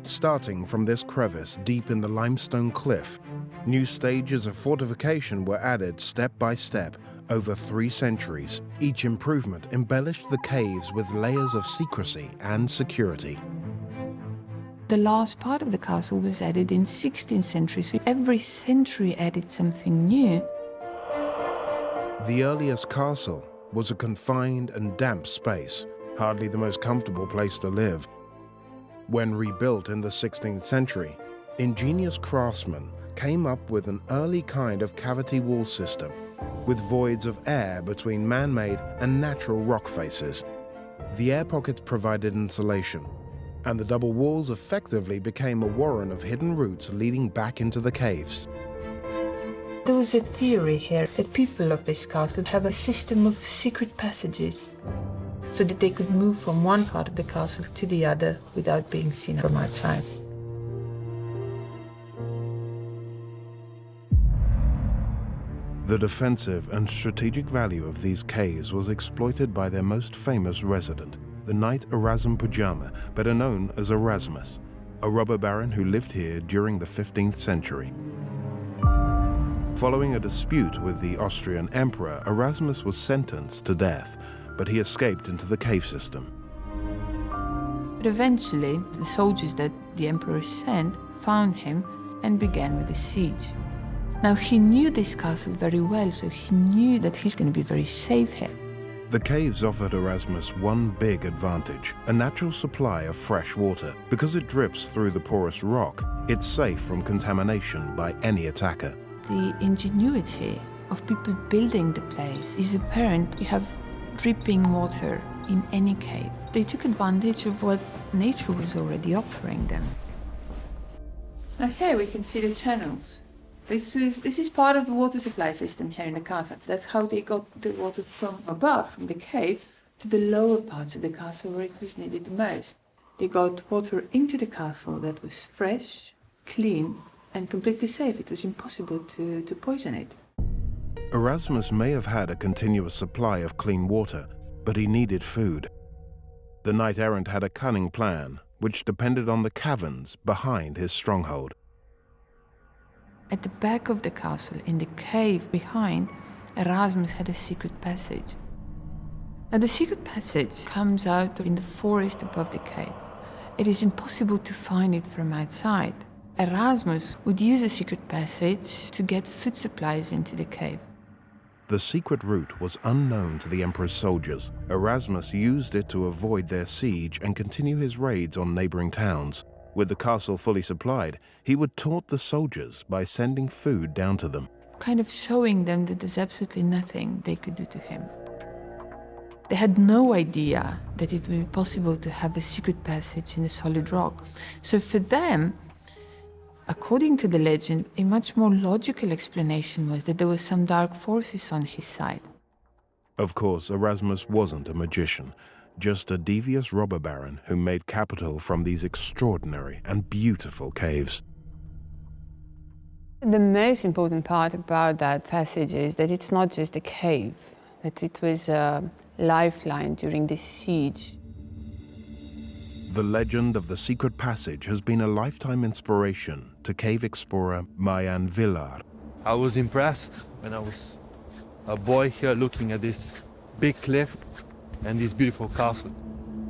Starting from this crevice deep in the limestone cliff, new stages of fortification were added step by step over 3 centuries. Each improvement embellished the caves with layers of secrecy and security. The last part of the castle was added in 16th century, so every century added something new. The earliest castle was a confined and damp space, hardly the most comfortable place to live. When rebuilt in the 16th century, ingenious craftsmen came up with an early kind of cavity wall system, with voids of air between man-made and natural rock faces. The air pockets provided insulation, and the double walls effectively became a warren of hidden routes leading back into the caves. There was a theory here that people of this castle have a system of secret passages so that they could move from one part of the castle to the other without being seen from outside. The defensive and strategic value of these caves was exploited by their most famous resident, the knight Erasm Pujama, better known as Erasmus, a robber baron who lived here during the 15th century. Following a dispute with the Austrian emperor, Erasmus was sentenced to death, but he escaped into the cave system. But eventually, the soldiers that the emperor sent found him and began with the siege. Now, he knew this castle very well, so he knew that he's going to be very safe here. The caves offered Erasmus one big advantage, a natural supply of fresh water. Because it drips through the porous rock, it's safe from contamination by any attacker. The ingenuity of people building the place is apparent. You have dripping water in any cave. They took advantage of what nature was already offering them. Now here we can see the channels. This is part of the water supply system here in the castle. That's how they got the water from above, from the cave, to the lower parts of the castle where it was needed the most. They got water into the castle that was fresh, clean, and completely safe. It was impossible to poison it. Erasmus may have had a continuous supply of clean water, but he needed food. The knight-errant had a cunning plan, which depended on the caverns behind his stronghold. At the back of the castle, in the cave behind, Erasmus had a secret passage. Now, the secret passage comes out in the forest above the cave. It is impossible to find it from outside. Erasmus would use a secret passage to get food supplies into the cave. The secret route was unknown to the emperor's soldiers. Erasmus used it to avoid their siege and continue his raids on neighboring towns. With the castle fully supplied, he would taunt the soldiers by sending food down to them, kind of showing them that there's absolutely nothing they could do to him. They had no idea that it would be possible to have a secret passage in the solid rock. So for them, according to the legend, a much more logical explanation was that there were some dark forces on his side. Of course, Erasmus wasn't a magician, just a devious robber baron who made capital from these extraordinary and beautiful caves. The most important part about that passage is that it's not just a cave, that it was a lifeline during the siege. The legend of the secret passage has been a lifetime inspiration to cave explorer Marjan Villar. I was impressed when I was a boy here looking at this big cliff and this beautiful castle.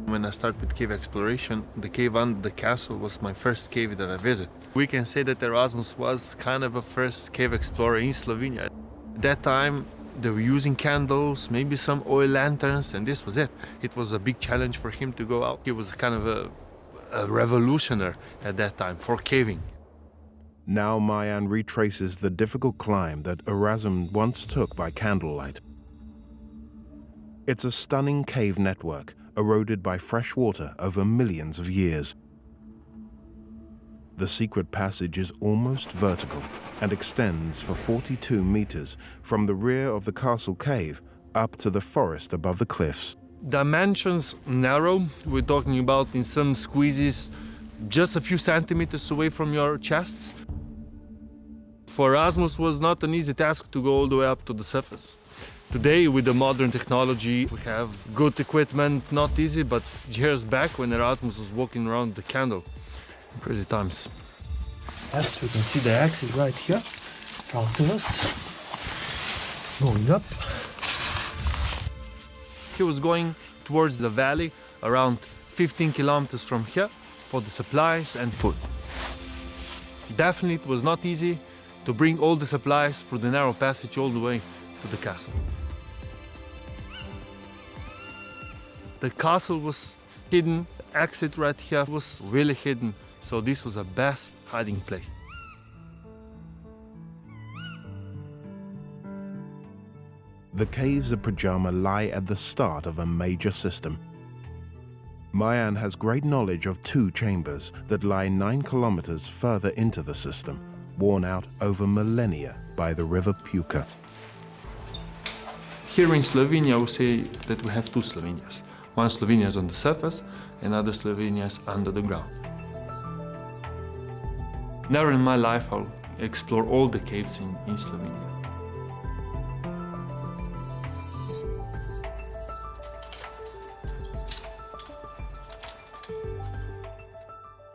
When I started with cave exploration, the cave under the castle was my first cave that I visited. We can say that Erasmus was kind of a first cave explorer in Slovenia. At that time, they were using candles, maybe some oil lanterns, and this was it. It was a big challenge for him to go out. He was kind of a revolutionary at that time for caving. Now Marjan retraces the difficult climb that Erasm once took by candlelight. It's a stunning cave network, eroded by fresh water over millions of years. The secret passage is almost vertical and extends for 42 meters from the rear of the castle cave up to the forest above the cliffs. Dimensions narrow. We're talking about in some squeezes just a few centimeters away from your chests. For Erasmus was not an easy task to go all the way up to the surface. Today, with the modern technology, we have good equipment, not easy, but years back when Erasmus was walking around the candle, crazy times. Yes, we can see the exit right here, in front of us, going up. He was going towards the valley, around 15 kilometers from here, for the supplies and food. Definitely it was not easy to bring all the supplies through the narrow passage all the way to the castle. The castle was hidden, the exit right here was really hidden, so this was the best hiding place. The caves of Pajama lie at the start of a major system. Mayan has great knowledge of two chambers that lie 9 kilometers further into the system, worn out over millennia by the river Puka. Here in Slovenia, we say that we have two Slovenias. One Slovenia is on the surface, and other Slovenia is under the ground. Never in my life I'll explore all the caves in Slovenia.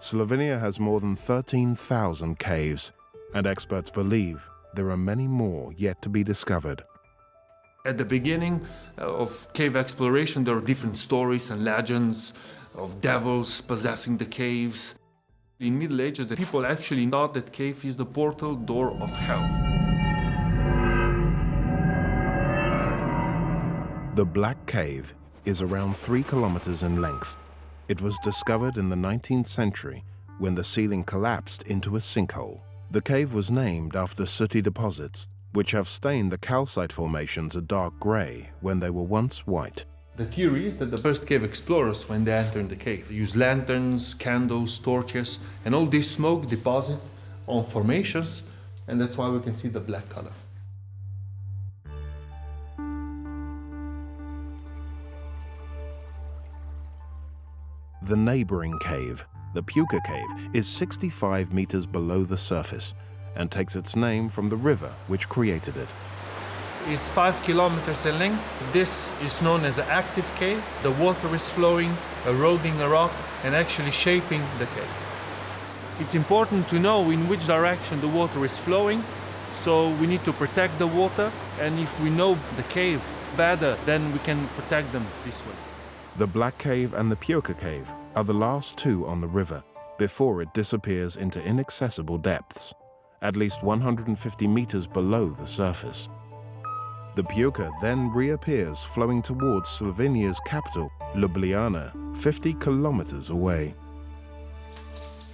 Slovenia has more than 13,000 caves, and experts believe there are many more yet to be discovered. At the beginning of cave exploration, there are different stories and legends of devils possessing the caves. In Middle Ages, the people actually thought that cave is the portal door of hell. The Black Cave is around 3 kilometers in length. It was discovered in the 19th century when the ceiling collapsed into a sinkhole. The cave was named after sooty deposits, which have stained the calcite formations a dark gray when they were once white. The theory is that the first cave explorers, when they entered the cave, used lanterns, candles, torches, and all this smoke deposit on formations, and that's why we can see the black color. The neighboring cave, the Puka Cave, is 65 meters below the surface and takes its name from the river which created it. It's 5 kilometers in length. This is known as an active cave. The water is flowing, eroding the rock, and actually shaping the cave. It's important to know in which direction the water is flowing, so we need to protect the water, and if we know the cave better, then we can protect them this way. The Black Cave and the Puka Cave are the last two on the river before it disappears into inaccessible depths, at least 150 meters below the surface. The Puka then reappears flowing towards Slovenia's capital, Ljubljana, 50 kilometers away.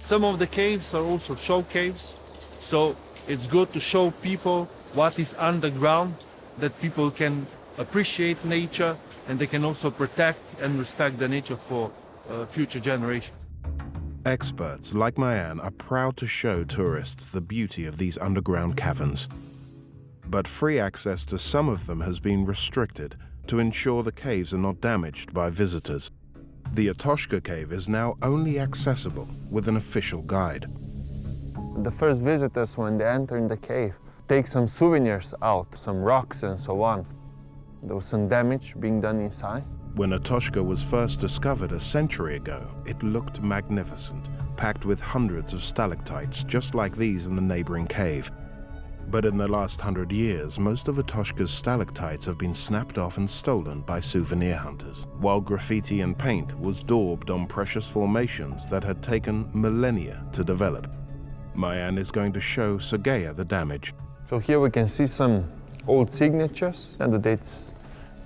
Some of the caves are also show caves, so it's good to show people what is underground, that people can appreciate nature, and they can also protect and respect the nature for future generations. Experts like Mayan are proud to show tourists the beauty of these underground caverns. But free access to some of them has been restricted to ensure the caves are not damaged by visitors. The Atoshka Cave is now only accessible with an official guide. The first visitors, when they enter in the cave, take some souvenirs out, some rocks and so on. There was some damage being done inside. When Atoshka was first discovered a century ago, it looked magnificent, packed with hundreds of stalactites just like these in the neighboring cave. But in the last 100 years, most of Atoshka's stalactites have been snapped off and stolen by souvenir hunters, while graffiti and paint was daubed on precious formations that had taken millennia to develop. Mayan is going to show Sergeja the damage. So here we can see some old signatures, and the dates,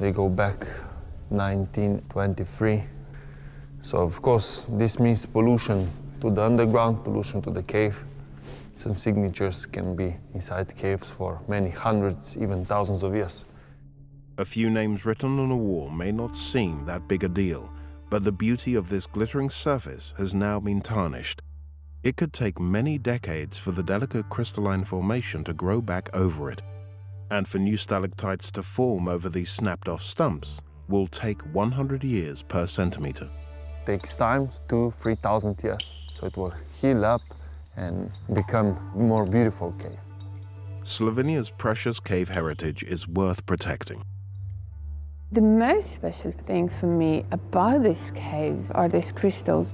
they go back 1923. So of course this means pollution to the underground, pollution to the cave. Some signatures can be inside caves for many hundreds, even thousands of years. A few names written on a wall may not seem that big a deal, but the beauty of this glittering surface has now been tarnished. It could take many decades for the delicate crystalline formation to grow back over it, and for new stalactites to form over these snapped-off stumps will take 100 years per centimeter. Takes time, 2,000–3,000 years, so it will heal up and become more beautiful cave. Slovenia's precious cave heritage is worth protecting. The most special thing for me about these caves are these crystals.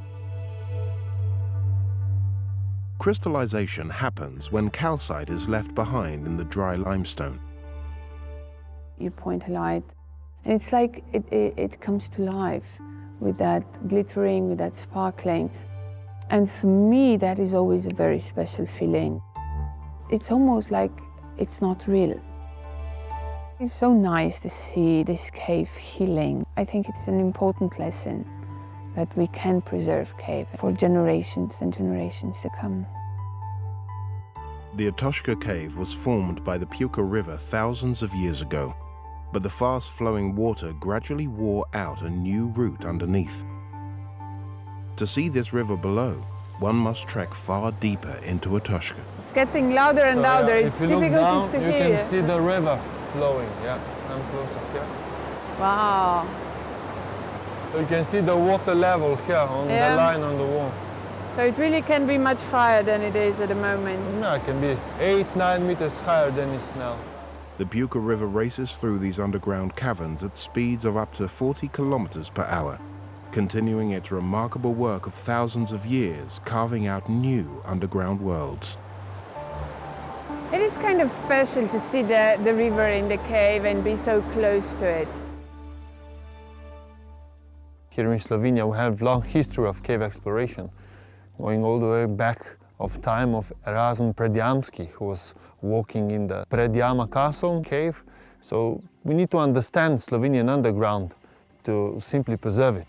Crystallization happens when calcite is left behind in the dry limestone. You point a light, and it's like it comes to life with that glittering, with that sparkling. And for me, that is always a very special feeling. It's almost like it's not real. It's so nice to see this cave healing. I think it's an important lesson that we can preserve cave for generations and generations to come. The Atoshka cave was formed by the Puka River thousands of years ago, but the fast-flowing water gradually wore out a new route underneath. To see this river below, one must trek far deeper into Atoshka. It's getting louder and louder. It's difficult look down, to you hear. can see the river flowing. Yeah, I'm closer here. Wow. So you can see the water level here on the line on the wall. So it really can be much higher than it is at the moment. No, it can be 8–9 meters higher than it is now. The Puka River races through these underground caverns at speeds of up to 40 kilometers per hour, continuing its remarkable work of thousands of years, carving out new underground worlds. It is kind of special to see the river in the cave and be so close to it. Here in Slovenia we have a long history of cave exploration, going all the way back of time of Erasm Predjamski, who was walking in the Predjama castle cave. So we need to understand Slovenian underground to simply preserve it.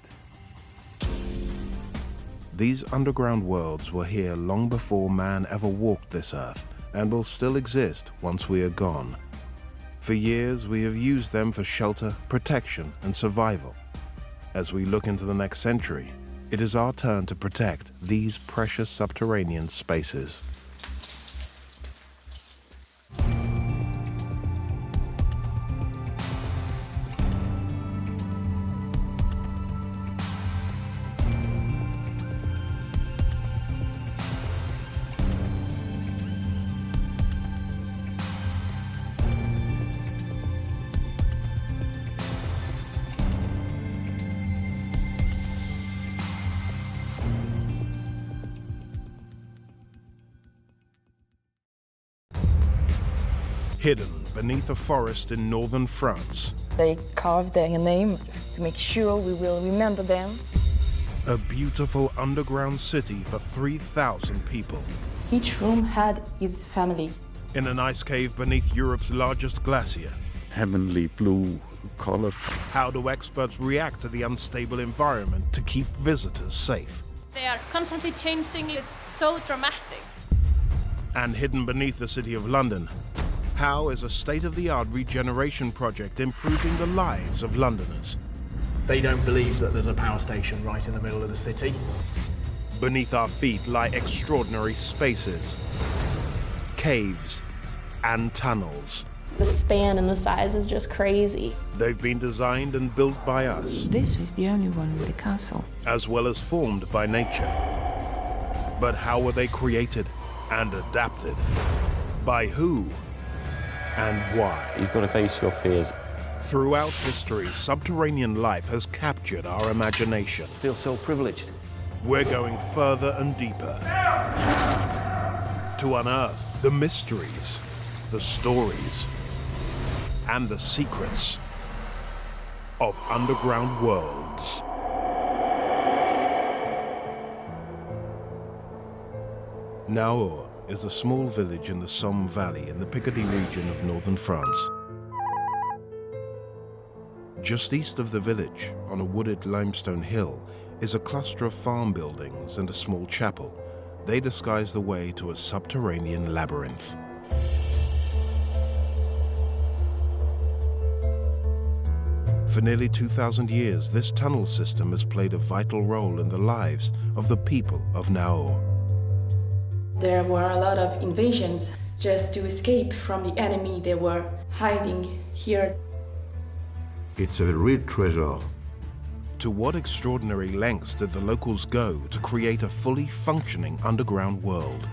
These underground worlds were here long before man ever walked this earth, and will still exist once we are gone. For years we have used them for shelter, protection, and survival. As we look into the next century, it is our turn to protect these precious subterranean spaces. Hidden beneath a forest in northern France. They carved their name to make sure we will remember them. A beautiful underground city for 3,000 people. Each room had his family. In an ice cave beneath Europe's largest glacier. Heavenly blue color. How do experts react to the unstable environment to keep visitors safe? They are constantly changing. It's so dramatic. And hidden beneath the city of London, how is a state-of-the-art regeneration project improving the lives of Londoners? They don't believe that there's a power station right in the middle of the city. Beneath our feet lie extraordinary spaces, caves, and tunnels. The span and the size is just crazy. They've been designed and built by us. This is the only one with a castle. As well as formed by nature. But how were they created and adapted? By who? And why? You've got to face your fears. Throughout history, subterranean life has captured our imagination. I feel so privileged. We're going further and deeper to unearth the mysteries, the stories, and the secrets of underground worlds. Naur is a small village in the Somme Valley in the Picardy region of northern France. Just east of the village, on a wooded limestone hill, is a cluster of farm buildings and a small chapel. They disguise the way to a subterranean labyrinth. For nearly 2,000 years, this tunnel system has played a vital role in the lives of the people of Naur. There were a lot of invasions just to escape from the enemy. They were hiding here. It's a real treasure. To what extraordinary lengths did the locals go to create a fully functioning underground world?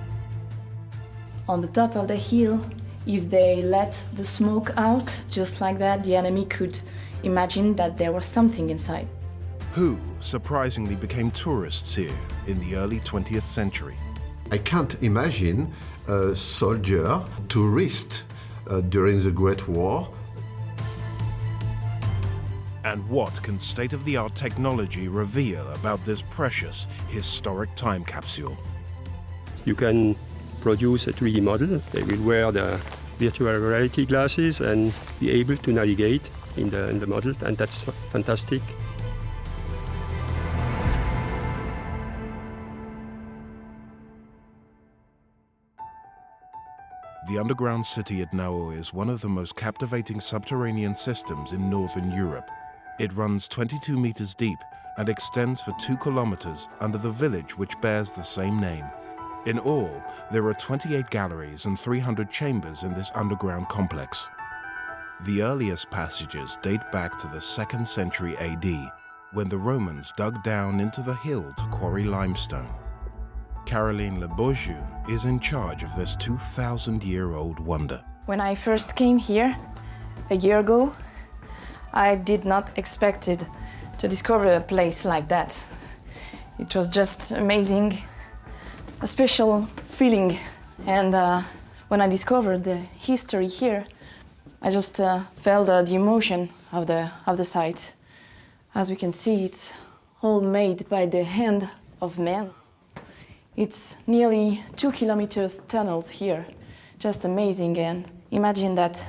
On the top of the hill, if they let the smoke out, just like that, the enemy could imagine that there was something inside. Who surprisingly became tourists here in the early 20th century? I can't imagine a soldier, tourist during the Great War. And what can state-of-the-art technology reveal about this precious historic time capsule? You can produce a 3D model. They will wear the virtual reality glasses and be able to navigate in the model, and that's fantastic. The underground city at Naur is one of the most captivating subterranean systems in Northern Europe. It runs 22 meters deep and extends for 2 kilometers under the village which bears the same name. In all, there are 28 galleries and 300 chambers in this underground complex. The earliest passages date back to the 2nd century AD, when the Romans dug down into the hill to quarry limestone. Caroline Le Bourgeois is in charge of this 2,000-year-old wonder. When I first came here a year ago, I did not expect to discover a place like that. It was just amazing, a special feeling. And when I discovered the history here, I just felt the emotion of the site. As we can see, it's all made by the hand of man. It's nearly 2 kilometers tunnels here, just amazing. And imagine that.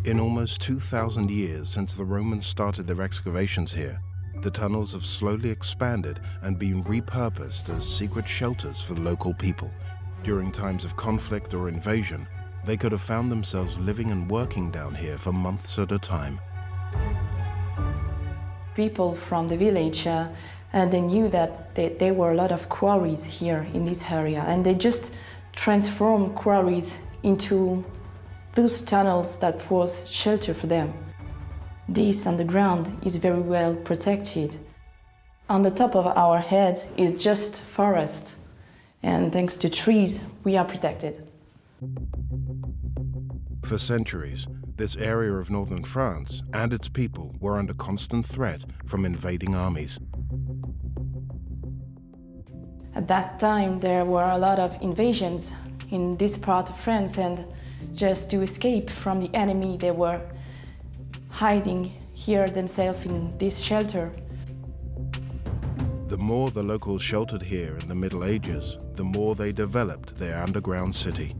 In almost 2,000 years since the Romans started their excavations here, the tunnels have slowly expanded and been repurposed as secret shelters for local people. During times of conflict or invasion, they could have found themselves living and working down here for months at a time. People from the village, they knew that there were a lot of quarries here in this area, and they just transformed quarries into those tunnels that was shelter for them. This underground is very well protected. On the top of our head is just forest, and thanks to trees, we are protected. For centuries, this area of northern France and its people were under constant threat from invading armies. At that time, there were a lot of invasions in this part of France, and just to escape from the enemy, they were hiding here themselves in this shelter. The more the locals sheltered here in the Middle Ages, the more they developed their underground city.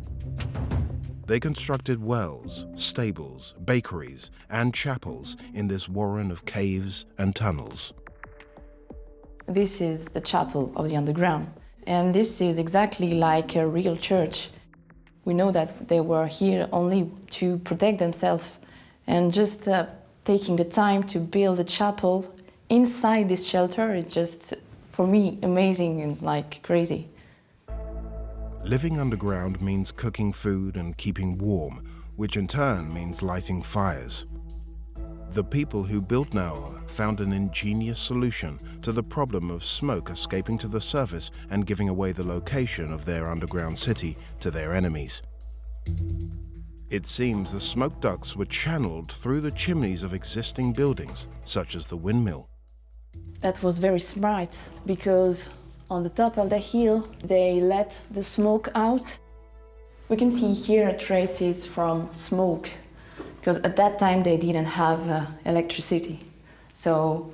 They constructed wells, stables, bakeries, and chapels in this warren of caves and tunnels. This is the chapel of the underground, and this is exactly like a real church. We know that they were here only to protect themselves, and just taking the time to build a chapel inside this shelter is just, for me, amazing and like crazy. Living underground means cooking food and keeping warm, which in turn means lighting fires. The people who built Naur found an ingenious solution to the problem of smoke escaping to the surface and giving away the location of their underground city to their enemies. It seems the smoke ducts were channeled through the chimneys of existing buildings, such as the windmill. That was very smart, because on the top of the hill, they let the smoke out. We can see here traces from smoke, because at that time they didn't have electricity. So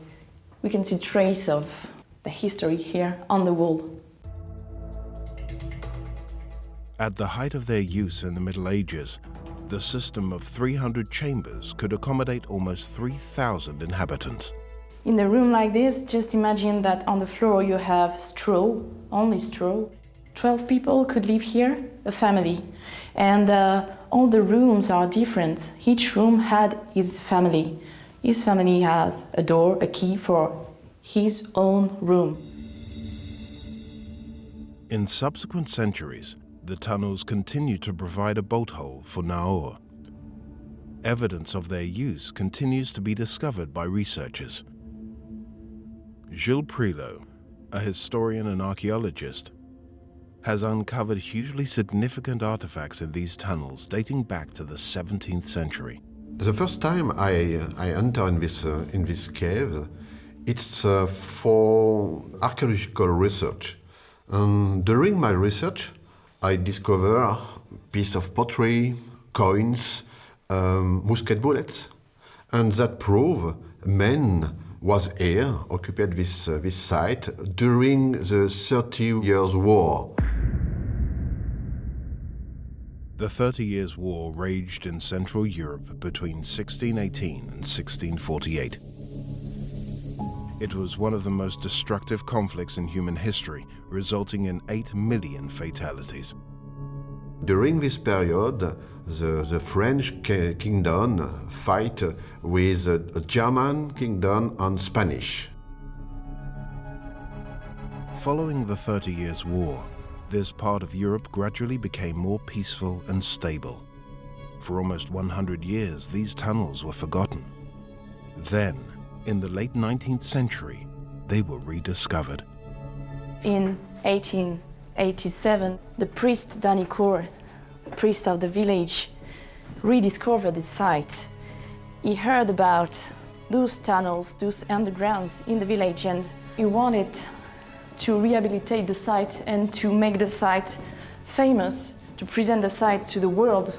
we can see trace of the history here on the wall. At the height of their use in the Middle Ages, the system of 300 chambers could accommodate almost 3,000 inhabitants. In a room like this, just imagine that on the floor you have straw, only straw. 12 people could live here, a family. And all the rooms are different. Each room had his family. His family has a door, a key for his own room. In subsequent centuries, the tunnels continued to provide a boat hole for Naur. Evidence of their use continues to be discovered by researchers. Gilles Prilot, a historian and archaeologist, has uncovered hugely significant artifacts in these tunnels dating back to the 17th century. The first time I enter in this cave, it's for archaeological research. And during my research, I discover a piece of pottery, coins, musket bullets, and that prove men was here, occupied this site during the 30 Years' War. The 30 Years' War raged in Central Europe between 1618 and 1648. It was one of the most destructive conflicts in human history, resulting in 8 million fatalities. During this period, the French kingdom fight with a German kingdom and Spanish. Following the 30 Years' War, this part of Europe gradually became more peaceful and stable. For almost 100 years, these tunnels were forgotten. Then, in the late 19th century, they were rediscovered. In 1887, the priest Danicourt, priest of the village, rediscovered the site. He heard about those tunnels, those undergrounds in the village, and he wanted to rehabilitate the site and to make the site famous, to present the site to the world.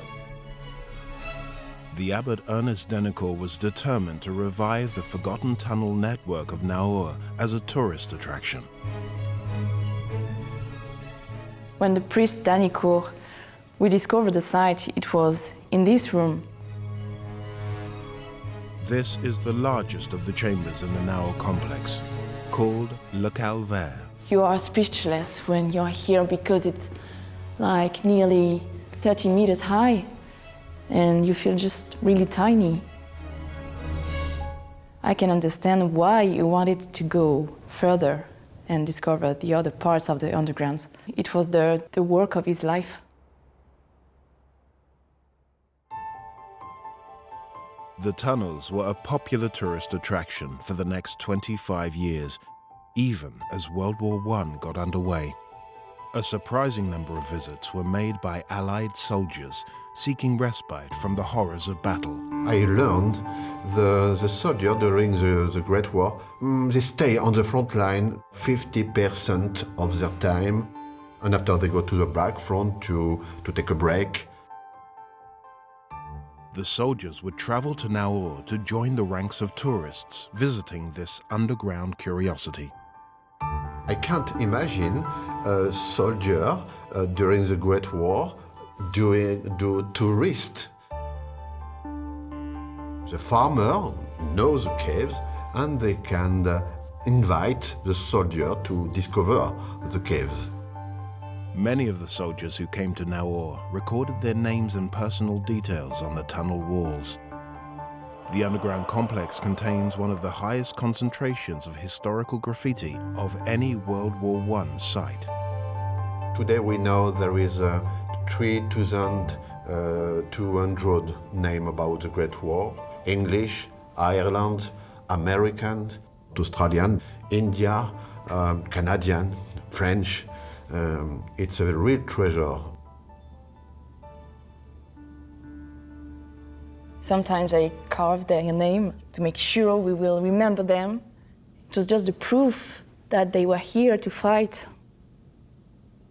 The abbot Ernest Danicourt was determined to revive the forgotten tunnel network of Naur as a tourist attraction. When the priest Danicourt rediscovered the site, it was in this room. This is the largest of the chambers in the Naur complex, called Le Calvaire. You are speechless when you're here because it's like nearly 30 meters high and you feel just really tiny. I can understand why you wanted to go further and discover the other parts of the underground. It was the work of his life. The tunnels were a popular tourist attraction for the next 25 years, even as World War I got underway. A surprising number of visits were made by Allied soldiers seeking respite from the horrors of battle. I learned the soldiers during the Great War, they stay on the front line 50% of their time, and after they go to the back front to take a break. The soldiers would travel to Naur to join the ranks of tourists visiting this underground curiosity. I can't imagine a soldier during the Great War do tourist. The farmer knows the caves and they can invite the soldier to discover the caves. Many of the soldiers who came to Naur recorded their names and personal details on the tunnel walls. The underground complex contains one of the highest concentrations of historical graffiti of any World War I site. Today we know there is 3,200 names about the Great War. English, Ireland, American, Australian, India, Canadian, French. It's a real treasure. Sometimes I carve their name to make sure we will remember them. It was just the proof that they were here to fight.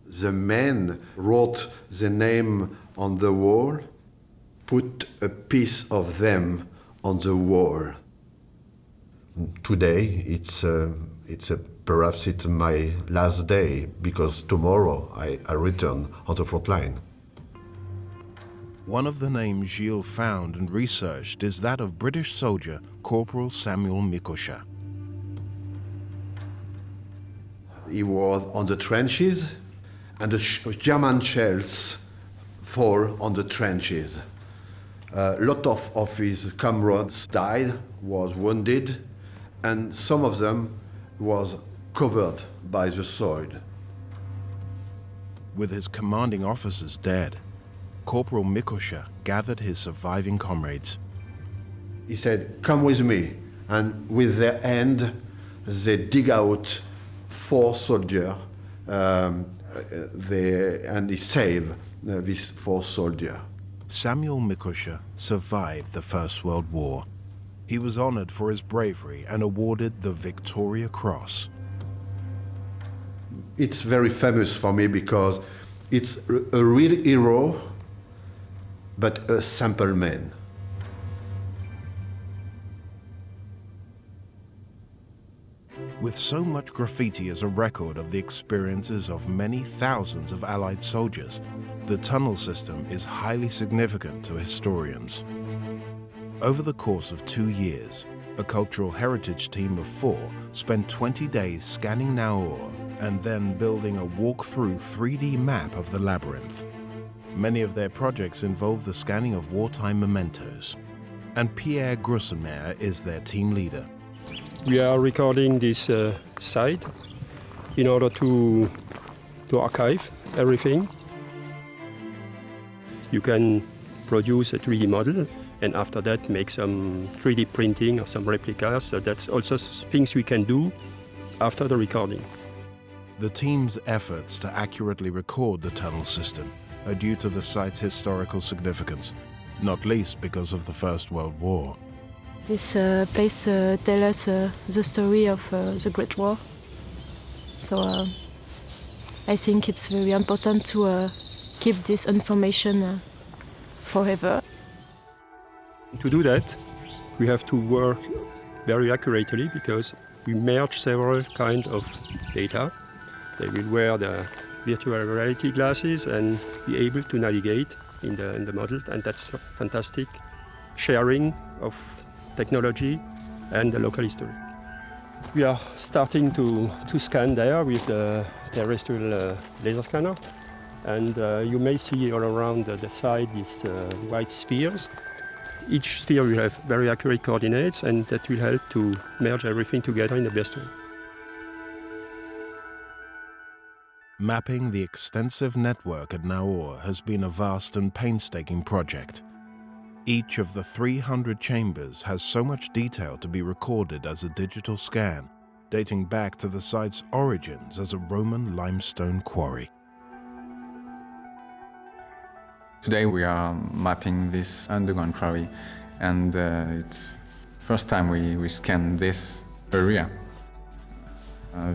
The men wrote the name on the wall, put a piece of them on the wall. Today, perhaps it's my last day, because tomorrow I return on the front line. One of the names Gilles found and researched is that of British soldier Corporal Samuel Mikosha. He was on the trenches, and the German shells fall on the trenches. A lot of his comrades died, was wounded, and some of them was covered by the soil. With his commanding officers dead, Corporal Mikosza gathered his surviving comrades. He said, "Come with me." And with their hand, they dig out 4 soldiers, and he saved these 4 soldiers. Samuel Mikosza survived the First World War. He was honored for his bravery and awarded the Victoria Cross. It's very famous for me because it's a real hero, but a simple man. With so much graffiti as a record of the experiences of many thousands of Allied soldiers, the tunnel system is highly significant to historians. Over the course of 2 years, a cultural heritage team of 4 spent 20 days scanning Naur and then building a walk-through 3D map of the labyrinth. Many of their projects involve the scanning of wartime mementos, and Pierre Grussemer is their team leader. We are recording this site in order to archive everything. You can produce a 3D model and after that make some 3D printing or some replicas. So that's also things we can do after the recording. The team's efforts to accurately record the tunnel system are due to the site's historical significance, not least because of the First World War. This place tells us the story of the Great War. So I think it's very important to keep this information forever. To do that, we have to work very accurately because we merge several kinds of data. They will wear the virtual reality glasses and be able to navigate in the model, and that's fantastic. Sharing of technology and the local history. We are starting to scan there with the terrestrial laser scanner, and you may see all around the side these white spheres. Each sphere will have very accurate coordinates, and that will help to merge everything together in the best way. Mapping the extensive network at Naur has been a vast and painstaking project. Each of the 300 chambers has so much detail to be recorded as a digital scan, dating back to the site's origins as a Roman limestone quarry. Today we are mapping this underground quarry, and it's first time we scan this area.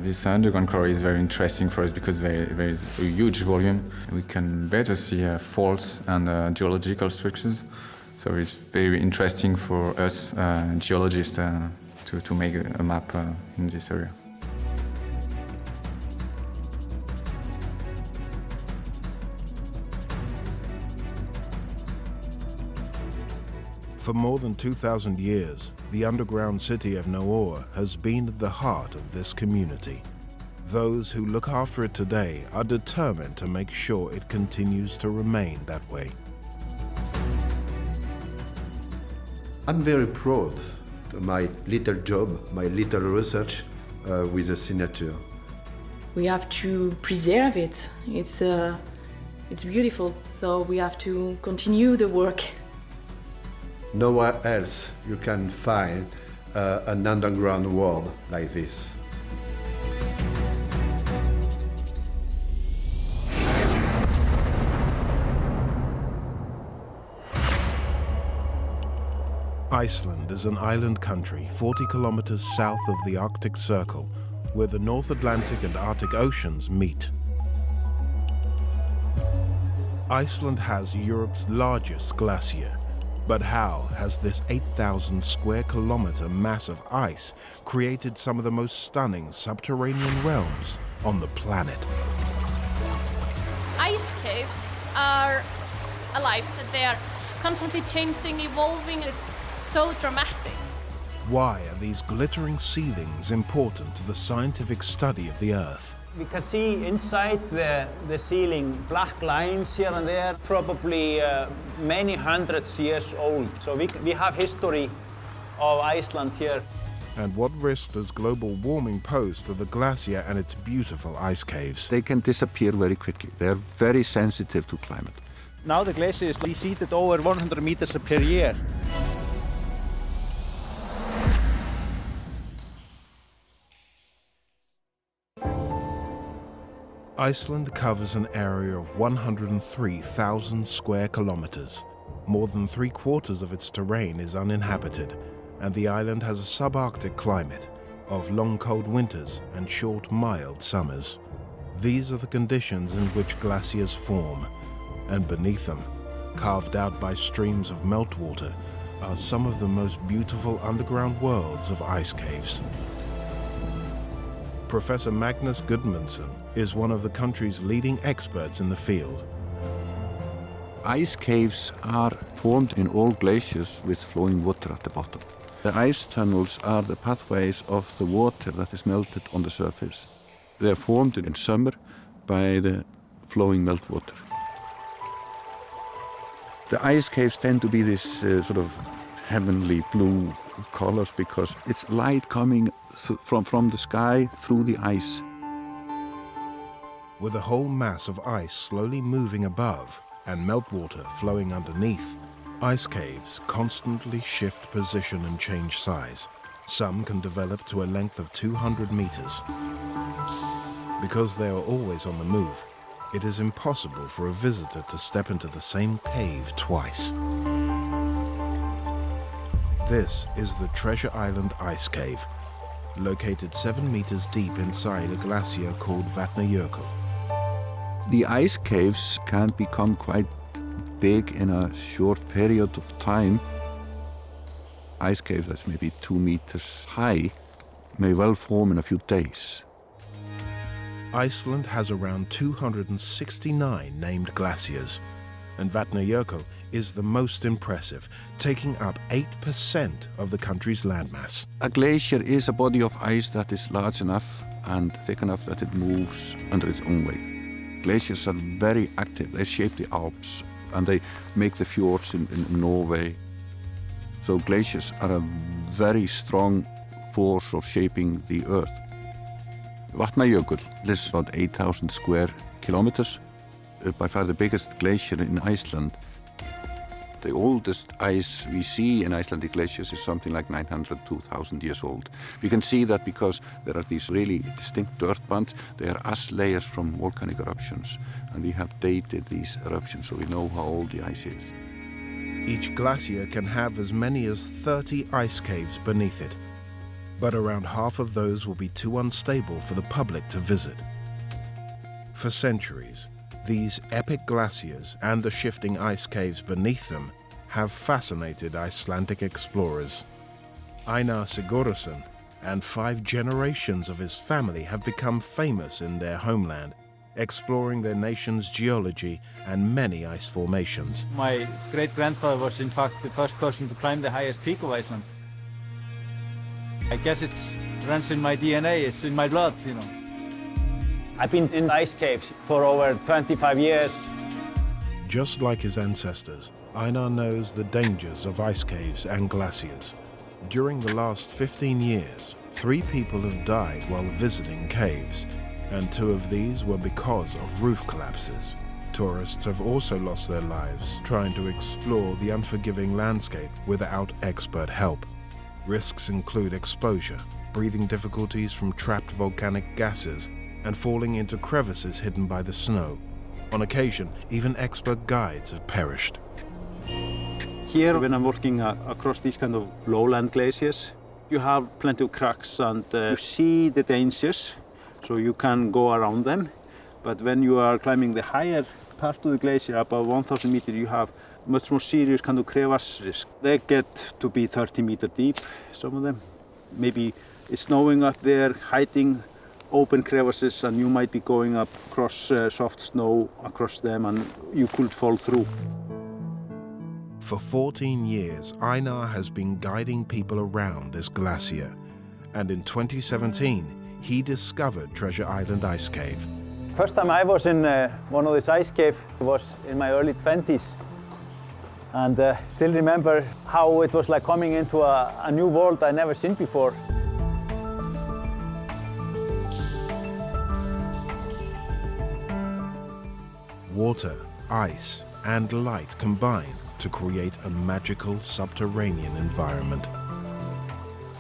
This underground quarry is very interesting for us because there is a huge volume. We can better see faults and geological structures. So it's very interesting for us geologists to make a map in this area. For more than 2,000 years, the underground city of Naur has been at the heart of this community. Those who look after it today are determined to make sure it continues to remain that way. I'm very proud of my little job, my little research with the signature. We have to preserve it. It's beautiful, so we have to continue the work. Nowhere else you can find an underground world like this. Iceland is an island country 40 kilometers south of the Arctic Circle, where the North Atlantic and Arctic Oceans meet. Iceland has Europe's largest glacier. But how has this 8,000 square kilometer mass of ice created some of the most stunning subterranean realms on the planet? Ice caves are alive. They are constantly changing, evolving. It's so dramatic. Why are these glittering ceilings important to the scientific study of the Earth? We can see inside the ceiling black lines here and there, probably many hundreds years old. So we have history of Iceland here. And what risk does global warming pose to the glacier and its beautiful ice caves? They can disappear very quickly. They are very sensitive to climate. Now the glacier is receded over 100 meters per year. Iceland covers an area of 103,000 square kilometers. More than 3/4 of its terrain is uninhabited, and the island has a subarctic climate of long cold winters and short mild summers. These are the conditions in which glaciers form, and beneath them, carved out by streams of meltwater, are some of the most beautiful underground worlds of ice caves. Professor Magnus Gudmundsson is one of the country's leading experts in the field. Ice caves are formed in all glaciers with flowing water at the bottom. The ice tunnels are the pathways of the water that is melted on the surface. They are formed in summer by the flowing meltwater. The ice caves tend to be this sort of heavenly blue colors because it's light coming from the sky through the ice. With a whole mass of ice slowly moving above and meltwater flowing underneath, ice caves constantly shift position and change size. Some can develop to a length of 200 meters. Because they are always on the move, it is impossible for a visitor to step into the same cave twice. This is the Treasure Island Ice Cave, located 7 meters deep inside a glacier called Vatnajökull. The ice caves can become quite big in a short period of time. Ice cave that's maybe 2 meters high may well form in a few days. Iceland has around 269 named glaciers, and Vatnajökull is the most impressive, taking up 8% of the country's landmass. A glacier is a body of ice that is large enough and thick enough that it moves under its own weight. Glaciers are very active. They shape the Alps and they make the fjords in Norway. So glaciers are a very strong force for shaping the earth. Vatnajökull is about 8,000 square kilometers, by far the biggest glacier in Iceland. The oldest ice we see in Icelandic glaciers is something like 900 to 1,000 years old. We can see that because there are these really distinct dirt bands. They are ash layers from volcanic eruptions, and we have dated these eruptions, so we know how old the ice is. Each glacier can have as many as 30 ice caves beneath it, but around half of those will be too unstable for the public to visit. For centuries, these epic glaciers and the shifting ice caves beneath them have fascinated Icelandic explorers. Einar Sigurðarson and 5 generations of his family have become famous in their homeland, exploring their nation's geology and many ice formations. My great-grandfather was in fact the first person to climb the highest peak of Iceland. I guess it runs in my DNA, it's in my blood, you know. I've been in ice caves for over 25 years. Just like his ancestors, Einar knows the dangers of ice caves and glaciers. During the last 15 years, 3 people have died while visiting caves, and 2 of these were because of roof collapses. Tourists have also lost their lives trying to explore the unforgiving landscape without expert help. Risks include exposure, breathing difficulties from trapped volcanic gases, and falling into crevices hidden by the snow. On occasion, even expert guides have perished. Here, when I'm working across these kind of lowland glaciers, you have plenty of cracks and you see the dangers, so you can go around them. But when you are climbing the higher part of the glacier, above 1,000 meters, you have much more serious kind of crevasse risk. They get to be 30 meters deep, some of them. Maybe it's snowing up there, hiding open crevices, and you might be going up across soft snow across them, and you could fall through. For 14 years, Einar has been guiding people around this glacier, and in 2017, he discovered Treasure Island Ice Cave. First time I was in one of these ice caves was in my early 20s. And still remember how it was like coming into a new world I'd never seen before. Water, ice, and light combine to create a magical subterranean environment.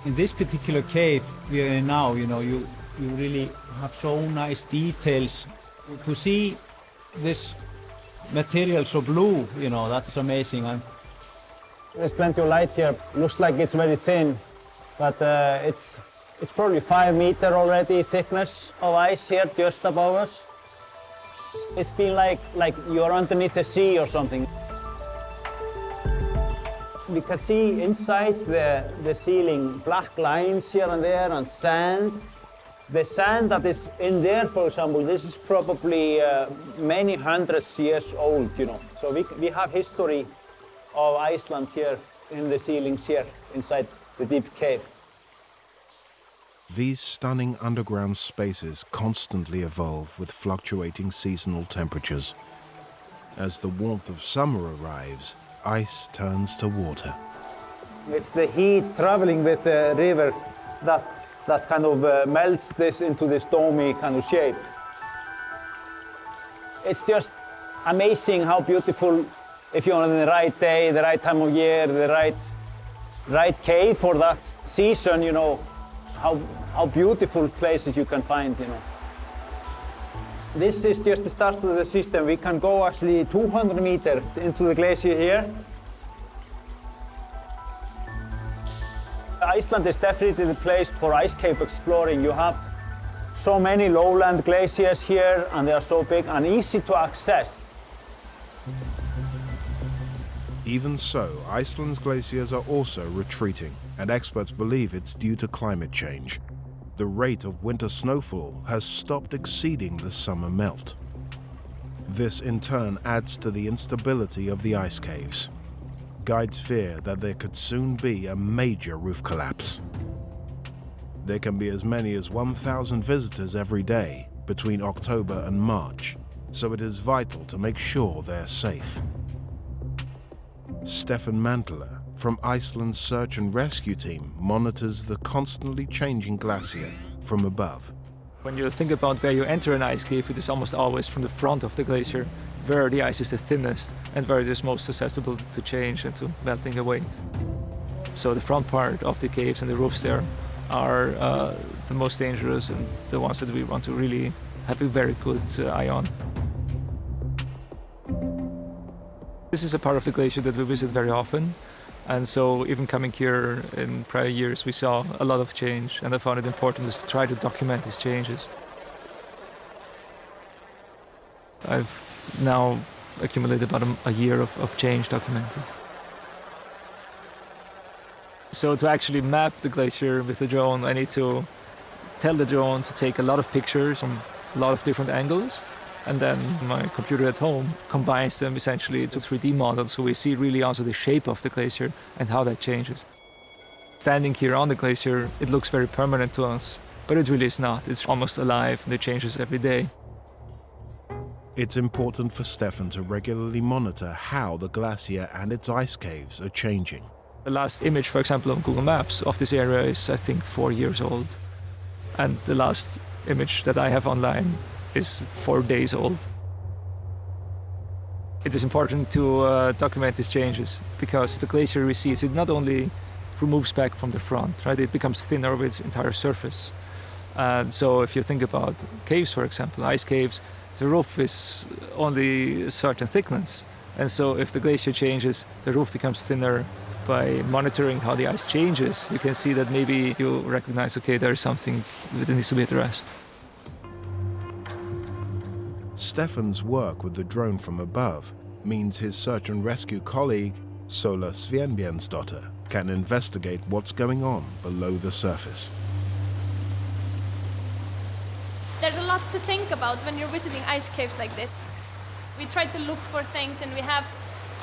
In this particular cave we are in now, you really have so nice details. To see this material so blue, that's amazing. There's plenty of light here. Looks like it's very thin, but it's probably 5 meters already thickness of ice here just above us. It's been like you're underneath the sea or something. We can see inside the ceiling black lines here and there and sand. The sand that is in there, for example, this is probably many hundreds years old, So we have history of Iceland here in the ceilings here inside the deep cave. These stunning underground spaces constantly evolve with fluctuating seasonal temperatures. As the warmth of summer arrives, ice turns to water. It's the heat traveling with the river that kind of melts this into this domy kind of shape. It's just amazing how beautiful, if you're on the right day, the right time of year, the right cave for that season, how beautiful places you can find, This is just the start of the system. We can go actually 200 meters into the glacier here. Iceland is definitely the place for ice cave exploring. You have so many lowland glaciers here, and they are so big and easy to access. Even so, Iceland's glaciers are also retreating, and experts believe it's due to climate change. The rate of winter snowfall has stopped exceeding the summer melt. This in turn adds to the instability of the ice caves. Guides fear that there could soon be a major roof collapse. There can be as many as 1,000 visitors every day between October and March, so it is vital to make sure they're safe. Stefan Mantler from Iceland's search and rescue team monitors the constantly changing glacier from above. When you think about where you enter an ice cave, it is almost always from the front of the glacier, where the ice is the thinnest and where it is most susceptible to change and to melting away. So the front part of the caves and the roofs there are the most dangerous and the ones that we want to really have a very good eye on. This is a part of the glacier that we visit very often, and so even coming here in prior years we saw a lot of change, and I found it important to try to document these changes. I've now accumulated about a year of change documented. So to actually map the glacier with the drone, I need to tell the drone to take a lot of pictures from a lot of different angles, and then my computer at home combines them essentially to 3D models, so we see really also the shape of the glacier and how that changes. Standing here on the glacier, it looks very permanent to us, but it really is not. It's almost alive and it changes every day. It's important for Stefan to regularly monitor how the glacier and its ice caves are changing. The last image, for example, on Google Maps of this area is, I think, 4 years old. And the last image that I have online is 4 days old. It is important to document these changes because the glacier recedes. It not only removes back from the front, right? It becomes thinner over its entire surface. And so if you think about caves, for example, ice caves, the roof is only a certain thickness. And so if the glacier changes, the roof becomes thinner. By monitoring how the ice changes, you can see that maybe you recognize, okay, there is something that needs to be addressed. Stefan's work with the drone from above means his search and rescue colleague, Sola Svenbjørnsdottir, can investigate what's going on below the surface. There's a lot to think about when you're visiting ice caves like this. We try to look for things, and we have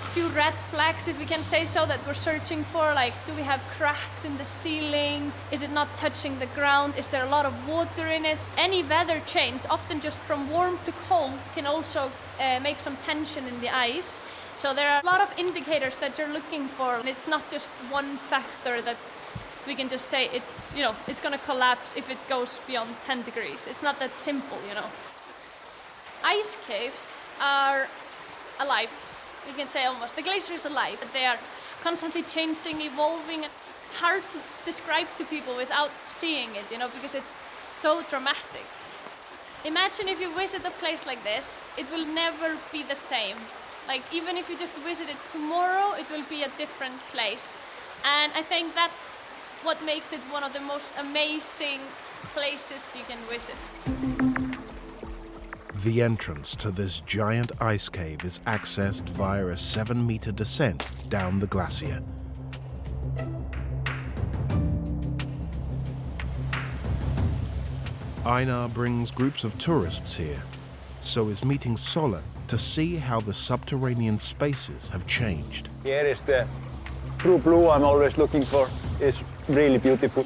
few red flags, if we can say so, that we're searching for. Like, do we have cracks in the ceiling? Is it not touching the ground? Is there a lot of water in it? Any weather change, often just from warm to cold, can also make some tension in the ice. So there are a lot of indicators that you're looking for, and it's not just one factor that we can just say it's, you know, it's going to collapse if it goes beyond 10 degrees. It's not that simple, you know. Ice caves are alive. You can say almost. The glacier is alive. They are constantly changing, evolving. It's hard to describe to people without seeing it, you know, because it's so dramatic. Imagine if you visit a place like this, it will never be the same. Like, even if you just visit it tomorrow, it will be a different place. And I think that's what makes it one of the most amazing places you can visit. The entrance to this giant ice cave is accessed via a 7-meter descent down the glacier. Einar brings groups of tourists here, so is meeting Sola to see how the subterranean spaces have changed. Here is the true blue I'm always looking for. It's really beautiful.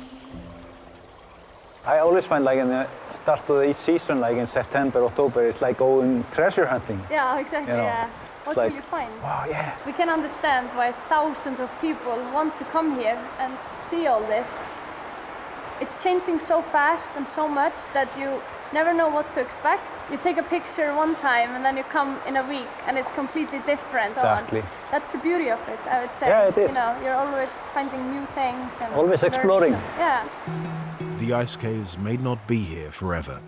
I always find, like, in the start of each season, like in September, October, it's like going treasure hunting. Yeah, exactly, you know, yeah. What like, will you find? Wow, yeah. We can understand why thousands of people want to come here and see all this. It's changing so fast and so much that you never know what to expect. You take a picture one time and then you come in a week and it's completely different. Exactly. That's the beauty of it, I would say. Yeah, it is. You know, you're always finding new things and always exploring. Yeah. The ice caves may not be here forever.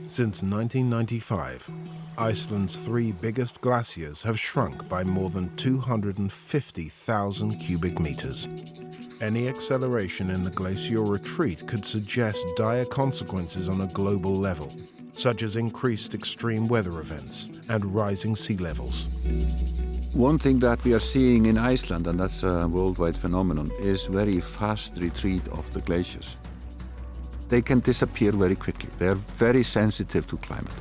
Since 1995, Iceland's 3 biggest glaciers have shrunk by more than 250,000 cubic meters. Any acceleration in the glacial retreat could suggest dire consequences on a global level, such as increased extreme weather events and rising sea levels. One thing that we are seeing in Iceland, and that's a worldwide phenomenon, is very fast retreat of the glaciers. They can disappear very quickly. They are very sensitive to climate.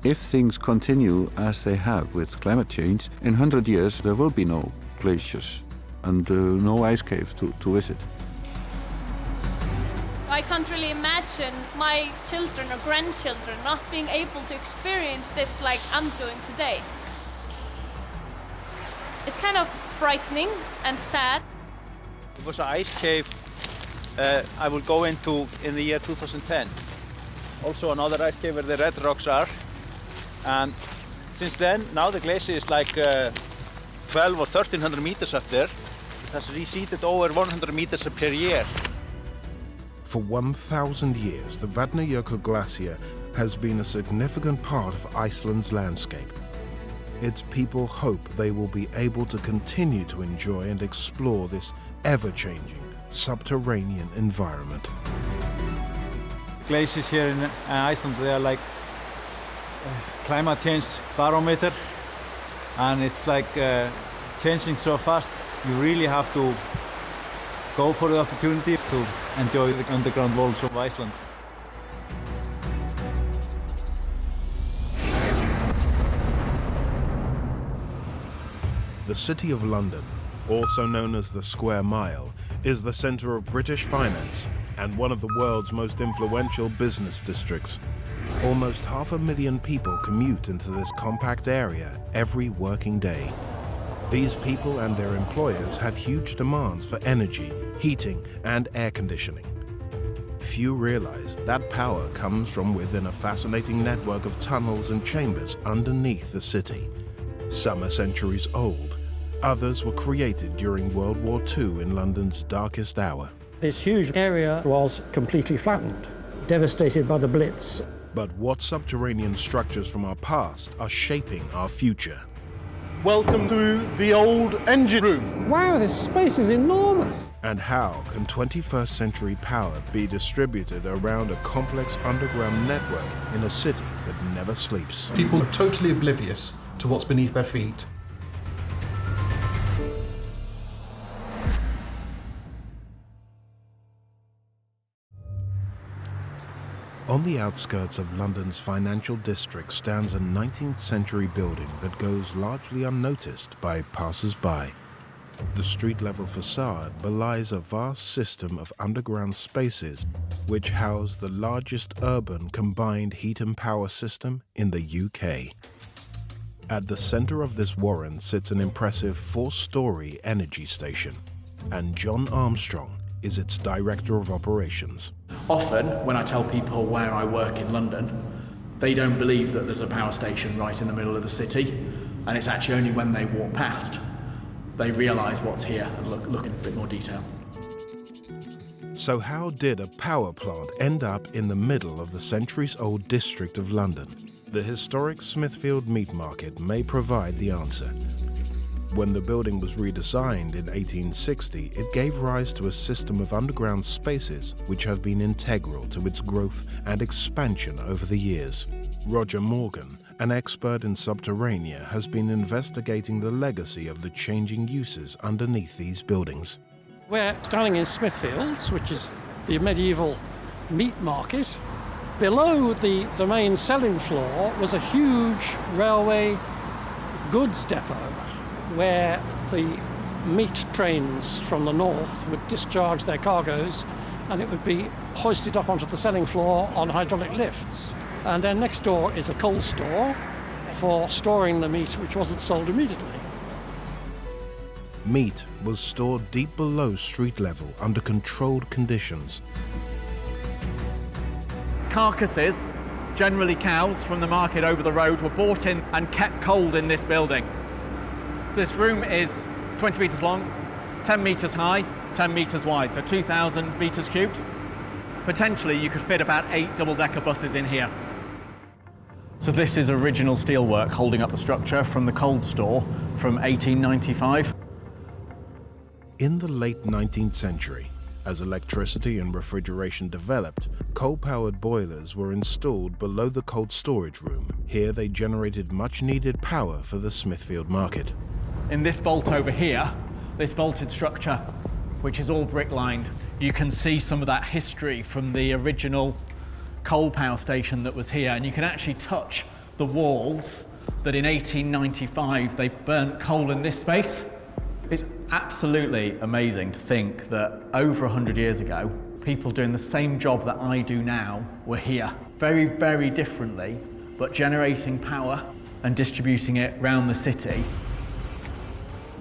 If things continue as they have with climate change, in 100 years there will be no glaciers and no ice caves to visit. I can't really imagine my children or grandchildren not being able to experience this like I'm doing today. It's kind of frightening and sad. It was an ice cave I will go into in the year 2010. Also another ice cave where the red rocks are. And since then, now the glacier is like 12 or 1300 meters up there. It has receded over 100 meters per year. For 1,000 years, the Vatnajökull Glacier has been a significant part of Iceland's landscape. Its people hope they will be able to continue to enjoy and explore this ever-changing subterranean environment. Glaciers here in Iceland, they are like climate change barometer, and it's like changing so fast. You really have to go for the opportunities to enjoy the underground worlds of Iceland. The City of London, also known as the Square Mile, is the center of British finance and one of the world's most influential business districts. Almost 500,000 people commute into this compact area every working day. These people and their employers have huge demands for energy, heating, and air conditioning. Few realize that power comes from within a fascinating network of tunnels and chambers underneath the city. Some are centuries old. Others were created during World War II in London's darkest hour. This huge area was completely flattened, devastated by the Blitz. But what subterranean structures from our past are shaping our future? Welcome to the old engine room. Wow, this space is enormous. And how can 21st century power be distributed around a complex underground network in a city that never sleeps? People are totally oblivious to what's beneath their feet. On the outskirts of London's financial district stands a 19th century building that goes largely unnoticed by passers-by. The street-level facade belies a vast system of underground spaces which house the largest urban combined heat and power system in the UK. At the center of this warren sits an impressive 4-story energy station, and John Armstrong is its director of operations. Often, when I tell people where I work in London, they don't believe that there's a power station right in the middle of the city, and it's actually only when they walk past they realise what's here and look in a bit more detail. So how did a power plant end up in the middle of the centuries-old district of London? The historic Smithfield Meat Market may provide the answer. When the building was redesigned in 1860, it gave rise to a system of underground spaces which have been integral to its growth and expansion over the years. Roger Morgan, an expert in subterranean, has been investigating the legacy of the changing uses underneath these buildings. We're standing in Smithfields, which is the medieval meat market. Below the main selling floor was a huge railway goods depot where the meat trains from the north would discharge their cargoes and it would be hoisted up onto the selling floor on hydraulic lifts. And then next door is a coal store for storing the meat which wasn't sold immediately. Meat was stored deep below street level under controlled conditions. Carcasses, generally cows from the market over the road, were brought in and kept cold in this building. So this room is 20 metres long, 10 metres high, 10 metres wide, so 2,000 metres cubed. Potentially you could fit about 8 double-decker buses in here. So this is original steelwork holding up the structure from the cold store from 1895. In the late 19th century, as electricity and refrigeration developed, coal-powered boilers were installed below the cold storage room. Here they generated much-needed power for the Smithfield market. In this vault over here, this vaulted structure, which is all brick-lined, you can see some of that history from the original coal power station that was here, and you can actually touch the walls that in 1895 they burnt coal in this space. It's absolutely amazing to think that over 100 years ago, people doing the same job that I do now were here, very, very differently, but generating power and distributing it around the city.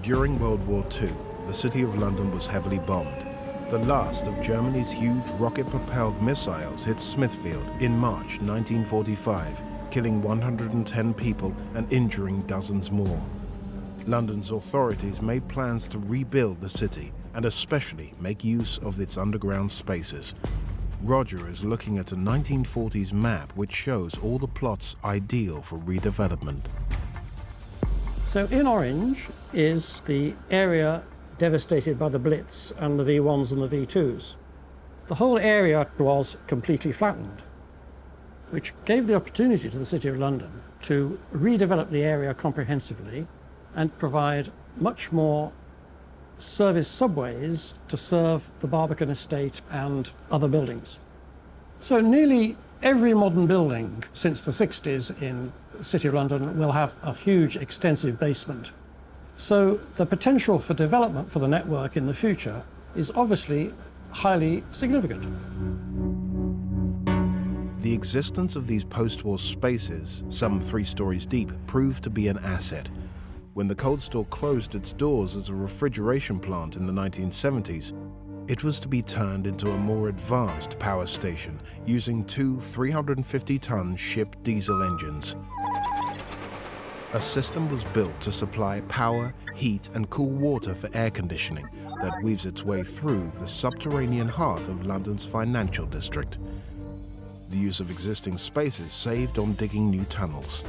During World War II, the city of London was heavily bombed. The last of Germany's huge rocket-propelled missiles hit Smithfield in March 1945, killing 110 people and injuring dozens more. London's authorities made plans to rebuild the city and especially make use of its underground spaces. Roger is looking at a 1940s map which shows all the plots ideal for redevelopment. So in orange is the area devastated by the Blitz and the V1s and the V2s. The whole area was completely flattened, which gave the opportunity to the City of London to redevelop the area comprehensively and provide much more service subways to serve the Barbican estate and other buildings. So nearly every modern building since the 60s in the City of London will have a huge extensive basement. So the potential for development for the network in the future is obviously highly significant. The existence of these post-war spaces, some 3 stories deep, proved to be an asset. When the cold store closed its doors as a refrigeration plant in the 1970s, it was to be turned into a more advanced power station using 2 350-ton ship diesel engines. A system was built to supply power, heat, and cool water for air conditioning that weaves its way through the subterranean heart of London's financial district. The use of existing spaces saved on digging new tunnels.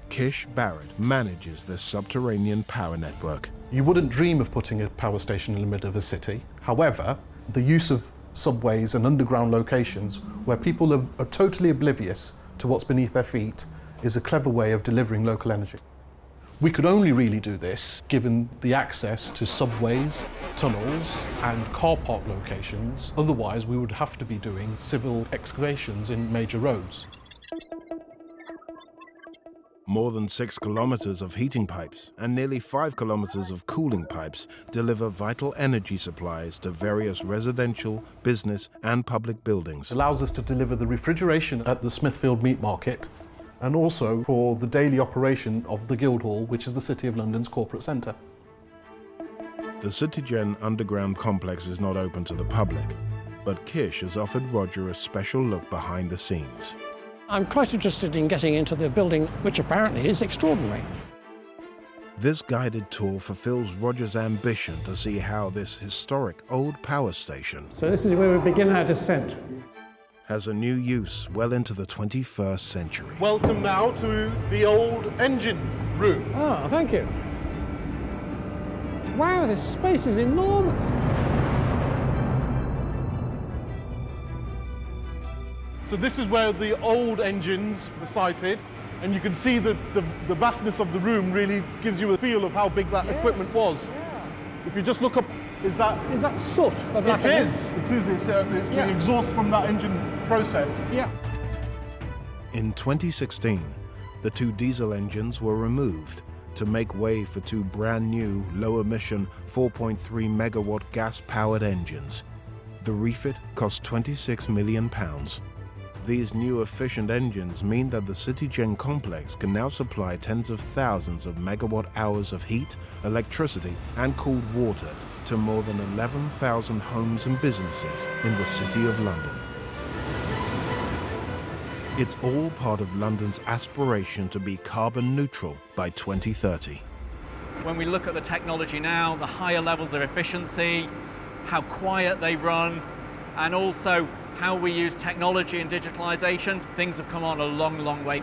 Kish Barrett manages this subterranean power network. You wouldn't dream of putting a power station in the middle of a city. However, the use of subways and underground locations where people are totally oblivious to what's beneath their feet is a clever way of delivering local energy. We could only really do this given the access to subways, tunnels and car park locations. Otherwise, we would have to be doing civil excavations in major roads. More than 6 kilometers of heating pipes and nearly 5 kilometers of cooling pipes deliver vital energy supplies to various residential, business and public buildings. It allows us to deliver the refrigeration at the Smithfield Meat Market and also for the daily operation of the Guildhall, which is the City of London's corporate centre. The CityGen underground complex is not open to the public, but Kish has offered Roger a special look behind the scenes. I'm quite interested in getting into the building, which apparently is extraordinary. This guided tour fulfills Roger's ambition to see how this historic old power station, So this is where we begin our descent. has a new use well into the 21st century. Welcome now to the old engine room. Ah, thank you. Wow, this space is enormous. So this is where the old engines were sited, and you can see that the vastness of the room really gives you a feel of how big that equipment was. If you just look up, is that soot? It is. It's the exhaust from that engine process. Yeah. In 2016, the 2 diesel engines were removed to make way for 2 brand new, low-emission 4.3 megawatt gas-powered engines. The refit cost £26 million. These new efficient engines mean that the CityGen complex can now supply tens of thousands of megawatt hours of heat, electricity and cooled water to more than 11,000 homes and businesses in the City of London. It's all part of London's aspiration to be carbon neutral by 2030. When we look at the technology now, the higher levels of efficiency, how quiet they run, and also how we use technology and digitalization, things have come on a long, long way.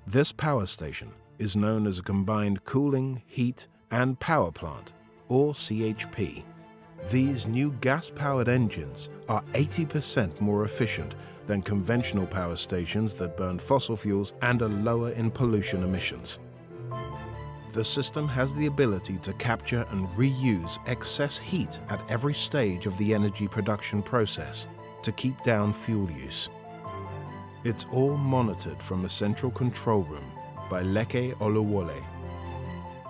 This power station is known as a combined cooling, heat and power plant, or CHP. These new gas-powered engines are 80% more efficient than conventional power stations that burn fossil fuels and are lower in pollution emissions. The system has the ability to capture and reuse excess heat at every stage of the energy production process to keep down fuel use. It's all monitored from a central control room by Leke Oluwole.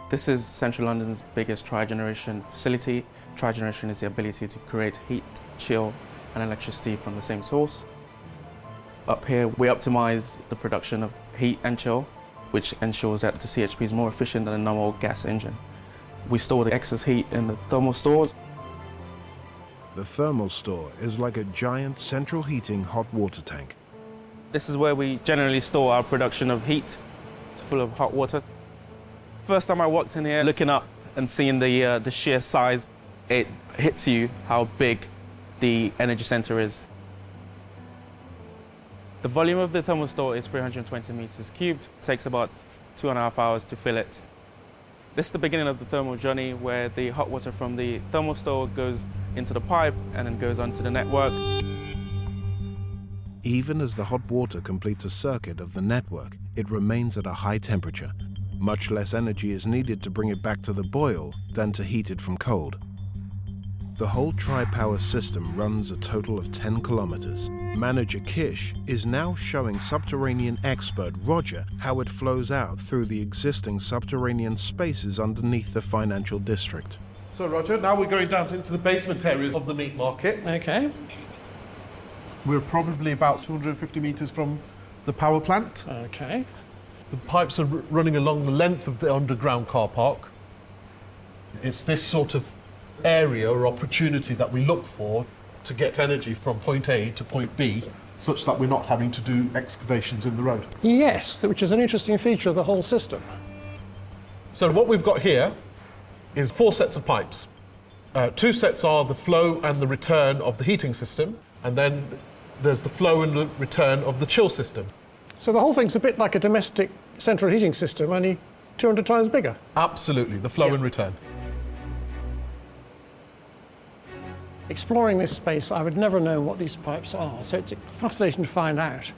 This is Central London's biggest tri-generation facility. Tri-generation is the ability to create heat, chill and electricity from the same source. Up here we optimize the production of heat and chill, which ensures that the CHP is more efficient than a normal gas engine. We store the excess heat in the thermal stores. The thermal store is like a giant central heating hot water tank. This is where we generally store our production of heat. It's full of hot water. First time I walked in here, looking up and seeing the sheer size, it hits you how big the energy center is. The volume of the thermal store is 320 meters cubed. It takes about 2.5 hours to fill it. This is the beginning of the thermal journey where the hot water from the thermal store goes into the pipe and then goes onto the network. Even as the hot water completes a circuit of the network, it remains at a high temperature. Much less energy is needed to bring it back to the boil than to heat it from cold. The whole tri-power system runs a total of 10 kilometers. Manager Kish is now showing subterranean expert Roger how it flows out through the existing subterranean spaces underneath the financial district. So Roger, now we're going down into the basement areas of the meat market. Okay. We're probably about 250 meters from the power plant. Okay. The pipes are running along the length of the underground car park. It's this sort of area or opportunity that we look for to get energy from point A to point B, such that we're not having to do excavations in the road. Yes, which is an interesting feature of the whole system. So what we've got here is 4 sets of pipes. 2 sets are the flow and the return of the heating system, and then there's the flow and the return of the chill system. So the whole thing's a bit like a domestic central heating system, only 200 times bigger. Absolutely, the flow and return. Exploring this space, I would never know what these pipes are, so it's fascinating to find out.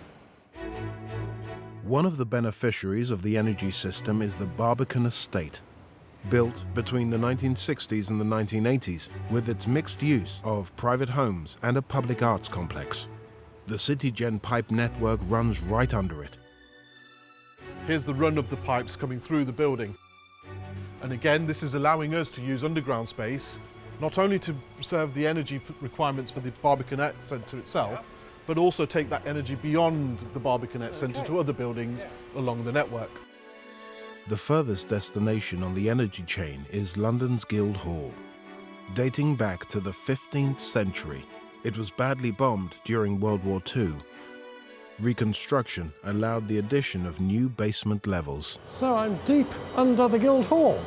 One of the beneficiaries of the energy system is the Barbican Estate, built between the 1960s and the 1980s with its mixed use of private homes and a public arts complex. The CityGen pipe network runs right under it. Here's the run of the pipes coming through the building. And again, this is allowing us to use underground space, not only to serve the energy requirements for the Barbicanet Centre itself, but also take that energy beyond the Barbicanet Centre to other buildings along the network. The furthest destination on the energy chain is London's Guildhall. Dating back to the 15th century, it was badly bombed during World War II. Reconstruction allowed the addition of new basement levels. So I'm deep under the Guildhall.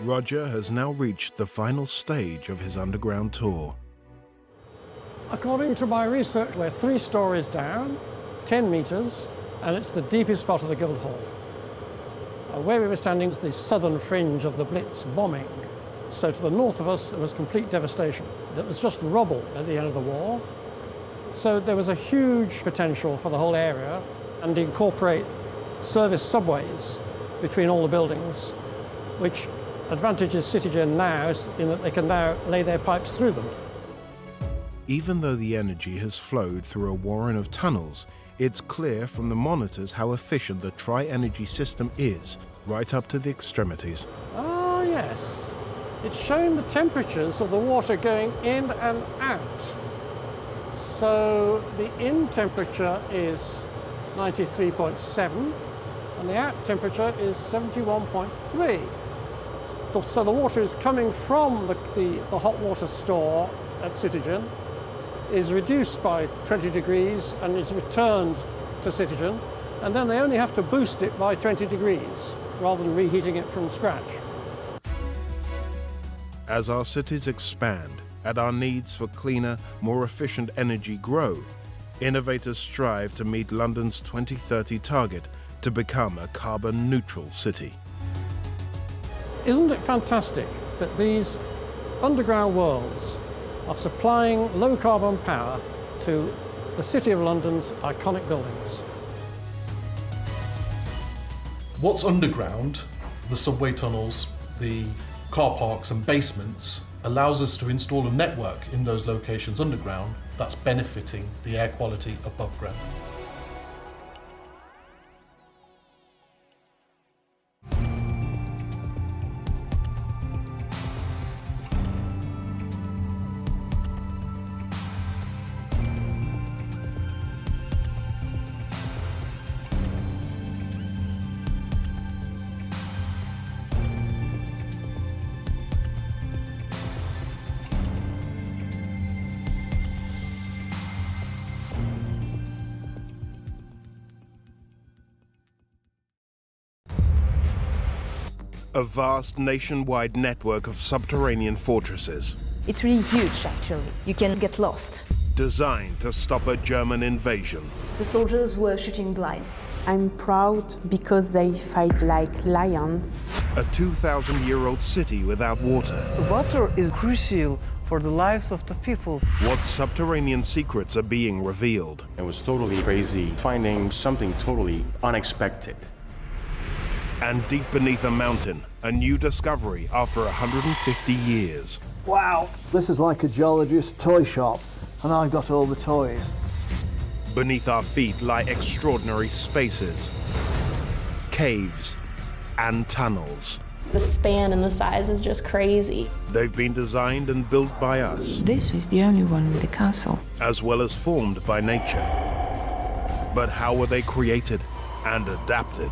Roger has now reached the final stage of his underground tour. According to my research, we're 3 stories down, 10 meters, and it's the deepest part of the Guildhall. Where we were standing is the southern fringe of the Blitz bombing. So to the north of us, there was complete devastation. There was just rubble at the end of the war. So there was a huge potential for the whole area and incorporate service subways between all the buildings, which advantages CityGen now in that they can now lay their pipes through them. Even though the energy has flowed through a warren of tunnels, it's clear from the monitors how efficient the tri-energy system is, right up to the extremities. Oh yes, it's showing the temperatures of the water going in and out. So the in temperature is 93.7 and the out temperature is 71.3. So the water is coming from the hot water store at CityGen, is reduced by 20 degrees and is returned to CityGen, and then they only have to boost it by 20 degrees rather than reheating it from scratch. As our cities expand and our needs for cleaner, more efficient energy grow, innovators strive to meet London's 2030 target to become a carbon-neutral city. Isn't it fantastic that these underground worlds are supplying low-carbon power to the City of London's iconic buildings? What's underground, the subway tunnels, the car parks and basements, allows us to install a network in those locations underground that's benefiting the air quality above ground. A vast nationwide network of subterranean fortresses. It's really huge, actually. You can get lost. Designed to stop a German invasion. The soldiers were shooting blind. I'm proud because they fight like lions. A 2,000-year-old city without water. Water is crucial for the lives of the people. What subterranean secrets are being revealed? It was totally crazy, finding something totally unexpected. And deep beneath a mountain, a new discovery after 150 years. Wow, this is like a geologist's toy shop, and I've got all the toys. Beneath our feet lie extraordinary spaces, caves, and tunnels. The span and the size is just crazy. They've been designed and built by us. This is the only one with the castle. As well as formed by nature. But how were they created and adapted?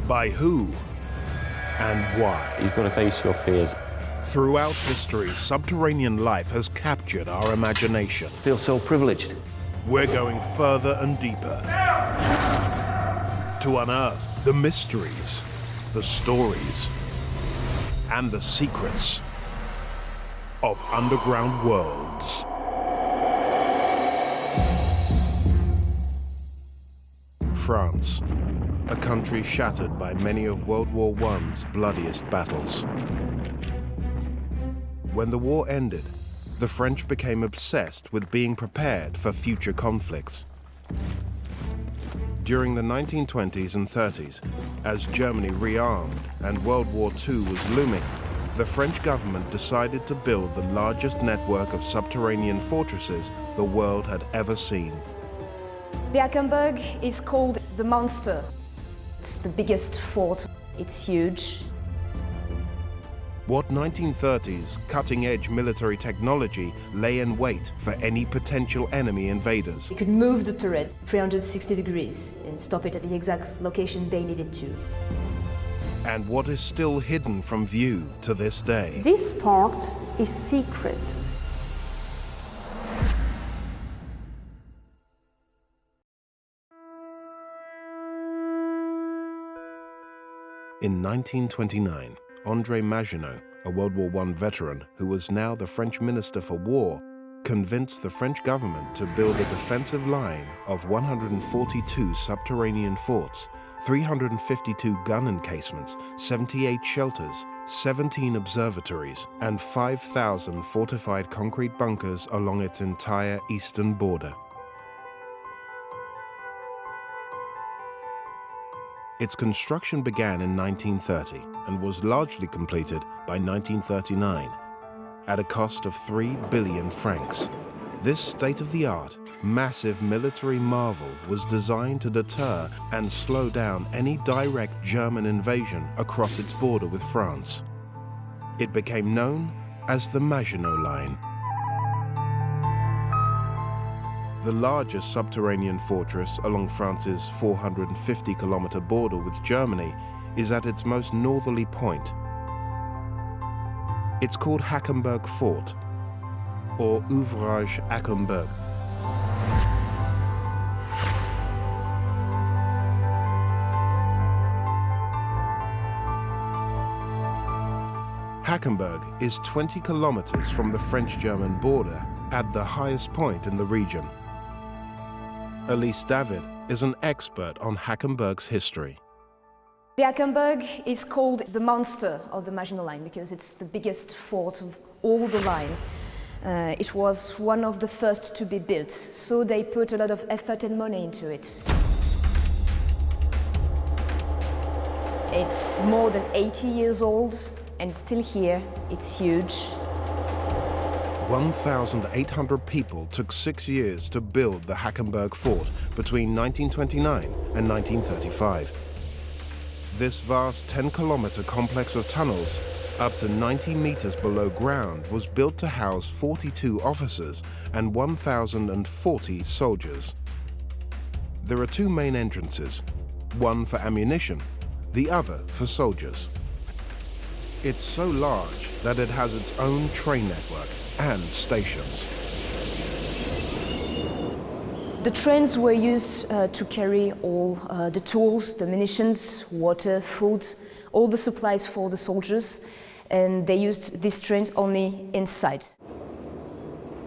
By who and why? You've got to face your fears. Throughout history, subterranean life has captured our imagination. I feel so privileged. We're going further and deeper to unearth the mysteries, the stories, and the secrets of underground worlds. France, a country shattered by many of World War I's bloodiest battles. When the war ended, the French became obsessed with being prepared for future conflicts. During the 1920s and 30s, as Germany rearmed and World War II was looming, the French government decided to build the largest network of subterranean fortresses the world had ever seen. The Hackenberg is called the Monster. It's the biggest fort. It's huge. What 1930s cutting-edge military technology lay in wait for any potential enemy invaders? You could move the turret 360 degrees and stop it at the exact location they needed to. And what is still hidden from view to this day? This part is secret. In 1929, André Maginot, a World War I veteran who was now the French Minister for War, convinced the French government to build a defensive line of 142 subterranean forts, 352 gun encasements, 78 shelters, 17 observatories, and 5,000 fortified concrete bunkers along its entire eastern border. Its construction began in 1930 and was largely completed by 1939 at a cost of 3 billion francs. This state-of-the-art, massive military marvel was designed to deter and slow down any direct German invasion across its border with France. It became known as the Maginot Line. The largest subterranean fortress along France's 450-kilometer border with Germany is at its most northerly point. It's called Hackenberg Fort, or Ouvrage Hackenberg. Hackenberg is 20 kilometers from the French-German border at the highest point in the region. Elise David is an expert on Hackenberg's history. The Hackenberg is called the Monster of the Maginot Line because it's the biggest fort of all the line. It was one of the first to be built, so they put a lot of effort and money into it. It's more than 80 years old and it's still here. It's huge. 1,800 people took 6 years to build the Hackenberg Fort between 1929 and 1935. This vast 10-kilometer complex of tunnels, up to 90 meters below ground, was built to house 42 officers and 1,040 soldiers. There are two main entrances, one for ammunition, the other for soldiers. It's so large that it has its own train network and stations. The trains were used to carry all the tools, the munitions, water, food, all the supplies for the soldiers, and they used these trains only inside.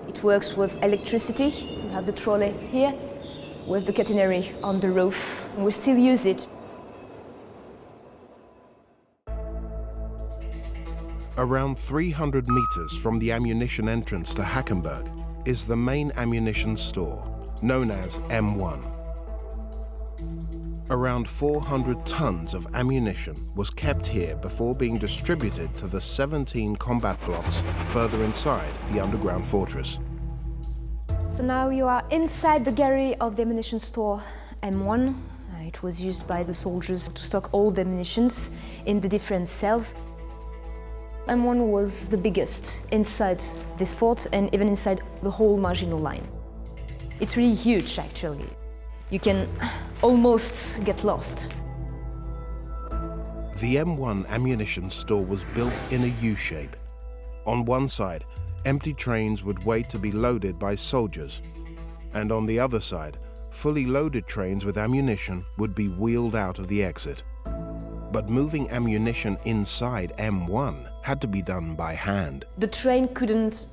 It works with electricity. You have the trolley here with the catenary on the roof. We still use it. Around 300 meters from the ammunition entrance to Hackenberg is the main ammunition store, known as M1. Around 400 tons of ammunition was kept here before being distributed to the 17 combat blocks further inside the underground fortress. So now you are inside the gallery of the ammunition store M1. It was used by the soldiers to stock all the munitions in the different cells. M1 was the biggest inside this fort and even inside the whole Maginot Line. It's really huge, actually. You can almost get lost. The M1 ammunition store was built in a U-shape. On one side, empty trains would wait to be loaded by soldiers, and on the other side, fully loaded trains with ammunition would be wheeled out of the exit. But moving ammunition inside M1 had to be done by hand. The train couldn't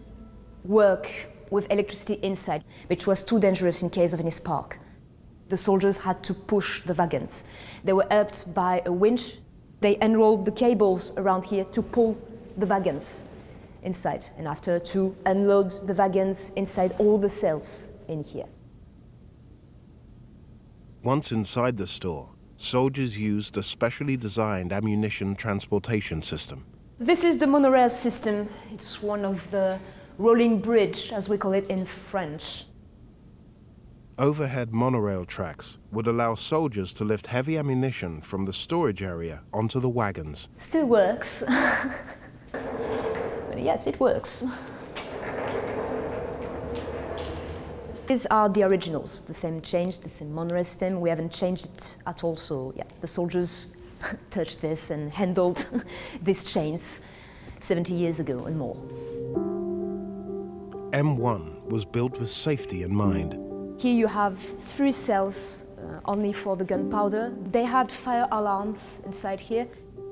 work with electricity inside. It was too dangerous in case of any spark. The soldiers had to push the wagons. They were helped by a winch. They unrolled the cables around here to pull the wagons inside, and after to unload the wagons inside all the cells in here. Once inside the store, soldiers used a specially designed ammunition transportation system. This is the monorail system. It's one of the rolling bridge, as we call it in French. Overhead monorail tracks would allow soldiers to lift heavy ammunition from the storage area onto the wagons. Still works. But yes, it works. These are the originals, the same change, the same monorail system. We haven't changed it at all, so yeah, the soldiers touched this and handled these chains 70 years ago and more. M1 was built with safety in mind. Here you have 3 cells only for the gunpowder. They had fire alarms inside here.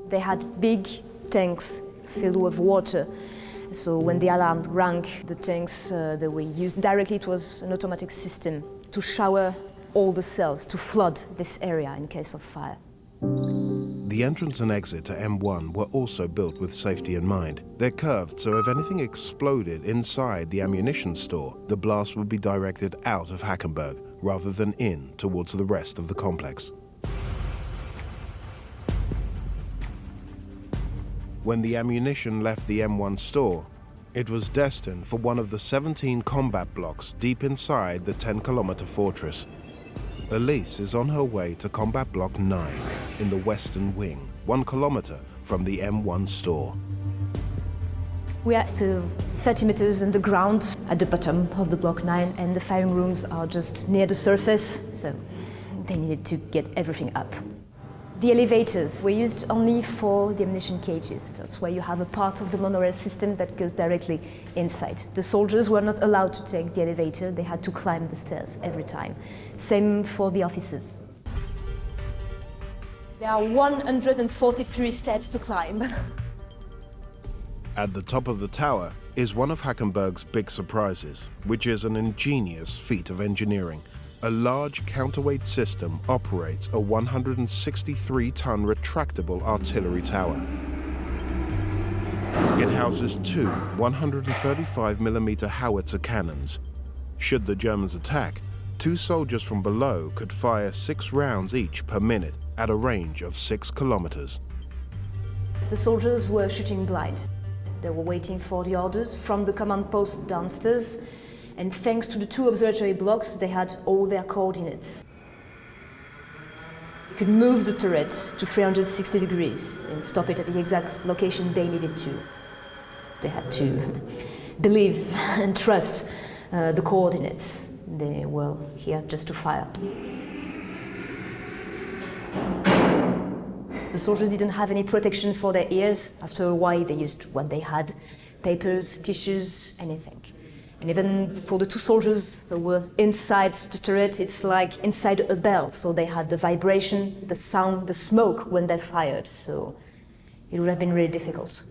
They had big tanks filled with water. So when the alarm rang, the tanks that were used directly, it was an automatic system to shower all the cells, to flood this area in case of fire. The entrance and exit to M1 were also built with safety in mind. They're curved, so if anything exploded inside the ammunition store, the blast would be directed out of Hackenberg rather than in towards the rest of the complex. When the ammunition left the M1 store, it was destined for one of the 17 combat blocks deep inside the 10-kilometer fortress. Elise is on her way to Combat Block 9 in the western wing, 1 kilometer from the M1 store. We are still 30 meters underground at the bottom of the Block 9, and the firing rooms are just near the surface, so they needed to get everything up. The elevators were used only for the ammunition cages. That's why you have a part of the monorail system that goes directly inside. The soldiers were not allowed to take the elevator. They had to climb the stairs every time. Same for the officers. There are 143 steps to climb. At the top of the tower is one of Hackenberg's big surprises, which is an ingenious feat of engineering. A large counterweight system operates a 163-ton retractable artillery tower. It houses 2 135mm howitzer cannons. Should the Germans attack, 2 soldiers from below could fire 6 rounds each per minute at a range of 6 kilometers. The soldiers were shooting blind. They were waiting for the orders from the command post downstairs. And thanks to the 2 observatory blocks, they had all their coordinates. You could move the turret to 360 degrees and stop it at the exact location they needed to. They had to believe and trust the coordinates. They were here just to fire. The soldiers didn't have any protection for their ears. After a while, they used what they had: papers, tissues, anything. And even for the 2 soldiers that were inside the turret, it's like inside a bell. So they had the vibration, the sound, the smoke when they fired. So it would have been really difficult.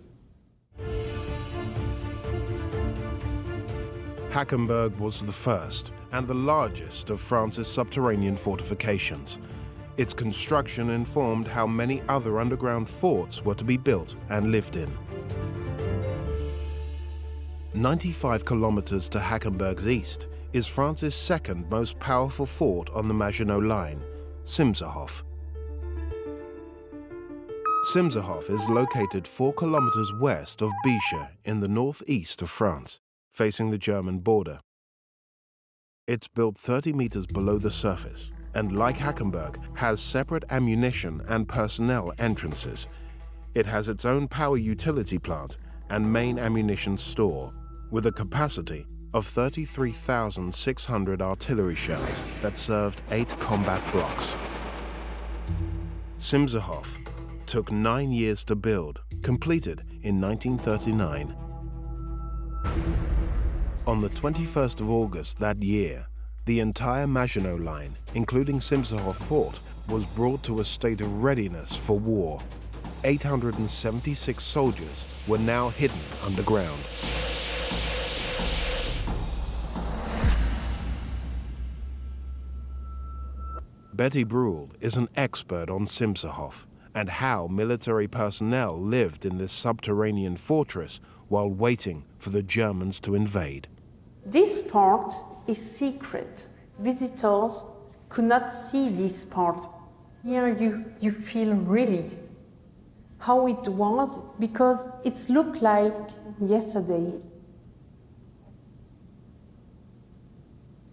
Hackenberg was the first and the largest of France's subterranean fortifications. Its construction informed how many other underground forts were to be built and lived in. 95 kilometers to Hackenberg's east is France's second most powerful fort on the Maginot Line, Simserhof. Simserhof is located 4 kilometers west of Bische in the northeast of France, facing the German border. It's built 30 meters below the surface and, like Hackenberg, has separate ammunition and personnel entrances. It has its own power utility plant and main ammunition store, with a capacity of 33,600 artillery shells that served 8 combat blocks. Simserhof took 9 years to build, completed in 1939. On the 21st of August that year, the entire Maginot Line, including Simserhof Fort, was brought to a state of readiness for war. 876 soldiers were now hidden underground. Betty Bruhl is an expert on Simserhof and how military personnel lived in this subterranean fortress while waiting for the Germans to invade. This part is secret. Visitors could not see this part. Here you feel really how it was, because it looked like yesterday.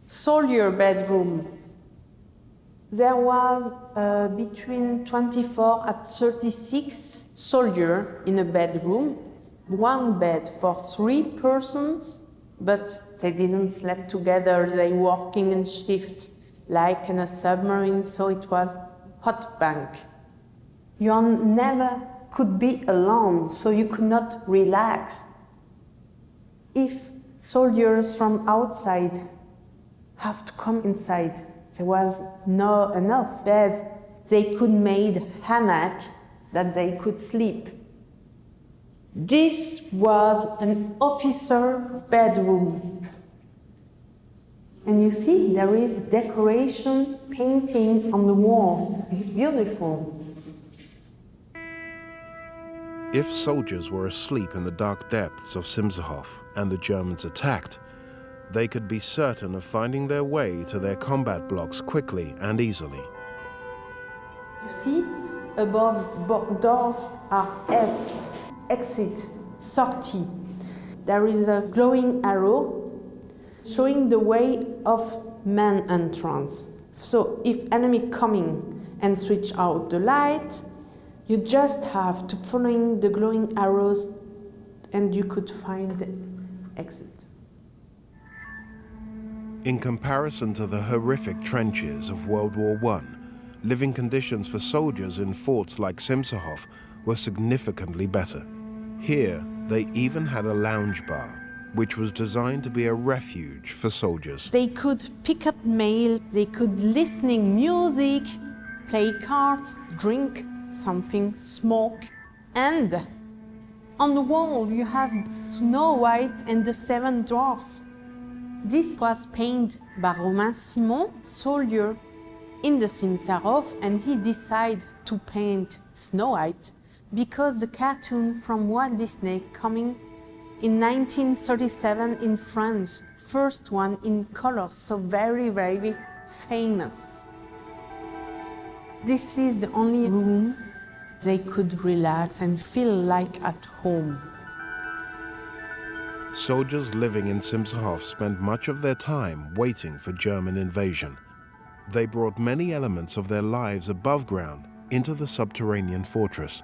Soldier bedroom. There was between 24 and 36 soldiers in a bedroom, one bed for 3 persons, but they didn't sleep together, they working in shift, like in a submarine, so it was hot bank. You never could be alone, so you could not relax. If soldiers from outside have to come inside, there was not enough beds. They could make hammock that they could sleep. This was an officer bedroom. And you see, there is decoration, painting on the wall. It's beautiful. If soldiers were asleep in the dark depths of Simshof and the Germans attacked, they could be certain of finding their way to their combat blocks quickly and easily. You see, above both doors are S, exit, sortie. There is a glowing arrow showing the way of man entrance. So if enemy coming and switch out the light, you just have to follow the glowing arrows and you could find the exit. In comparison to the horrific trenches of World War I, living conditions for soldiers in forts like Simshof were significantly better. Here, they even had a lounge bar, which was designed to be a refuge for soldiers. They could pick up mail, they could listening music, play cards, drink something, smoke, and on the wall you have Snow White and the 7 Dwarfs. This was painted by Romain Simon, soldier in the Simshof, and he decided to paint Snow White because the cartoon from Walt Disney coming in 1937 in France, first one in color, so very, very famous. This is the only room they could relax and feel like at home. Soldiers living in Simshof spent much of their time waiting for German invasion. They brought many elements of their lives above ground into the subterranean fortress.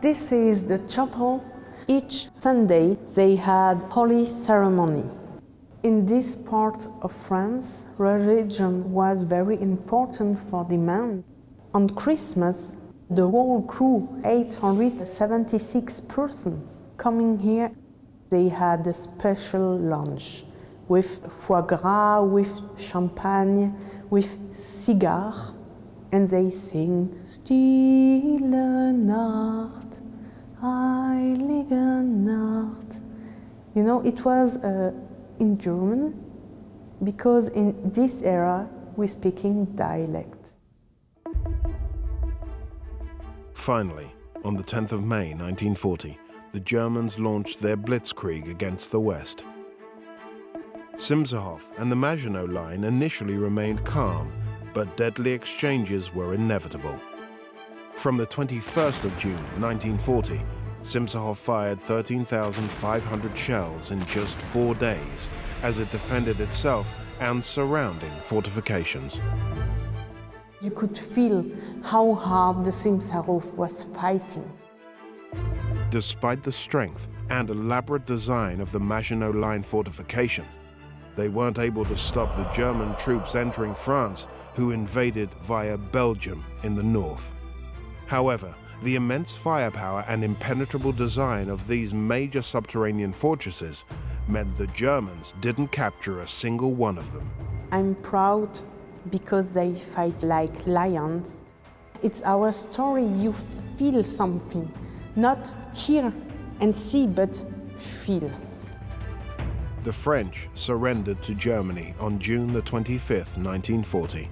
This is the chapel. Each Sunday they had holy ceremony. In this part of France, religion was very important for the men. On Christmas, the whole crew, 876 persons, coming here, they had a special lunch with foie gras, with champagne, with cigar, and they sing Stille Nacht, Heilige Nacht. You know, it was in German, because in this era we're speaking dialect. Finally, on the 10th of May 1940, the Germans launched their blitzkrieg against the West. Simshof and the Maginot Line initially remained calm, but deadly exchanges were inevitable. From the 21st of June 1940, Simshof fired 13,500 shells in just 4 days as it defended itself and surrounding fortifications. You could feel how hard the Simshof was fighting. Despite the strength and elaborate design of the Maginot Line fortifications, they weren't able to stop the German troops entering France, who invaded via Belgium in the north. However, the immense firepower and impenetrable design of these major subterranean fortresses meant the Germans didn't capture a single one of them. I'm proud because they fight like lions. It's our story, you feel something. Not hear and see, but feel. The French surrendered to Germany on June the 25th, 1940.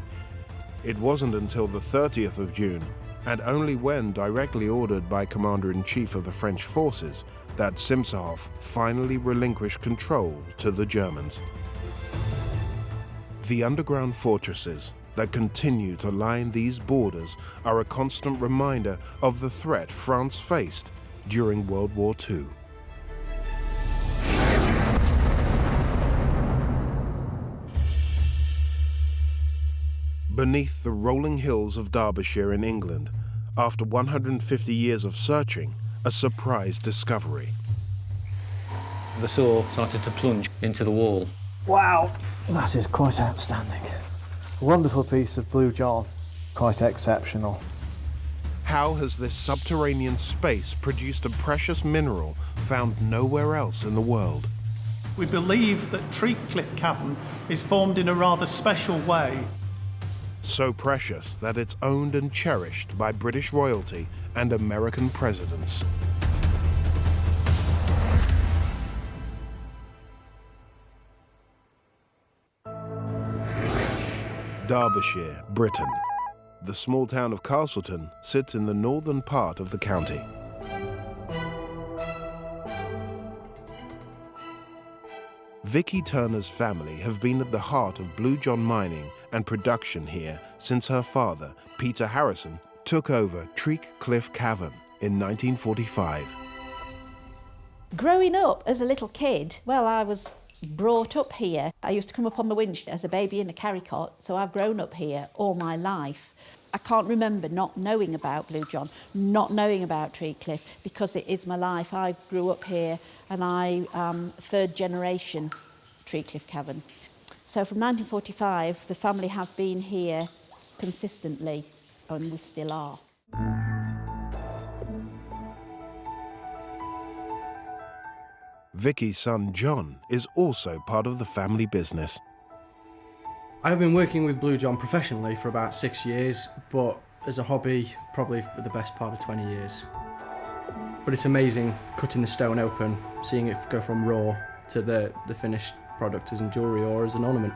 It wasn't until the 30th of June, and only when directly ordered by Commander-in-Chief of the French forces, that Simshof finally relinquished control to the Germans. The underground fortresses that continue to line these borders are a constant reminder of the threat France faced during World War II. Beneath the rolling hills of Derbyshire in England, after 150 years of searching, a surprise discovery. The saw started to plunge into the wall. Wow, that is quite outstanding. A wonderful piece of Blue John, quite exceptional. How has this subterranean space produced a precious mineral found nowhere else in the world? We believe that Treecliff Cavern is formed in a rather special way. So precious that it's owned and cherished by British royalty and American presidents. Derbyshire, Britain. The small town of Castleton sits in the northern part of the county. Vicky Turner's family have been at the heart of Blue John mining and production here since her father, Peter Harrison, took over Treecliff Cavern in 1945. Growing up as a little kid, well, I was brought up here. I used to come up on the winch as a baby in a carry cot, so I've grown up here all my life. I can't remember not knowing about Blue John, not knowing about Treecliff, because it is my life. I grew up here and I third generation Treecliff Cavern. So from 1945, the family have been here consistently, and we still are. Vicky's son John is also part of the family business. I've been working with Blue John professionally for about 6 years, but as a hobby, probably for the best part of 20 years. But it's amazing cutting the stone open, seeing it go from raw to the finished product as in jewellery or as an ornament.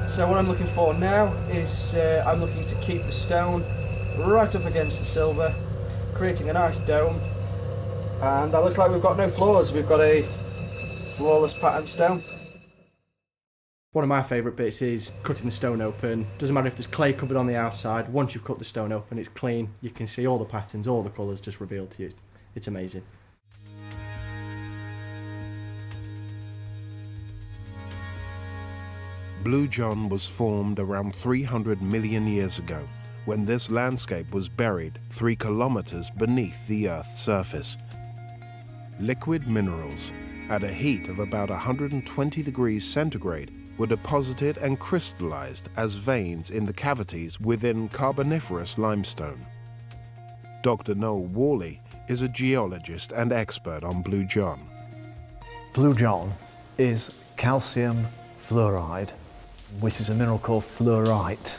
So what I'm looking for now is I'm looking to keep the stone right up against the silver, creating a nice dome. And that looks like we've got no flaws, we've got a flawless pattern stone. One of my favourite bits is cutting the stone open. Doesn't matter if there's clay covered on the outside, once you've cut the stone open, it's clean. You can see all the patterns, all the colours just revealed to you. It's amazing. Blue John was formed around 300 million years ago, when this landscape was buried 3 kilometers beneath the Earth's surface. Liquid minerals, at a heat of about 120 degrees centigrade, were deposited and crystallized as veins in the cavities within Carboniferous limestone. Dr. Noel Worley is a geologist and expert on Blue John. Blue John is calcium fluoride, which is a mineral called fluorite.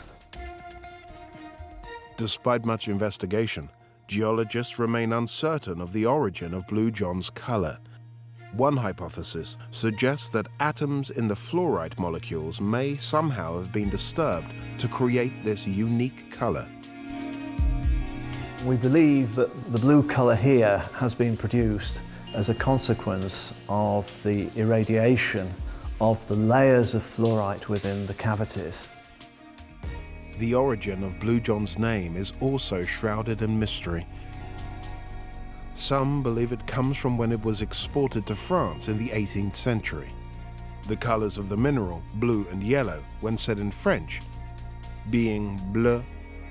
Despite much investigation, geologists remain uncertain of the origin of Blue John's color. One hypothesis suggests that atoms in the fluorite molecules may somehow have been disturbed to create this unique color. We believe that the blue colour here has been produced as a consequence of the irradiation of the layers of fluorite within the cavities. The origin of Blue John's name is also shrouded in mystery. Some believe it comes from when it was exported to France in the 18th century. The colors of the mineral, blue and yellow, when said in French, being bleu,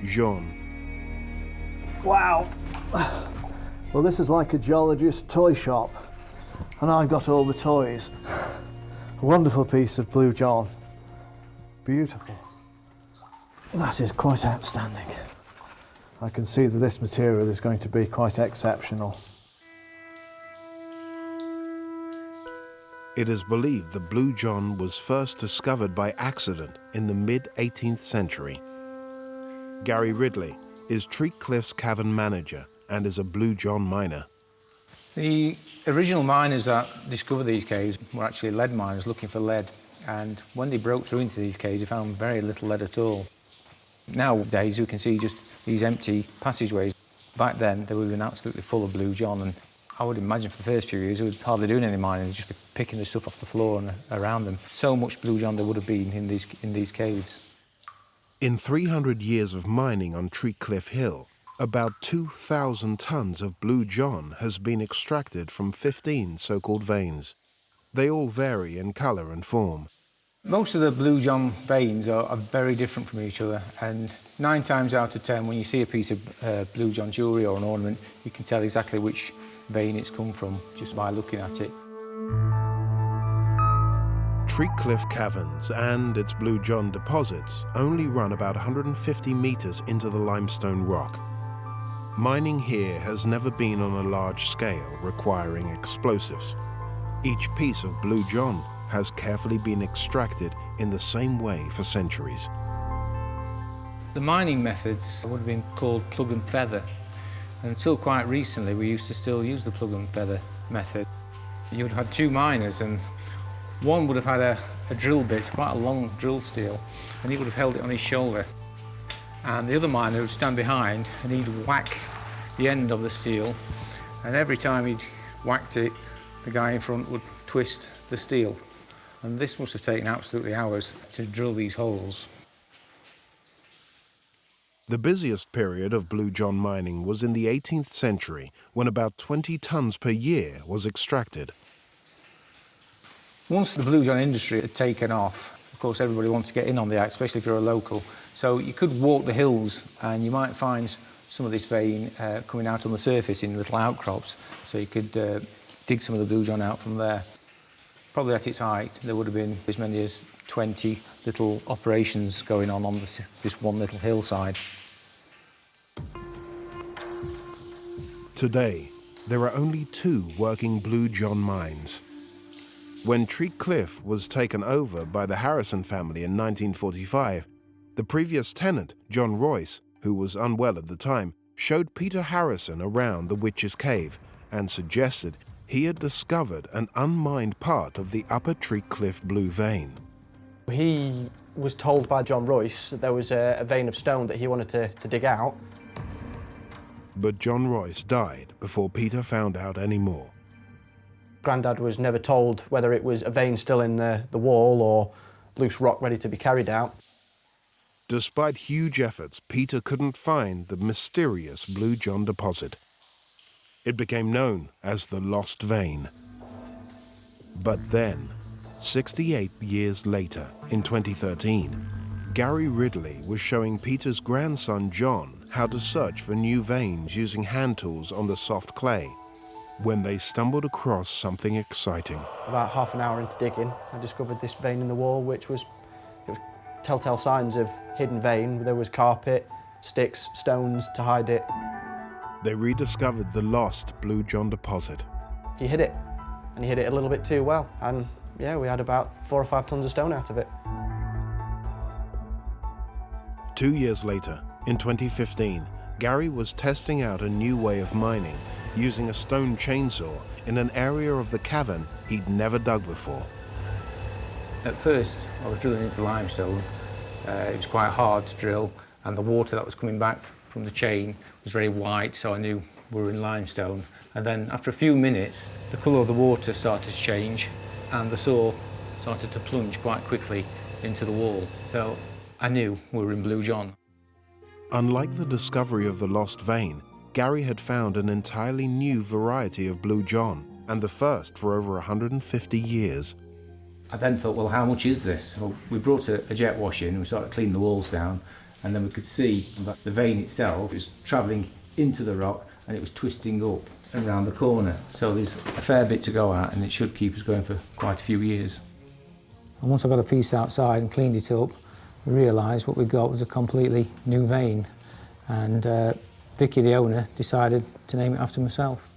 jaune. Wow! Well, this is like a geologist's toy shop, and I've got all the toys. A wonderful piece of Blue John. Beautiful. That is quite outstanding. I can see that this material is going to be quite exceptional. It is believed that Blue John was first discovered by accident in the mid-18th century. Gary Ridley is Treecliff's cavern manager and is a Blue John miner. The original miners that discovered these caves were actually lead miners looking for lead, and when they broke through into these caves, they found very little lead at all. Nowadays, you can see just these empty passageways. Back then, they would have been absolutely full of Blue John, and I would imagine for the first few years, they would hardly doing any mining, they'd just be picking the stuff off the floor and around them. So much Blue John there would have been in these caves. In 300 years of mining on Tree Cliff Hill, about 2,000 tons of Blue John has been extracted from 15 so-called veins. They all vary in colour and form. Most of the Blue John veins are very different from each other, and 9 times out of 10, when you see a piece of Blue John jewellery or an ornament, you can tell exactly which vein it's come from just by looking at it. Tree Cliff Caverns and its Blue John deposits only run about 150 metres into the limestone rock. Mining here has never been on a large scale, requiring explosives. Each piece of Blue John has carefully been extracted in the same way for centuries. The mining methods would have been called plug and feather. And until quite recently, we used to still use the plug and feather method. You would have had 2 miners, and one would have had a drill bit, quite a long drill steel, and he would have held it on his shoulder. And the other miner would stand behind, and he'd whack the end of the steel, and every time he'd whacked it, the guy in front would twist the steel. And this must have taken absolutely hours to drill these holes. The busiest period of Blue John mining was in the 18th century, when about 20 tons per year was extracted. Once the Blue John industry had taken off, of course everybody wanted to get in on the act, especially if you're a local. So you could walk the hills and you might find some of this vein coming out on the surface in little outcrops. So you could dig some of the Blue John out from there. Probably at its height, there would have been as many as 20 little operations going on this one little hillside. Today, there are only 2 working Blue John mines. When Tree Cliff was taken over by the Harrison family in 1945, the previous tenant, John Royce, who was unwell at the time, showed Peter Harrison around the Witch's Cave and suggested he had discovered an unmined part of the upper Tree Cliff Blue vein. He was told by John Royce that there was a vein of stone that he wanted to dig out. But John Royce died before Peter found out any more. Grandad was never told whether it was a vein still in the wall or loose rock ready to be carried out. Despite huge efforts, Peter couldn't find the mysterious Blue John deposit. It became known as the Lost Vein. But then, 68 years later, in 2013, Gary Ridley was showing Peter's grandson John how to search for new veins using hand tools on the soft clay, when they stumbled across something exciting. About half an hour into digging, I discovered this vein in the wall, which was telltale signs of hidden vein. There was carpet, sticks, stones to hide it. They rediscovered the lost Blue John deposit. He hid it, and he hid it a little bit too well, and yeah, we had about 4 or 5 tons of stone out of it. 2 years later, in 2015, Gary was testing out a new way of mining using a stone chainsaw in an area of the cavern he'd never dug before. At first, I was drilling into limestone. It was quite hard to drill, and the water that was coming back from the chain was very white, so I knew we were in limestone. And then after a few minutes, the colour of the water started to change, and the saw started to plunge quite quickly into the wall. So I knew we were in Blue John. Unlike the discovery of the lost vein, Gary had found an entirely new variety of Blue John, and the first for over 150 years. I then thought, well, how much is this? Well, we brought a jet wash in and we started cleaning the walls down, and then we could see that the vein itself was travelling into the rock and it was twisting up around the corner. So there's a fair bit to go at, and it should keep us going for quite a few years. And once I got a piece outside and cleaned it up, we realised what we got was a completely new vein, and Vicky, the owner, decided to name it after myself.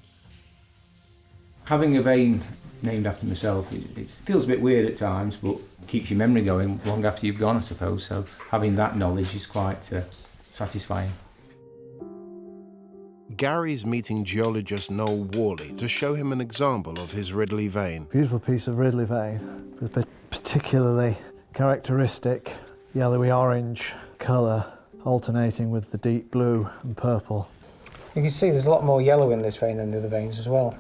Having a vein named after myself, it feels a bit weird at times, but keeps your memory going long after you've gone, I suppose. So having that knowledge is quite satisfying. Gary's meeting geologist Noel Worley to show him an example of his Ridley vein. Beautiful piece of Ridley vein, with a particularly characteristic yellowy orange colour, alternating with the deep blue and purple. You can see there's a lot more yellow in this vein than the other veins as well.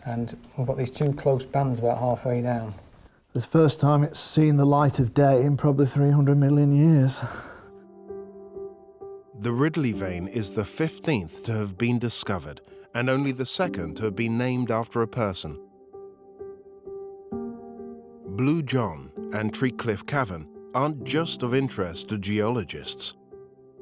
and we've got these two close bands about halfway down. The first time it's seen the light of day in probably 300 million years. The Ridley vein is the 15th to have been discovered, and only the second to have been named after a person. Blue John and Treecliffe Cavern aren't just of interest to geologists.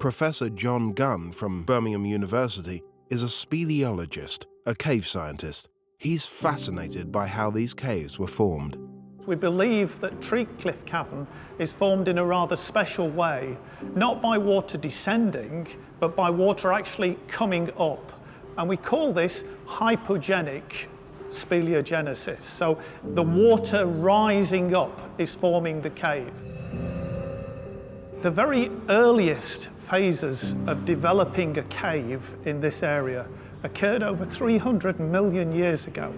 Professor John Gunn from Birmingham University is a speleologist, a cave scientist. He's fascinated by how these caves were formed. We believe that Treecliffe Cavern is formed in a rather special way, not by water descending, but by water actually coming up. And we call this hypogenic speleogenesis. So the water rising up is forming the cave. The very earliest phases of developing a cave in this area occurred over 300 million years ago.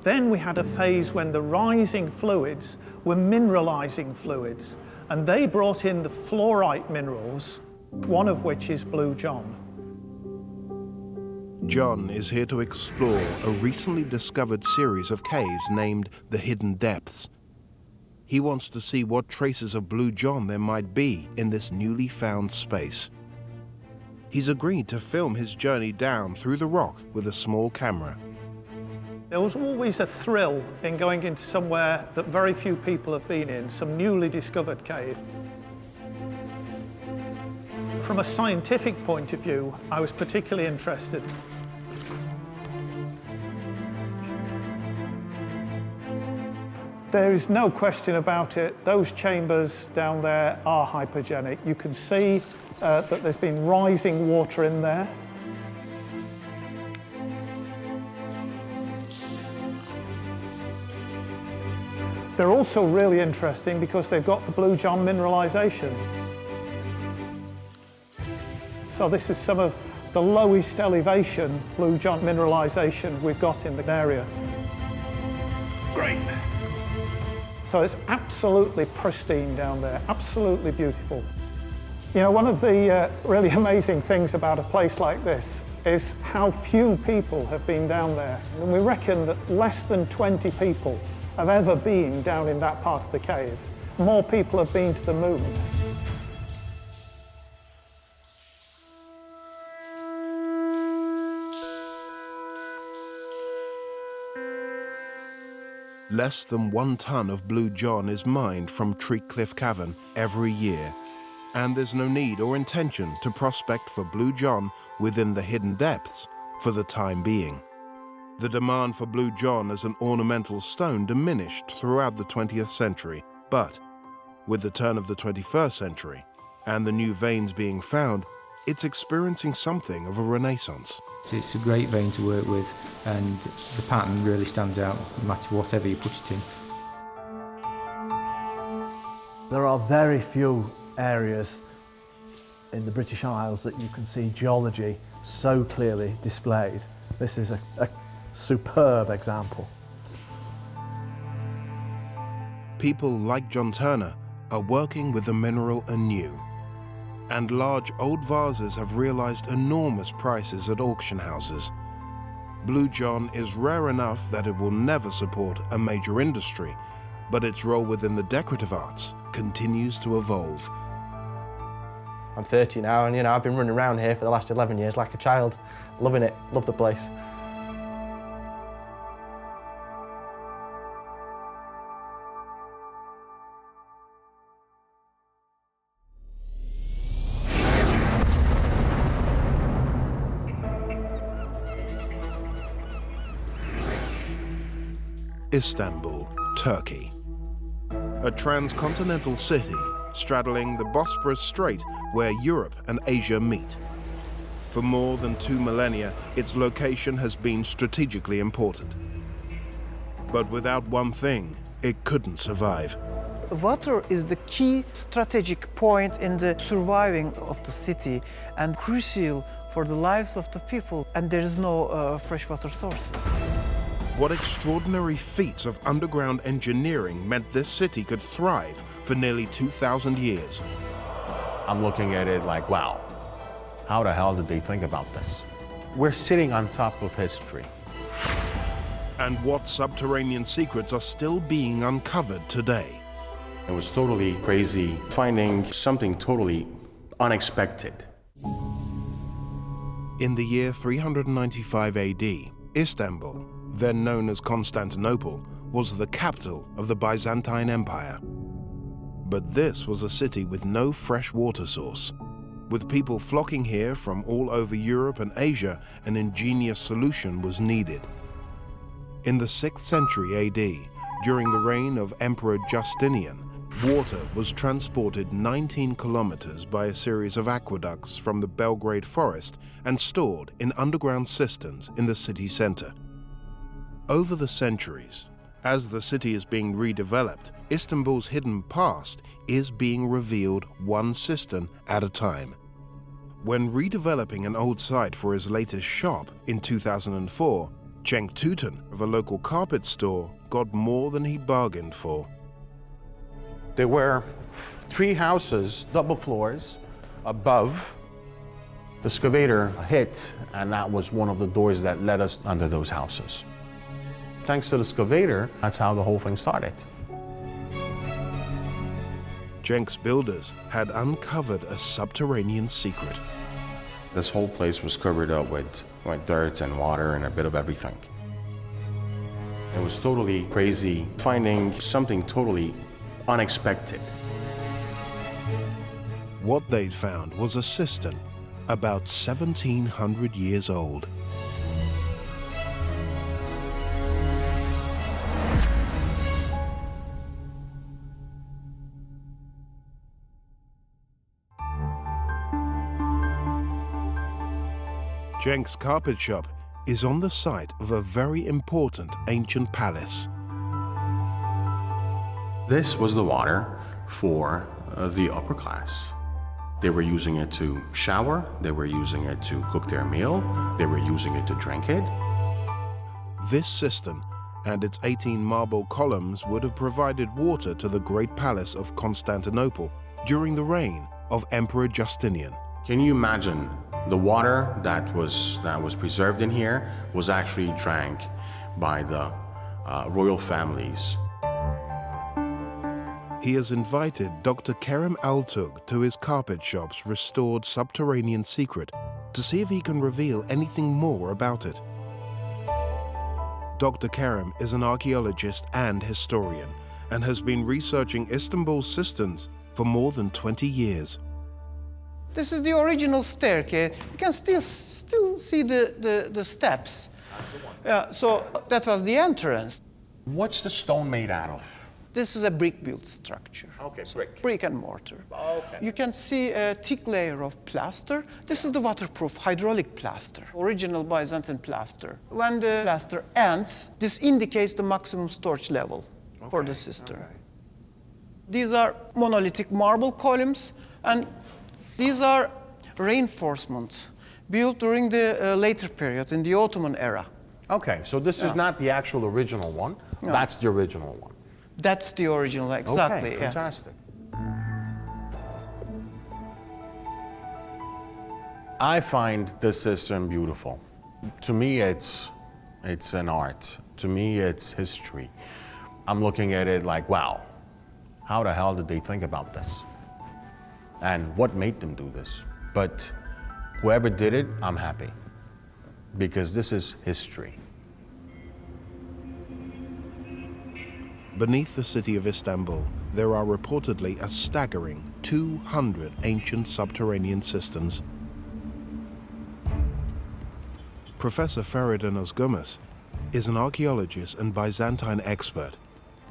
Then we had a phase when the rising fluids were mineralizing fluids, and they brought in the fluorite minerals, one of which is Blue John. John is here to explore a recently discovered series of caves named the Hidden Depths. He wants to see what traces of Blue John there might be in this newly found space. He's agreed to film his journey down through the rock with a small camera. There was always a thrill in going into somewhere that very few people have been in, some newly discovered cave. From a scientific point of view, I was particularly interested. There is no question about it. Those chambers down there are hypogenic. You can see that there's been rising water in there. They're also really interesting because they've got the Blue John mineralization. So this is some of the lowest elevation Blue John mineralization we've got in the area. Great. So it's absolutely pristine down there, absolutely beautiful. You know, one of the really amazing things about a place like this is how few people have been down there. And we reckon that less than 20 people have ever been down in that part of the cave. More people have been to the moon. Less than 1 ton of Blue John is mined from Treecliffe Cavern every year, and there's no need or intention to prospect for Blue John within the Hidden Depths for the time being. The demand for Blue John as an ornamental stone diminished throughout the 20th century, but with the turn of the 21st century and the new veins being found, it's experiencing something of a renaissance. It's a great vein to work with, and the pattern really stands out no matter whatever you put it in. There are very few areas in the British Isles that you can see geology so clearly displayed. This is a superb example. People like John Turner are working with the mineral anew, and large old vases have realized enormous prices at auction houses. Blue John is rare enough that it will never support a major industry, but its role within the decorative arts continues to evolve. I'm 30 now, and I've been running around here for the last 11 years like a child, loving it, love the place. Istanbul, Turkey. A transcontinental city straddling the Bosporus Strait where Europe and Asia meet. For more than 2 millennia, its location has been strategically important. But without one thing, it couldn't survive. Water is the key strategic point in the surviving of the city and crucial for the lives of the people, and there is no freshwater sources. What extraordinary feats of underground engineering meant this city could thrive for nearly 2,000 years. I'm looking at it like, wow, how the hell did they think about this? We're sitting on top of history. and what subterranean secrets are still being uncovered today. It was totally crazy, finding something totally unexpected. In the year 395 AD, Istanbul, then known as Constantinople, was the capital of the Byzantine Empire. But this was a city with no fresh water source. With people flocking here from all over Europe and Asia, an ingenious solution was needed. In the 6th century AD, during the reign of Emperor Justinian, water was transported 19 kilometers by a series of aqueducts from the Belgrade forest and stored in underground cisterns in the city center. Over the centuries, as the city is being redeveloped, Istanbul's hidden past is being revealed one cistern at a time. When redeveloping an old site for his latest shop in 2004, Cenk Tutan of a local carpet store got more than he bargained for. There were 3 houses, double floors, above. The excavator hit, and that was one of the doors that led us under those houses. Thanks to the excavator, that's how the whole thing started. Cenk's builders had uncovered a subterranean secret. This whole place was covered up with dirt and water and a bit of everything. It was totally crazy, finding something totally unexpected. What they'd found was a cistern about 1,700 years old. Cenk's carpet shop is on the site of a very important ancient palace. This was the water for the upper class. They were using it to shower, they were using it to cook their meal, they were using it to drink it. This cistern and its 18 marble columns would have provided water to the great palace of Constantinople during the reign of Emperor Justinian. Can you imagine the water that was preserved in here was actually drank by the royal families? He has invited Dr. Kerem Altug to his carpet shop's restored subterranean secret to see if he can reveal anything more about it. Dr. Kerem is an archaeologist and historian and has been researching Istanbul's cisterns for more than 20 years. This is the original staircase. You can still see the steps. So that was the entrance. What's the stone made out of? This is a brick-built structure. Okay, so brick. Brick and mortar. Okay. You can see a thick layer of plaster. This is the waterproof hydraulic plaster, original Byzantine plaster. When the plaster ends, this indicates the maximum storage level for the cistern. Right. These are monolithic marble columns, and these are reinforcements built during the later period, in the Ottoman era. Okay, so this is not the actual original one. No. That's the original one. That's the original, exactly. Okay, fantastic. I find this cistern beautiful. To me, it's an art. To me, it's history. I'm looking at it like, wow, how the hell did they think about this? And what made them do this? But whoever did it, I'm happy, because this is history. Beneath the city of Istanbul, there are reportedly a staggering 200 ancient subterranean cisterns. Professor Feridun Özgürmez is an archaeologist and Byzantine expert.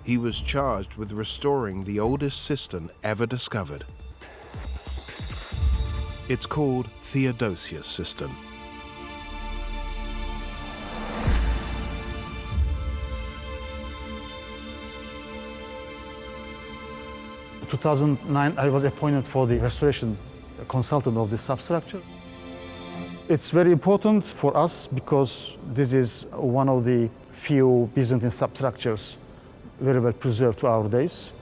He was charged with restoring the oldest cistern ever discovered. It's called Theodosius cistern. In 2009, I was appointed for the restoration consultant of the substructure. It's very important for us because this is one of the few Byzantine substructures very well preserved to our days.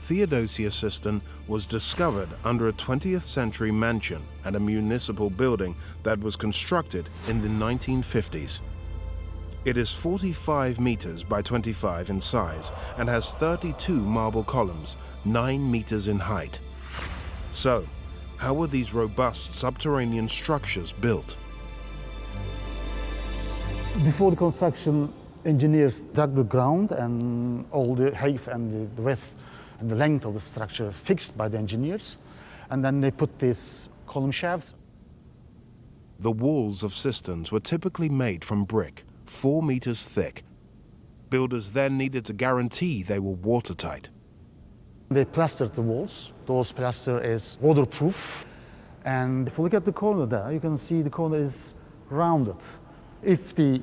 Theodosius cistern was discovered under a 20th century mansion and a municipal building that was constructed in the 1950s. It is 45 meters by 25 in size and has 32 marble columns, 9 meters in height. So, how were these robust subterranean structures built? Before the construction, engineers dug the ground and all the height and the width and the length of the structure fixed by the engineers. And then they put these column shafts. The walls of cisterns were typically made from brick, 4 meters thick. Builders then needed to guarantee they were watertight. They plastered the walls. Those plaster is waterproof. And if you look at the corner there, you can see the corner is rounded. If the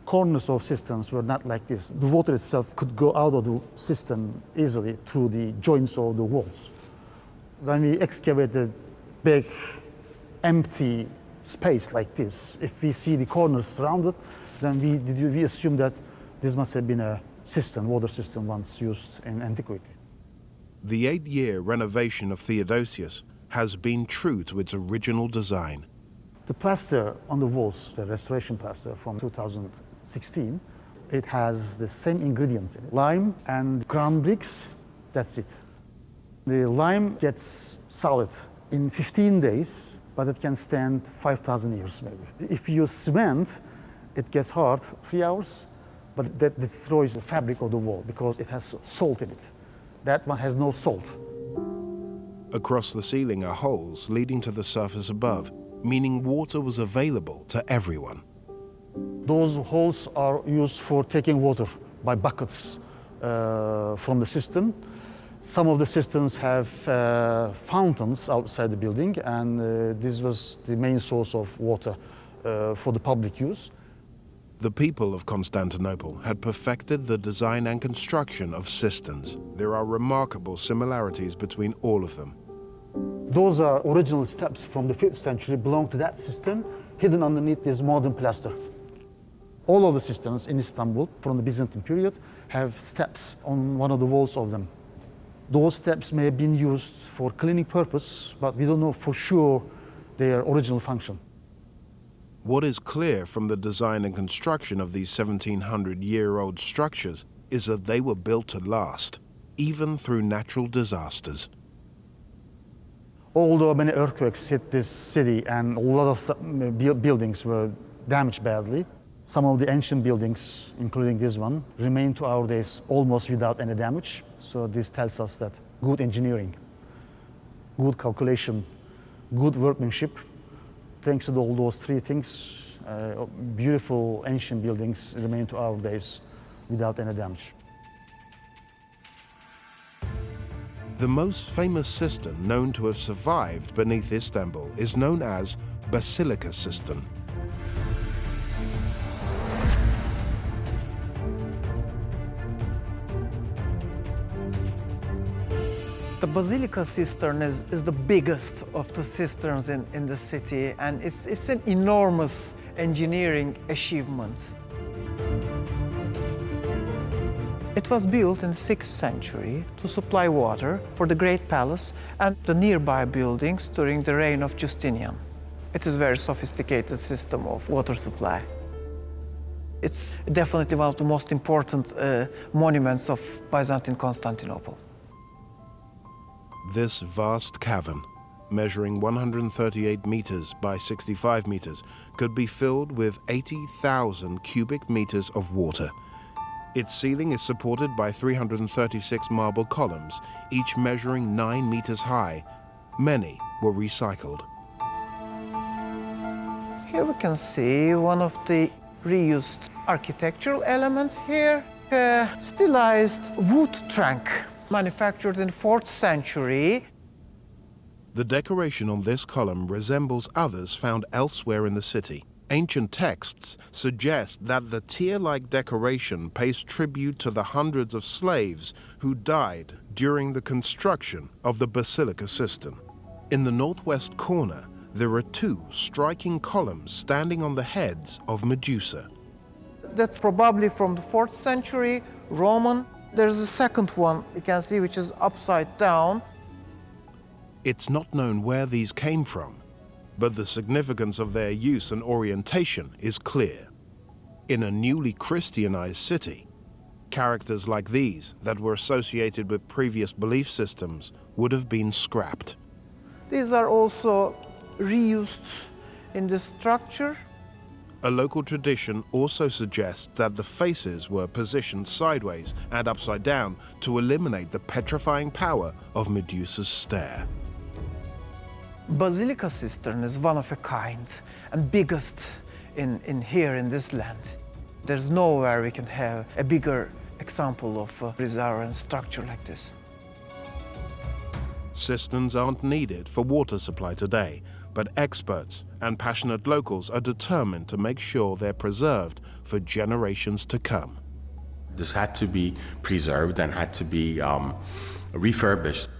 corners of cisterns were not like this, the water itself could go out of the cistern easily through the joints of the walls. When we excavate a big, empty space like this, if we see the corners rounded, then we assume that this must have been a cistern, water cistern once used in antiquity. The 8-year renovation of Theodosius has been true to its original design. The plaster on the walls, the restoration plaster from 2016, it has the same ingredients in it. Lime and ground bricks, that's it. The lime gets solid in 15 days, but it can stand 5,000 years maybe. If you use cement, it gets hard 3 hours, but that destroys the fabric of the wall because it has salt in it. That one has no salt. Across the ceiling are holes leading to the surface above, meaning water was available to everyone. Those holes are used for taking water by buckets from the cistern. Some of the cisterns have fountains outside the building, and this was the main source of water for the public use. The people of Constantinople had perfected the design and construction of cisterns. There are remarkable similarities between all of them. Those are original steps from the 5th century, belong to that cistern, hidden underneath this modern plaster. All of the cisterns in Istanbul from the Byzantine period have steps on one of the walls of them. Those steps may have been used for cleaning purpose, but we don't know for sure their original function. What is clear from the design and construction of these 1700-year-old structures is that they were built to last, even through natural disasters. Although many earthquakes hit this city and a lot of buildings were damaged badly, some of the ancient buildings, including this one, remain to our days almost without any damage. So this tells us that good engineering, good calculation, good workmanship, thanks to all those three things, beautiful ancient buildings remain to our days without any damage. The most famous cistern known to have survived beneath Istanbul is known as Basilica Cistern. The Basilica cistern is the biggest of the cisterns in the city, and it's an enormous engineering achievement. It was built in the 6th century to supply water for the Great Palace and the nearby buildings during the reign of Justinian. It is a very sophisticated system of water supply. It's definitely one of the most important monuments of Byzantine Constantinople. This vast cavern, measuring 138 meters by 65 meters, could be filled with 80,000 cubic meters of water. Its ceiling is supported by 336 marble columns, each measuring 9 meters high. Many were recycled. Here we can see one of the reused architectural elements here, a stylized wood trunk manufactured in the 4th century. The decoration on this column resembles others found elsewhere in the city. Ancient texts suggest that the tier-like decoration pays tribute to the hundreds of slaves who died during the construction of the Basilica cistern. In the northwest corner, there are 2 striking columns standing on the heads of Medusa. That's probably from the 4th century, Roman. There's a second one you can see, which is upside down. It's not known where these came from, but the significance of their use and orientation is clear. In a newly Christianized city, characters like these that were associated with previous belief systems would have been scrapped. These are also reused in the structure. A local tradition also suggests that the faces were positioned sideways and upside down to eliminate the petrifying power of Medusa's stare. Basilica cistern is one of a kind and biggest here in this land. There's nowhere we can have a bigger example of a Brazilian structure like this. Cisterns aren't needed for water supply today, but experts and passionate locals are determined to make sure they're preserved for generations to come. This had to be preserved and had to be refurbished.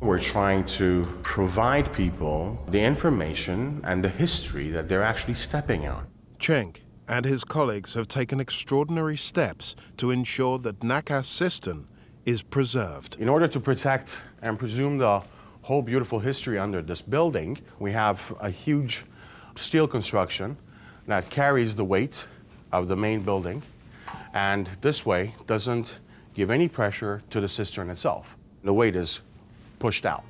We're trying to provide people the information and the history that they're actually stepping on. Cenk and his colleagues have taken extraordinary steps to ensure that Nakas cistern is preserved. In order to protect and preserve the whole beautiful history under this building, we have a huge steel construction that carries the weight of the main building, and this way doesn't give any pressure to the cistern itself. The weight is pushed out.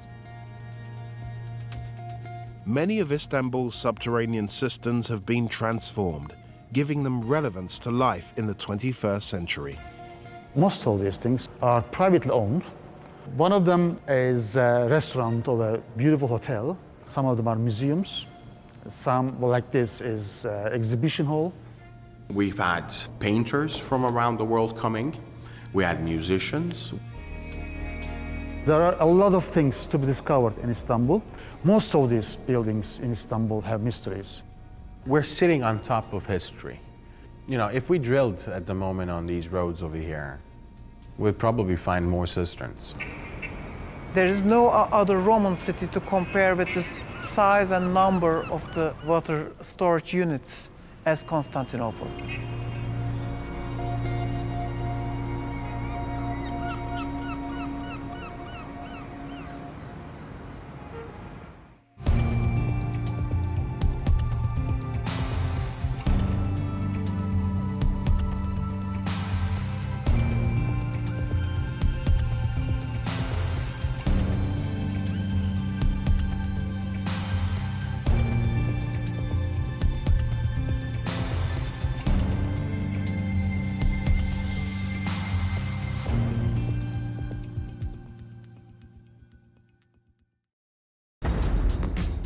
Many of Istanbul's subterranean cisterns have been transformed, giving them relevance to life in the 21st century. Most of these things are privately owned. One of them is a restaurant or a beautiful hotel. Some of them are museums. Some, like this, is exhibition hall. We've had painters from around the world coming. We had musicians. There are a lot of things to be discovered in Istanbul. Most of these buildings in Istanbul have mysteries. We're sitting on top of history. You know, if we drilled at the moment on these roads over here, we'd probably find more cisterns. There is no other Roman city to compare with the size and number of the water storage units as Constantinople.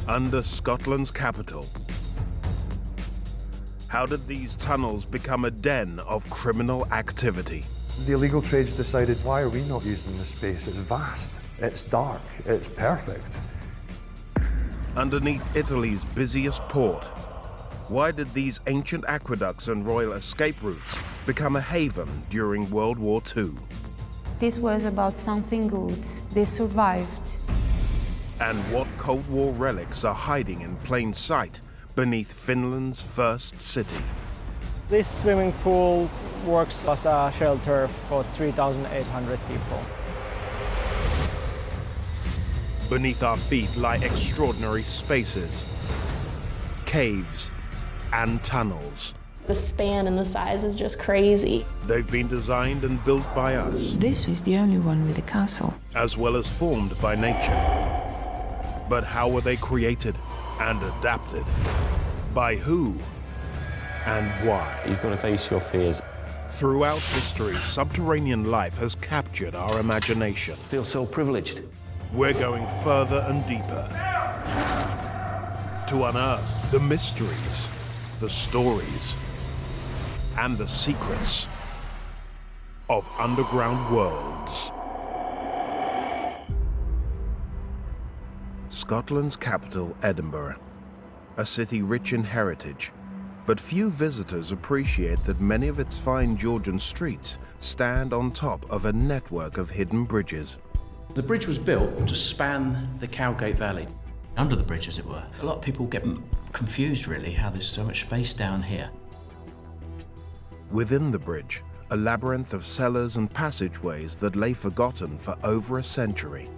Under Scotland's capital. How did these tunnels become a den of criminal activity? The illegal trades decided, why are we not using this space? It's vast, it's dark, it's perfect. Underneath Italy's busiest port, why did these ancient aqueducts and royal escape routes become a haven during World War II? This was about something good. They survived. And what Cold War relics are hiding in plain sight beneath Finland's first city? This swimming pool works as a shelter for 3,800 people. Beneath our feet lie extraordinary spaces, caves, and tunnels. The span and the size is just crazy. They've been designed and built by us. This is the only one with a castle. As well as formed by nature. But how were they created and adapted? By who and why? You've got to face your fears. Throughout history, subterranean life has captured our imagination. I feel so privileged. We're going further and deeper to unearth the mysteries, the stories, and the secrets of underground worlds. Scotland's capital, Edinburgh, a city rich in heritage, but few visitors appreciate that many of its fine Georgian streets stand on top of a network of hidden bridges. The bridge was built to span the Cowgate Valley, under the bridge as it were. A lot of people get confused really how there's so much space down here. Within the bridge, a labyrinth of cellars and passageways that lay forgotten for over a century,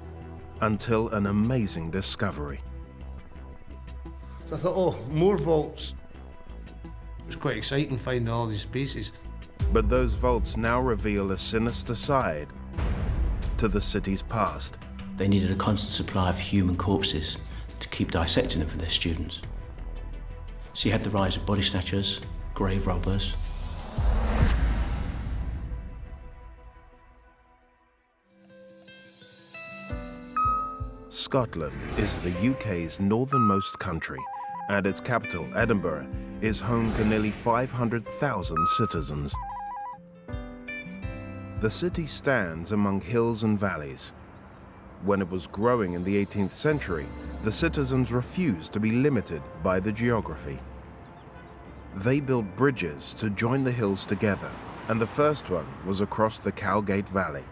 until an amazing discovery. So I thought, oh, more vaults. was quite exciting finding all these pieces. But those vaults now reveal a sinister side to the city's past. They needed a constant supply of human corpses to keep dissecting them for their students. So you had the rise of body snatchers, grave robbers. Scotland is the UK's northernmost country, and its capital, Edinburgh, is home to nearly 500,000 citizens. The city stands among hills and valleys. When it was growing in the 18th century, the citizens refused to be limited by the geography. They built bridges to join the hills together, and the first one was across the Cowgate Valley.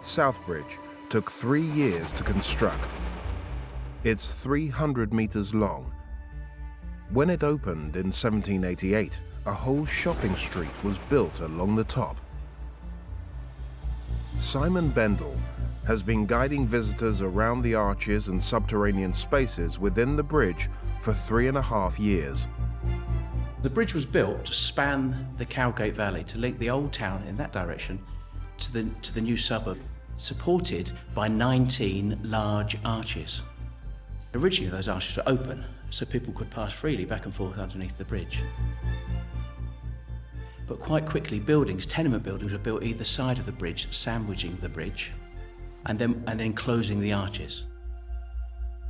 Southbridge took 3 years to construct. It's 300 meters long. When it opened in 1788, a whole shopping street was built along the top. Simon Bendel has been guiding visitors around the arches and subterranean spaces within the bridge for 3.5 years. The bridge was built to span the Cowgate Valley to link the old town in that direction to the new suburb, supported by 19 large arches. Originally those arches were open, so people could pass freely back and forth underneath the bridge. But quite quickly tenement buildings were built either side of the bridge, sandwiching the bridge, and then closing the arches.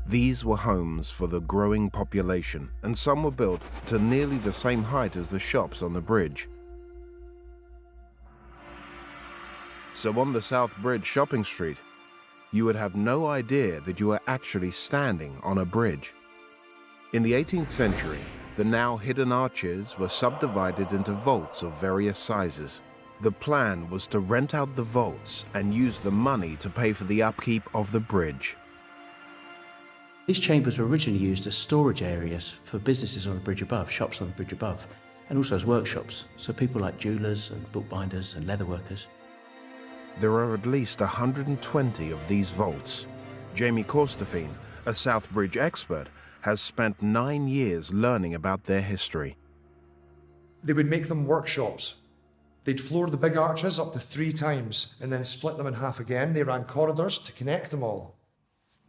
These were homes for the growing population, and some were built to nearly the same height as the shops on the bridge. So on the South Bridge shopping street, you would have no idea that you were actually standing on a bridge. In the 18th century, the now hidden arches were subdivided into vaults of various sizes. The plan was to rent out the vaults and use the money to pay for the upkeep of the bridge. These chambers were originally used as storage areas for businesses on the bridge above, shops on the bridge above, and also as workshops, so people like jewellers and bookbinders and leatherworkers. There are at least 120 of these vaults. Jamie Korstefin, a Southbridge expert, has spent 9 years learning about their history. They would make them workshops. They'd floor the big arches up to 3 times and then split them in half again. They ran corridors to connect them all.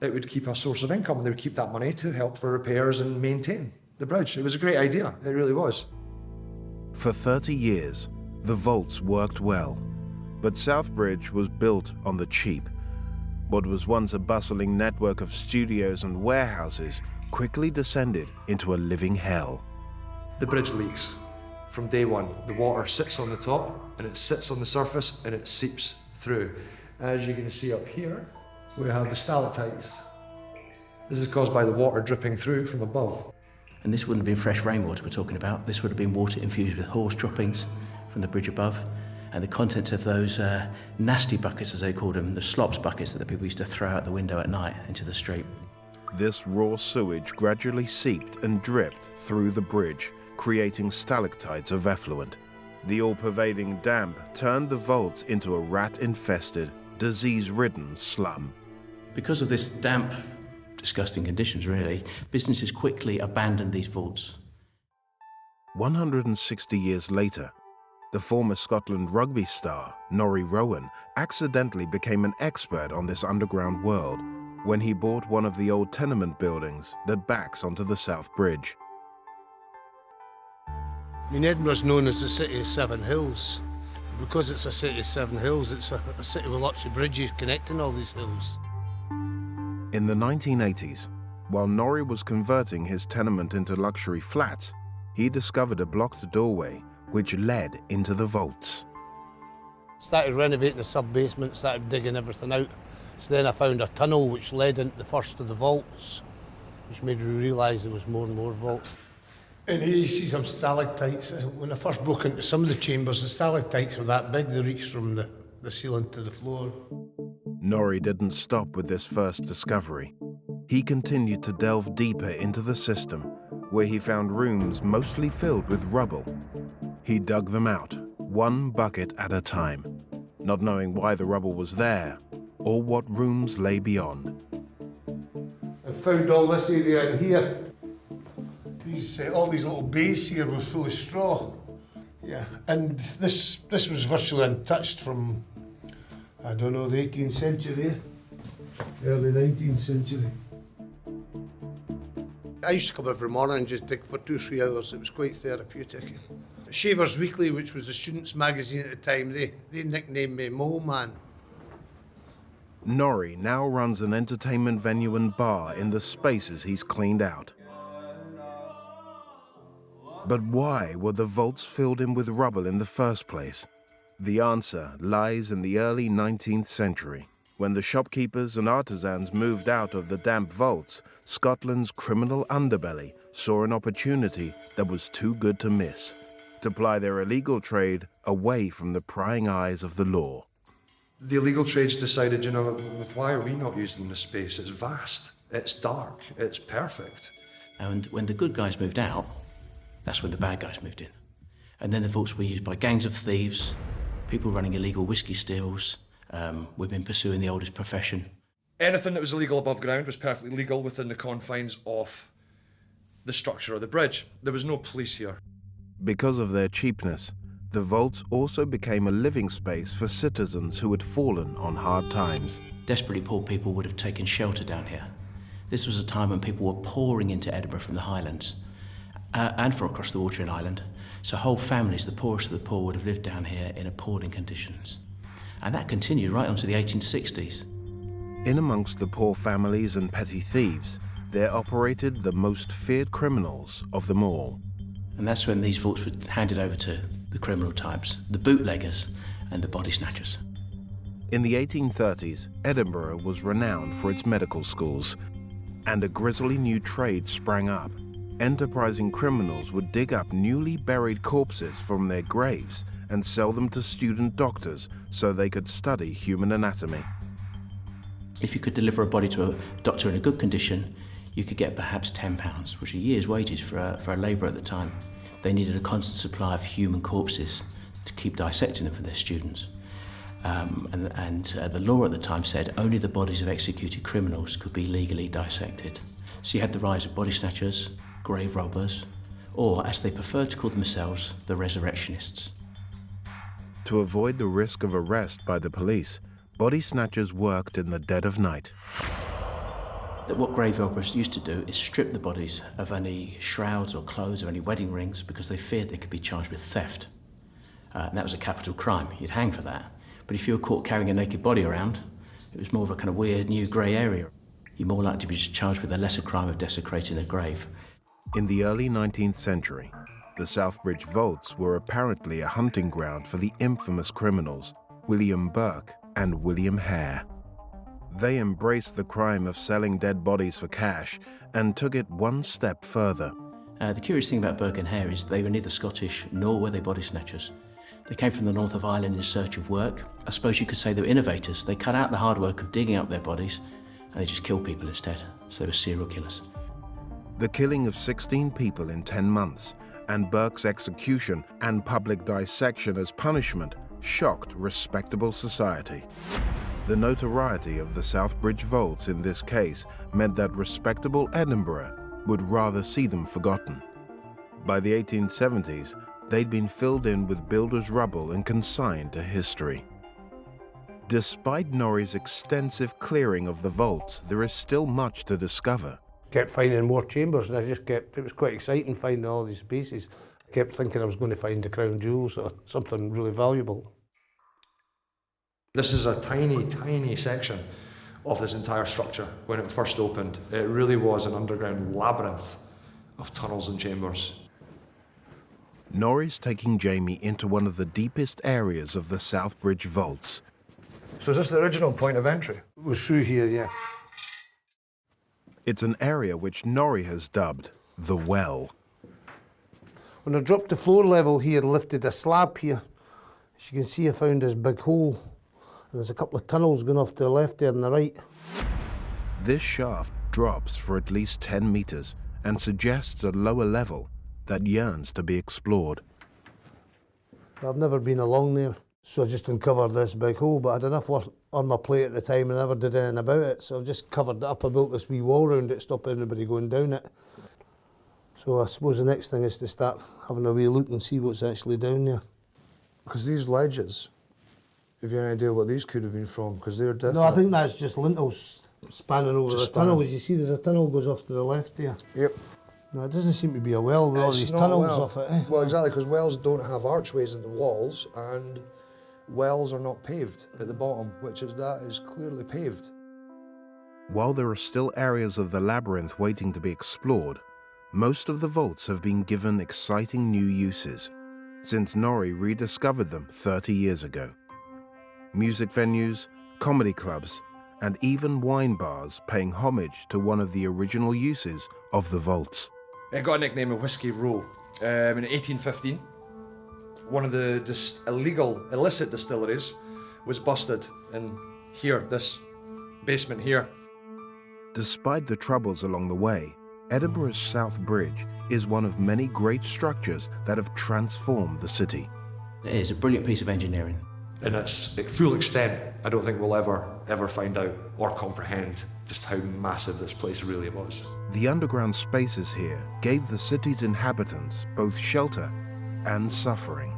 It would keep a source of income. They would keep that money to help for repairs and maintain the bridge. It was a great idea. It really was. For 30 years, the vaults worked well, but Southbridge was built on the cheap. What was once a bustling network of studios and warehouses quickly descended into a living hell. The bridge leaks from day one. The water sits on the top and it sits on the surface and it seeps through. As you can see up here, we have the stalactites. This is caused by the water dripping through from above. And this wouldn't have been fresh rainwater we're talking about. This would have been water infused with horse droppings from the bridge above, and the contents of those nasty buckets, as they called them, the slops buckets that the people used to throw out the window at night into the street. This raw sewage gradually seeped and dripped through the bridge, creating stalactites of effluent. The all-pervading damp turned the vaults into a rat-infested, disease-ridden slum. Because of this damp, disgusting conditions, really, businesses quickly abandoned these vaults. 160 years later, the former Scotland rugby star, Norrie Rowan, accidentally became an expert on this underground world when he bought one of the old tenement buildings that backs onto the South Bridge. I mean, Edinburgh's known as the City of Seven Hills. Because it's a city of 7 hills, it's a city with lots of bridges connecting all these hills. In the 1980s, while Norrie was converting his tenement into luxury flats, he discovered a blocked doorway which led into the vaults. Started renovating the sub-basement, started digging everything out. So then I found a tunnel which led into the first of the vaults, which made me realise there was more and more vaults. And here you see some stalactites. When I first broke into some of the chambers, the stalactites were that big, they reached from the ceiling to the floor. Norrie didn't stop with this first discovery. He continued to delve deeper into the system, where he found rooms mostly filled with rubble. He dug them out, one bucket at a time, not knowing why the rubble was there or what rooms lay beyond. I found all this area in here. You all these little bays here were full of straw. Yeah, and this was virtually untouched from, I don't know, the 18th century, early 19th century. I used to come every morning and just dig for 2-3 hours. It was quite therapeutic. Shavers Weekly, which was the students' magazine at the time, they nicknamed me Mole Man. Norrie now runs an entertainment venue and bar in the spaces he's cleaned out. But why were the vaults filled in with rubble in the first place? The answer lies in the early 19th century. When the shopkeepers and artisans moved out of the damp vaults, Scotland's criminal underbelly saw an opportunity that was too good to miss, to ply their illegal trade away from the prying eyes of the law. The illegal trades decided, you know, why are we not using this space? It's vast, it's dark, it's perfect. And when the good guys moved out, that's when the bad guys moved in. And then the vaults were used by gangs of thieves, people running illegal whiskey stills, women pursuing the oldest profession. Anything that was illegal above ground was perfectly legal within the confines of the structure of the bridge. There was no police here. Because of their cheapness, the vaults also became a living space for citizens who had fallen on hard times. Desperately poor people would have taken shelter down here. This was a time when people were pouring into Edinburgh from the Highlands and from across the water in Ireland. So whole families, the poorest of the poor, would have lived down here in appalling conditions. And that continued right onto the 1860s. In amongst the poor families and petty thieves, there operated the most feared criminals of them all. And that's when these vaults were handed over to the criminal types, the bootleggers and the body snatchers. In the 1830s, Edinburgh was renowned for its medical schools, and a grisly new trade sprang up. Enterprising criminals would dig up newly buried corpses from their graves and sell them to student doctors so they could study human anatomy. If you could deliver a body to a doctor in a good condition, you could get perhaps £10, which are a year's wages for a labourer at the time. They needed a constant supply of human corpses to keep dissecting them for their students. The law at the time said only the bodies of executed criminals could be legally dissected. So you had the rise of body snatchers, grave robbers, or, as they preferred to call themselves, the resurrectionists. To avoid the risk of arrest by the police, body snatchers worked in the dead of night. What grave robbers used to do is strip the bodies of any shrouds or clothes or any wedding rings because they feared they could be charged with theft. And that was a capital crime. You'd hang for that. But if you were caught carrying a naked body around, it was more of a kind of weird new grey area. You're more likely to be charged with a lesser crime of desecrating a grave. In the early 19th century, the Southbridge Vaults were apparently a hunting ground for the infamous criminals William Burke and William Hare. They embraced the crime of selling dead bodies for cash and took it one step further. The curious thing about Burke and Hare is they were neither Scottish nor were they body snatchers. They came from the north of Ireland in search of work. I suppose you could say they were innovators. They cut out the hard work of digging up their bodies and they just killed people instead. So they were serial killers. The killing of 16 people in 10 months and Burke's execution and public dissection as punishment shocked respectable society. The notoriety of the Southbridge Vaults in this case meant that respectable Edinburgh would rather see them forgotten. By the 1870s, they'd been filled in with builders' rubble and consigned to history. Despite Norrie's extensive clearing of the vaults, there is still much to discover. Kept finding more chambers, and it was quite exciting finding all these pieces. I kept thinking I was going to find the crown jewels or something really valuable. This is a tiny, tiny section of this entire structure when it first opened. It really was an underground labyrinth of tunnels and chambers. Norrie's taking Jamie into one of the deepest areas of the Southbridge Vaults. So is this the original point of entry? It was through here, yeah. It's an area which Norrie has dubbed the Well. When I dropped the floor level here, lifted a slab here, as you can see I found this big hole. And there's a couple of tunnels going off to the left there and the right. This shaft drops for at least 10 meters and suggests a lower level that yearns to be explored. I've never been along there, so I just uncovered this big hole, but I had enough work on my plate at the time and I never did anything about it, so I just covered it up. I built this wee wall around it, stop anybody going down it. So I suppose the next thing is to start having a wee look and see what's actually down there. Because these ledges, have you any idea what these could have been from? Because they're different. No, I think that's just lintels spanning over Just the tunnel. spanning. As you see, there's a tunnel goes off to the left there. Yep. No, it doesn't seem to be a well with all It's these not tunnels well. off it. Eh? Well, exactly, because wells don't have archways in the walls, and wells are not paved at the bottom, that is clearly paved. While there are still areas of the labyrinth waiting to be explored, most of the vaults have been given exciting new uses since Norrie rediscovered them 30 years ago. Music venues, comedy clubs, and even wine bars paying homage to one of the original uses of the vaults. It got a nickname of Whiskey Row. In 1815, one of the illicit distilleries was busted in here, this basement here. Despite the troubles along the way, Edinburgh's South Bridge is one of many great structures that have transformed the city. It is a brilliant piece of engineering. In its full extent, I don't think we'll ever find out or comprehend just how massive this place really was. The underground spaces here gave the city's inhabitants both shelter and suffering.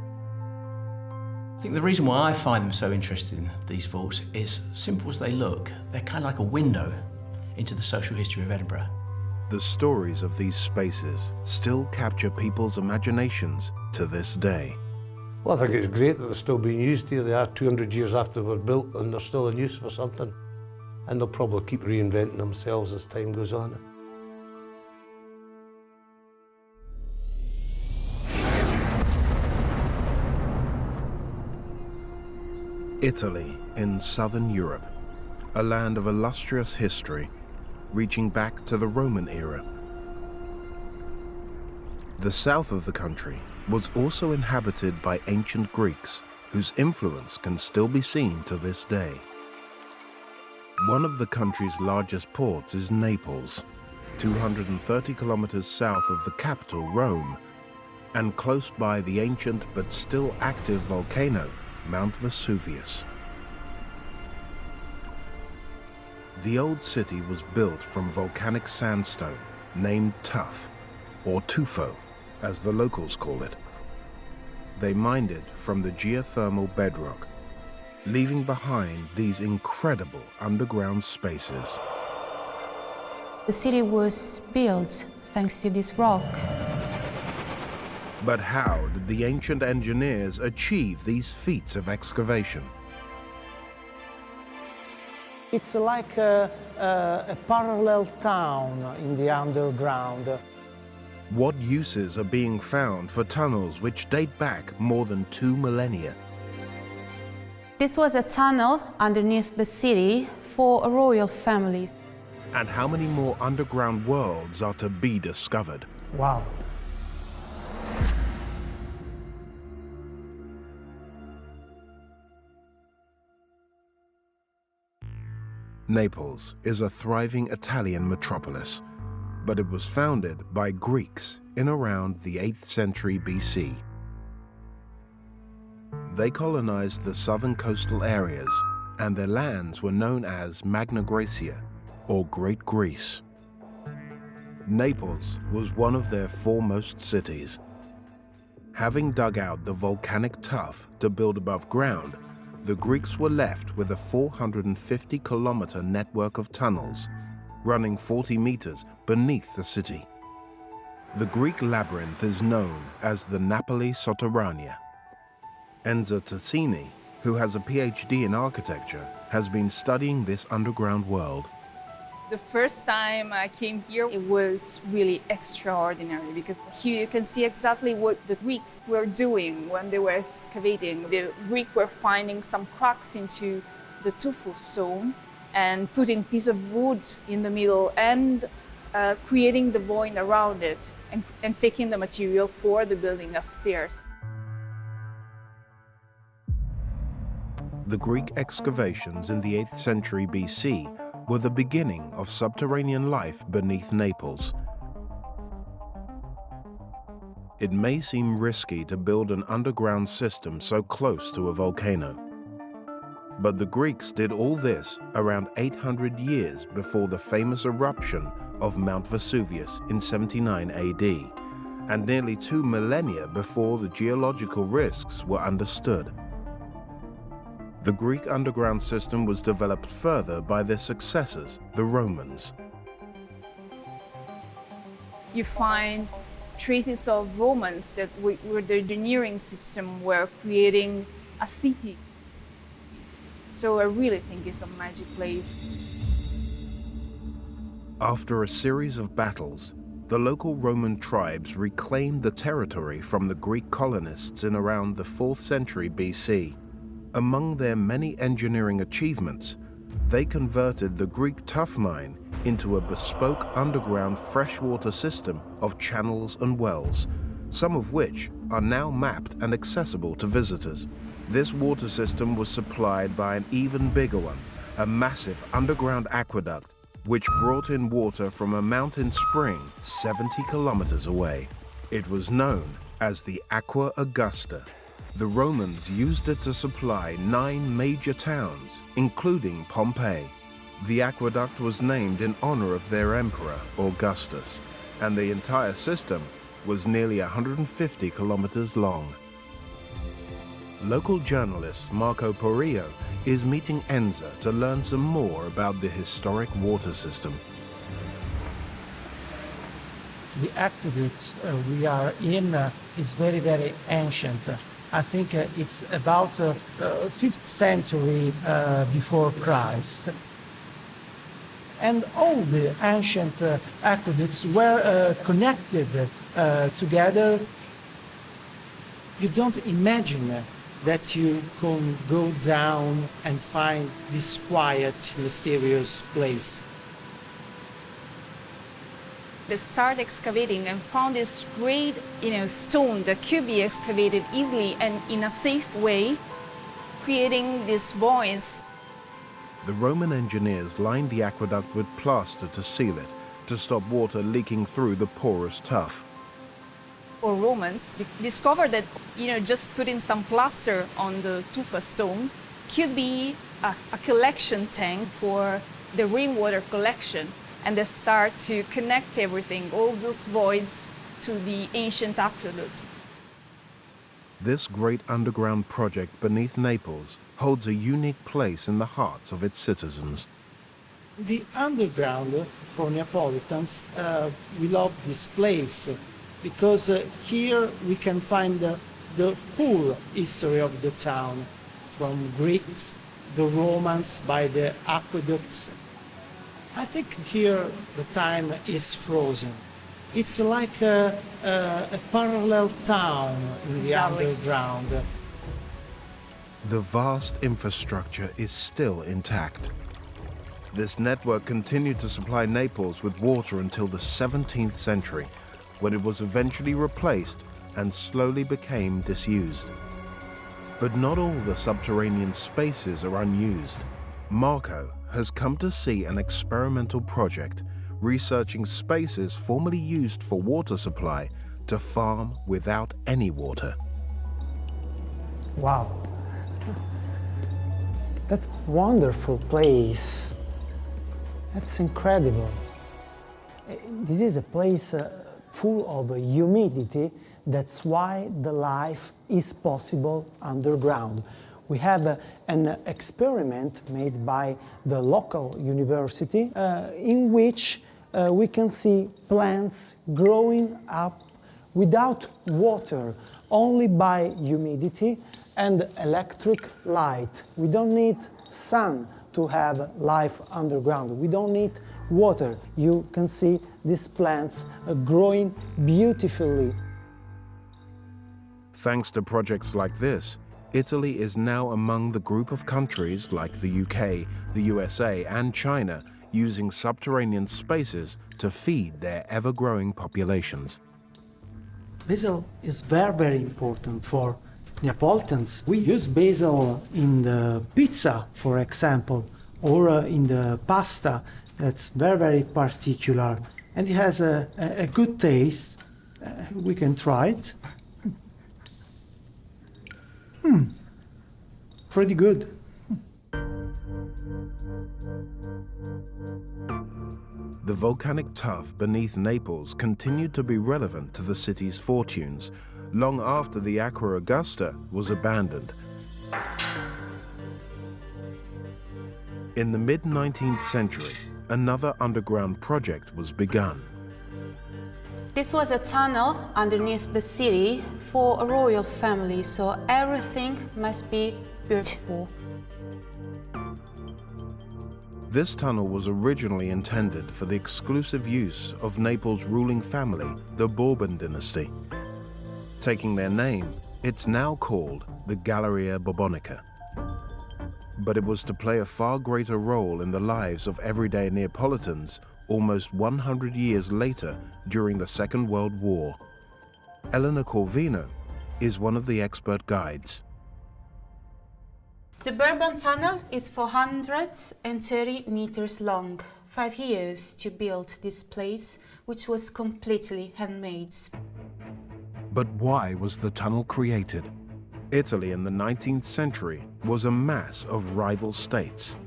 I think the reason why I find them so interesting, these vaults, is simple as they look, they're kind of like a window into the social history of Edinburgh. The stories of these spaces still capture people's imaginations to this day. Well, I think it's great that they're still being used here. They are 200 years after they were built and they're still in use for something. And they'll probably keep reinventing themselves as time goes on. Italy in southern Europe, a land of illustrious history, reaching back to the Roman era. The south of the country was also inhabited by ancient Greeks, whose influence can still be seen to this day. One of the country's largest ports is Naples, 230 kilometers south of the capital, Rome, and close by the ancient but still active volcano, Mount Vesuvius. The old city was built from volcanic sandstone named tuff, or tufo, as the locals call it. They mined it from the geothermal bedrock, leaving behind these incredible underground spaces. The city was built thanks to this rock. But how did the ancient engineers achieve these feats of excavation? It's like a parallel town in the underground. What uses are being found for tunnels which date back more than 2 millennia? This was a tunnel underneath the city for royal families. And how many more underground worlds are to be discovered? Wow. Naples is a thriving Italian metropolis, but it was founded by Greeks in around the 8th century BC. They colonized the southern coastal areas, and their lands were known as Magna Graecia, or Great Greece. Naples was one of their foremost cities. Having dug out the volcanic tuff to build above ground, the Greeks were left with a 450-kilometer network of tunnels, running 40 meters beneath the city. The Greek labyrinth is known as the Napoli Sotterranea. Enzo Tassini, who has a PhD in architecture, has been studying this underground world. The first time I came here, it was really extraordinary because here you can see exactly what the Greeks were doing when they were excavating. The Greeks were finding some cracks into the tufa stone and putting a piece of wood in the middle and creating the void around it and taking the material for the building upstairs. The Greek excavations in the 8th century BC were the beginning of subterranean life beneath Naples. It may seem risky to build an underground system so close to a volcano, but the Greeks did all this around 800 years before the famous eruption of Mount Vesuvius in 79 AD, and nearly 2 millennia before the geological risks were understood. The Greek underground system was developed further by their successors, the Romans. You find traces of Romans that with the engineering system were creating a city. So I really think it's a magic place. After a series of battles, the local Roman tribes reclaimed the territory from the Greek colonists in around the 4th century BC. Among their many engineering achievements, they converted the Greek tuff mine into a bespoke underground freshwater system of channels and wells, some of which are now mapped and accessible to visitors. This water system was supplied by an even bigger one, a massive underground aqueduct, which brought in water from a mountain spring 70 kilometers away. It was known as the Aqua Augusta. The Romans used it to supply 9 major towns, including Pompeii. The aqueduct was named in honor of their emperor, Augustus, and the entire system was nearly 150 kilometers long. Local journalist Marco Porillo is meeting Enza to learn some more about the historic water system. The aqueduct we are in is very, very ancient. I think it's about 5th century before Christ. And all the ancient aqueducts were connected together. You don't imagine that you can go down and find this quiet, mysterious place. They started excavating and found this great, stone that could be excavated easily and in a safe way, creating these voids. The Roman engineers lined the aqueduct with plaster to seal it, to stop water leaking through the porous tuff. Or Romans discovered that, just putting some plaster on the tufa stone could be a collection tank for the rainwater collection. And they start to connect everything, all those voids, to the ancient aqueduct. This great underground project beneath Naples holds a unique place in the hearts of its citizens. The underground, for Neapolitans, we love this place because here we can find the full history of the town, from Greeks, the Romans, by the aqueducts. I think here the time is frozen. It's like a parallel town in the underground. The vast infrastructure is still intact. This network continued to supply Naples with water until the 17th century, when it was eventually replaced and slowly became disused. But not all the subterranean spaces are unused. Marco has come to see an experimental project researching spaces formerly used for water supply to farm without any water. Wow, that's a wonderful place. That's incredible. This is a place full of humidity. That's why the life is possible underground. We have an experiment made by the local university in which we can see plants growing up without water, only by humidity and electric light. We don't need sun to have life underground. We don't need water. You can see these plants growing beautifully. Thanks to projects like this, Italy is now among the group of countries like the UK, the USA, and China using subterranean spaces to feed their ever-growing populations. Basil is very, very important for Neapolitans. We use basil in the pizza, for example, or in the pasta. That's very, very particular. And it has a good taste. We can try it. Pretty good. the volcanic tuff beneath Naples continued to be relevant to the city's fortunes long after the Aqua Augusta was abandoned. In the mid-19th century, another underground project was begun. This was a tunnel underneath the city for a royal family, so everything must be beautiful. This tunnel was originally intended for the exclusive use of Naples' ruling family, the Bourbon dynasty. Taking their name, it's now called the Galleria Borbonica. But it was to play a far greater role in the lives of everyday Neapolitans almost 100 years later during the Second World War. Elena Corvino is one of the expert guides. The Bourbon Tunnel is 430 meters long. 5 years to build this place, which was completely handmade. But why was the tunnel created? Italy in the 19th century was a mass of rival states.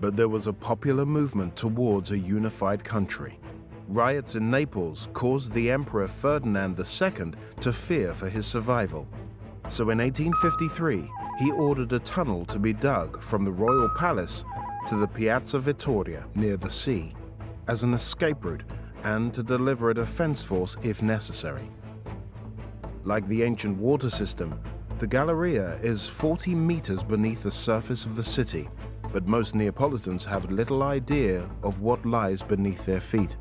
But there was a popular movement towards a unified country. Riots in Naples caused the Emperor Ferdinand II to fear for his survival. So in 1853, he ordered a tunnel to be dug from the royal palace to the Piazza Vittoria near the sea as an escape route and to deliver a defense force if necessary. Like the ancient water system, the Galleria is 40 meters beneath the surface of the city, but most Neapolitans have little idea of what lies beneath their feet.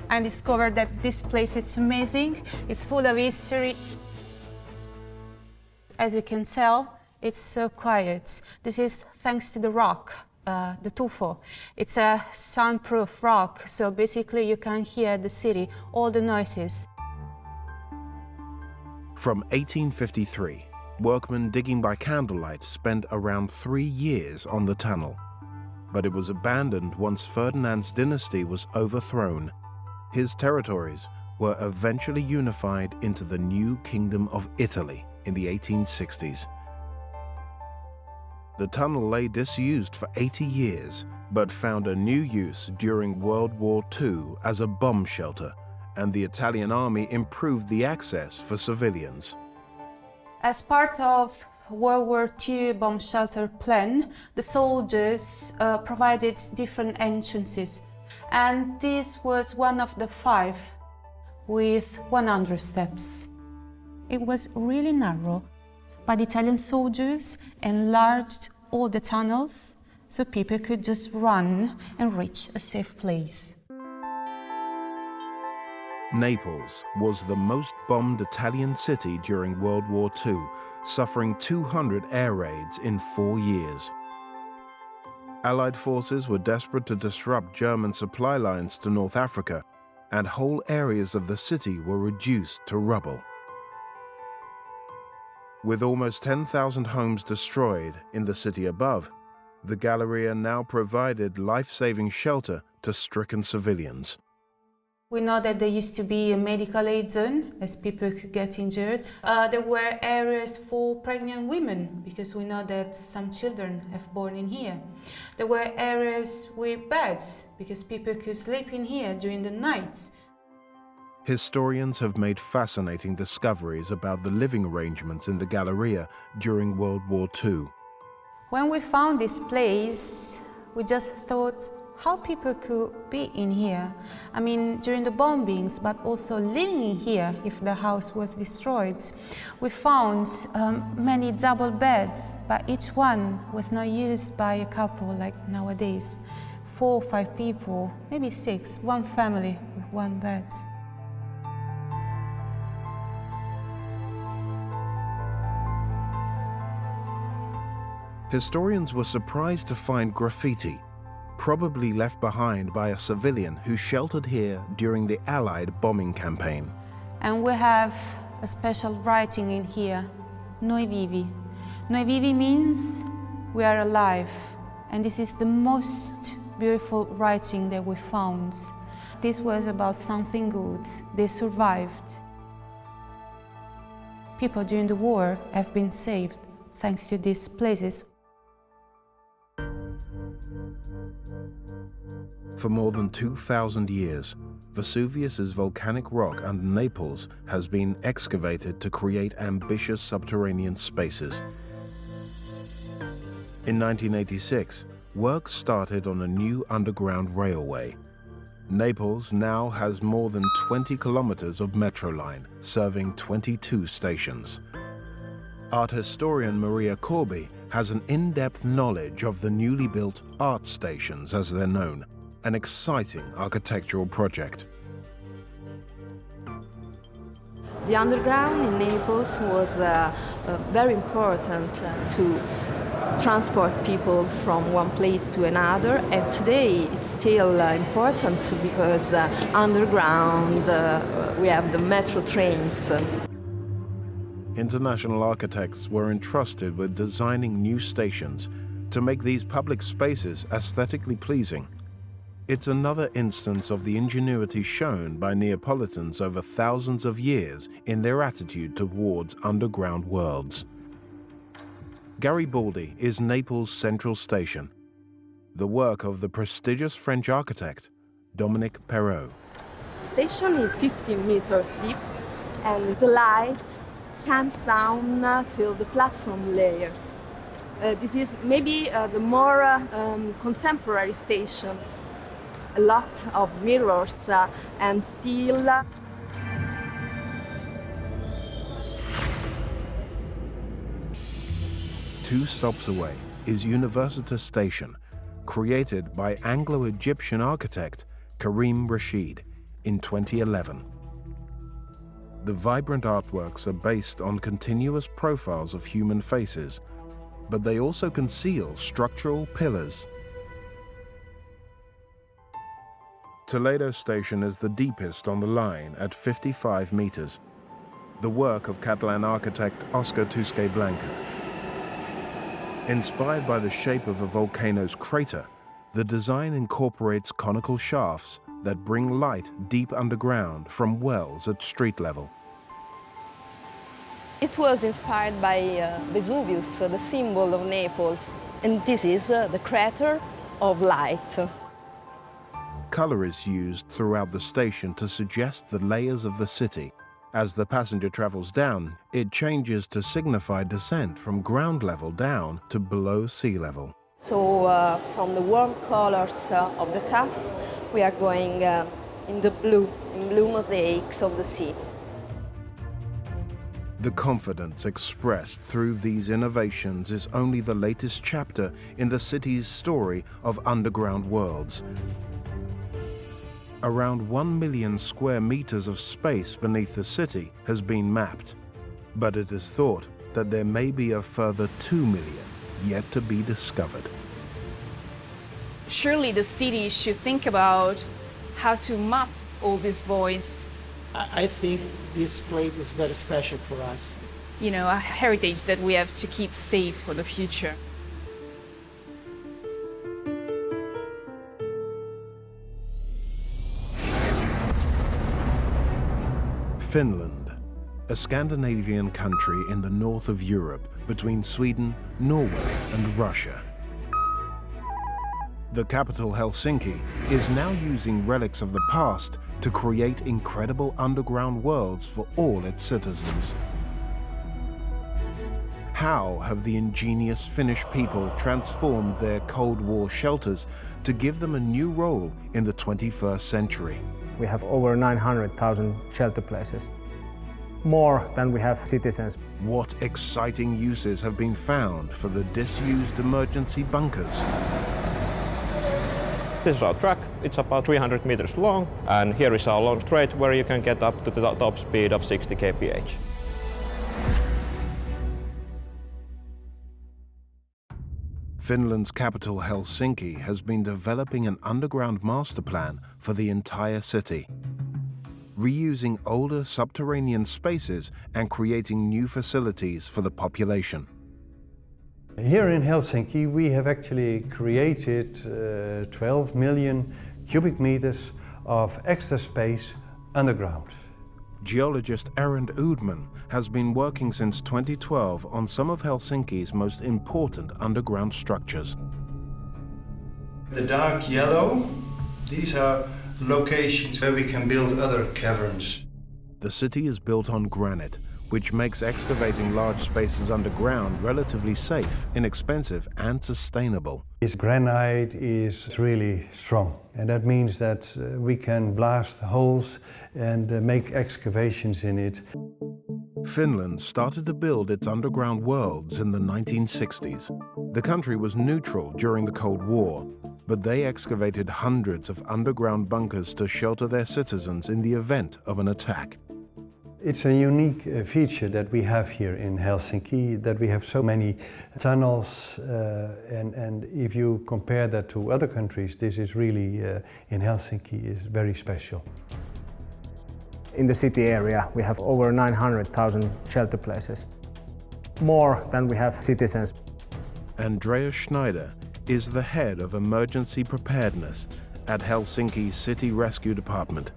I discovered that this place is amazing, it's full of history. As you can tell, it's so quiet. This is thanks to the rock, the tuffo. It's a soundproof rock, so basically you can hear the city, all the noises. From 1853, workmen digging by candlelight spent around 3 years on the tunnel. But it was abandoned once Ferdinand's dynasty was overthrown. His territories were eventually unified into the new Kingdom of Italy in the 1860s. The tunnel lay disused for 80 years, but found a new use during World War II as a bomb shelter, and the Italian army improved the access for civilians. As part of World War II bomb shelter plan, the soldiers provided different entrances, and this was one of the 5 with 100 steps. It was really narrow, but Italian soldiers enlarged all the tunnels so people could just run and reach a safe place. Naples was the most bombed Italian city during World War II, suffering 200 air raids in 4 years. Allied forces were desperate to disrupt German supply lines to North Africa, and whole areas of the city were reduced to rubble. With almost 10,000 homes destroyed in the city above, the Galleria now provided life-saving shelter to stricken civilians. We know that there used to be a medical aid zone, as people could get injured. There were areas for pregnant women, because we know that some children have born in here. There were areas with beds, because people could sleep in here during the night. Historians have made fascinating discoveries about the living arrangements in the Galleria during World War II. When we found this place, we just thought how people could be in here. I mean, during the bombings, but also living in here if the house was destroyed. We found many double beds, but each one was not used by a couple like nowadays. 4 or 5 people, maybe 6, one family with one bed. Historians were surprised to find graffiti, probably left behind by a civilian who sheltered here during the Allied bombing campaign. And we have a special writing in here, Noi vivi. Noi vivi means we are alive, and this is the most beautiful writing that we found. This was about something good. They survived. People during the war have been saved thanks to these places. For more than 2,000 years, Vesuvius's volcanic rock under Naples has been excavated to create ambitious subterranean spaces. In 1986, work started on a new underground railway. Naples now has more than 20 kilometers of metro line, serving 22 stations. Art historian Maria Corby has an in-depth knowledge of the newly built art stations, as they're known, an exciting architectural project. The underground in Naples was very important to transport people from one place to another, and today it's still important because underground we have the metro trains. International architects were entrusted with designing new stations to make these public spaces aesthetically pleasing. It's another instance of the ingenuity shown by Neapolitans over thousands of years in their attitude towards underground worlds. Garibaldi is Naples' central station, the work of the prestigious French architect Dominique Perrault. The station is 15 meters deep, and the light comes down till the platform layers. This is maybe the more contemporary station. A lot of mirrors and steel. 2 stops away is Universitas Station, created by Anglo-Egyptian architect Karim Rashid in 2011. The vibrant artworks are based on continuous profiles of human faces, but they also conceal structural pillars. Toledo Station is the deepest on the line at 55 meters, the work of Catalan architect Oscar Tusquets Blanca. Inspired by the shape of a volcano's crater, the design incorporates conical shafts that bring light deep underground from wells at street level. It was inspired by Vesuvius, the symbol of Naples, and this is the crater of light. Color is used throughout the station to suggest the layers of the city. As the passenger travels down, it changes to signify descent from ground level down to below sea level. So from the warm colors of the top, we are going in blue mosaics of the sea. The confidence expressed through these innovations is only the latest chapter in the city's story of underground worlds. Around 1 million square meters of space beneath the city has been mapped, but it is thought that there may be a further 2 million yet to be discovered. Surely the city should think about how to map all these voids. I think this place is very special for us. You know, a heritage that we have to keep safe for the future. Finland, a Scandinavian country in the north of Europe between Sweden, Norway and Russia. The capital, Helsinki, is now using relics of the past to create incredible underground worlds for all its citizens. How have the ingenious Finnish people transformed their Cold War shelters to give them a new role in the 21st century? We have over 900,000 shelter places, more than we have citizens. What exciting uses have been found for the disused emergency bunkers? This is our track. It's about 300 meters long, and here is our long straight where you can get up to the top speed of 60 kph. Finland's capital, Helsinki, has been developing an underground master plan for the entire city, reusing older subterranean spaces and creating new facilities for the population. Here in Helsinki, we have actually created 12 million cubic meters of extra space underground. Geologist Erend Oudman has been working since 2012 on some of Helsinki's most important underground structures. The dark yellow These are locations where we can build other caverns. The city is built on granite, which makes excavating large spaces underground relatively safe, inexpensive, and sustainable. This granite is really strong, and that means that we can blast holes and make excavations in it. Finland started to build its underground worlds in the 1960s. The country was neutral during the Cold War, but they excavated hundreds of underground bunkers to shelter their citizens in the event of an attack. It's a unique feature that we have here in Helsinki, that we have so many tunnels, and if you compare that to other countries, this is really, in Helsinki, is very special. In the city area, we have over 900,000 shelter places, more than we have citizens. Andreas Schneider is the head of emergency preparedness at Helsinki City Rescue Department.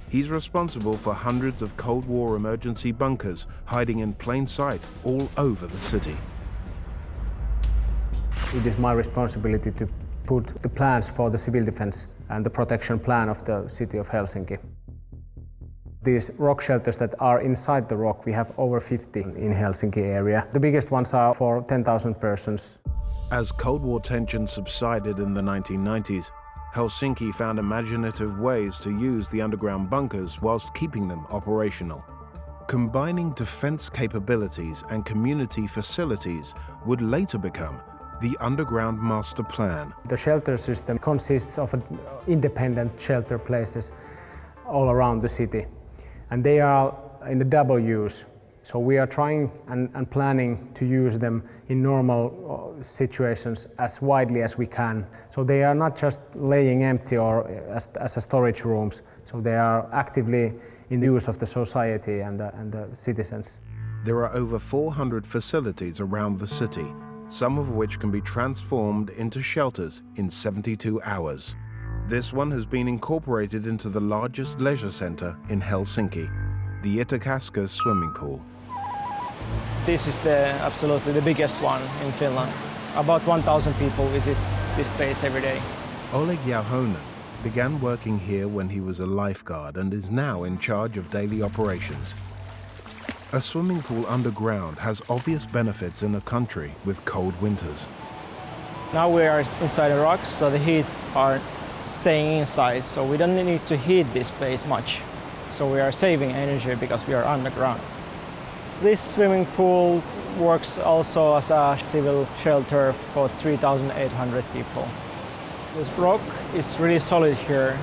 He's responsible for hundreds of Cold War emergency bunkers hiding in plain sight all over the city. It is my responsibility to put the plans for the civil defense and the protection plan of the city of Helsinki. These rock shelters that are inside the rock, we have over 50 in Helsinki area. The biggest ones are for 10,000 persons. As Cold War tensions subsided in the 1990s, Helsinki found imaginative ways to use the underground bunkers whilst keeping them operational. Combining defense capabilities and community facilities would later become the Underground Master Plan. The shelter system consists of independent shelter places all around the city, and they are in the double use. So we are trying and planning to use them in normal situations as widely as we can. So they are not just laying empty or as a storage rooms, so they are actively in the use of the society and the citizens. There are over 400 facilities around the city, some of which can be transformed into shelters in 72 hours. This one has been incorporated into the largest leisure centre in Helsinki, the Itäkaska swimming pool. This is absolutely the biggest one in Finland. About 1,000 people visit this place every day. Oleg Jauhonen began working here when he was a lifeguard and is now in charge of daily operations. A swimming pool underground has obvious benefits in a country with cold winters. Now we are inside the rocks, so the heat are staying inside, so we don't need to heat this place much. So we are saving energy because we are underground. This swimming pool works also as a civil shelter for 3,800 people. This rock is really solid here.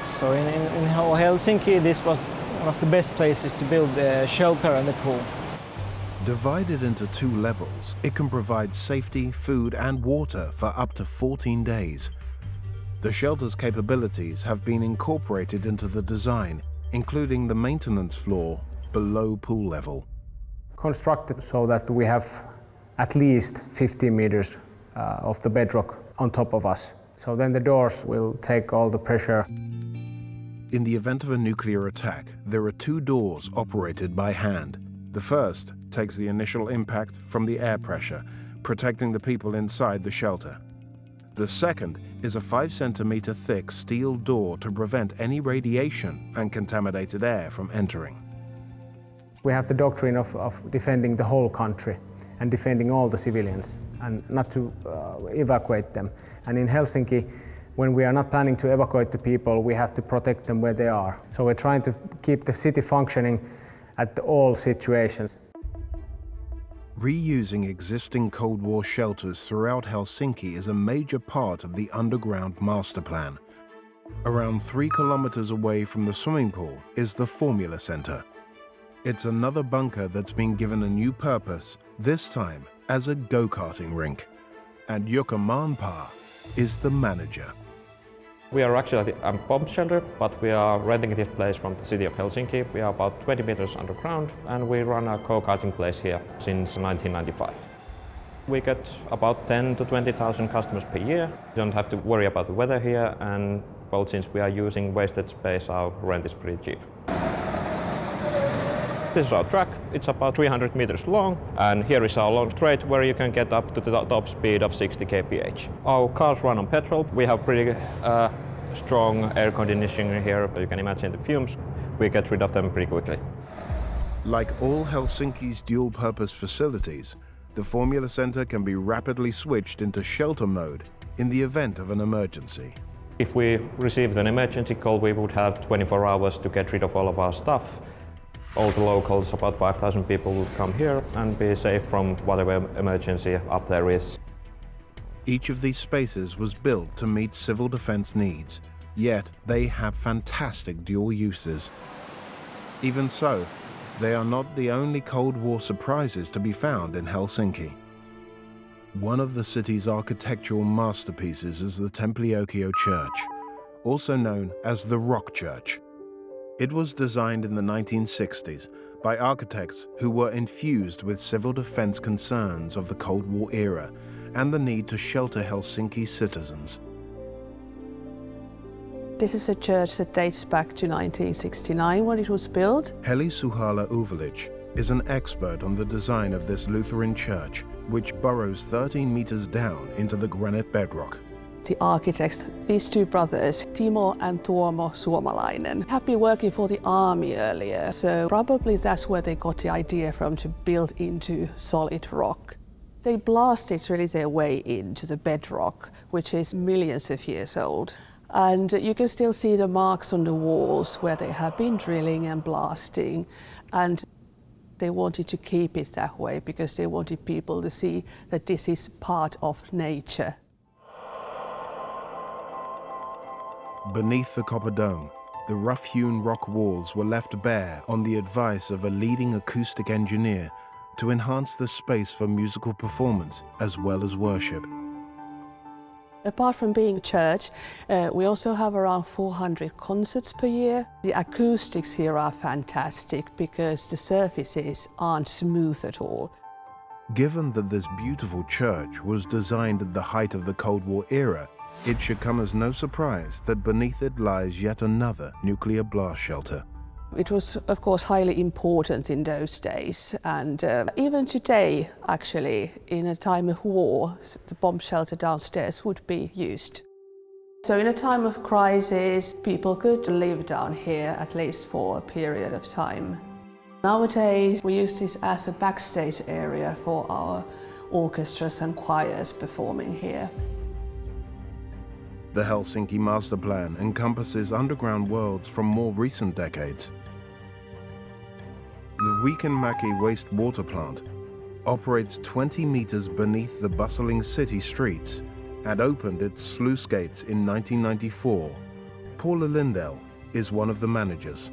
So in Helsinki, this was one of the best places to build the shelter and the pool. Divided into 2 levels, it can provide safety, food and water for up to 14 days. The shelter's capabilities have been incorporated into the design, including the maintenance floor below pool level. Constructed so that we have at least 50 meters of the bedrock on top of us. So then the doors will take all the pressure. In the event of a nuclear attack, there are 2 doors operated by hand. The first takes the initial impact from the air pressure, protecting the people inside the shelter. The second is a 5-centimeter thick steel door to prevent any radiation and contaminated air from entering. We have the doctrine of defending the whole country and defending all the civilians and not to evacuate them. And in Helsinki, when we are not planning to evacuate the people, we have to protect them where they are. So we're trying to keep the city functioning at all situations. Reusing existing Cold War shelters throughout Helsinki is a major part of the Underground Master Plan. Around 3 kilometers away from the swimming pool is the Formula Center. It's another bunker that's been given a new purpose, this time as a go-karting rink. And Jukka Maanpää is the manager. We are actually a bomb shelter, but we are renting this place from the city of Helsinki. We are about 20 meters underground, and we run a go-karting place here since 1995. We get about 10 to 20,000 customers per year. You don't have to worry about the weather here, and well, since we are using wasted space, our rent is pretty cheap. This is our track. It's about 300 meters long, and here is our long straight where you can get up to the top speed of 60 kph. Our cars run on petrol. We have pretty strong air conditioning here. You can imagine the fumes. We get rid of them pretty quickly. Like all Helsinki's dual-purpose facilities, the Formula Center can be rapidly switched into shelter mode in the event of an emergency. If we received an emergency call, we would have 24 hours to get rid of all of our stuff. All the locals, about 5,000 people, would come here and be safe from whatever emergency up there is. Each of these spaces was built to meet civil defense needs, yet they have fantastic dual uses. Even so, they are not the only Cold War surprises to be found in Helsinki. One of the city's architectural masterpieces is the Templiokio Church, also known as the Rock Church. It was designed in the 1960s by architects who were infused with civil defense concerns of the Cold War era and the need to shelter Helsinki's citizens. This is a church that dates back to 1969 when it was built. Heli Suhala-Uvelic is an expert on the design of this Lutheran church, which burrows 13 meters down into the granite bedrock. The architects, these two brothers, Timo and Tuomo Suomalainen, have been working for the army earlier, so probably that's where they got the idea from to build into solid rock. They blasted really their way into the bedrock, which is millions of years old. And you can still see the marks on the walls where they have been drilling and blasting. And they wanted to keep it that way because they wanted people to see that this is part of nature. Beneath the copper dome, the rough-hewn rock walls were left bare on the advice of a leading acoustic engineer to enhance the space for musical performance as well as worship. Apart from being a church, we also have around 400 concerts per year. The acoustics here are fantastic because the surfaces aren't smooth at all. Given that this beautiful church was designed at the height of the Cold War era, it should come as no surprise that beneath it lies yet another nuclear blast shelter. It was, of course, highly important in those days, and even today, actually, in a time of war, the bomb shelter downstairs would be used. So in a time of crisis, people could live down here, at least for a period of time. Nowadays, we use this as a backstage area for our orchestras and choirs performing here. The Helsinki Master Plan encompasses underground worlds from more recent decades. The Wieliczka wastewater plant operates 20 meters beneath the bustling city streets and opened its sluice gates in 1994. Paula Lindell is one of the managers.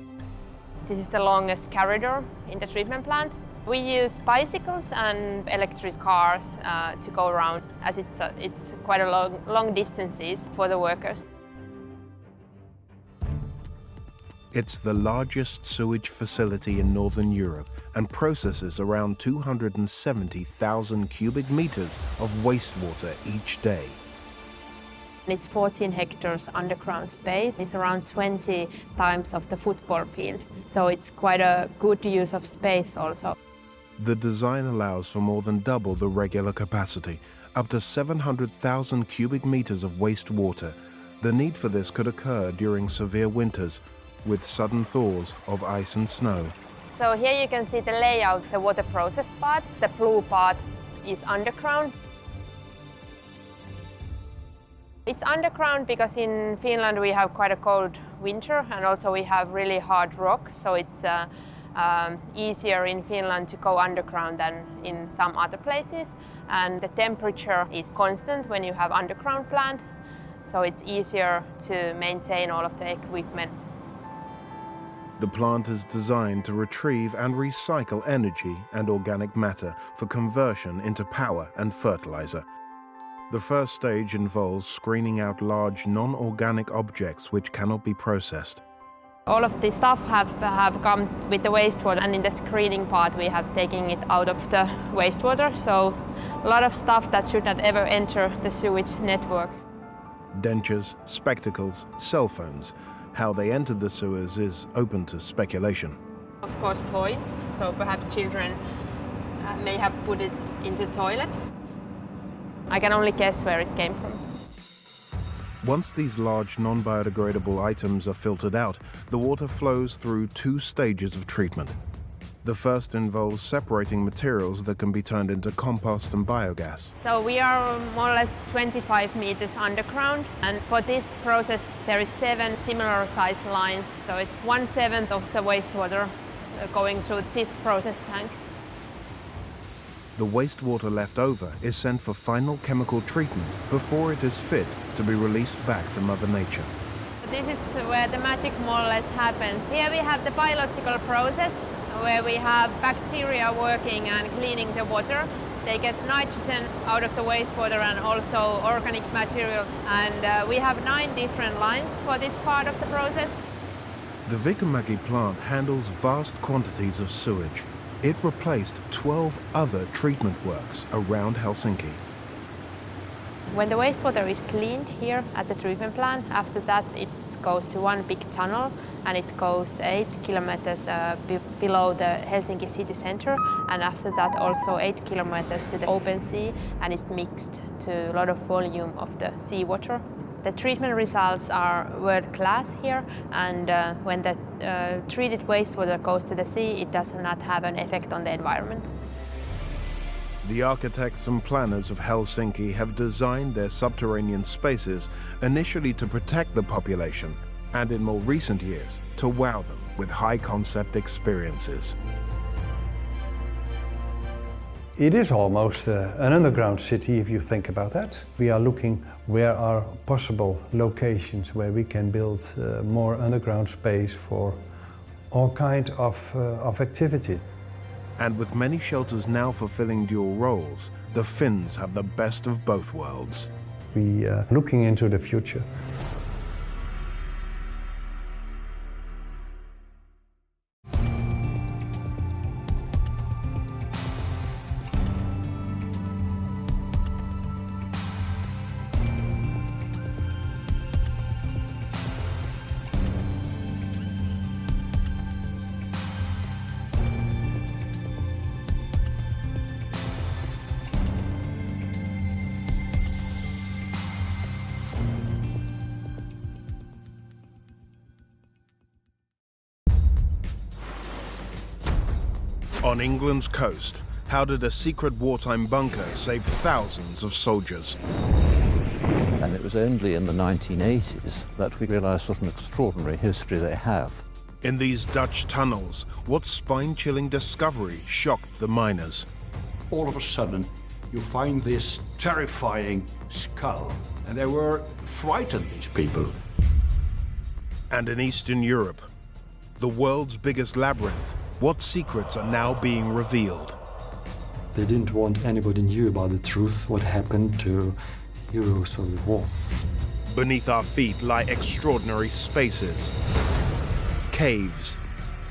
This is the longest corridor in the treatment plant. We use bicycles and electric cars to go around, as it's quite a long distances for the workers. It's the largest sewage facility in Northern Europe and processes around 270,000 cubic meters of wastewater each day. It's 14 hectares underground space. It's around 20 times of the football field, so it's quite a good use of space also. The design allows for more than double the regular capacity, up to 700,000 cubic meters of wastewater. The need for this could occur during severe winters, with sudden thaws of ice and snow. So here you can see the layout, the water process part. The blue part is underground. It's underground because in Finland we have quite a cold winter and also we have really hard rock, so it's easier in Finland to go underground than in some other places. And the temperature is constant when you have underground plant, so it's easier to maintain all of the equipment. The plant is designed to retrieve and recycle energy and organic matter for conversion into power and fertilizer. The first stage involves screening out large non-organic objects which cannot be processed. All of the stuff have come with the wastewater, and in the screening part we have taken it out of the wastewater, so a lot of stuff that should not ever enter the sewage network. Dentures, spectacles, cell phones. How they entered the sewers is open to speculation. Of course toys, so perhaps children may have put it into the toilet. I can only guess where it came from. Once these large non-biodegradable items are filtered out, the water flows through 2 stages of treatment. The first involves separating materials that can be turned into compost and biogas. So we are more or less 25 meters underground, and for this process there is 7 similar sized lines, so it's 1/7 of the wastewater going through this process tank. The wastewater left over is sent for final chemical treatment before it is fit to be released back to Mother Nature. This is where the magic more or less happens. Here we have the biological process where we have bacteria working and cleaning the water. They get nitrogen out of the wastewater and also organic material, and we have 9 different lines for this part of the process. The Viikamäki plant handles vast quantities of sewage. It replaced 12 other treatment works around Helsinki. When the wastewater is cleaned here at the treatment plant, after that it goes to one big tunnel, and it goes 8 kilometers below the Helsinki city center, and after that also 8 kilometers to the open sea, and it's mixed to a lot of volume of the seawater. The treatment results are world class here, and when the treated wastewater goes to the sea, it does not have an effect on the environment. The architects and planners of Helsinki have designed their subterranean spaces initially to protect the population, and in more recent years, to wow them with high-concept experiences. It is almost an underground city if you think about that. We are looking where are possible locations where we can build more underground space for all kind of activity. And with many shelters now fulfilling dual roles, the Finns have the best of both worlds. We are looking into the future. On England's coast, how did a secret wartime bunker save thousands of soldiers? And it was only in the 1980s that we realized what an extraordinary history they have. In these Dutch tunnels, what spine-chilling discovery shocked the miners? All of a sudden, you find this terrifying skull, and they were frightened, these people. And in Eastern Europe, the world's biggest labyrinth, what secrets are now being revealed? They didn't want anybody knew about the truth, what happened to Euro-Soviet war. Beneath our feet lie extraordinary spaces, caves,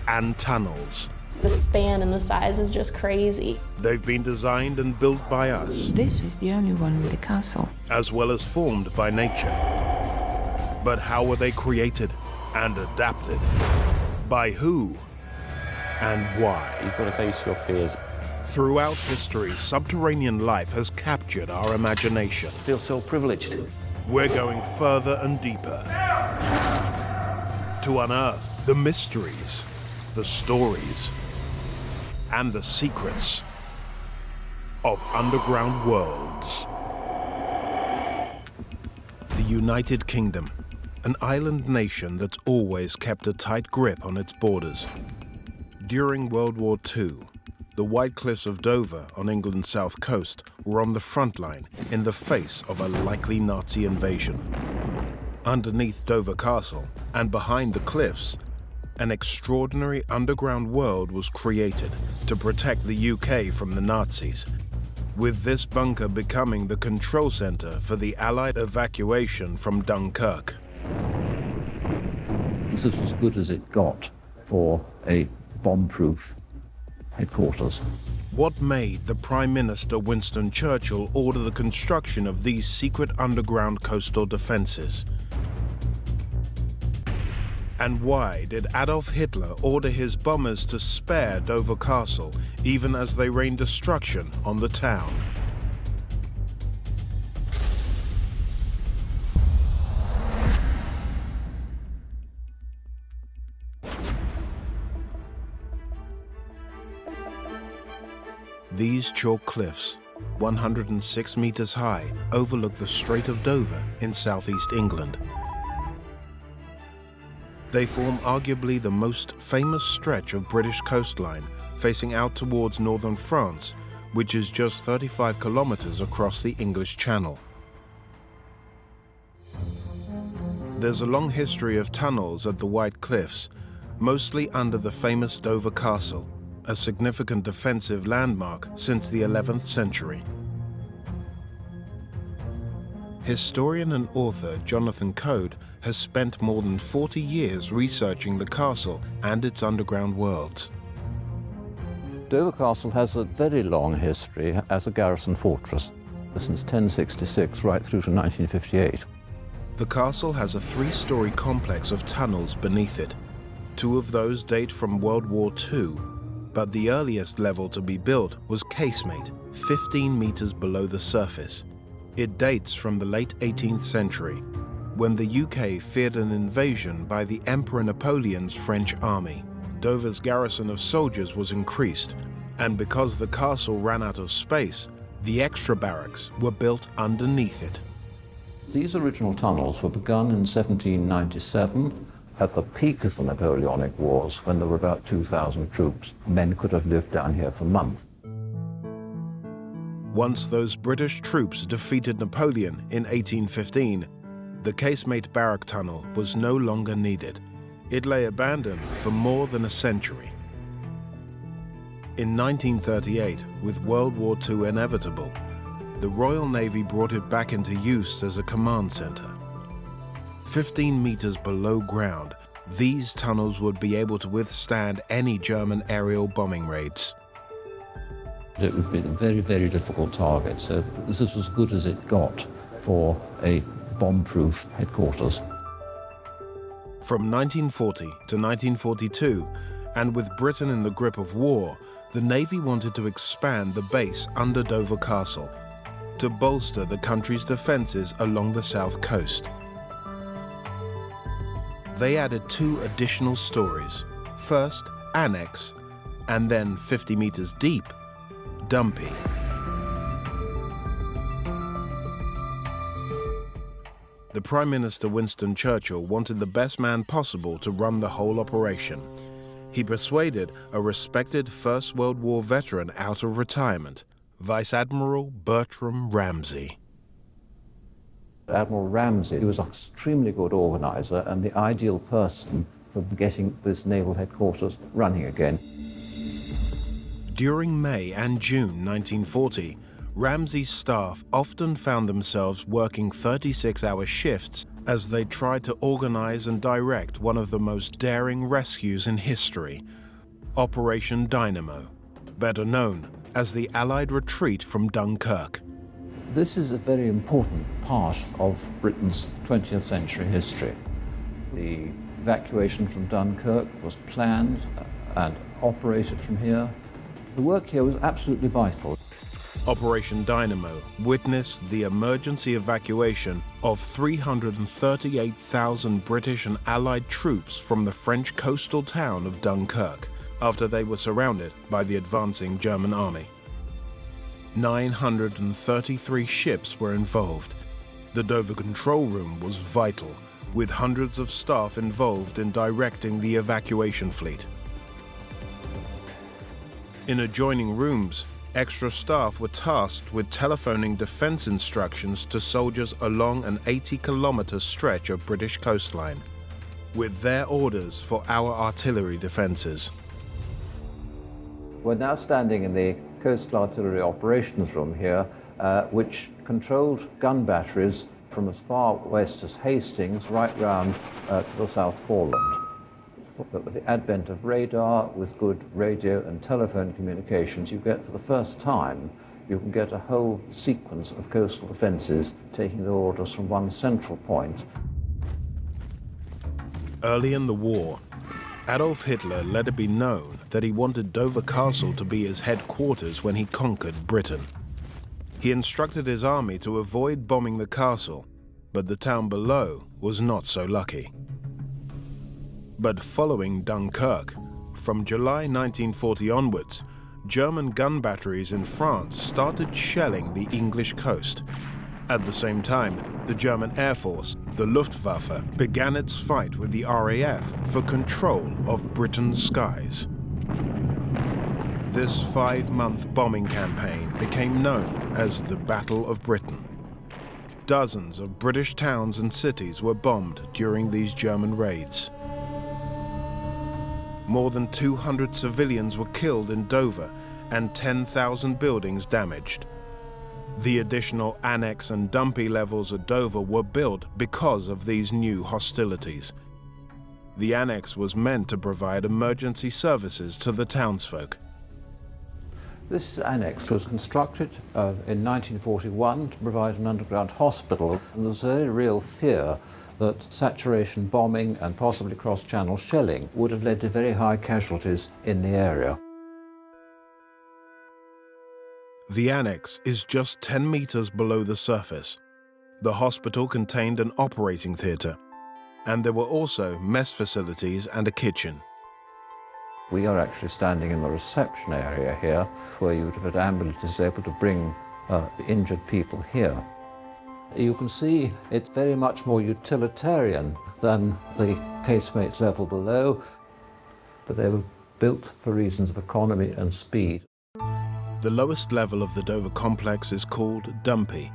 and tunnels. The span and the size is just crazy. They've been designed and built by us. This is the only one with a castle. As well as formed by nature. But how were they created and adapted? By who? And why? You've got to face your fears. Throughout history, subterranean life has captured our imagination. I feel so privileged. We're going further and deeper to unearth the mysteries, the stories, and the secrets of underground worlds. The United Kingdom, an island nation that's always kept a tight grip on its borders. During World War II, the White Cliffs of Dover on England's south coast were on the front line in the face of a likely Nazi invasion. Underneath Dover Castle and behind the cliffs, an extraordinary underground world was created to protect the UK from the Nazis, with this bunker becoming the control center for the Allied evacuation from Dunkirk. This is as good as it got for a bomb-proof headquarters. What made the Prime Minister Winston Churchill order the construction of these secret underground coastal defenses? And why did Adolf Hitler order his bombers to spare Dover Castle even as they rained destruction on the town? These chalk cliffs, 106 meters high, overlook the Strait of Dover in southeast England. They form arguably the most famous stretch of British coastline facing out towards northern France, which is just 35 kilometers across the English Channel. There's a long history of tunnels at the White Cliffs, mostly under the famous Dover Castle, a significant defensive landmark since the 11th century. Historian and author Jonathan Code has spent more than 40 years researching the castle and its underground worlds. Dover Castle has a very long history as a garrison fortress, since 1066 right through to 1958. The castle has a three-story complex of tunnels beneath it. Two of those date from World War II, but the earliest level to be built was casemate, 15 meters below the surface. It dates from the late 18th century, when the UK feared an invasion by the Emperor Napoleon's French army. Dover's garrison of soldiers was increased, and because the castle ran out of space, the extra barracks were built underneath it. These original tunnels were begun in 1797 at the peak of the Napoleonic Wars, when there were about 2,000 troops. Men could have lived down here for months. Once those British troops defeated Napoleon in 1815, the casemate barrack tunnel was no longer needed. It lay abandoned for more than a century. In 1938, with World War II inevitable, the Royal Navy brought it back into use as a command center. 15 meters below ground, these tunnels would be able to withstand any German aerial bombing raids. It would be a very, very difficult target, so this is as good as it got for a bomb-proof headquarters. From 1940 to 1942, and with Britain in the grip of war, the Navy wanted to expand the base under Dover Castle to bolster the country's defenses along the south coast. They added 2 additional stories. First, Annex, and then 50 meters deep, Dumpy. The Prime Minister Winston Churchill wanted the best man possible to run the whole operation. He persuaded a respected First World War veteran out of retirement, Vice Admiral Bertram Ramsay. Admiral Ramsay was an extremely good organizer and the ideal person for getting this naval headquarters running again. During May and June 1940, Ramsay's staff often found themselves working 36-hour shifts as they tried to organize and direct one of the most daring rescues in history, Operation Dynamo, better known as the Allied retreat from Dunkirk. This is a very important part of Britain's 20th century history. The evacuation from Dunkirk was planned and operated from here. The work here was absolutely vital. Operation Dynamo witnessed the emergency evacuation of 338,000 British and Allied troops from the French coastal town of Dunkirk after they were surrounded by the advancing German army. 933 ships were involved. The Dover control room was vital, with hundreds of staff involved in directing the evacuation fleet. In adjoining rooms, extra staff were tasked with telephoning defense instructions to soldiers along an 80-kilometer stretch of British coastline, with their orders for our artillery defenses. We're now standing in the Coastal Artillery Operations Room here, which controlled gun batteries from as far west as Hastings right round to the South Foreland. But with the advent of radar, with good radio and telephone communications, you get, for the first time, you can get a whole sequence of coastal defences taking their orders from one central point. Early in the war, Adolf Hitler let it be known that he wanted Dover Castle to be his headquarters when he conquered Britain. He instructed his army to avoid bombing the castle, but the town below was not so lucky. But following Dunkirk, from July 1940 onwards, German gun batteries in France started shelling the English coast. At the same time, the German Air Force, the Luftwaffe, began its fight with the RAF for control of Britain's skies. This 5-month bombing campaign became known as the Battle of Britain. Dozens of British towns and cities were bombed during these German raids. More than 200 civilians were killed in Dover and 10,000 buildings damaged. The additional annex and dumpy levels at Dover were built because of these new hostilities. The annex was meant to provide emergency services to the townsfolk. This annex was constructed in 1941 to provide an underground hospital, and there was a very real fear that saturation bombing and possibly cross-channel shelling would have led to very high casualties in the area. The annex is just 10 meters below the surface. The hospital contained an operating theatre, and there were also mess facilities and a kitchen. We are actually standing in the reception area here, where you would have had ambulances able to bring the injured people here. You can see it's very much more utilitarian than the casemate level below, but they were built for reasons of economy and speed. The lowest level of the Dover complex is called Dumpy,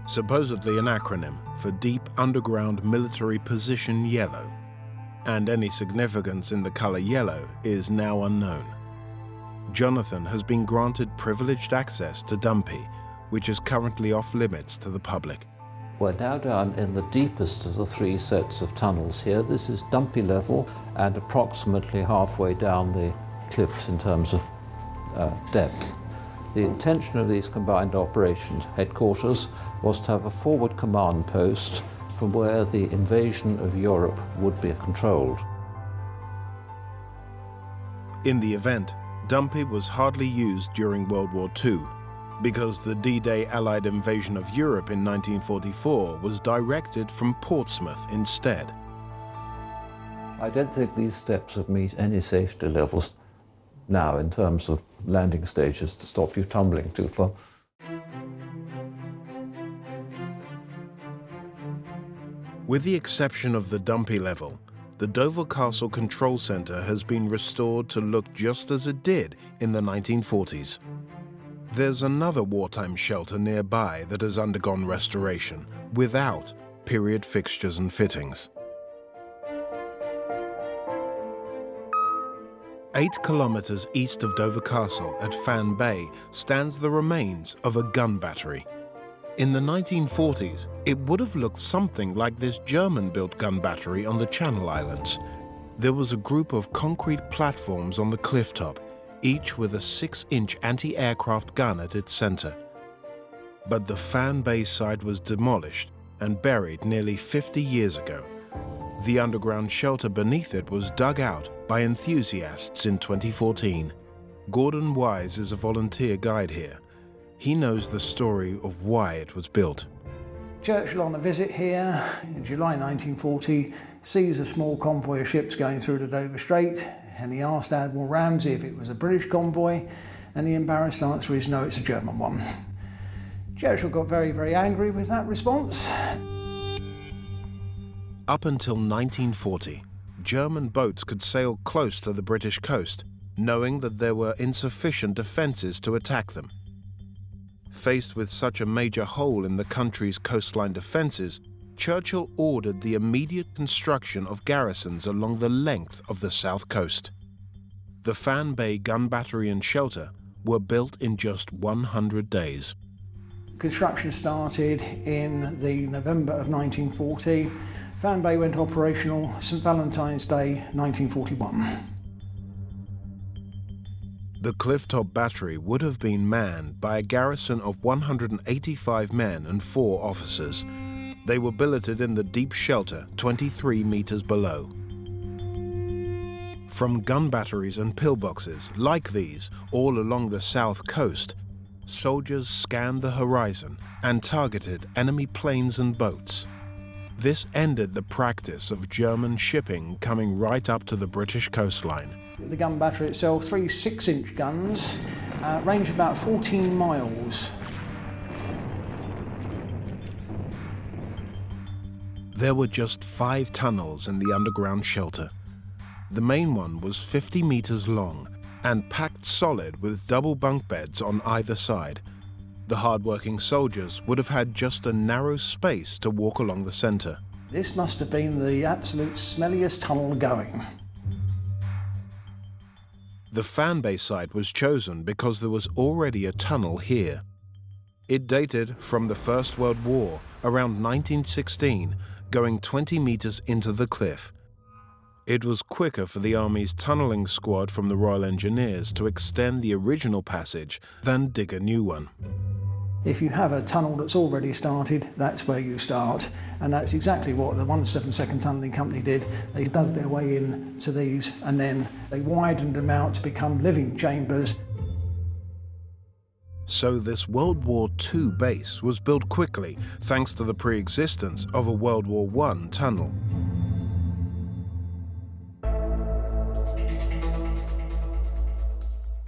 supposedly an acronym for Deep Underground Military Position Yellow, and any significance in the color yellow is now unknown. Jonathan has been granted privileged access to Dumpy, which is currently off limits to the public. We're now down in the deepest of the 3 sets of tunnels here. This is Dumpy level and approximately halfway down the cliffs in terms of depth. The intention of these combined operations headquarters was to have a forward command post from where the invasion of Europe would be controlled. In the event, Dumpy was hardly used during World War II because the D-Day Allied invasion of Europe in 1944 was directed from Portsmouth instead. I don't think these steps would meet any safety levels now in terms of landing stages to stop you tumbling too far. With the exception of the Dumpy level, the Dover Castle Control Centre has been restored to look just as it did in the 1940s. There's another wartime shelter nearby that has undergone restoration without period fixtures and fittings. 8 kilometers east of Dover Castle at Fan Bay stands the remains of a gun battery. In the 1940s, it would have looked something like this German-built gun battery on the Channel Islands. There was a group of concrete platforms on the cliff top, each with a 6-inch anti-aircraft gun at its center. But the Fan Bay site was demolished and buried nearly 50 years ago. The underground shelter beneath it was dug out by enthusiasts in 2014. Gordon Wise is a volunteer guide here. He knows the story of why it was built. Churchill, on a visit here in July 1940, sees a small convoy of ships going through the Dover Strait, and he asked Admiral Ramsay if it was a British convoy, and the embarrassed answer is no, it's a German one. Churchill got very, very angry with that response. Up until 1940, German boats could sail close to the British coast, knowing that there were insufficient defences to attack them. Faced with such a major hole in the country's coastline defences, Churchill ordered the immediate construction of garrisons along the length of the south coast. The Fan Bay gun battery and shelter were built in just 100 days. Construction started in the November of 1940. Fan Bay went operational St. Valentine's Day 1941. The Clifftop Battery would have been manned by a garrison of 185 men and 4 officers. They were billeted in the deep shelter 23 meters below. From gun batteries and pillboxes like these all along the south coast, soldiers scanned the horizon and targeted enemy planes and boats. This ended the practice of German shipping coming right up to the British coastline. The gun battery itself, 3 6-inch guns, range about 14 miles. There were just 5 tunnels in the underground shelter. The main one was 50 meters long and packed solid with double bunk beds on either side. The hard-working soldiers would have had just a narrow space to walk along the center. This must have been the absolute smelliest tunnel going. The fan bay site was chosen because there was already a tunnel here. It dated from the First World War, around 1916, going 20 meters into the cliff. It was quicker for the Army's tunneling squad from the Royal Engineers to extend the original passage than dig a new one. If you have a tunnel that's already started, that's where you start. And that's exactly what the 172nd Tunnelling Company did. They dug their way into these and then they widened them out to become living chambers. So this World War II base was built quickly thanks to the pre-existence of a World War I tunnel.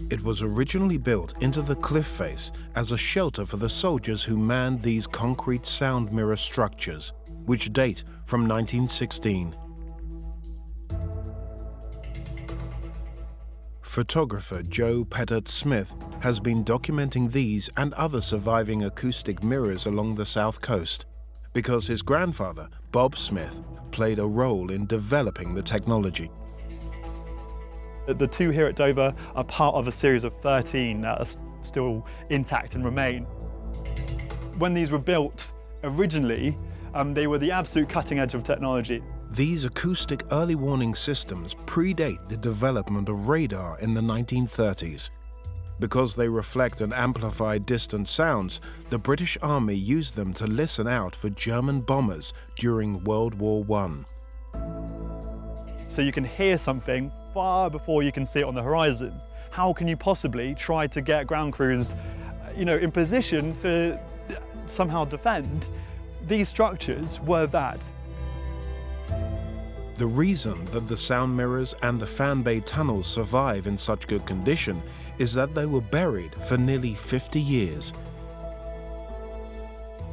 It was originally built into the cliff face as a shelter for the soldiers who manned these concrete sound mirror structures, which date from 1916. Photographer Joe Pettit-Smith has been documenting these and other surviving acoustic mirrors along the south coast because his grandfather, Bob Smith, played a role in developing the technology. The 2 here at Dover are part of a series of 13 that are still intact and remain. When these were built originally, they were the absolute cutting edge of technology. These acoustic early warning systems predate the development of radar in the 1930s. Because they reflect and amplify distant sounds, the British Army used them to listen out for German bombers during World War I. So you can hear something far before you can see it on the horizon. How can you possibly try to get ground crews, in position to somehow defend? These structures were that. The reason that the sound mirrors and the fan bay tunnels survive in such good condition is that they were buried for nearly 50 years.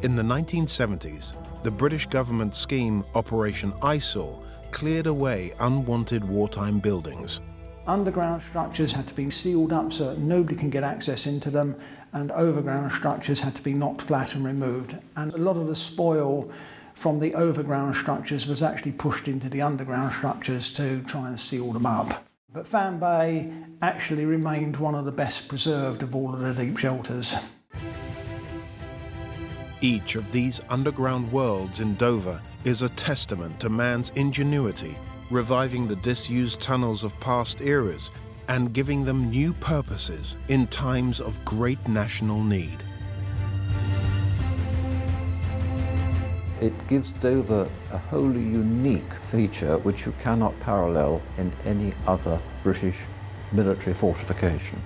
In the 1970s, the British government scheme Operation Eyesore cleared away unwanted wartime buildings. Underground structures had to be sealed up so that nobody can get access into them, and overground structures had to be knocked flat and removed. And a lot of the spoil from the overground structures was actually pushed into the underground structures to try and seal them up. But Fan Bay actually remained one of the best preserved of all of the deep shelters. Each of these underground worlds in Dover is a testament to man's ingenuity, reviving the disused tunnels of past eras and giving them new purposes in times of great national need. It gives Dover a wholly unique feature which you cannot parallel in any other British military fortification.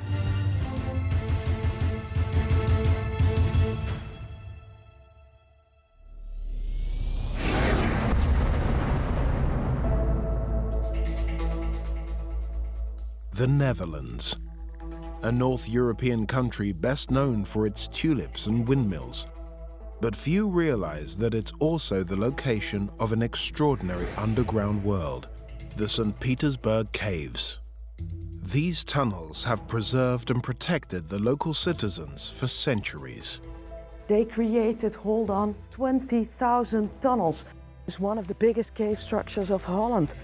The Netherlands, a North European country best known for its tulips and windmills. But few realize that it's also the location of an extraordinary underground world, the St. Petersburg Caves. These tunnels have preserved and protected the local citizens for centuries. They created, hold on, 20,000 tunnels. It's one of the biggest cave structures of Holland.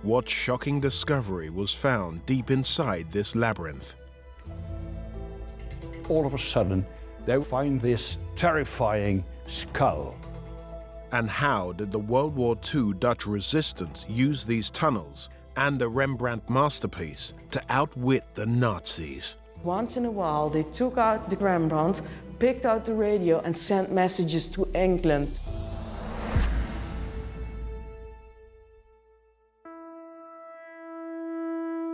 What shocking discovery was found deep inside this labyrinth? All of a sudden, they find this terrifying skull. And how did the World War II Dutch resistance use these tunnels and a Rembrandt masterpiece to outwit the Nazis? Once in a while, they took out the Rembrandt, picked out the radio and sent messages to England.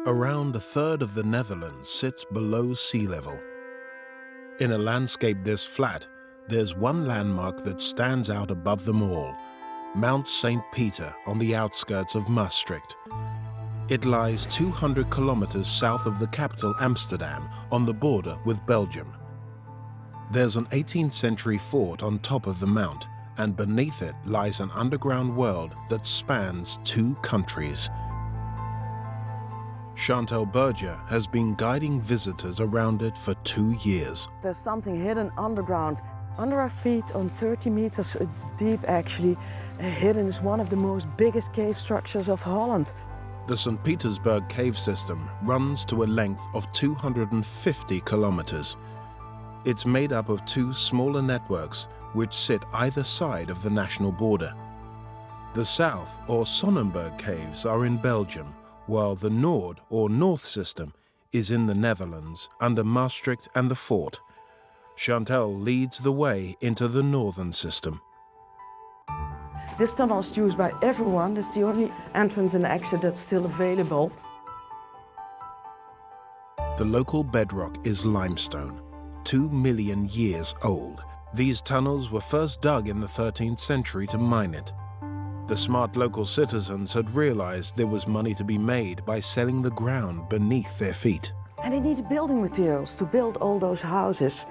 Around a third of the Netherlands sits below sea level. In a landscape this flat, there's one landmark that stands out above them all, Mount St. Peter on the outskirts of Maastricht. It lies 200 kilometers south of the capital Amsterdam on the border with Belgium. There's an 18th century fort on top of the mount, and beneath it lies an underground world that spans 2 countries. Chantal Berger has been guiding visitors around it for 2 years. There's something hidden underground. Under our feet, on 30 meters deep actually, hidden is one of the most biggest cave structures of Holland. The St. Petersburg cave system runs to a length of 250 kilometers. It's made up of 2 smaller networks which sit either side of the national border. The South or Sonnenberg caves are in Belgium, while the Noord or North system is in the Netherlands under Maastricht and the fort. Chantal leads the way into the northern system. This tunnel is used by everyone. It's the only entrance and exit that's still available. The local bedrock is limestone, 2 million years old. These tunnels were first dug in the 13th century to mine it. The smart local citizens had realized there was money to be made by selling the ground beneath their feet. And they needed building materials to build all those houses.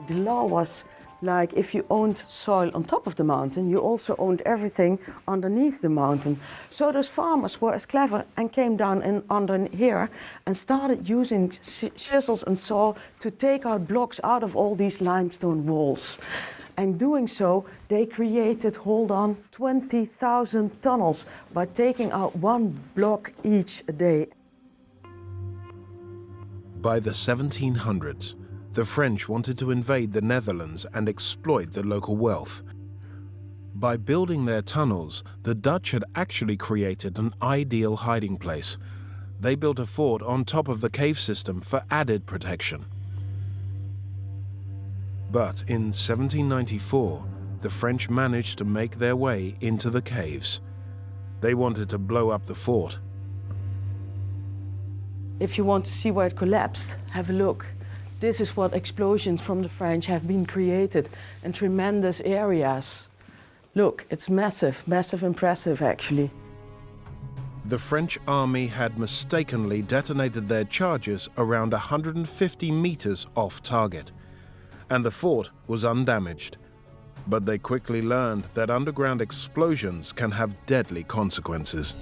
The law was like if you owned soil on top of the mountain, you also owned everything underneath the mountain. So those farmers were as clever and came down under here and started using chisels and saw to take out blocks out of all these limestone walls. And doing so, they created, hold on, 20,000 tunnels by taking out 1 block each a day. By the 1700s, the French wanted to invade the Netherlands and exploit the local wealth. By building their tunnels, the Dutch had actually created an ideal hiding place. They built a fort on top of the cave system for added protection. But in 1794, the French managed to make their way into the caves. They wanted to blow up the fort. If you want to see where it collapsed, have a look. This is what explosions from the French have been created in tremendous areas. Look, it's massive, massive, impressive actually. The French army had mistakenly detonated their charges around 150 meters off target, and the fort was undamaged. But they quickly learned that underground explosions can have deadly consequences.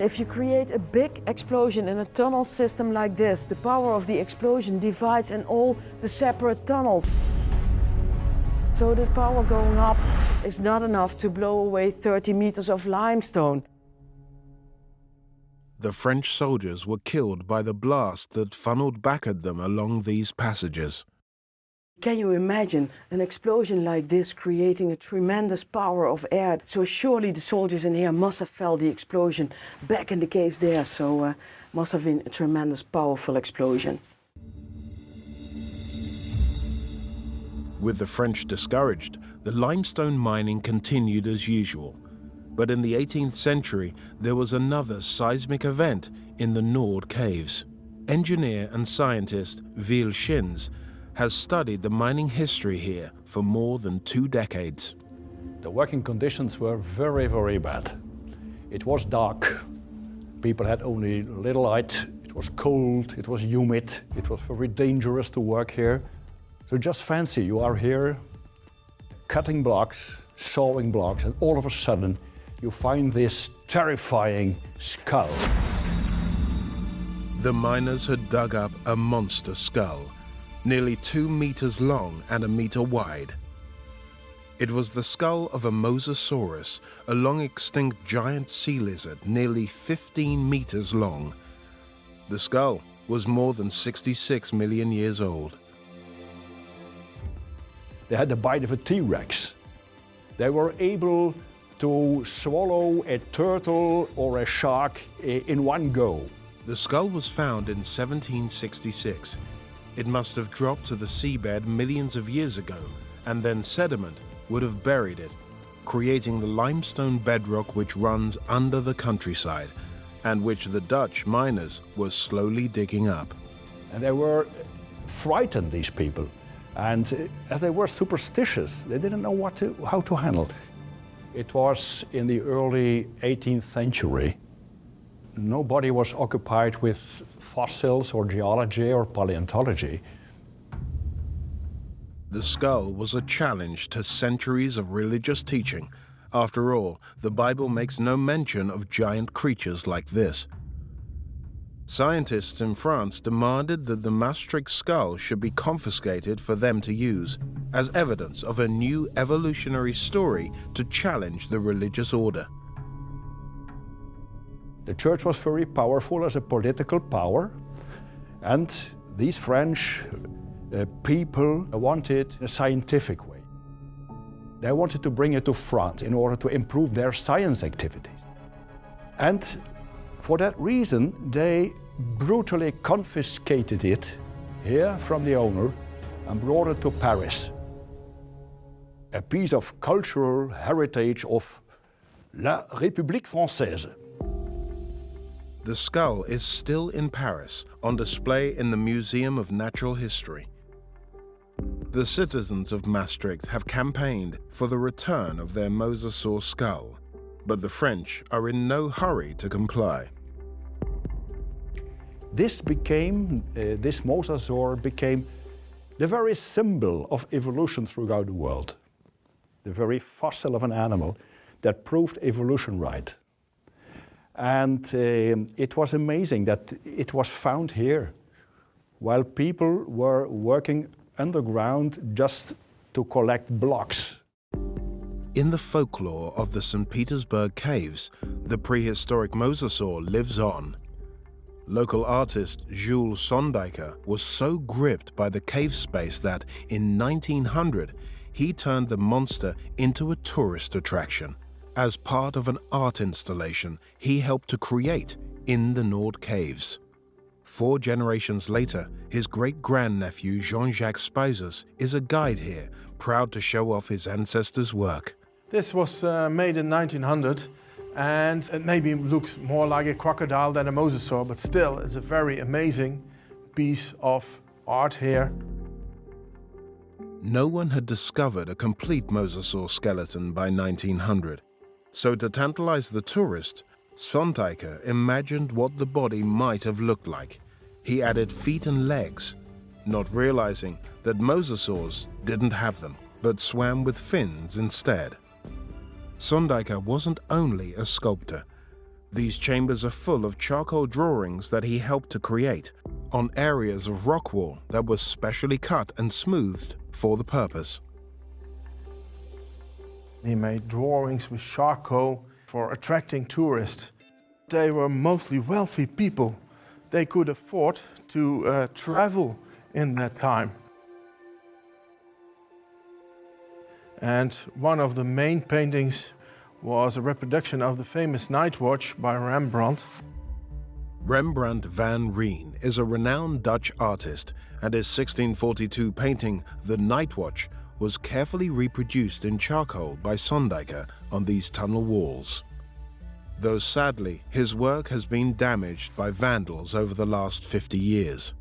If you create a big explosion in a tunnel system like this, the power of the explosion divides in all the separate tunnels. So the power going up is not enough to blow away 30 meters of limestone. The French soldiers were killed by the blast that funneled back at them along these passages. Can you imagine an explosion like this creating a tremendous power of air? So surely the soldiers in here must have felt the explosion back in the caves there, so must have been a tremendous, powerful explosion. With the French discouraged, the limestone mining continued as usual. But in the 18th century, there was another seismic event in the Noord caves. Engineer and scientist Wieliczka has studied the mining history here for more than 2 decades. The working conditions were very, very bad. It was dark. People had only little light. It was cold, it was humid. It was very dangerous to work here. So just fancy, you are here cutting blocks, sawing blocks, and all of a sudden you find this terrifying skull. The miners had dug up a monster skull, nearly 2 meters long and 1 meter wide. It was the skull of a Mosasaurus, a long-extinct giant sea lizard nearly 15 meters long. The skull was more than 66 million years old. They had the bite of a T-Rex. They were able to swallow a turtle or a shark in one go. The skull was found in 1766. It must have dropped to the seabed millions of years ago, and then sediment would have buried it, creating the limestone bedrock which runs under the countryside, and which the Dutch miners were slowly digging up. And they were frightened, these people. And as they were superstitious, they didn't know how to handle. It was in the early 18th century. Nobody was occupied with fossils or geology or paleontology. The skull was a challenge to centuries of religious teaching. After all, the Bible makes no mention of giant creatures like this. Scientists in France demanded that the Maastricht skull should be confiscated for them to use, as evidence of a new evolutionary story to challenge the religious order. The church was very powerful as a political power, and these French people wanted a scientific way. They wanted to bring it to France in order to improve their science activities. And for that reason, they brutally confiscated it here from the owner and brought it to Paris. A piece of cultural heritage of La République Française. The skull is still in Paris, on display in the Museum of Natural History. The citizens of Maastricht have campaigned for the return of their mosasaur skull, but the French are in no hurry to comply. This mosasaur became the very symbol of evolution throughout the world. The very fossil of an animal that proved evolution right. And it was amazing that it was found here, while people were working underground just to collect blocks. In the folklore of the St. Petersburg caves, the prehistoric mosasaur lives on. Local artist Jules Sondijker was so gripped by the cave space that, in 1900, he turned the monster into a tourist attraction. As part of an art installation he helped to create in the Nord Caves. 4 generations later, his great-grandnephew Jean-Jacques Spizers is a guide here, proud to show off his ancestors' work. This was made in 1900, and it maybe looks more like a crocodile than a mosasaur, but still it's a very amazing piece of art here. No one had discovered a complete mosasaur skeleton by 1900. So to tantalize the tourist, Sondijker imagined what the body might have looked like. He added feet and legs, not realizing that mosasaurs didn't have them, but swam with fins instead. Sondijker wasn't only a sculptor. These chambers are full of charcoal drawings that he helped to create on areas of rock wall that were specially cut and smoothed for the purpose. He made drawings with charcoal for attracting tourists. They were mostly wealthy people. They could afford to travel in that time. And one of the main paintings was a reproduction of the famous Night Watch by Rembrandt. Rembrandt van Rijn is a renowned Dutch artist, and his 1642 painting, The Night Watch, was carefully reproduced in charcoal by Sondijker on these tunnel walls. Though sadly, his work has been damaged by vandals over the last 50 years.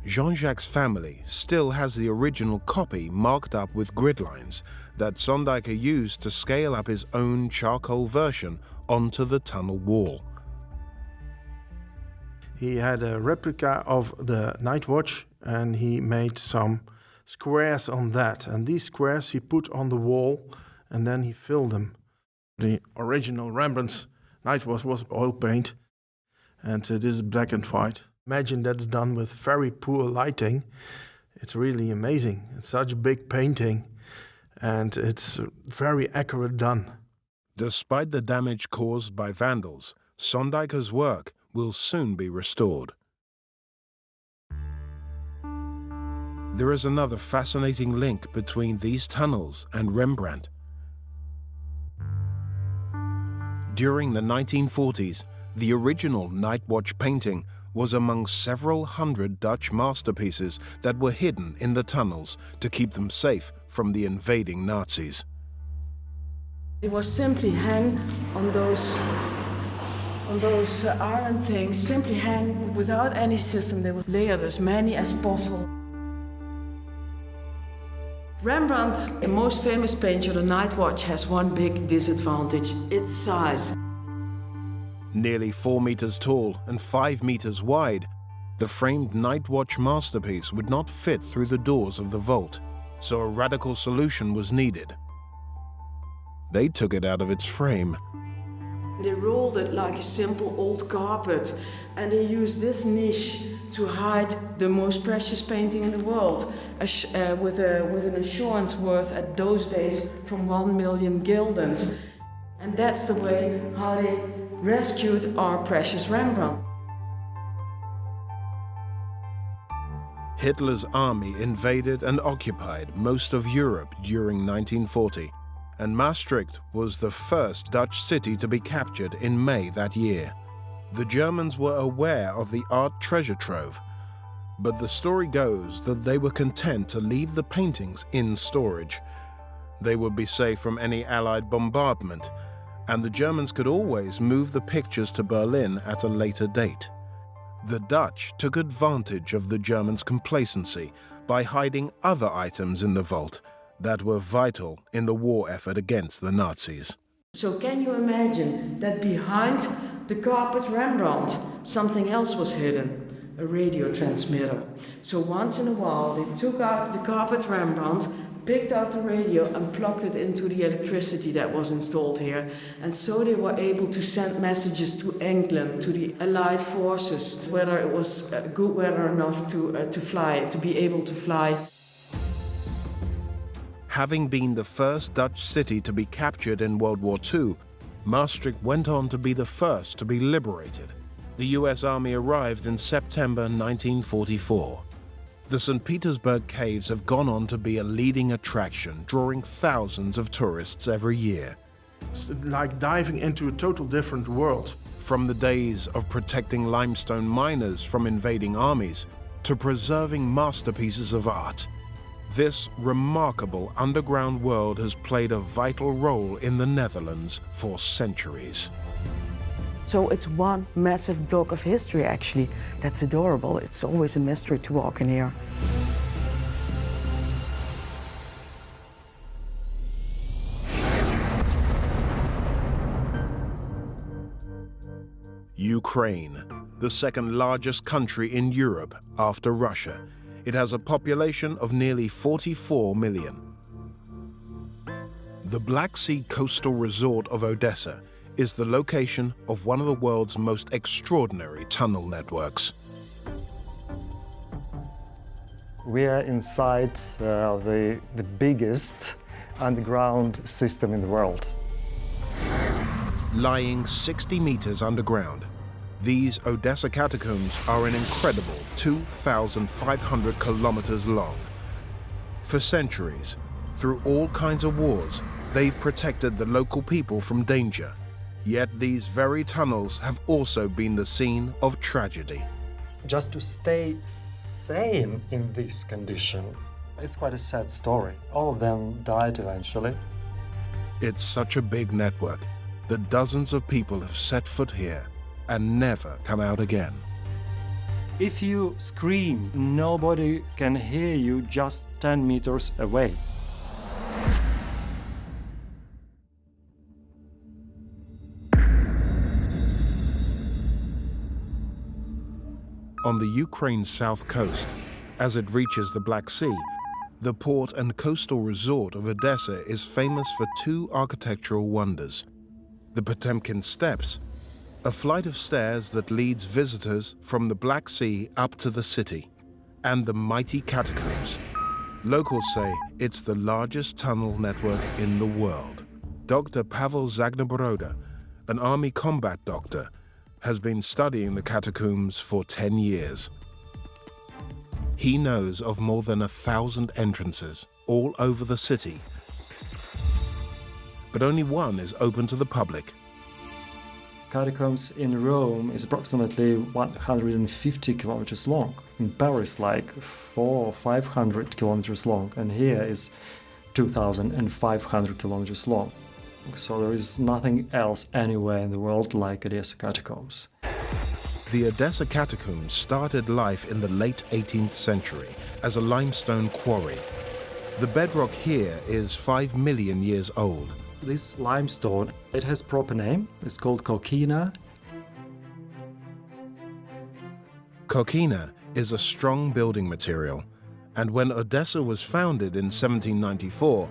Jean-Jacques' family still has the original copy marked up with grid lines that Sondijker used to scale up his own charcoal version onto the tunnel wall. He had a replica of the Night Watch, and he made some squares on that. And these squares he put on the wall, and then he filled them. The original Rembrandt's Night Watch was oil paint, and this is black and white. Imagine that's done with very poor lighting. It's really amazing. It's such a big painting, and it's very accurate done. Despite the damage caused by vandals, Sondijker's work will soon be restored. There is another fascinating link between these tunnels and Rembrandt. During the 1940s, the original Night Watch painting was among several hundred Dutch masterpieces that were hidden in the tunnels to keep them safe from the invading Nazis. It was simply hang on those iron things, simply hang without any system. They would layer as many as possible. Rembrandt, the most famous painter, the Night Watch, has one big disadvantage: its size. Nearly 4 meters tall and 5 meters wide, the framed Night Watch masterpiece would not fit through the doors of the vault, so a radical solution was needed. They took it out of its frame. They rolled it like a simple old carpet, and they used this niche to hide the most precious painting in the world, with an assurance worth at those days from 1 million guildens. And that's the way how they rescued our precious Rembrandt. Hitler's army invaded and occupied most of Europe during 1940, and Maastricht was the first Dutch city to be captured in May that year. The Germans were aware of the art treasure trove, but the story goes that they were content to leave the paintings in storage. They would be safe from any Allied bombardment, and the Germans could always move the pictures to Berlin at a later date. The Dutch took advantage of the Germans' complacency by hiding other items in the vault that were vital in the war effort against the Nazis. So can you imagine that behind the carpet Rembrandt, something else was hidden, a radio transmitter. So once in a while they took out the carpet Rembrandt, picked out the radio and plugged it into the electricity that was installed here. And so they were able to send messages to England, to the Allied forces, whether it was good weather enough to fly, to be able to fly. Having been the first Dutch city to be captured in World War II, Maastricht went on to be the first to be liberated. The US Army arrived in September 1944. The St. Petersburg caves have gone on to be a leading attraction, drawing thousands of tourists every year. It's like diving into a total different world. From the days of protecting limestone miners from invading armies to preserving masterpieces of art, this remarkable underground world has played a vital role in the Netherlands for centuries. So it's one massive block of history, actually. That's adorable. It's always a mystery to walk in here. Ukraine, the second largest country in Europe after Russia. It has a population of nearly 44 million. The Black Sea coastal resort of Odessa is the location of one of the world's most extraordinary tunnel networks. We are inside the biggest underground system in the world. Lying 60 meters underground, these Odessa catacombs are an incredible 2,500 kilometers long. For centuries, through all kinds of wars, they've protected the local people from danger. Yet these very tunnels have also been the scene of tragedy. Just to stay sane in this condition, it's quite a sad story. All of them died eventually. It's such a big network that dozens of people have set foot here and never come out again. If you scream, nobody can hear you just 10 meters away. On the Ukraine's south coast, as it reaches the Black Sea, the port and coastal resort of Odessa is famous for two architectural wonders: the Potemkin Steps, a flight of stairs that leads visitors from the Black Sea up to the city, and the mighty catacombs. Locals say it's the largest tunnel network in the world. Dr. Pavel Zagnaboroda, an army combat doctor, has been studying the catacombs for 10 years. He knows of more than 1,000 entrances all over the city, but only one is open to the public. Catacombs in Rome is approximately 150 kilometers long. In Paris, like 400 or 500 kilometers long, and here is 2,500 kilometers long. So there is nothing else anywhere in the world like Odessa catacombs. The Odessa catacombs started life in the late 18th century as a limestone quarry. The bedrock here is 5 million years old. This limestone, it has proper name. It's called coquina. Coquina is a strong building material, and when Odessa was founded in 1794,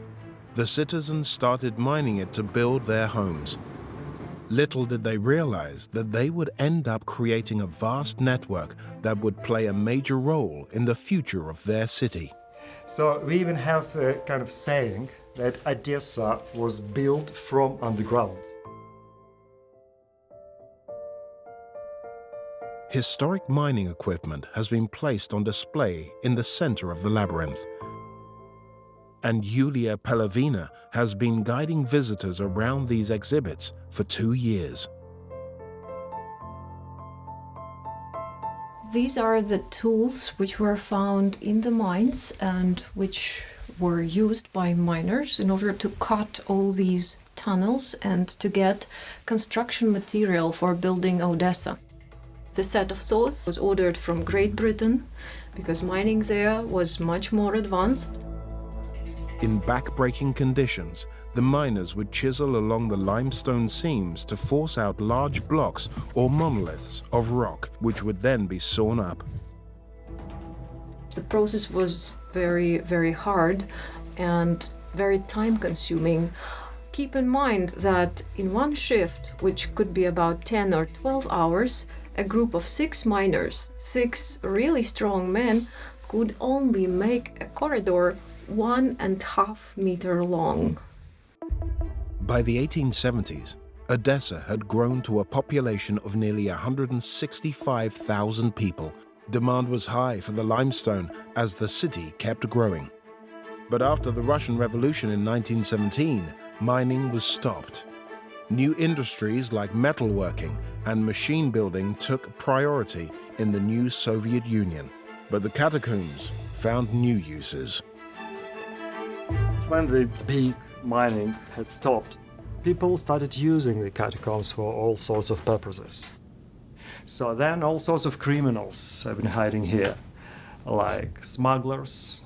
the citizens started mining it to build their homes. Little did they realize that they would end up creating a vast network that would play a major role in the future of their city. So we even have a kind of saying that Odessa was built from underground. Historic mining equipment has been placed on display in the center of the labyrinth. And Yulia Pelavina has been guiding visitors around these exhibits for 2 years. These are the tools which were found in the mines and which were used by miners in order to cut all these tunnels and to get construction material for building Odessa. The set of saws was ordered from Great Britain because mining there was much more advanced. In back-breaking conditions, the miners would chisel along the limestone seams to force out large blocks or monoliths of rock, which would then be sawn up. The process was very, very hard and very time-consuming. Keep in mind that in one shift, which could be about 10 or 12 hours, a group of 6 miners, 6 really strong men, could only make a corridor 1.5 meters long. By the 1870s, Odessa had grown to a population of nearly 165,000 people. Demand was high for the limestone as the city kept growing. But after the Russian Revolution in 1917, mining was stopped. New industries like metalworking and machine building took priority in the new Soviet Union. But the catacombs found new uses. When the big mining had stopped, people started using the catacombs for all sorts of purposes. So then all sorts of criminals have been hiding here, like smugglers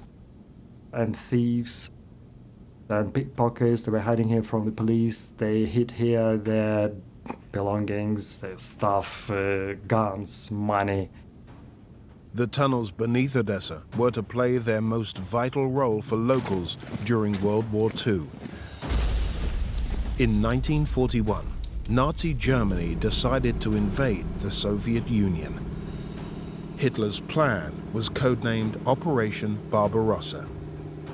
and thieves and pickpockets. They were hiding here from the police. They hid here their belongings, their stuff, guns, money. The tunnels beneath Odessa were to play their most vital role for locals during World War II. In 1941, Nazi Germany decided to invade the Soviet Union. Hitler's plan was codenamed Operation Barbarossa.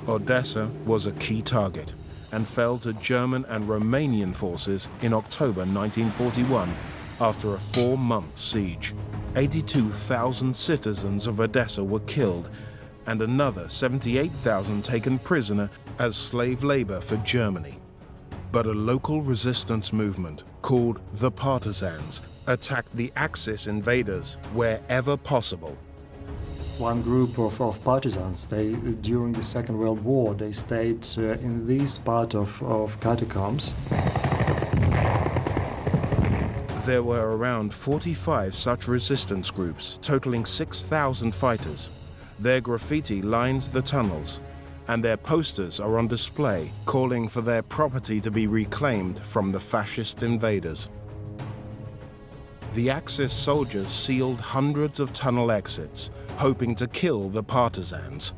Odessa was a key target and fell to German and Romanian forces in October 1941 after a 4-month siege. 82,000 citizens of Odessa were killed and another 78,000 taken prisoner as slave labor for Germany. But a local resistance movement called the Partisans attacked the Axis invaders wherever possible. One group of partisans, during the Second World War, they stayed in this part of catacombs. There were around 45 such resistance groups, totaling 6,000 fighters. Their graffiti lines the tunnels, and their posters are on display calling for their property to be reclaimed from the fascist invaders. The Axis soldiers sealed hundreds of tunnel exits, hoping to kill the partisans.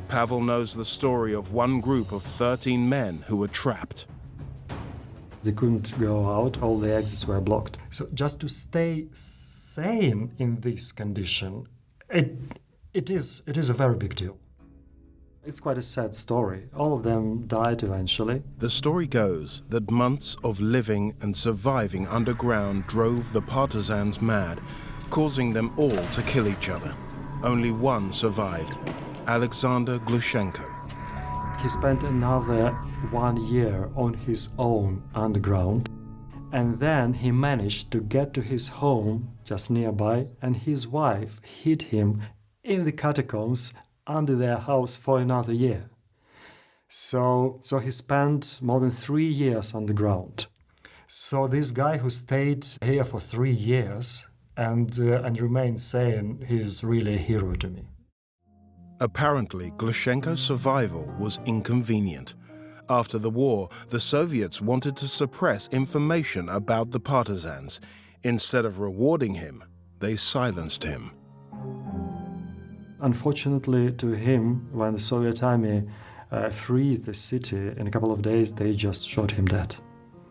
Pavel knows the story of one group of 13 men who were trapped. They couldn't go out, all the exits were blocked. So just to stay sane in this condition, it is a very big deal. It's quite a sad story. All of them died eventually. The story goes that months of living and surviving underground drove the partisans mad, causing them all to kill each other. Only one survived, Alexander Glushenko. He spent another 1 year on his own underground, and then he managed to get to his home just nearby, and his wife hid him in the catacombs under their house for another year. So he spent more than 3 years underground. So this guy who stayed here for 3 years and remained sane, he's really a hero to me. Apparently, Glushenko's survival was inconvenient. After the war, the Soviets wanted to suppress information about the partisans. Instead of rewarding him, they silenced him. Unfortunately to him, when the Soviet army freed the city, in a couple of days they just shot him dead.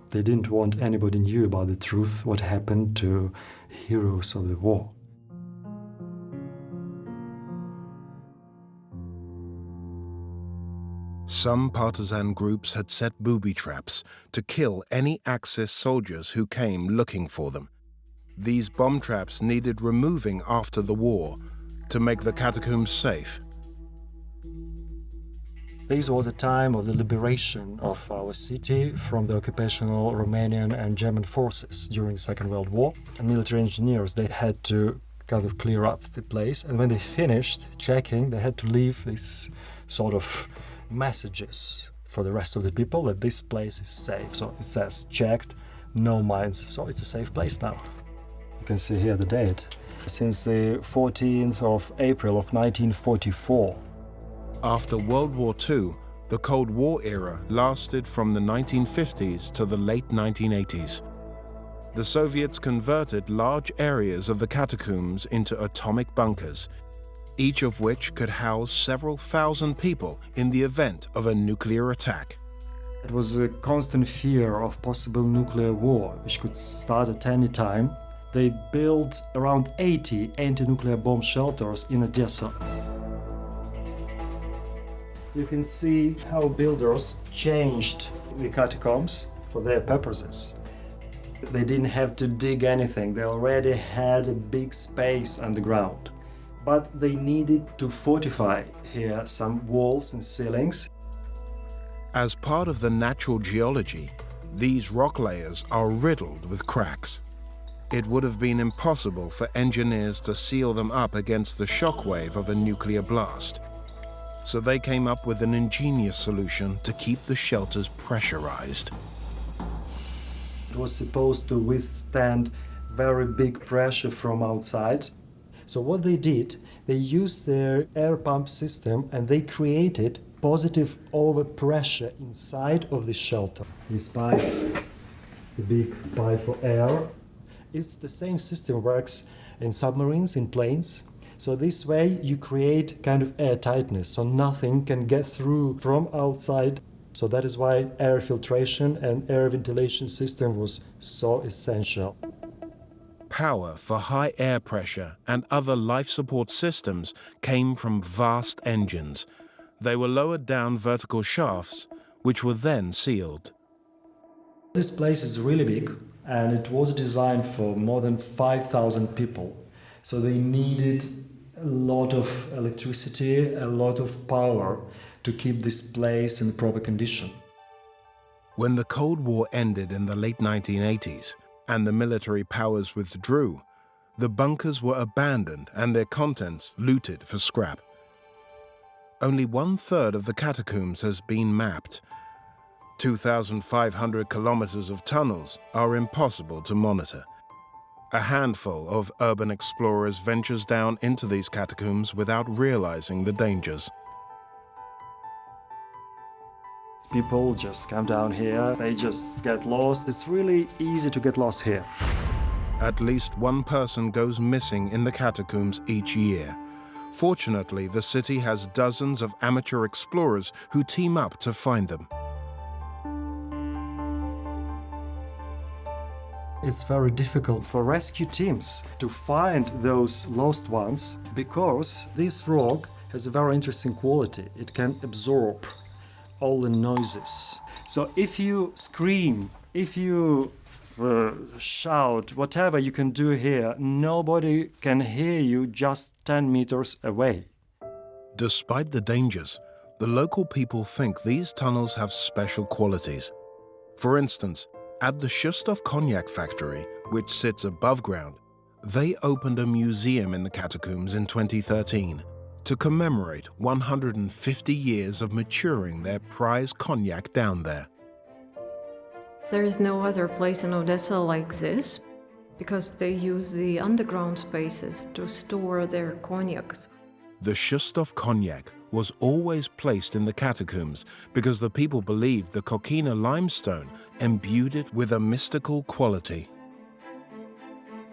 They didn't want anybody knew about the truth, what happened to heroes of the war. Some partisan groups had set booby traps to kill any Axis soldiers who came looking for them. These bomb traps needed removing after the war to make the catacombs safe. This was a time of the liberation of our city from the occupational Romanian and German forces during the Second World War. And military engineers, they had to kind of clear up the place. And when they finished checking, they had to leave these sort of messages for the rest of the people that this place is safe. So it says, checked, no mines. So it's a safe place now. You can see here the date. Since the 14th of April of 1944. After World War II, the Cold War era lasted from the 1950s to the late 1980s. The Soviets converted large areas of the catacombs into atomic bunkers, each of which could house several thousand people in the event of a nuclear attack. It was a constant fear of possible nuclear war, which could start at any time. They built around 80 anti-nuclear bomb shelters in Odessa. You can see how builders changed the catacombs for their purposes. They didn't have to dig anything, they already had a big space underground. But they needed to fortify here some walls and ceilings. As part of the natural geology, these rock layers are riddled with cracks. It would have been impossible for engineers to seal them up against the shockwave of a nuclear blast. So they came up with an ingenious solution to keep the shelters pressurized. It was supposed to withstand very big pressure from outside. So what they did, they used their air pump system and they created positive overpressure inside of the shelter. This pipe, the big pipe for air, it's the same system works in submarines, in planes. So this way you create kind of air tightness, so nothing can get through from outside. So that is why air filtration and air ventilation system was so essential. Power for high air pressure and other life support systems came from vast engines. They were lowered down vertical shafts, which were then sealed. This place is really big, and it was designed for more than 5,000 people. So they needed a lot of electricity, a lot of power to keep this place in proper condition. When the Cold War ended in the late 1980s and the military powers withdrew, the bunkers were abandoned and their contents looted for scrap. Only 1/3 of the catacombs has been mapped. 2,500 kilometers of tunnels are impossible to monitor. A handful of urban explorers ventures down into these catacombs without realizing the dangers. People just come down here, they just get lost. It's really easy to get lost here. At least one person goes missing in the catacombs each year. Fortunately, the city has dozens of amateur explorers who team up to find them. It's very difficult for rescue teams to find those lost ones because this rock has a very interesting quality. It can absorb all the noises. So if you scream, if you shout, whatever you can do here, nobody can hear you just 10 meters away. Despite the dangers, the local people think these tunnels have special qualities. For instance, at the Shustov cognac factory, which sits above ground, they opened a museum in the catacombs in 2013 to commemorate 150 years of maturing their prize cognac down there. There is no other place in Odessa like this, because they use the underground spaces to store their cognacs. The Shustov cognac was always placed in the catacombs because the people believed the Kokina limestone imbued it with a mystical quality.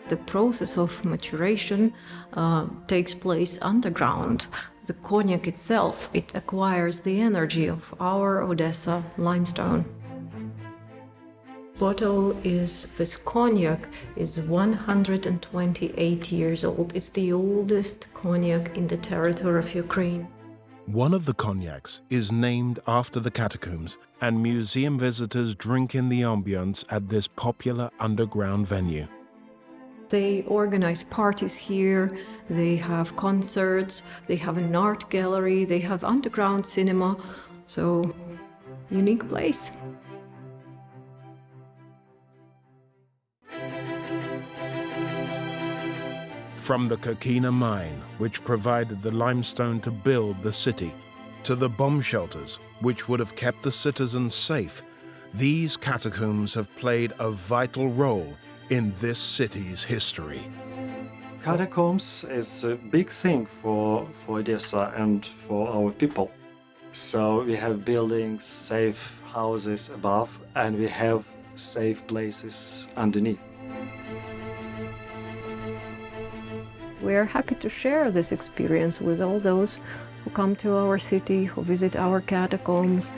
The process of maturation takes place underground. The cognac itself, it acquires the energy of our Odessa limestone. Bottle is, this cognac is 128 years old. It's the oldest cognac in the territory of Ukraine. One of the cognacs is named after the catacombs, and museum visitors drink in the ambience at this popular underground venue. They organize parties here, they have concerts, they have an art gallery, they have underground cinema, so unique place. From the Kokina mine, which provided the limestone to build the city, to the bomb shelters, which would have kept the citizens safe, these catacombs have played a vital role in this city's history. Catacombs is a big thing for Odessa and for our people. So we have buildings, safe houses above, and we have safe places underneath. We are happy to share this experience with all those who come to our city, who visit our catacombs.